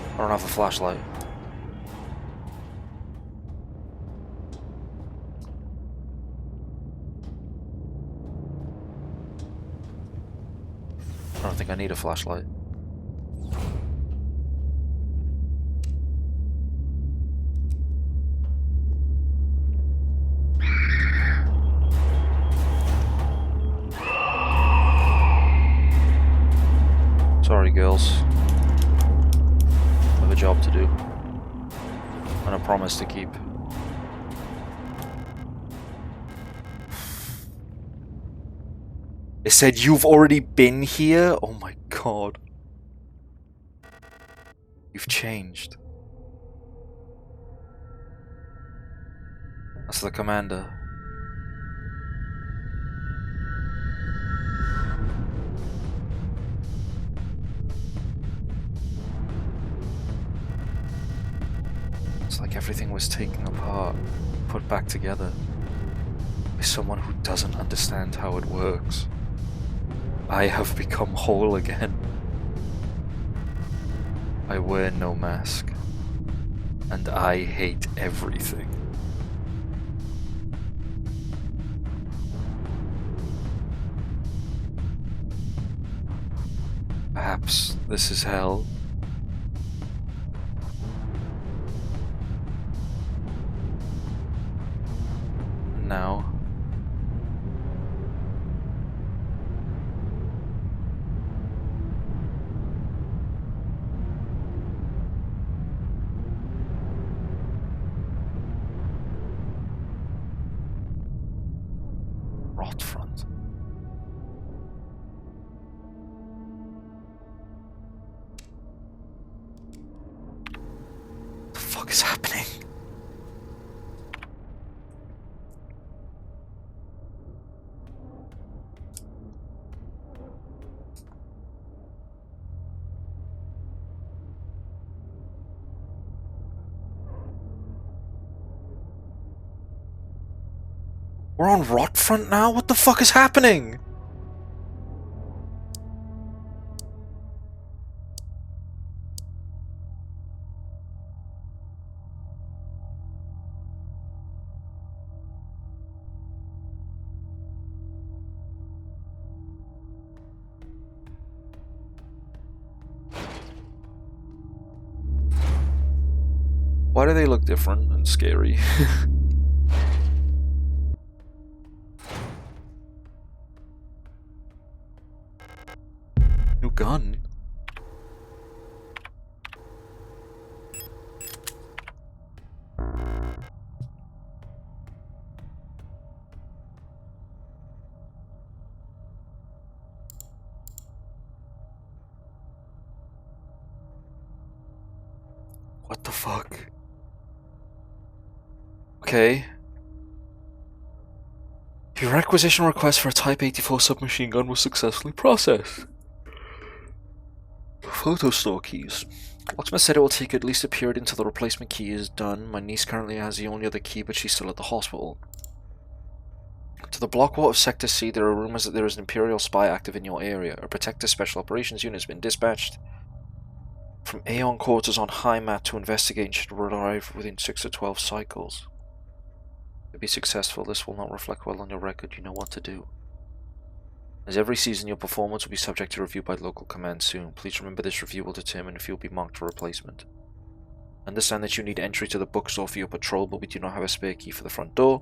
Speaker 1: I don't have a flashlight. I don't think I need a flashlight. Sorry, girls. I have a job to do. And a promise to keep. It said you've already been here? Oh my god. You've changed.
Speaker 2: That's the commander. It's like everything was taken apart, put back together by someone who doesn't understand how it works. I have become whole again. I wear no mask, and I hate everything. Perhaps this is hell. Now, rot front. What the fuck is happening? We're on rot front now? What the fuck is happening? Why do they look different and scary? New gun? What the fuck? Okay. Your acquisition request for a Type 84 submachine gun was successfully processed. Photo store keys. Locksmith said it will take at least a period until the replacement key is done. My niece currently has the only other key, but she's still at the hospital. To the block wall of Sector C, there are rumors that there is an Imperial spy active in your area. A Protector Special Operations Unit has been dispatched from Aeon quarters on High Mat to investigate and should arrive within 6 to 12 cycles. To be successful, this will not reflect well on your record. You know what to do. As every season, your performance will be subject to review by local command soon. Please remember this review will determine if you will be marked for replacement. Understand that you need entry to the bookstore for your patrol, but we do not have a spare key for the front door.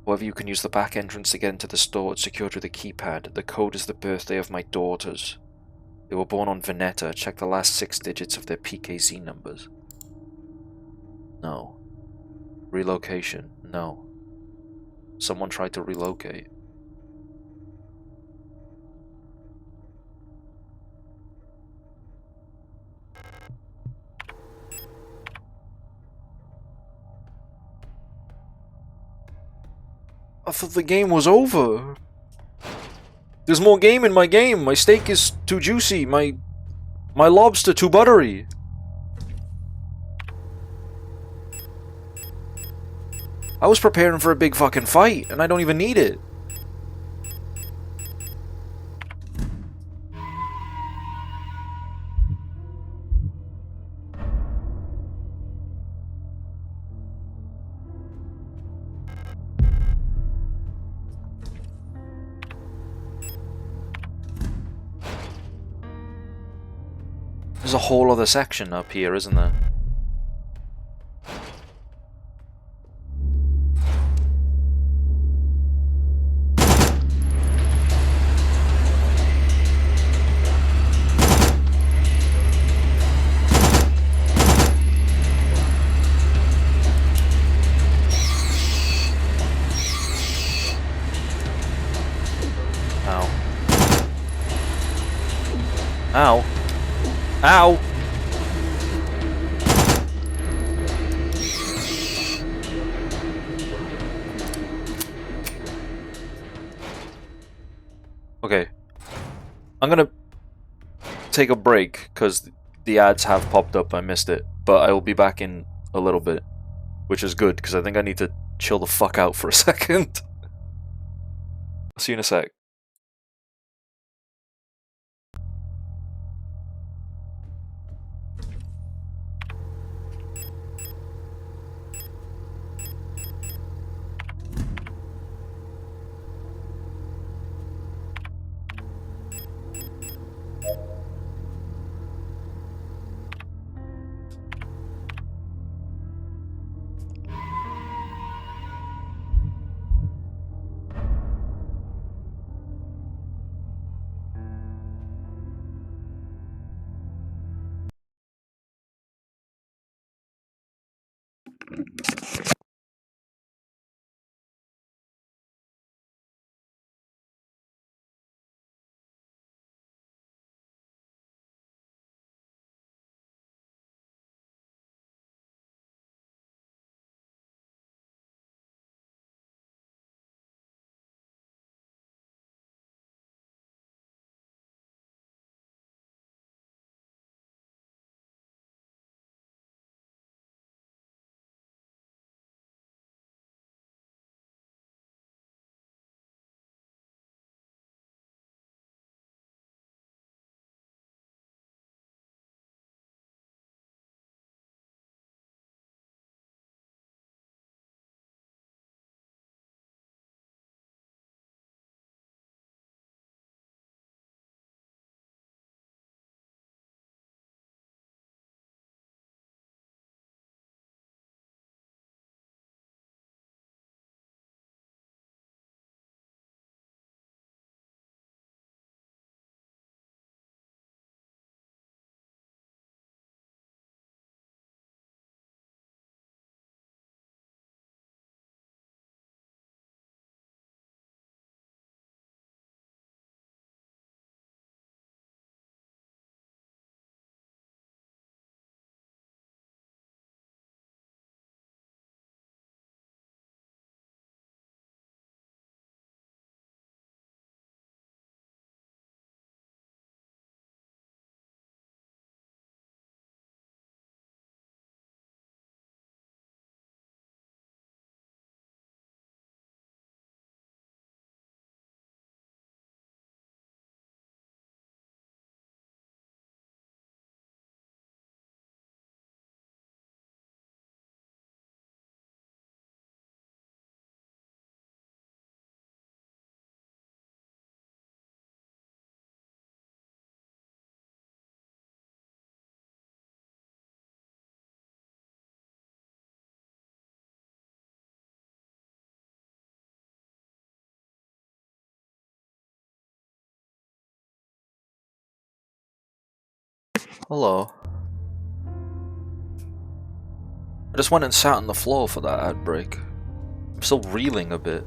Speaker 2: However, you can use the back entrance to get into the store. It's secured with a keypad. The code is the birthday of my daughters. They were born on Veneta. Check the last 6 digits of their PKZ numbers. No. Relocation. No. Someone tried to relocate. I thought the game was over. There's more game in my game. My steak is too juicy. My lobster too buttery. I was preparing for a big fucking fight, and I don't even need it. There's a whole other section up here, isn't there? Ow. Ow!
Speaker 1: Okay. I'm gonna take a break, because the ads have popped up. I missed it. But I will be back in a little bit. Which is good, because I think I need to chill the fuck out for a second. I'll see you in a sec. Hello. I just went and sat on the floor for that ad break. I'm still reeling a bit.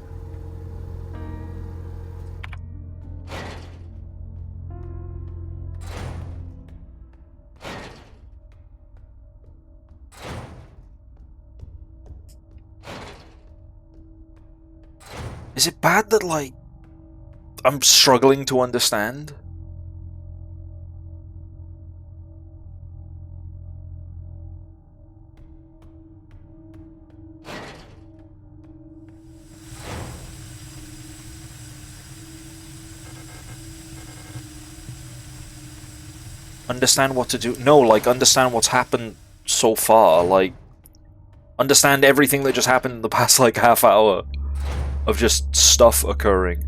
Speaker 1: Is it bad that, like, I'm struggling to understand? Understand what to do? No, like, understand what's happened so far, like, understand everything that just happened in the past, like, half hour of just stuff occurring.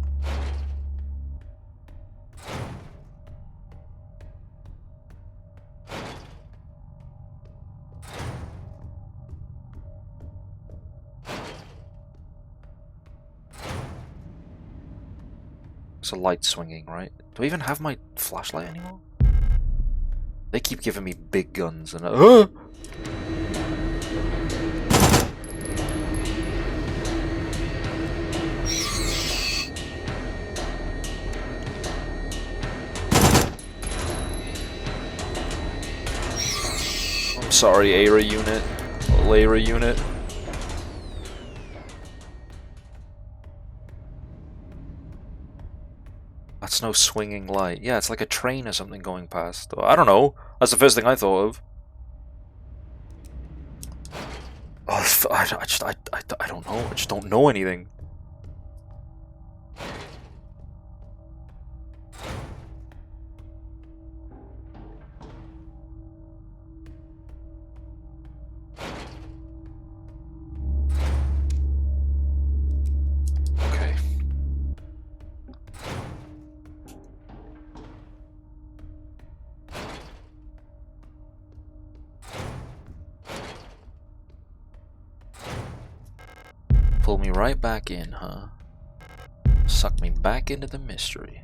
Speaker 1: It's a light swinging, right? Do I even have my flashlight anymore? They keep giving me big guns and I'm sorry, ARA unit. LARA unit.
Speaker 2: That's no swinging light. Yeah, it's like a train or something going past. I don't know. That's the first thing I thought of. Oh, I don't know. I just don't know anything. Okay. Pull me right back in, huh? Suck me back into the mystery.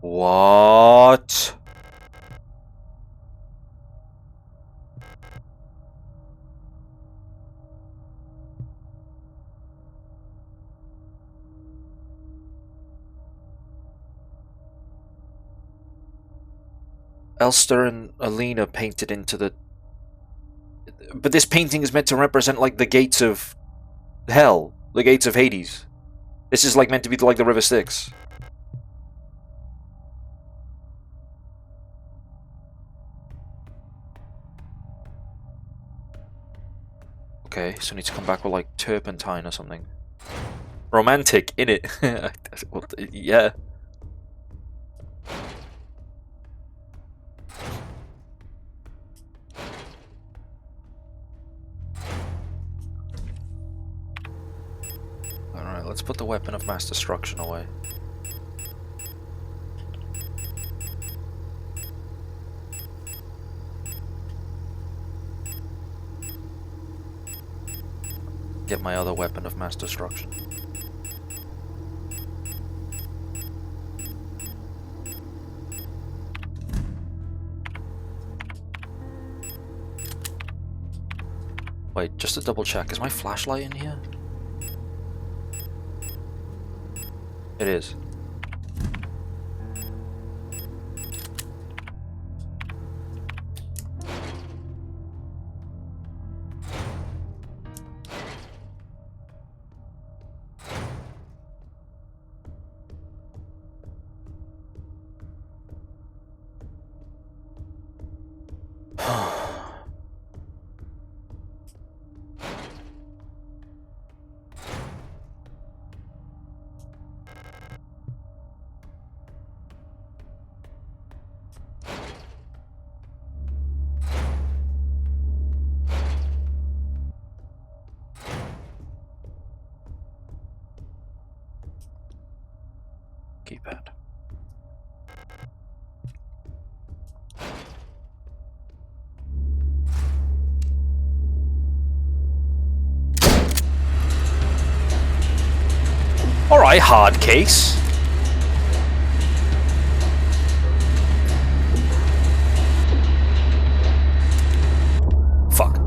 Speaker 2: What? Elster and Alina painted into the... But this painting is meant to represent, like, the gates of hell. The gates of Hades. This is, like, meant to be like the River Styx. Okay, so I need to come back with, like, turpentine or something. Romantic, innit? Yeah. Alright, let's put the weapon of mass destruction away. Get my other weapon of mass destruction. Wait, just to double check, is my flashlight in here? It is. Keypad. Alright, hard case. Fuck.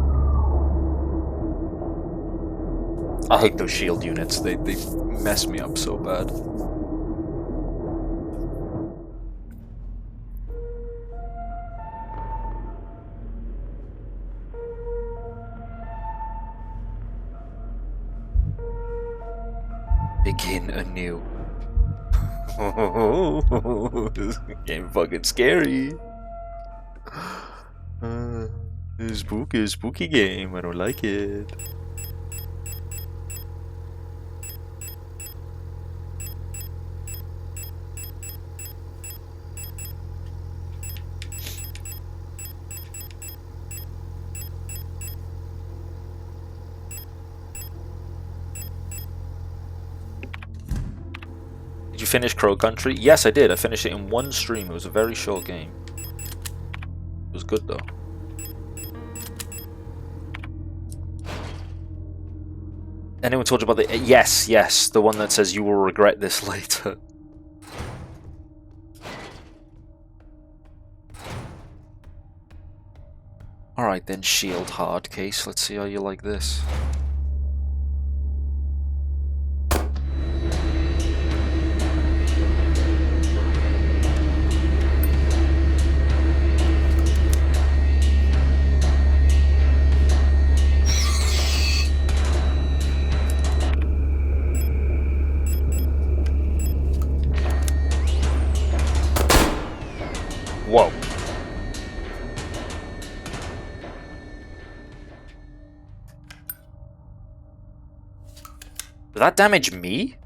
Speaker 2: I hate those shield units. They mess me up so bad. Begin anew. This game fucking scary. Spooky game. I don't like it. Did you finish Crow Country? Yes, I did. I finished it in one stream. It was a very short game. It was good, though. Anyone told you about the... Yes, the one that says you will regret this later. Alright then, shield hard case. Let's see how you like this. Whoa. Did that damage me?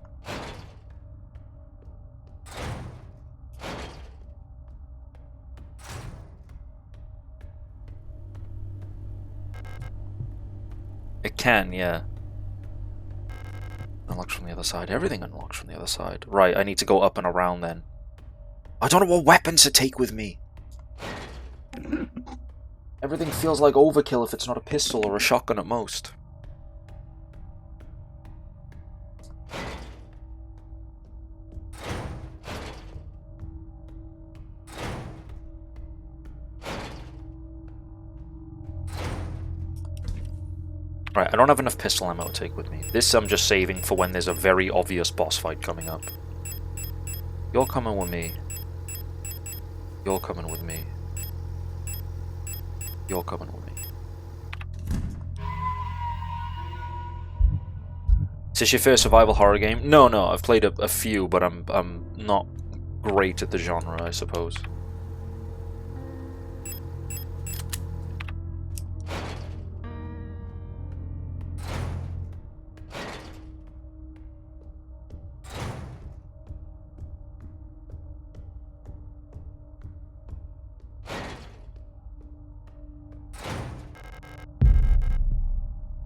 Speaker 2: It can, yeah. Unlocks from the other side. Everything unlocks from the other side. Right, I need to go up and around then. I don't know what weapons to take with me. Everything feels like overkill if it's not a pistol or a shotgun at most. Right, I don't have enough pistol ammo to take with me. This I'm just saving for when there's a very obvious boss fight coming up. You're coming with me. You're coming with me. You're coming with me. Is this your first survival horror game? No, I've played a few, but I'm not great at the genre, I suppose.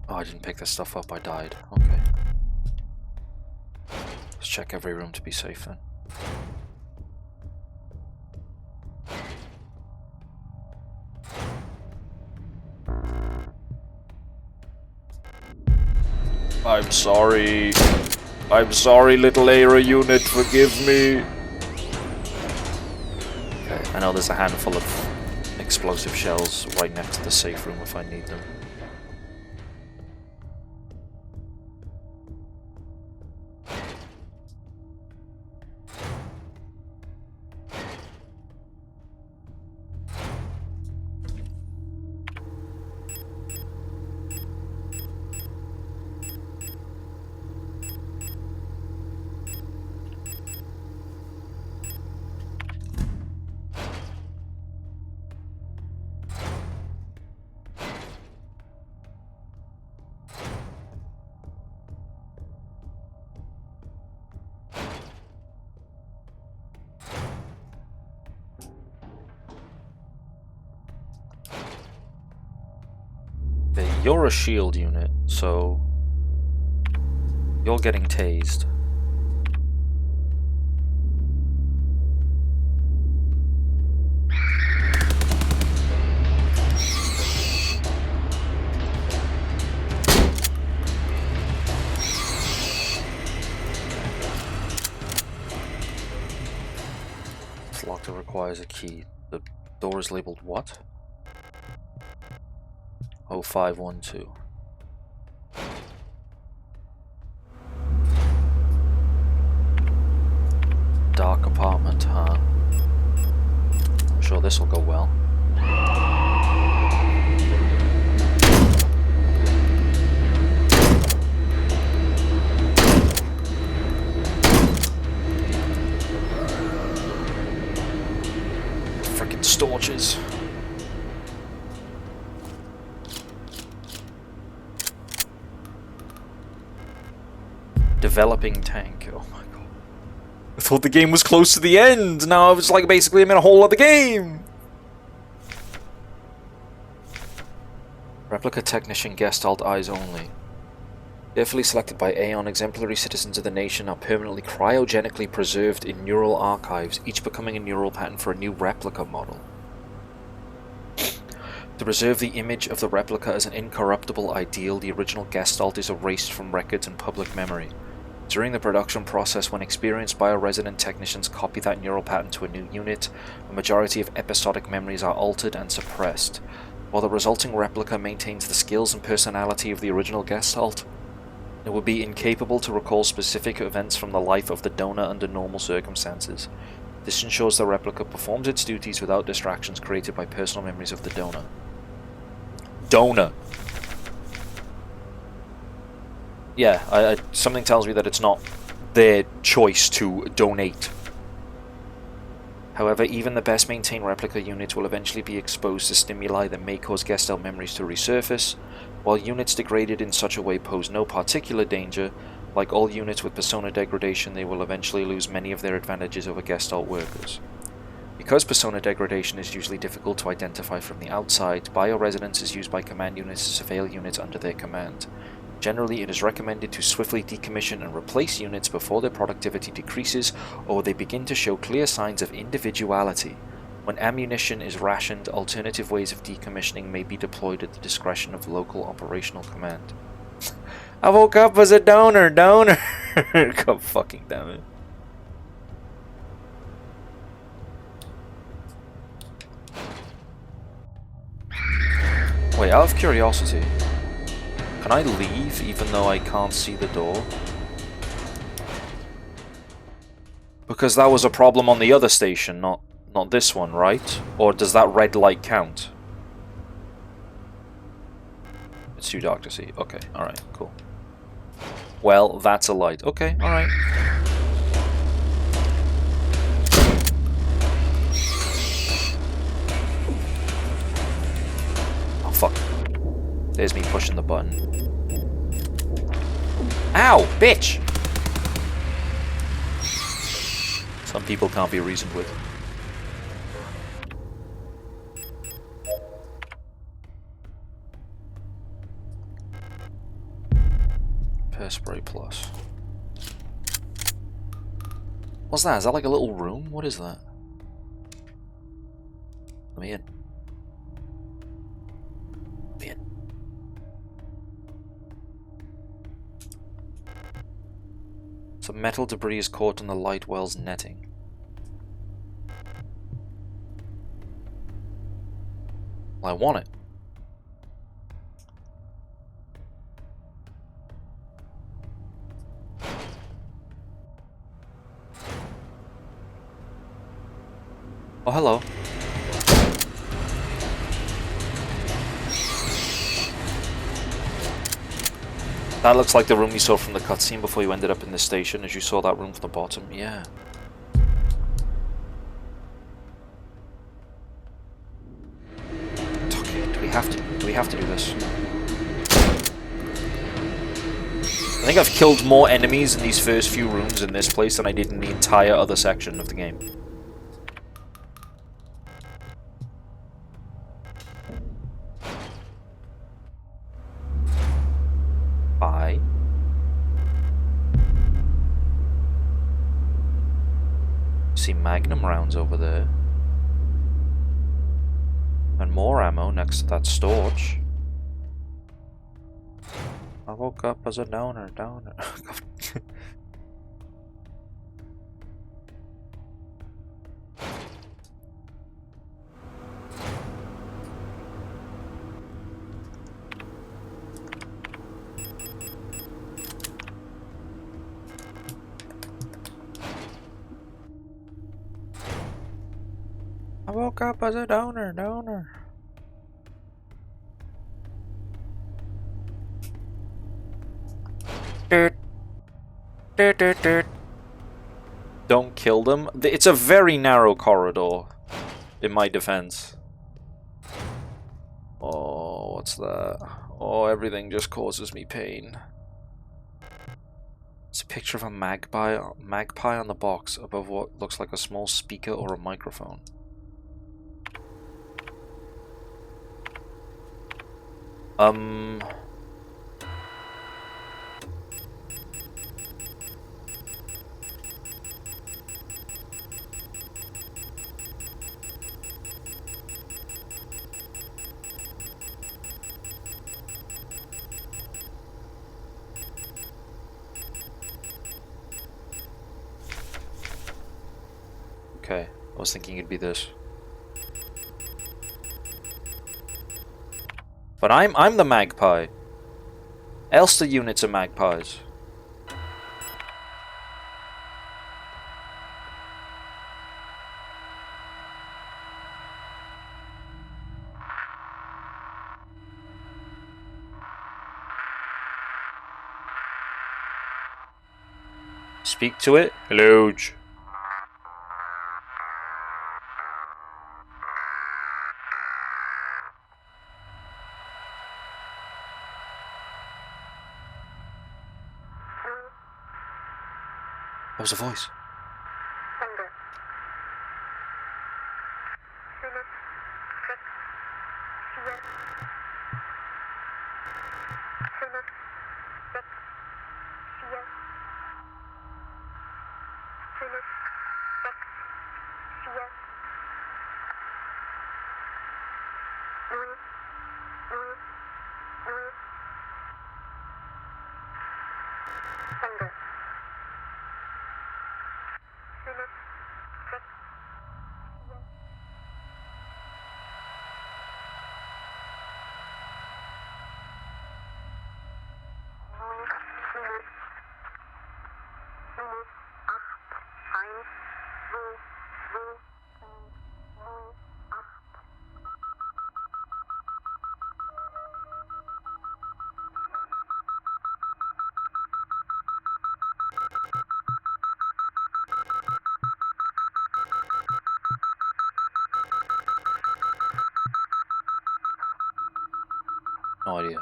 Speaker 2: Oh, I didn't pick this stuff up, I died. Okay. Let's check every room to be safe then. I'm sorry. I'm sorry, little Aera unit, forgive me. Okay, I know there's a handful of explosive shells right next to the safe room if I need them. You're a shield unit, so you're getting tased. It's locked. It requires a key. The door is labeled what? 0512. Dark apartment, huh? I'm sure this will go well. Frickin' storches. Developing tank. Oh my god. I thought the game was close to the end. Now it's like basically I'm in a whole other game. Replica technician Gestalt eyes only. Carefully selected by Aeon, exemplary citizens of the nation are permanently cryogenically preserved in neural archives, each becoming a neural pattern for a new replica model. To preserve the image of the replica as an incorruptible ideal, the original Gestalt is erased from records and public memory. During the production process, when experienced bioresident technicians copy that neural pattern to a new unit, a majority of episodic memories are altered and suppressed. While the resulting replica maintains the skills and personality of the original Gestalt, it would be incapable to recall specific events from the life of the donor under normal circumstances. This ensures the replica performs its duties without distractions created by personal memories of the donor. Donor! Yeah, something tells me that it's not their choice to donate. However, even the best maintained replica units will eventually be exposed to stimuli that may cause Gestalt memories to resurface, while units degraded in such a way pose no particular danger. Like all units with persona degradation, they will eventually lose many of their advantages over Gestalt workers. Because persona degradation is usually difficult to identify from the outside, bioresonance is used by command units to surveil units under their command. Generally, it is recommended to swiftly decommission and replace units before their productivity decreases or they begin to show clear signs of individuality. When ammunition is rationed, alternative ways of decommissioning may be deployed at the discretion of local operational command. I woke up as a donor! God fucking damn it. Wait, out of curiosity, can I leave even though I can't see the door? Because that was a problem on the other station, not this one, right? Or does that red light count? It's too dark to see. Okay, alright, cool. Well, that's a light. Okay, alright. Oh, fuck. There's me pushing the button. Ow, bitch! Some people can't be reasoned with. Perspray plus. What's that? Is that like a little room? What is that? Let me in. Let me in. Some metal debris is caught on the light well's netting. Well, I want it. Oh, hello. That looks like the room you saw from the cutscene before you ended up in the station, as you saw that room from the bottom. Yeah. Okay, do we have to do this? I think I've killed more enemies in these first few rooms in this place than I did in the entire other section of the game. Bye. See magnum rounds over there. And more ammo next to that storage. I woke up as a downer. I woke up as a downer. Don't kill them. It's a very narrow corridor, in my defense. Oh, what's that? Oh, everything just causes me pain. It's a picture of a magpie on the box above what looks like a small speaker or a microphone. Okay, I was thinking it'd be this. But I'm the magpie. Else the units are magpies. Speak to it. Hello. was the voice. No idea.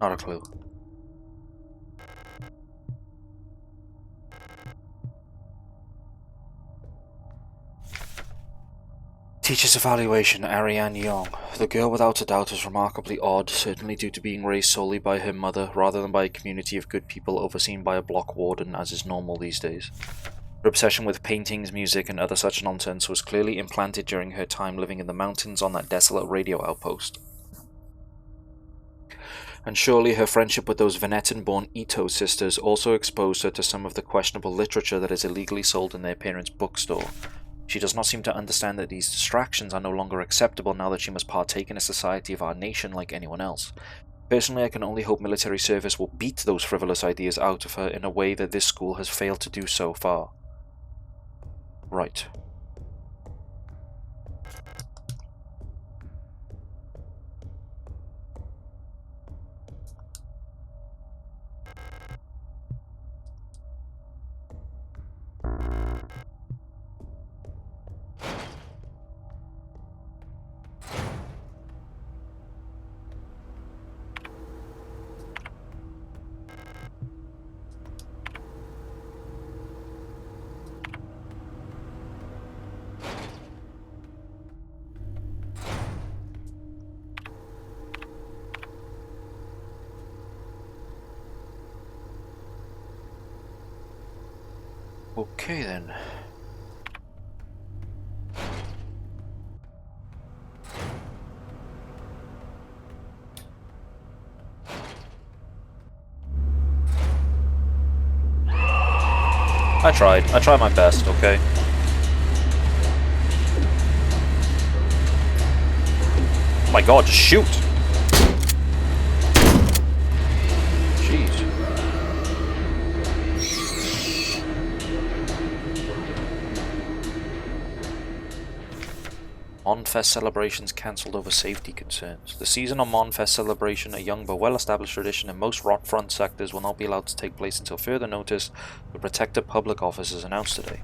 Speaker 2: Not a clue. Teacher's evaluation, Ariane Young. The girl without a doubt is remarkably odd, certainly due to being raised solely by her mother, rather than by a community of good people overseen by a block warden, as is normal these days. Her obsession with paintings, music, and other such nonsense was clearly implanted during her time living in the mountains on that desolate radio outpost. And surely her friendship with those Venetan-born Ito sisters also exposed her to some of the questionable literature that is illegally sold in their parents' bookstore. She does not seem to understand that these distractions are no longer acceptable now that she must partake in a society of our nation like anyone else. Personally, I can only hope military service will beat those frivolous ideas out of her in a way that this school has failed to do so far. Right. Okay then. I tried my best, okay? Oh my god, just shoot! Jeez. Monfest celebrations cancelled over safety concerns. The season on Monfest celebration, a young but well-established tradition in most Rockfront sectors, will not be allowed to take place until further notice. The Protector Public Office is announced today.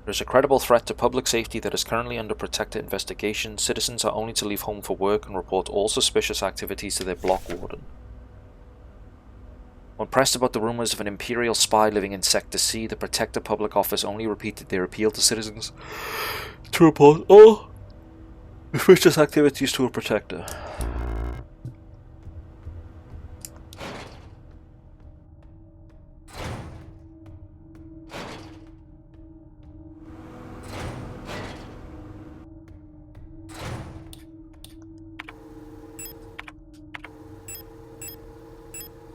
Speaker 2: There is a credible threat to public safety that is currently under Protector investigation. Citizens are only to leave home for work and report all suspicious activities to their block warden. When pressed about the rumors of an Imperial spy living in Sector C, the Protector Public Office only repeated their appeal to citizens to report all suspicious activities to a Protector.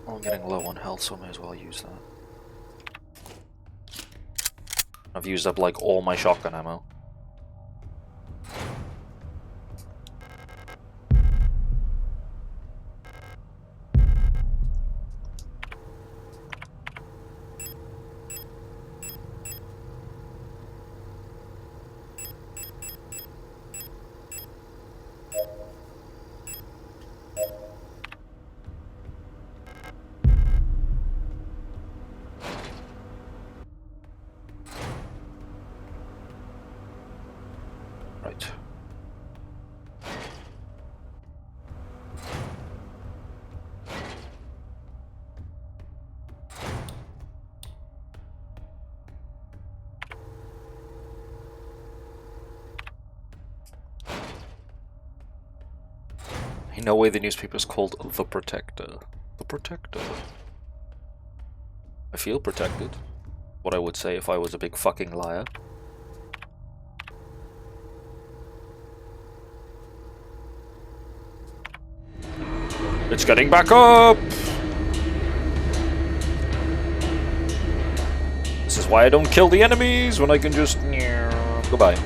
Speaker 2: I'm getting low on health, so I may as well use that. I've used up like all my shotgun ammo. No way the newspaper is called The Protector. The Protector. I feel protected. What I would say if I was a big fucking liar.
Speaker 1: It's getting back up! This is why I don't kill the enemies when I can just... Goodbye.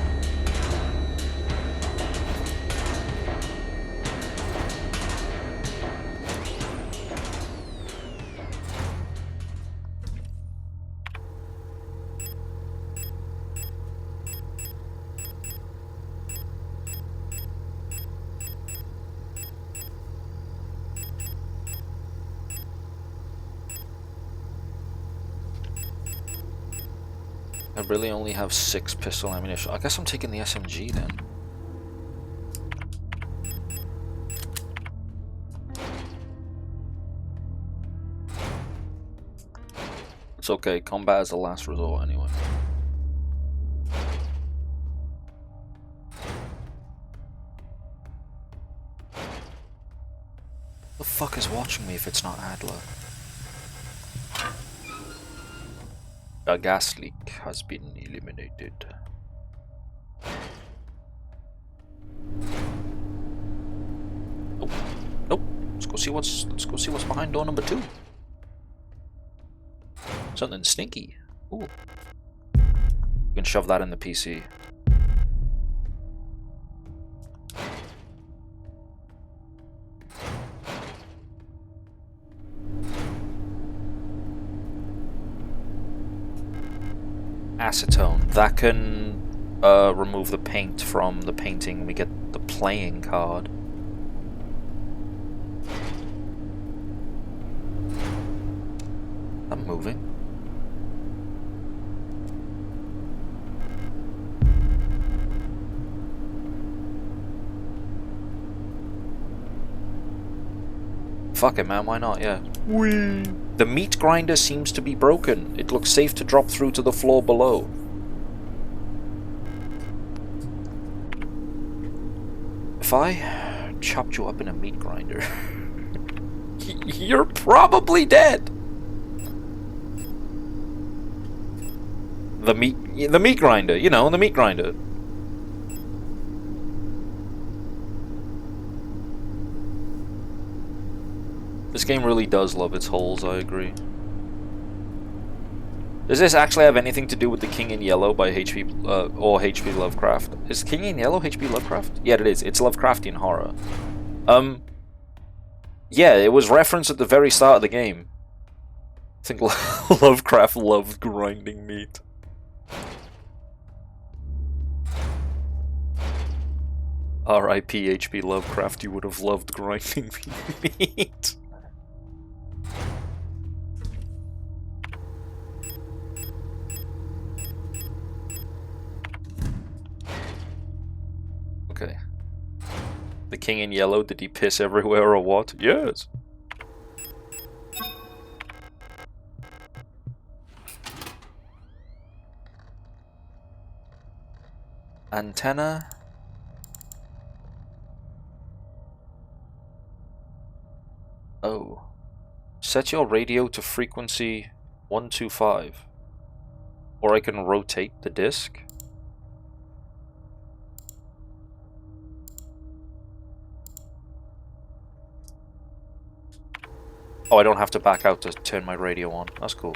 Speaker 2: I really only have 6 pistol ammunition. I guess I'm taking the SMG then. It's okay, combat is the last resort anyway. The fuck is watching me if it's not Adler? A gas leak has been eliminated. Nope. Nope. Let's go see what's behind door number 2. Something stinky. Ooh. You can shove that in the PC. Acetone. That can remove the paint from the painting. We get the playing card. I'm moving. Fuck it, man. Why not? Yeah. Whee! The meat grinder seems to be broken. It looks safe to drop through to the floor below. If I chopped you up in a meat grinder, you're probably dead. The meat grinder, you know, the meat grinder. This game really does love its holes, I agree. Does this actually have anything to do with The King in Yellow by H.P. Lovecraft? Is King in Yellow H.P. Lovecraft? Yeah, it is. It's Lovecraftian horror. Yeah, it was referenced at the very start of the game. I think Lovecraft loved grinding meat. R.I.P. H.P. Lovecraft, you would have loved grinding meat. Okay. The King in Yellow, did he piss everywhere or what? Yes. Antenna. Oh. Set your radio to frequency 125. Or I can rotate the disc. Oh, I don't have to back out to turn my radio on. That's cool.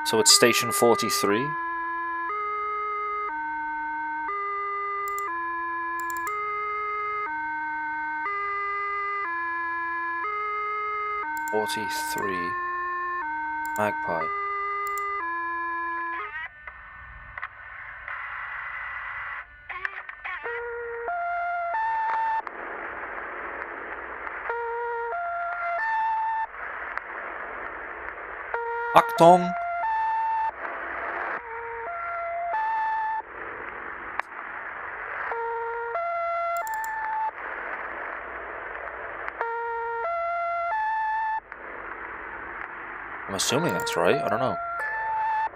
Speaker 2: So it's station 43. Magpie. Achtung! I'm assuming that's right, I don't know.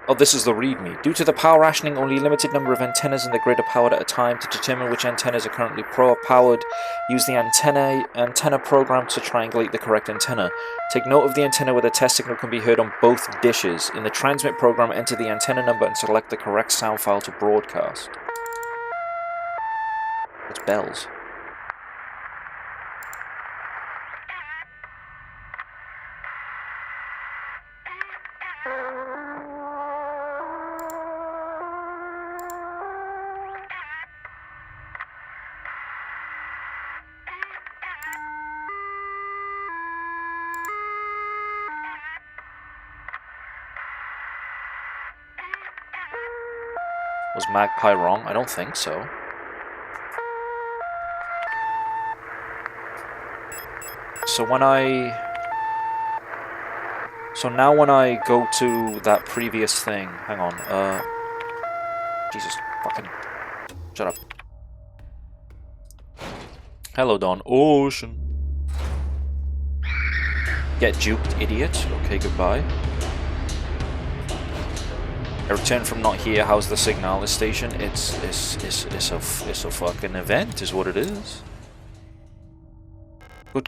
Speaker 2: Oh, this is the readme. Due to the power rationing, only a limited number of antennas in the grid are powered at a time. To determine which antennas are currently powered, use the antenna program to triangulate the correct antenna. Take note of the antenna where the test signal can be heard on both dishes. In the transmit program, enter the antenna number and select the correct sound file to broadcast. It's bells. Was Magpie wrong? I don't think so. So now when I go to that previous thing, hang on, Jesus, fucking, shut up. Hello, Don Ocean. Get juked, idiot. Okay, goodbye. I returned from not here. How's the Signalis station? It's a fucking event, is what it is.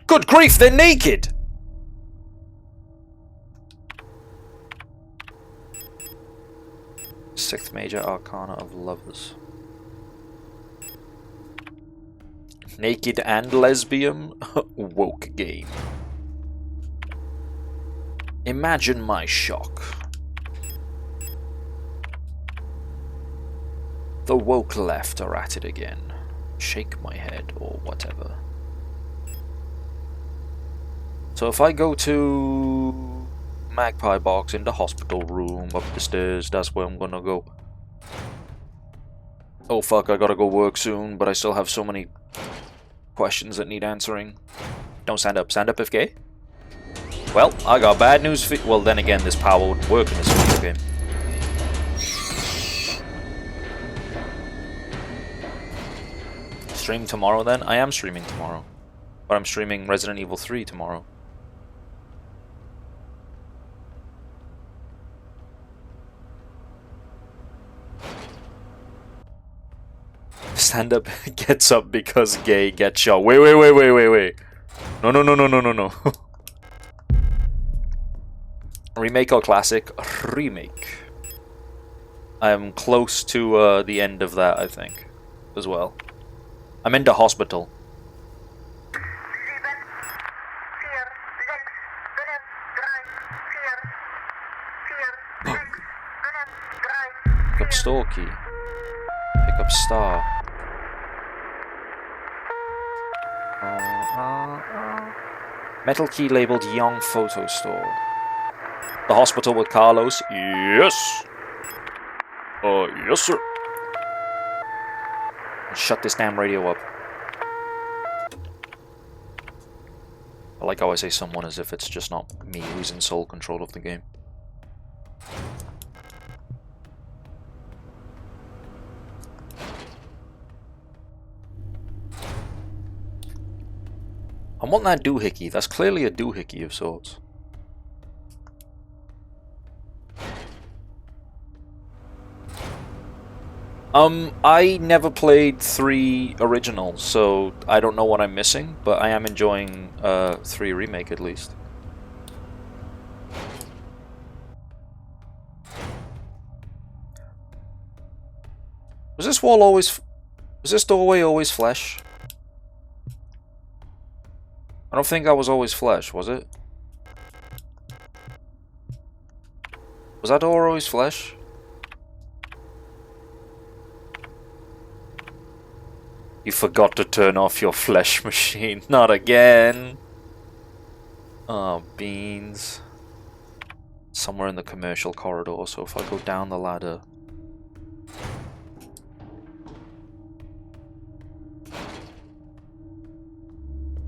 Speaker 2: Good grief, they're naked! Sixth major arcana of lovers. Naked and lesbian? Woke game. Imagine my shock. The woke left are at it again. Shake my head or whatever. So if I go to Magpie box in the hospital room up the stairs, that's where I'm gonna go. Oh fuck, I gotta go work soon, but I still have so many questions that need answering. Don't stand up if gay. Well, I got bad news for you. Well, then again, this power wouldn't work in this video game. Stream tomorrow then? I am streaming tomorrow. But I'm streaming Resident Evil 3 tomorrow. Stand up gets up because gay gets shot. Wait. No. Remake or classic? Remake. I'm close to the end of that, I think, as well. I'm in the hospital. Pick up store key. Pick up star. Metal key labeled Young Photo Store. The hospital with Carlos. Yes. Yes, sir. Shut this damn radio up. I like how I say someone as if it's just not me who's in sole control of the game. I want that doohickey. That's clearly a doohickey of sorts. I never played 3 originals, so I don't know what I'm missing, but I am enjoying 3 Remake at least. Was this wall always... Was this doorway always flesh? I don't think that was always flesh, was it? Was that door always flesh? You forgot to turn off your flesh machine. Not again. Oh, beans. Somewhere in the commercial corridor, so if I go down the ladder...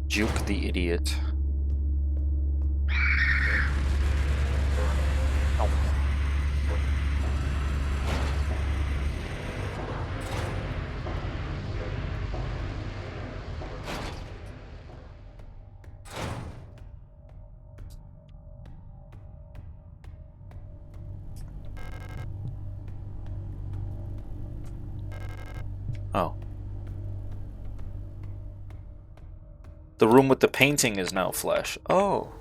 Speaker 2: Juke the idiot. Oh. Oh. The room with the painting is now flesh. Oh.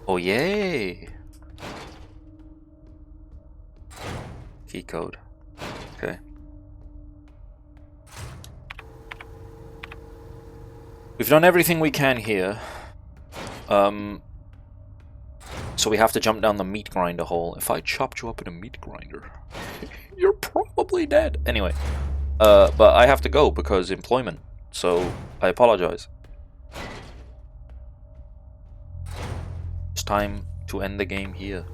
Speaker 2: Oh, yay. Key code. Okay. We've done everything we can here. So we have to jump down the meat grinder hole. If I chopped you up in a meat grinder, you're probably dead. Anyway. But I have to go because employment. So I apologize. It's time to end the game here.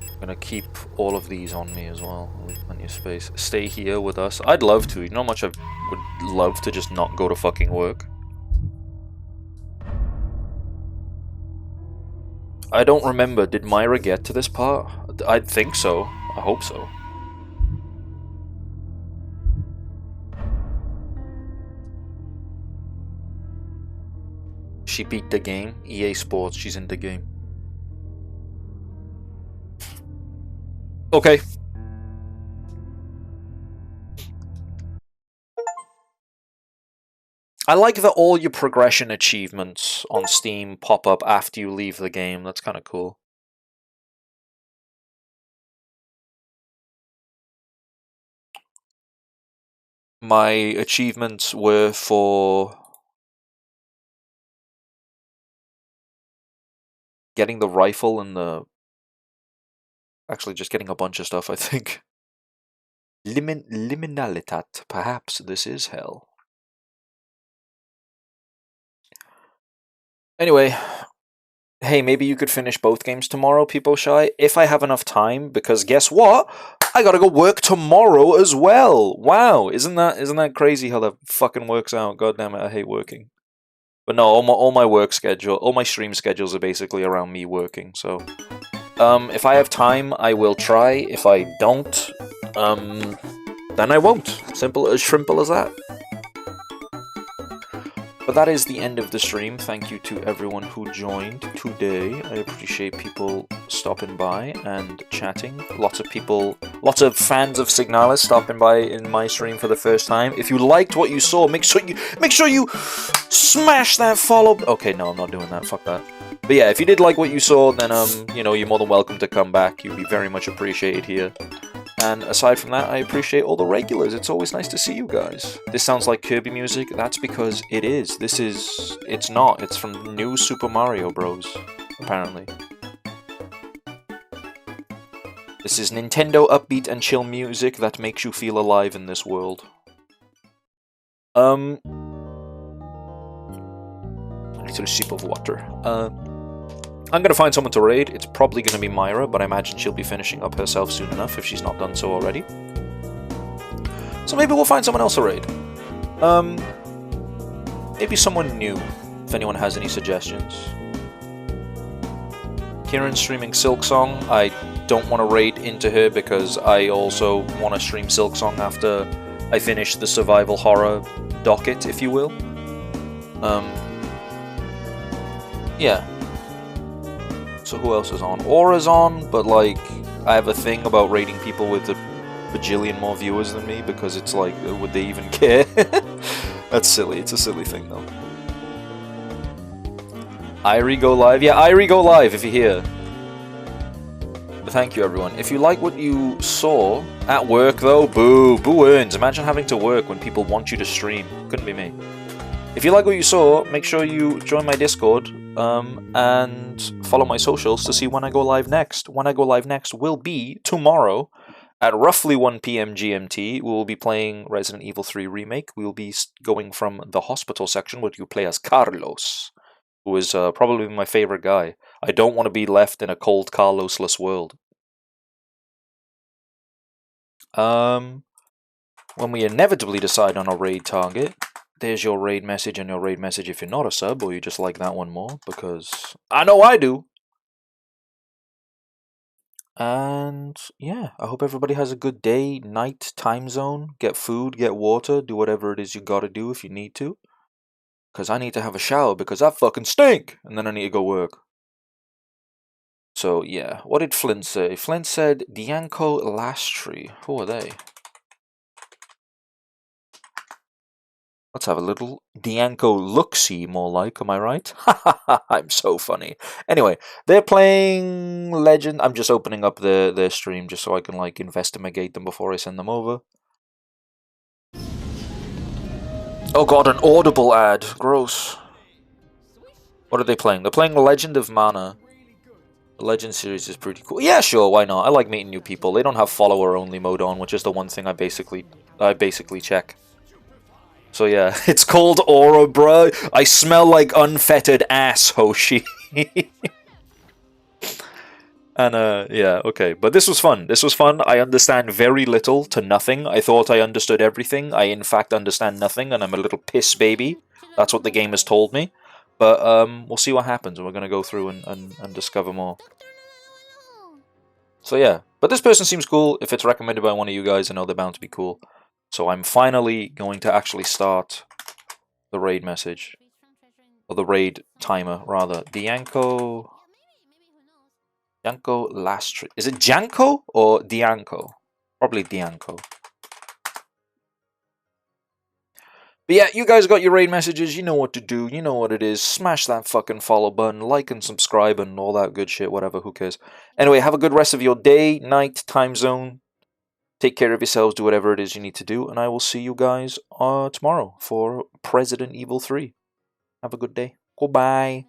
Speaker 2: I'm gonna keep all of these on me as well. I'll leave plenty of space. Stay here with us. I'd love to. You know how much I would love to just not go to fucking work. I don't remember. Did Myra get to this part? I think so. I hope so. She beat the game. EA Sports, she's in the game. Okay. I like that all your progression achievements on Steam pop up after you leave the game. That's kind of cool. My achievements were for getting the rifle and the... Actually, just getting a bunch of stuff, I think. Liminalitat. Perhaps this is hell. Anyway, hey, maybe you could finish both games tomorrow, People Shy, if I have enough time, because guess what? I gotta go work tomorrow as well. Wow, isn't that crazy how that fucking works out? God damn it, I hate working. But no, all my work schedule, all my stream schedules are basically around me working. So, if I have time, I will try. If I don't, then I won't. Simple as that. But that is the end of the stream. Thank you to everyone who joined today. I appreciate people stopping by and chatting. Lots of fans of Signalis stopping by in my stream for the first time. If you liked what you saw, make sure you smash that follow. Okay, no, I'm not doing that. Fuck that. But yeah, if you did like what you saw, then you know, you're more than welcome to come back. You'd be very much appreciated here. And aside from that, I appreciate all the regulars. It's always nice to see you guys. This sounds like Kirby music. That's because it is. It's not. It's from New Super Mario Bros. Apparently. This is Nintendo upbeat and chill music that makes you feel alive in this world. I need a sip of water. I'm gonna find someone to raid. It's probably gonna be Myra, but I imagine she'll be finishing up herself soon enough if she's not done so already. So maybe we'll find someone else to raid. Maybe someone new, if anyone has any suggestions. Kieran's streaming Silksong. I don't want to raid into her because I also want to stream Silksong after I finish the survival horror docket, if you will. Yeah. So who else is on? Aura's on, but like, I have a thing about raiding people with a bajillion more viewers than me because it's like, would they even care? That's silly. It's a silly thing though. Irie go live? Yeah, Irie go live if you're here. But thank you everyone. If you like what you saw at work though, boo. Boo earns. Imagine having to work when people want you to stream. Couldn't be me. If you like what you saw, make sure you join my Discord and follow my socials to see when I go live next. When I go live next will be tomorrow at roughly 1 p.m. GMT. We will be playing Resident Evil 3 Remake. We will be going from the hospital section, where you play as Carlos, who is probably my favorite guy. I don't want to be left in a cold Carlos-less world. When we inevitably decide on a raid target, there's your raid message and your raid message if you're not a sub or you just like that one more, because I know I do. And yeah, I hope everybody has a good day, night, time zone. Get food, get water, do whatever it is you gotta do if you need to. Because I need to have a shower because I fucking stink! And then I need to go work. So yeah, what did Flint say? Flint said Dianco Lastry. Who are they? Let's have a little Dianco look-see, more like, am I right? I'm so funny. Anyway, they're playing Legend. I'm just opening up their stream just so I can, like, investigate them before I send them over. Oh god, an Audible ad. Gross. What are they playing? They're playing Legend of Mana. The Legend series is pretty cool. Yeah, sure, why not? I like meeting new people. They don't have follower-only mode on, which is the one thing I basically check. So yeah, it's called Aura, bro. I smell like unfettered ass, Hoshi. And yeah, okay. But this was fun. This was fun. I understand very little to nothing. I thought I understood everything. I in fact understand nothing, and I'm a little piss baby. That's what the game has told me. But we'll see what happens. We're gonna go through and discover more. So yeah. But this person seems cool. If it's recommended by one of you guys, I know they're bound to be cool. So I'm finally going to actually start the raid message. Or the raid timer, rather. Dianco Lastry. Is it Janko or Dianco? Probably Dianco. But yeah, you guys got your raid messages. You know what to do. You know what it is. Smash that fucking follow button. Like and subscribe and all that good shit. Whatever, who cares. Anyway, have a good rest of your day, night, time zone. Take care of yourselves, do whatever it is you need to do, and I will see you guys tomorrow for Resident Evil 3. Have a good day. Goodbye.